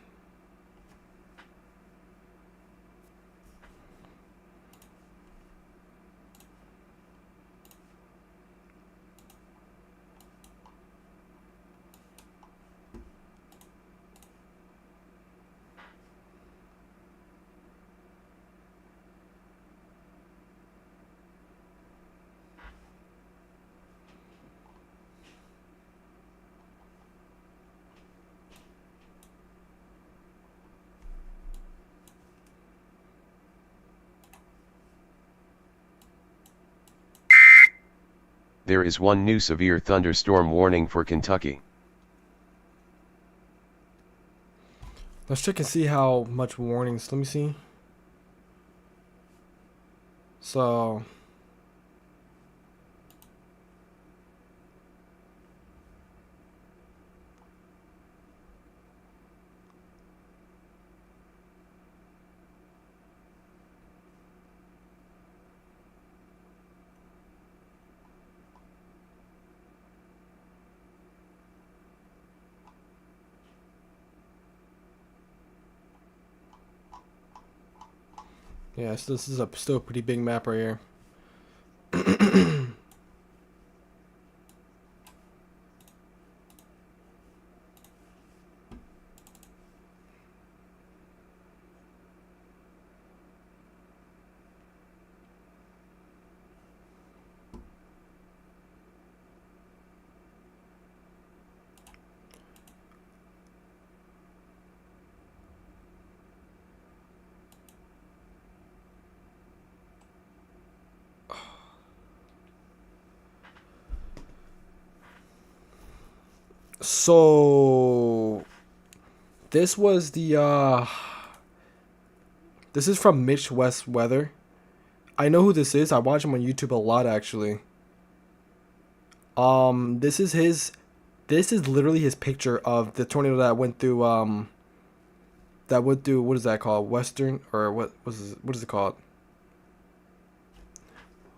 There is one new severe thunderstorm warning for Kentucky. Let's check and see how much warnings. Let me see. So yeah, so this is still a pretty big map right here. So this was the this is from Mitch West Weather. I know who this is. I watch him on YouTube a lot actually. This is literally his picture of the tornado that went through what is that called? Western, or what is it called?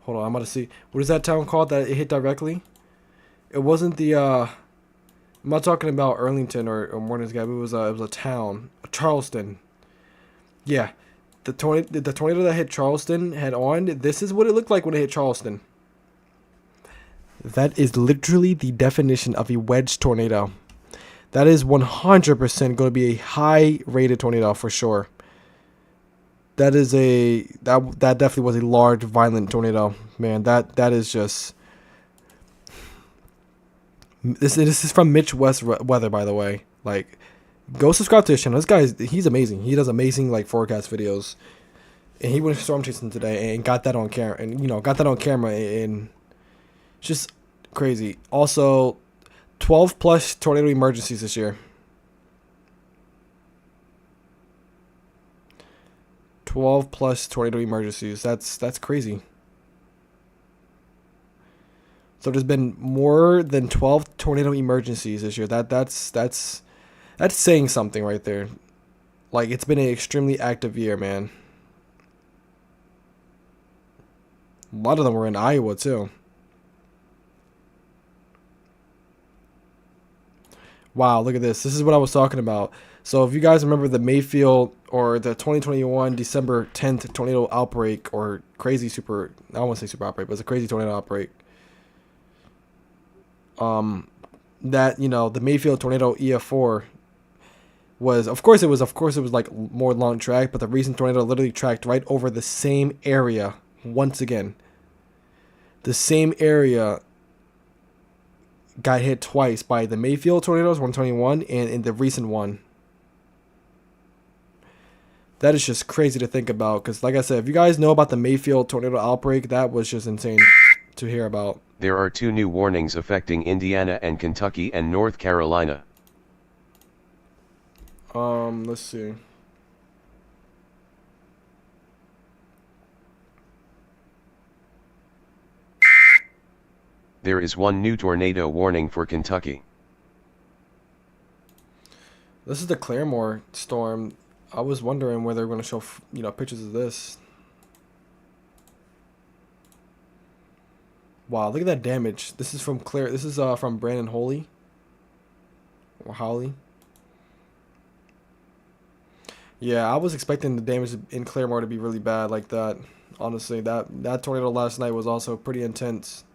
Hold on, I'm about to see. What is that town called that it hit directly? It wasn't the I'm not talking about Arlington or Mornings Gap. It was a town, Charleston. Yeah. The tornado that hit Charleston head on, this is what it looked like when it hit Charleston. That is literally the definition of a wedge tornado. That is 100% going to be a high rated tornado for sure. That is that definitely was a large violent tornado, man. That is just this is from Mitch West Weather, by the way. Like, go subscribe to his channel. This guy he's amazing. He does amazing like forecast videos. And he went storm chasing today and got that on camera, and just crazy. Also, 12 plus tornado emergencies this year. 12 plus tornado emergencies. That's crazy. So there's been more than 12 tornado emergencies this year. That's saying something right there. Like, it's been an extremely active year, man. A lot of them were in Iowa too. Wow, look at this. This is what I was talking about. So if you guys remember the Mayfield or the 2021 December 10th tornado outbreak, or crazy super, I don't want to say super outbreak, but it's a crazy tornado outbreak. That, the Mayfield tornado EF3 was, of course it was like more long track, but the recent tornado literally tracked right over the same area once again. The same area got hit twice by the Mayfield tornadoes, 121, and in the recent one. That is just crazy to think about, because like I said, if you guys know about the Mayfield tornado outbreak, that was just insane to hear about. There are 2 new warnings affecting Indiana and Kentucky and North Carolina. Let's see. There is 1 new tornado warning for Kentucky. This is the Claremore storm. I was wondering where they're going to show, pictures of this. Wow, look at that damage. This is from from Brandon Holy. Or Howley. Yeah, I was expecting the damage in Claremore to be really bad like that. Honestly, that tornado last night was also pretty intense.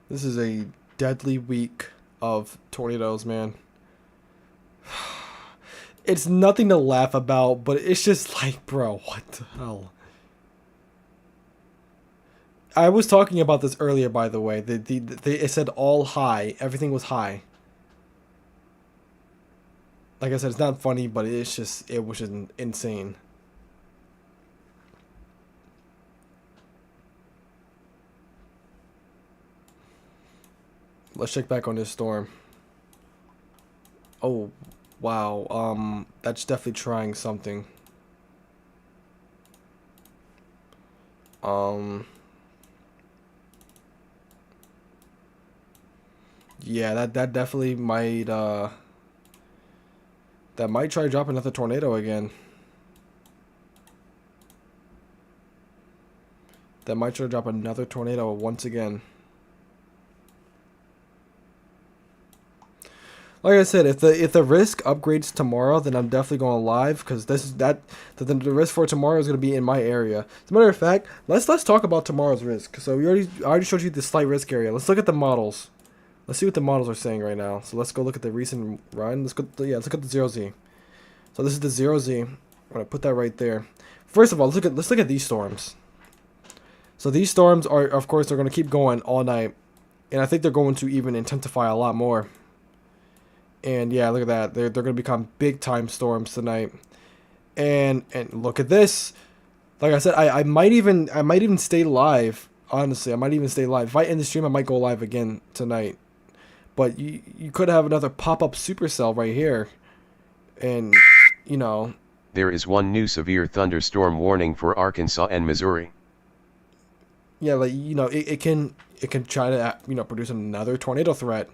This is a deadly week of tornadoes, man. It's nothing to laugh about, but it's just like, bro, what the hell? I was talking about this earlier, by the way. It said all high. Everything was high. Like I said, it's not funny, but it was just insane. Let's check back on this storm. Oh, wow. That's definitely trying something. Yeah, that definitely might that might try to drop another tornado again. That might try to drop another tornado once again. Like I said, if the risk upgrades tomorrow, then I'm definitely going live, because the risk for tomorrow is going to be in my area. As a matter of fact, let's talk about tomorrow's risk. So I already showed you the slight risk area. Let's look at the models. Let's see what the models are saying right now. So let's go look at the recent run. Let's look at the 0Z. So this is the 0Z. I'm gonna put that right there. First of all, let's look at these storms. So these storms are, of course, they're going to keep going all night. And I think they're going to even intensify a lot more. And yeah, look at that. They're going to become big time storms tonight. And look at this. Like I said, I might even stay live. Honestly, I might even stay live. If I end the stream, I might go live again tonight. But you could have another pop-up supercell right here. And, you know. There is one new severe thunderstorm warning for Arkansas and Missouri. Yeah, like, you know, it can try to, you know, produce another tornado threat.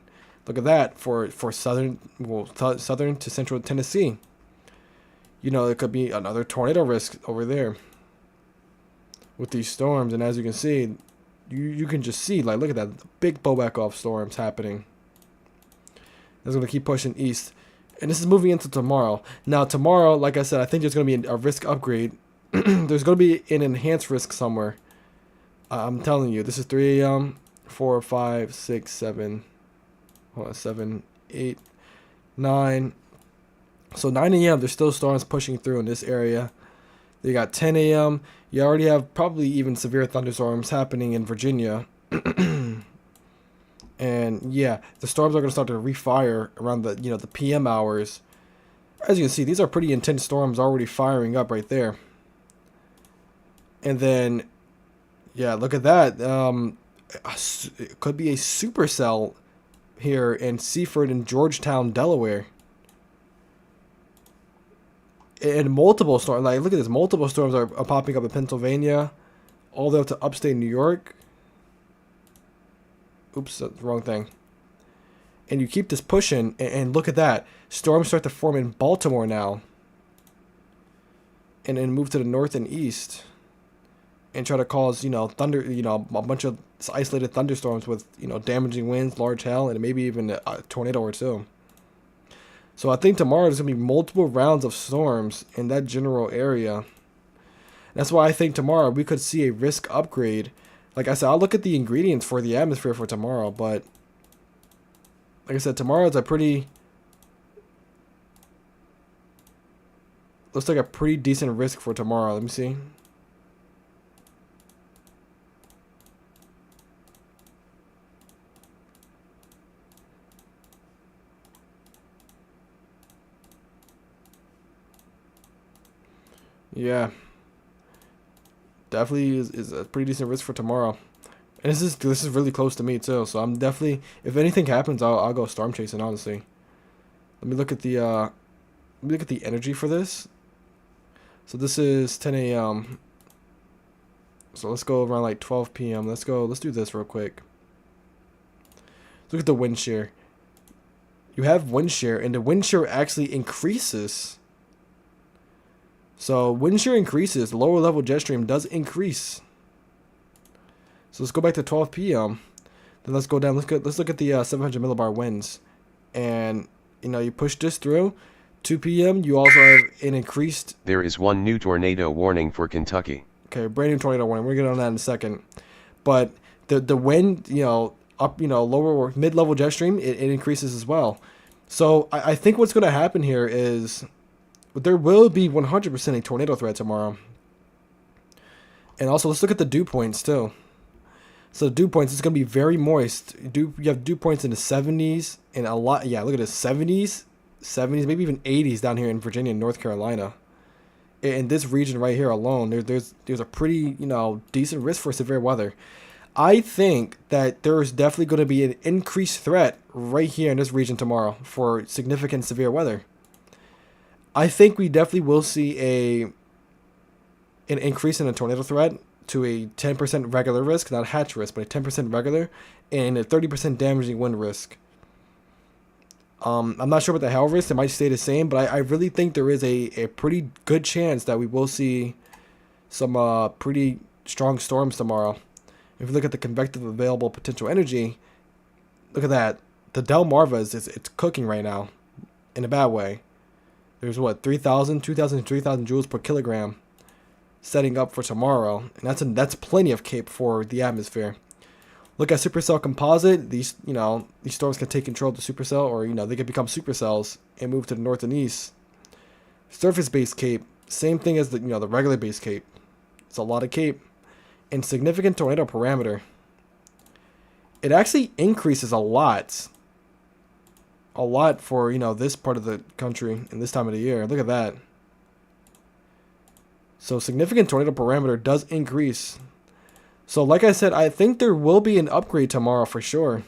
Look at that for southern to central Tennessee. You know, it could be another tornado risk over there with these storms. And as you can see, you can just see, like, look at that, big blowback off storms happening. It's going to keep pushing east. And this is moving into tomorrow. Now, tomorrow, like I said, I think there's going to be a risk upgrade. There's going to be an enhanced risk somewhere. I'm telling you, this is 3 a.m., 4, 5, 6, 7, hold on, 7, 8, 9. So 9 a.m., there's still storms pushing through in this area. You got 10 a.m. You already have probably even severe thunderstorms happening in Virginia. And yeah, the storms are going to start to refire around the, you know, the PM hours. As you can see, these are pretty intense storms already firing up right there. And then, yeah, look at that. It could be a supercell here in Seaford and Georgetown, Delaware. And multiple storms, like, look at this, multiple storms are popping up in Pennsylvania, all the way up to upstate New York. Oops, that's the wrong thing. And you keep this pushing, and look at that. Storms start to form in Baltimore now. And then move to the north and east. And try to cause, you know, thunder, you know, a bunch of isolated thunderstorms with, you know, damaging winds, large hail, and maybe even a tornado or two. So I think tomorrow there's going to be multiple rounds of storms in that general area. That's why I think tomorrow we could see a risk upgrade. Like I said, I'll look at the ingredients for the atmosphere for tomorrow, but like I said, tomorrow is a pretty, looks like a pretty decent risk for tomorrow. Let me see. Yeah. Definitely is a pretty decent risk for tomorrow. And this is really close to me too, so I'm definitely, if anything happens, I'll go storm chasing, honestly. Let me look at the energy for this. So this is 10 a.m. So let's go around like 12 p.m. Let's do this real quick. Look at the wind shear. You have wind shear, and the wind shear actually increases. So wind shear increases, the lower level jet stream does increase. So let's go back to 12 p.m. Then let's go down. Let's look at the 700 millibar winds, and you know, you push this through. 2 p.m. you also have an increased. There is one new tornado warning for Kentucky. Okay, brand new tornado warning. We're gonna get on that in a second. But the wind, you know, up, you know, lower or mid level jet stream, it increases as well. So I think what's gonna happen here is, there will be 100% a tornado threat tomorrow. And also, let's look at the dew points too. So the dew points, it's going to be very moist. You have dew points in the 70s and a lot. Yeah, look at this, 70s, maybe even 80s down here in Virginia and North Carolina. In this region right here alone, there's a pretty, you know, decent risk for severe weather. I think that there is definitely going to be an increased threat right here in this region tomorrow for significant severe weather. I think we definitely will see an increase in the tornado threat to a 10% regular risk, not hatch risk, but a 10% regular, and a 30% damaging wind risk. I'm not sure about the hail risk. It might stay the same, but I really think there is a pretty good chance that we will see some pretty strong storms tomorrow. If you look at the convective available potential energy, look at that. The Delmarva it's cooking right now in a bad way. There's what, 3,000, 2,000, 3,000 joules per kilogram setting up for tomorrow, and that's plenty of CAPE for the atmosphere. Look at supercell composite. These storms can take control of the supercell, or they can become supercells and move to the north and east. Surface based CAPE, same thing as the regular based CAPE. It's a lot of CAPE, and significant tornado parameter. It actually increases a lot. A lot for, you know, this part of the country in this time of the year. Look at that. So significant tornado parameter does increase. So like I said, I think there will be an upgrade tomorrow for sure.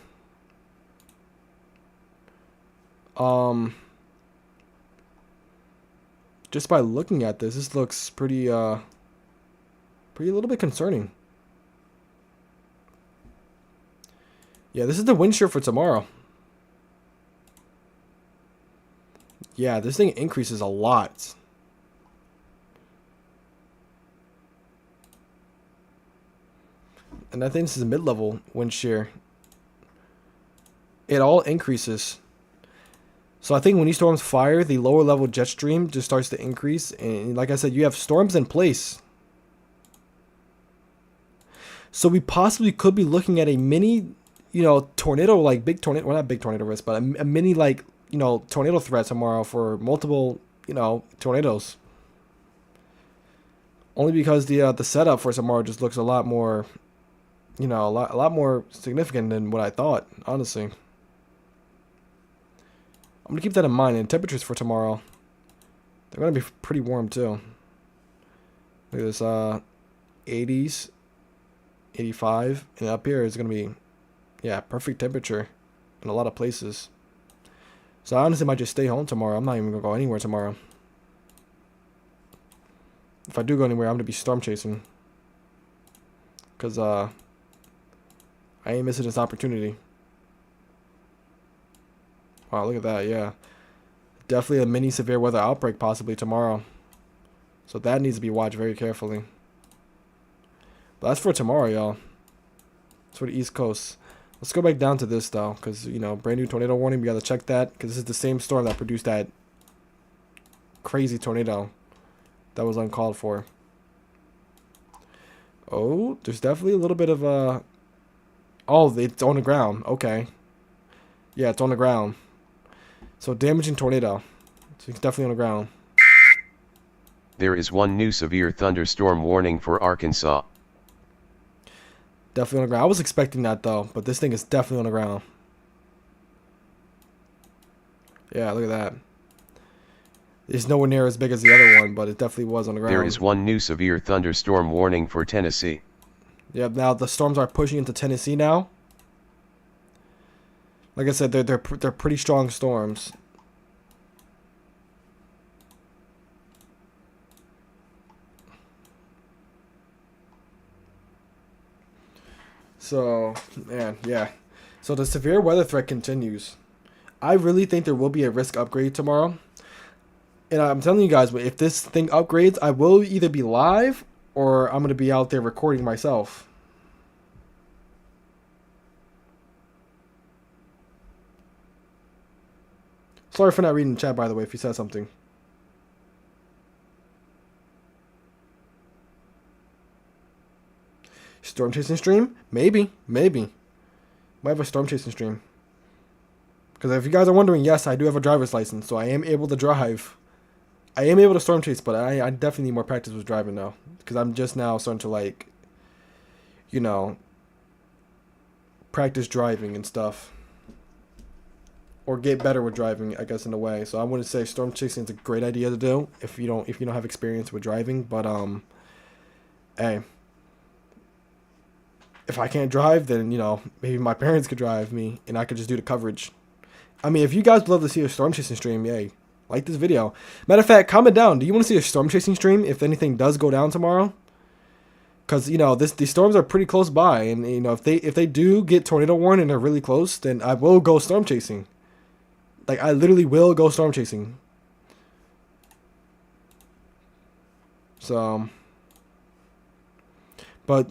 Just by looking at this looks pretty a little bit concerning. Yeah, this is the wind shear for tomorrow. Yeah, this thing increases a lot. And I think this is a mid-level wind shear. It all increases. So I think when these storms fire, the lower level jet stream just starts to increase. And like I said, you have storms in place. So we possibly could be looking at a mini, you know, tornado, like big tornado, well, not big tornado risk, but a mini, like, you know, tornado threat tomorrow for multiple, you know, tornadoes. Only because the setup for tomorrow just looks a lot more, you know, a lot more significant than what I thought, honestly. I'm going to keep that in mind. And temperatures for tomorrow, they're going to be pretty warm too. Look at this, 80s, 85. And up here is going to be, yeah, perfect temperature in a lot of places. So I honestly might just stay home tomorrow. I'm not even going to go anywhere tomorrow. If I do go anywhere, I'm going to be storm chasing. Because I ain't missing this opportunity. Wow, look at that, yeah. Definitely a mini severe weather outbreak possibly tomorrow. So that needs to be watched very carefully. But that's for tomorrow, y'all. That's for the East Coast. Let's go back down to this, though. Because, you know, brand new tornado warning. We got to check that. Because this is the same storm that produced that crazy tornado that was uncalled for. Oh, there's definitely a little bit of a... Oh, it's on the ground. Okay. Yeah, it's on the ground. So damaging tornado. So it's definitely on the ground. There is one new severe thunderstorm warning for Arkansas. Definitely on the ground. I was expecting that though, but this thing is definitely on the ground. Yeah, look at that. It's nowhere near as big as the other one, but it definitely was on the ground. There is one new severe thunderstorm warning for Tennessee. Yep, now the storms are pushing into Tennessee now. Like I said, they're pretty strong storms. So, man, yeah. So the severe weather threat continues. I really think there will be a risk upgrade tomorrow. And I'm telling you guys, if this thing upgrades, I will either be live or I'm going to be out there recording myself. Sorry for not reading the chat, by the way, if you said something. Storm chasing stream? Maybe. Might have a storm chasing stream. Because if you guys are wondering, yes, I do have a driver's license, so I am able to drive. I am able to storm chase, but I definitely need more practice with driving now. Because I'm just now starting to, like, you know, practice driving and stuff. Or get better with driving, I guess, in a way. So I wouldn't say storm chasing is a great idea to do if you don't have experience with driving. But hey, if I can't drive, then you know maybe my parents could drive me, and I could just do the coverage. I mean, if you guys would love to see a storm chasing stream, yay, like this video. Matter of fact, comment down. Do you want to see a storm chasing stream if anything does go down tomorrow? Because you know these storms are pretty close by, and you know if they do get tornado warned and they're really close, then I will go storm chasing. Like, I literally will go storm chasing. So, but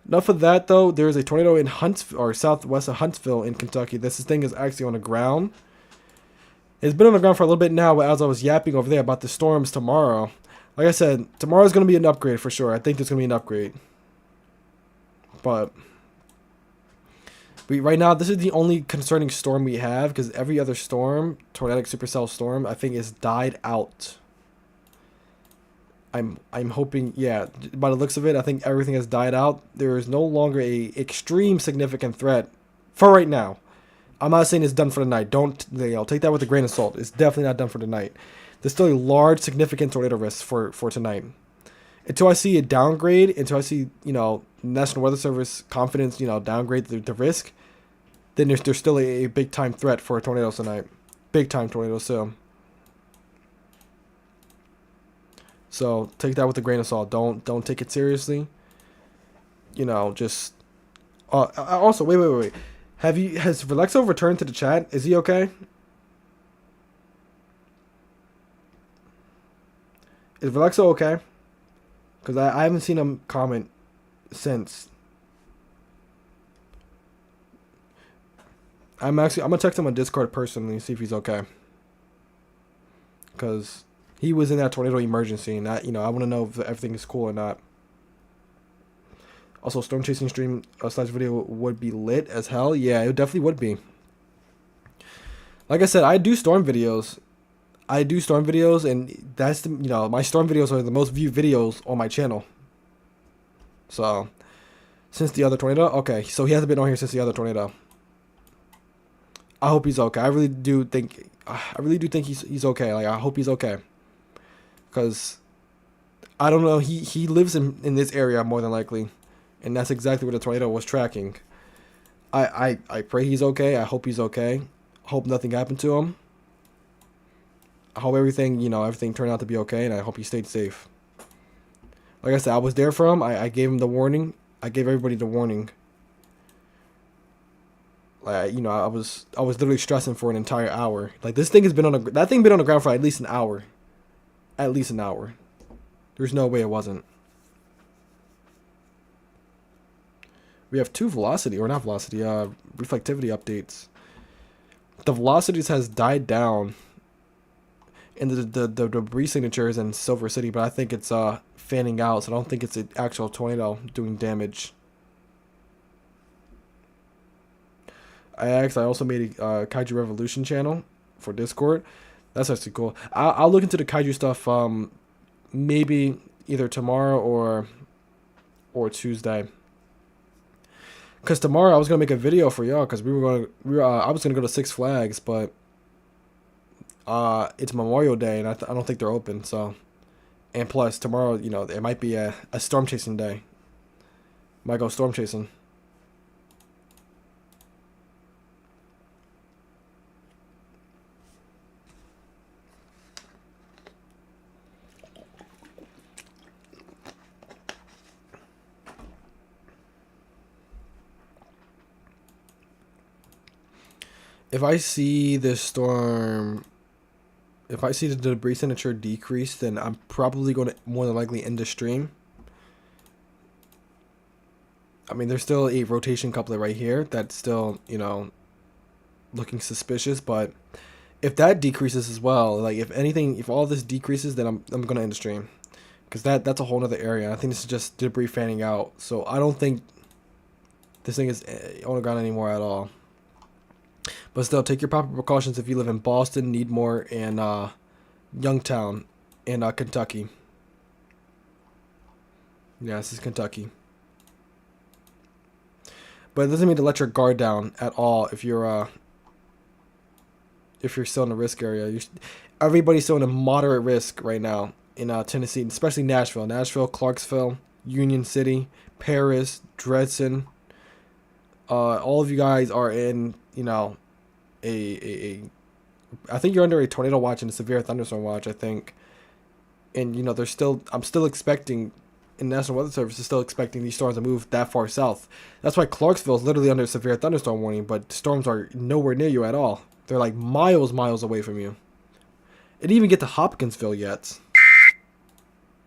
enough of that, though. There is a tornado in Huntsville, or southwest of Huntsville in Kentucky. This thing is actually on the ground. It's been on the ground for a little bit now, but as I was yapping over there about the storms tomorrow, like I said, tomorrow's going to be an upgrade for sure. I think there's going to be an upgrade. But right now, this is the only concerning storm we have, because every other storm, tornadic supercell storm, I think is died out. I'm hoping, yeah, by the looks of it, I think everything has died out. There is no longer a extreme significant threat for right now. I'm not saying it's done for the night. Don't, take that with a grain of salt. It's definitely not done for the night. There's still a large significant tornado risk for tonight. Until I see a downgrade, until I see, National Weather Service confidence, downgrade the risk, then there's still a big time threat for tornadoes tonight. Big time tornadoes still. So take that with a grain of salt. Don't take it seriously. Just also wait. Has Relaxo returned to the chat? Is he okay? Is Relaxo okay? Because I haven't seen him comment since. I'm gonna text him on Discord personally and see if he's okay. Because he was in that tornado emergency, and I want to know if everything is cool or not. Also, storm chasing stream / video would be lit as hell. Yeah, it definitely would be. Like I said, I do storm videos. And that's my storm videos are the most viewed videos on my channel. So, since the other tornado, okay, so he hasn't been on here since the other tornado. I hope he's okay. I really do think he's okay. Like, I hope he's okay. Because I don't know, he lives in this area more than likely, and that's exactly where the tornado was tracking. I pray he's okay. I hope he's okay. Hope nothing happened to him. I hope everything turned out to be okay, and I hope he stayed safe. Like I said, I was there for him. I gave him the warning. I gave everybody the warning. Like, I was literally stressing for an entire hour. Like, this thing has been that thing been on the ground for at least an hour. At least an hour. There's no way it wasn't. We have two reflectivity updates. The velocities has died down in the debris signatures in Silver City, but I think it's fanning out, so I don't think it's an actual tornado doing damage. I also made a Kaiju Revolution channel for Discord. That's actually cool. I'll look into the Kaiju stuff maybe either tomorrow or Tuesday. Cause tomorrow I was gonna make a video for y'all, cause I was gonna go to Six Flags, but it's Memorial Day and I don't think they're open. So, and plus tomorrow, it might be a storm chasing day. Might go storm chasing. If I see the debris signature decrease, then I'm probably going to more than likely end the stream. I mean, there's still a rotation couplet right here that's still, looking suspicious. But if that decreases as well, like if all this decreases, then I'm going to end the stream. Because that's a whole nother area. I think this is just debris fanning out. So I don't think this thing is on the ground anymore at all. But still, take your proper precautions if you live in Boston, Needmore, and Youngtown in Kentucky. Yeah, this is Kentucky. But it doesn't mean to let your guard down at all if you're still in the risk area. Everybody's still in a moderate risk right now in Tennessee, especially Nashville, Clarksville, Union City, Paris, Dresden. All of you guys are in, I think you're under a tornado watch and a severe thunderstorm watch, I think. And I'm still expecting, and National Weather Service is still expecting these storms to move that far south. That's why Clarksville is literally under a severe thunderstorm warning, but storms are nowhere near you at all. They're like miles away from you. It didn't even get to Hopkinsville yet.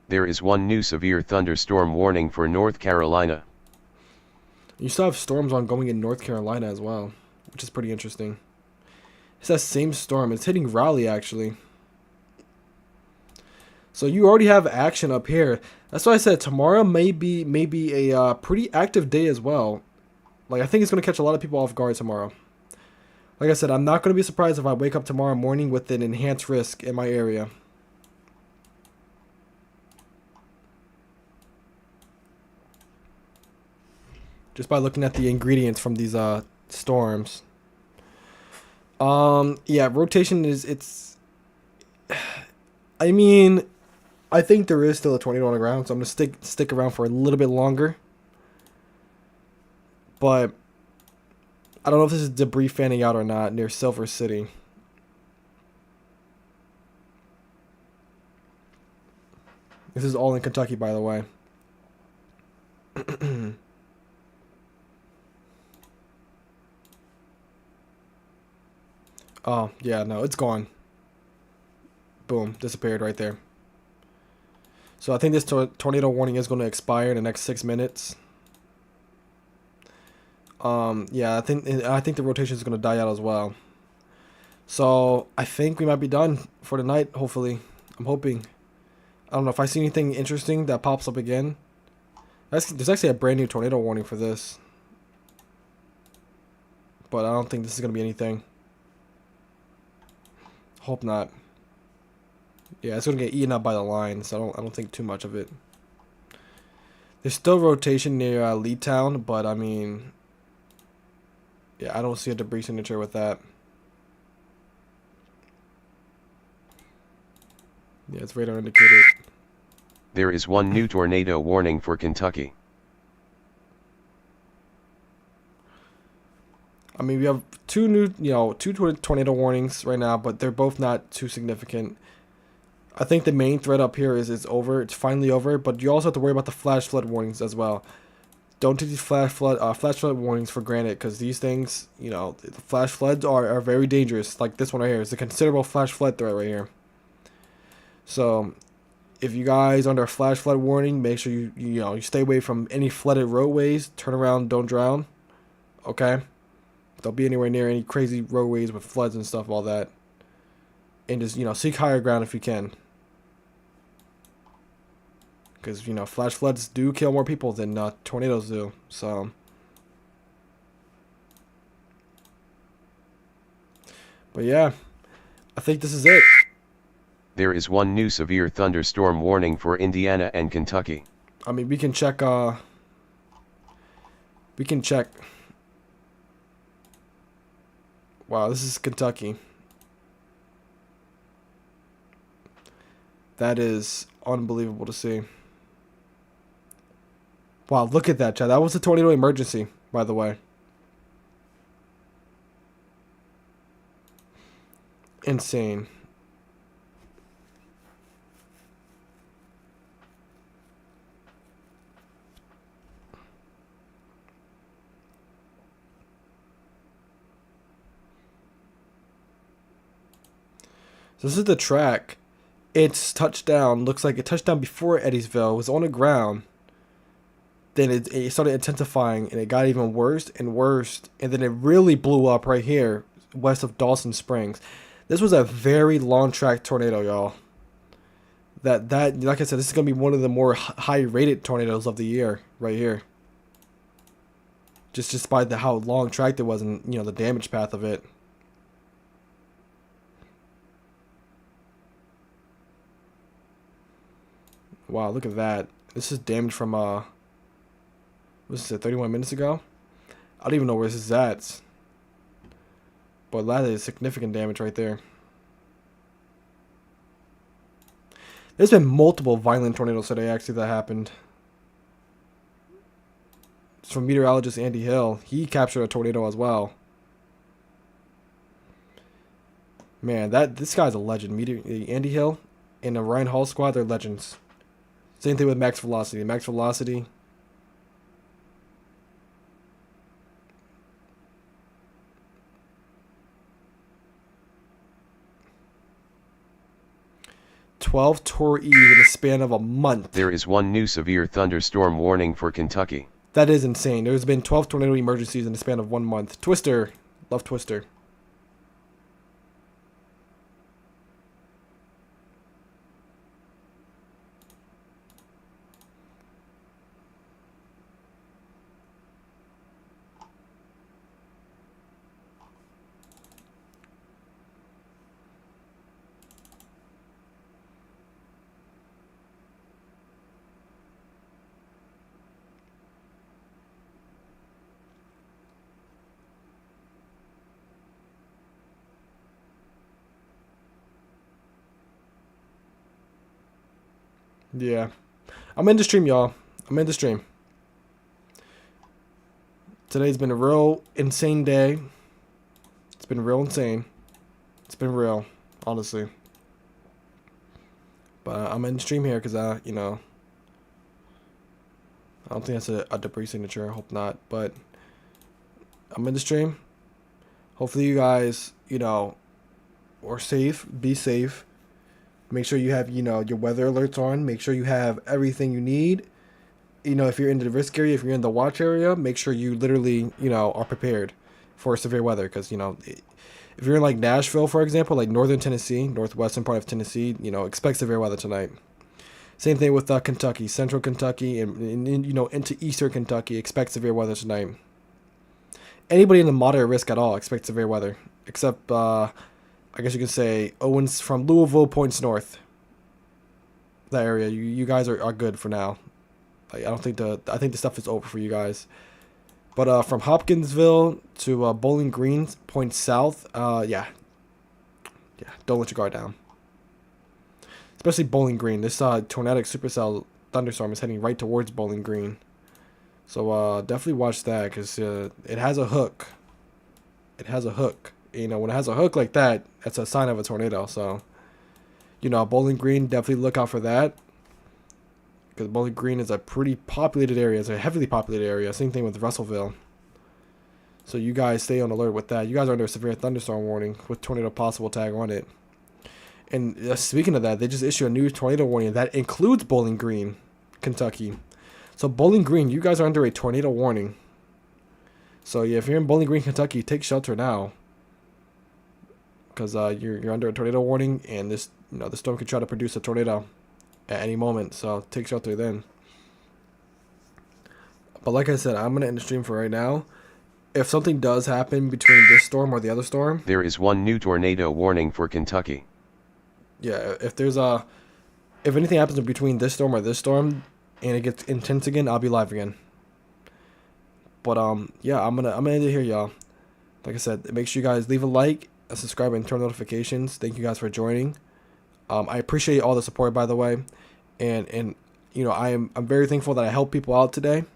There is one new severe thunderstorm warning for North Carolina. You still have storms ongoing in North Carolina as well, which is pretty interesting. It's that same storm. It's hitting Raleigh, actually. So you already have action up here. That's why I said tomorrow may be a pretty active day as well. Like, I think it's going to catch a lot of people off guard tomorrow. Like I said, I'm not going to be surprised if I wake up tomorrow morning with an enhanced risk in my area. just by looking at the ingredients from these storms. Yeah, rotation it's. I mean, I think there is still a tornado on the ground, so I'm gonna stick around for a little bit longer. But I don't know if this is debris fanning out or not near Silver City. This is all in Kentucky, by the way. Oh, yeah, no, it's gone. Boom, disappeared right there. So I think this tornado warning is going to expire in the next 6 minutes. Yeah, I think the rotation is going to die out as well. So I think we might be done for the night. Hopefully, I'm hoping. I don't know if I see anything interesting that pops up again. There's actually a brand new tornado warning for this, but I don't think this is going to be anything. Hope not. Yeah, it's gonna get eaten up by the line, so I don't think too much of it. There's still rotation near Leetown, but I mean, yeah, I don't see a debris signature with that. Yeah, it's radar indicated. There is one new tornado warning for Kentucky. I mean, we have two tornado warnings right now, but they're both not too significant. I think the main threat up here is it's over. It's finally over, but you also have to worry about the flash flood warnings as well. Don't take these flash flood warnings for granted, because these things, the flash floods are very dangerous. Like this one right here is a considerable flash flood threat right here. So, if you guys are under a flash flood warning, make sure you stay away from any flooded roadways. Turn around, don't drown. Okay. Don't be anywhere near any crazy roadways with floods and stuff, all that. And just, seek higher ground if you can. Because, flash floods do kill more people than tornadoes do. So. But yeah, I think this is it. There is one new severe thunderstorm warning for Indiana and Kentucky. I mean, we can check, Wow, this is Kentucky. That is unbelievable to see. Wow, look at that, Chad. That was a tornado emergency, by the way. Insane. So this is the track. It's touchdown. Looks like it touched down before Eddyville. It was on the ground. Then it started intensifying, and it got even worse and worse. And then it really blew up right here, west of Dawson Springs. This was a very long track tornado, y'all. That like I said, this is gonna be one of the more high rated tornadoes of the year, right here. Just by how long tracked it was, and the damage path of it. Wow, look at that. This is damage from, what was it, 31 minutes ago? I don't even know where this is at. But that is significant damage right there. There's been multiple violent tornadoes today, actually, that happened. It's from meteorologist Andy Hill. He captured a tornado as well. Man, this guy's a legend. Andy Hill and the Ryan Hall squad, they're legends. Same thing with Max Velocity. Max Velocity. $12 tor'e's in the span of a month. There is one new severe thunderstorm warning for Kentucky. That is insane. There's been 12 tornado emergencies in the span of 1 month. Twister. Love Twister. Yeah. I'm in the stream, y'all. I'm in the stream. Today's been a real insane day. It's been real insane. It's been real, honestly. But I'm in the stream here because, you know, I don't think that's a debris signature. I hope not. But I'm in the stream. Hopefully you guys, you know, are safe. Be safe. Make sure you have, you know, your weather alerts on. Make sure you have everything you need. You know, if you're in the risk area, if you're in the watch area, make sure you literally, you know, are prepared for severe weather. Because, you know, if you're in like Nashville, for example, like northern Tennessee, northwestern part of Tennessee, you know, expect severe weather tonight. Same thing with Kentucky, central Kentucky, and you know, into eastern Kentucky, expect severe weather tonight. Anybody in the moderate risk at all, expect severe weather. Except, I guess you could say Owens from Louisville points north. That area, you guys are good for now. Like, I think the stuff is over for you guys. But from Hopkinsville to Bowling Green points south, yeah, don't let your guard down. Especially Bowling Green. This tornadic supercell thunderstorm is heading right towards Bowling Green. So definitely watch that because it has a hook. It has a hook. You know, when it has a hook like that, that's a sign of a tornado. So, you know, Bowling Green, definitely look out for that. Because Bowling Green is a pretty populated area. It's a heavily populated area. Same thing with Russellville. So you guys stay on alert with that. You guys are under a severe thunderstorm warning with tornado possible tag on it. And speaking of that, they just issued a new tornado warning that includes Bowling Green, Kentucky. So Bowling Green, you guys are under a tornado warning. So yeah, if you're in Bowling Green, Kentucky, take shelter now. Because you're under a tornado warning, and this, you know, the storm could try to produce a tornado at any moment. So take shelter then. But like I said, I'm gonna end the stream for right now. If something does happen between this storm or the other storm, there is one new tornado warning for Kentucky. Yeah, if anything happens between this storm or this storm, and it gets intense again, I'll be live again. But yeah, I'm gonna end it here, y'all. Like I said, make sure you guys leave a like, a subscribe, and turn notifications. Thank you guys for joining. I appreciate all the support, by the way, and you know, I'm very thankful that I helped people out today. I'm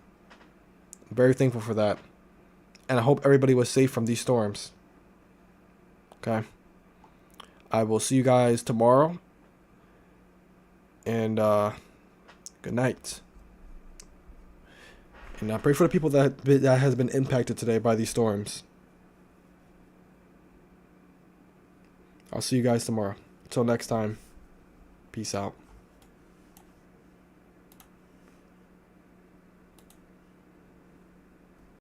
very thankful for that, and I hope everybody was safe from these storms. Okay. I will see you guys tomorrow. And good night. And I pray for the people that has been impacted today by these storms. I'll see you guys tomorrow. Until next time. Peace out.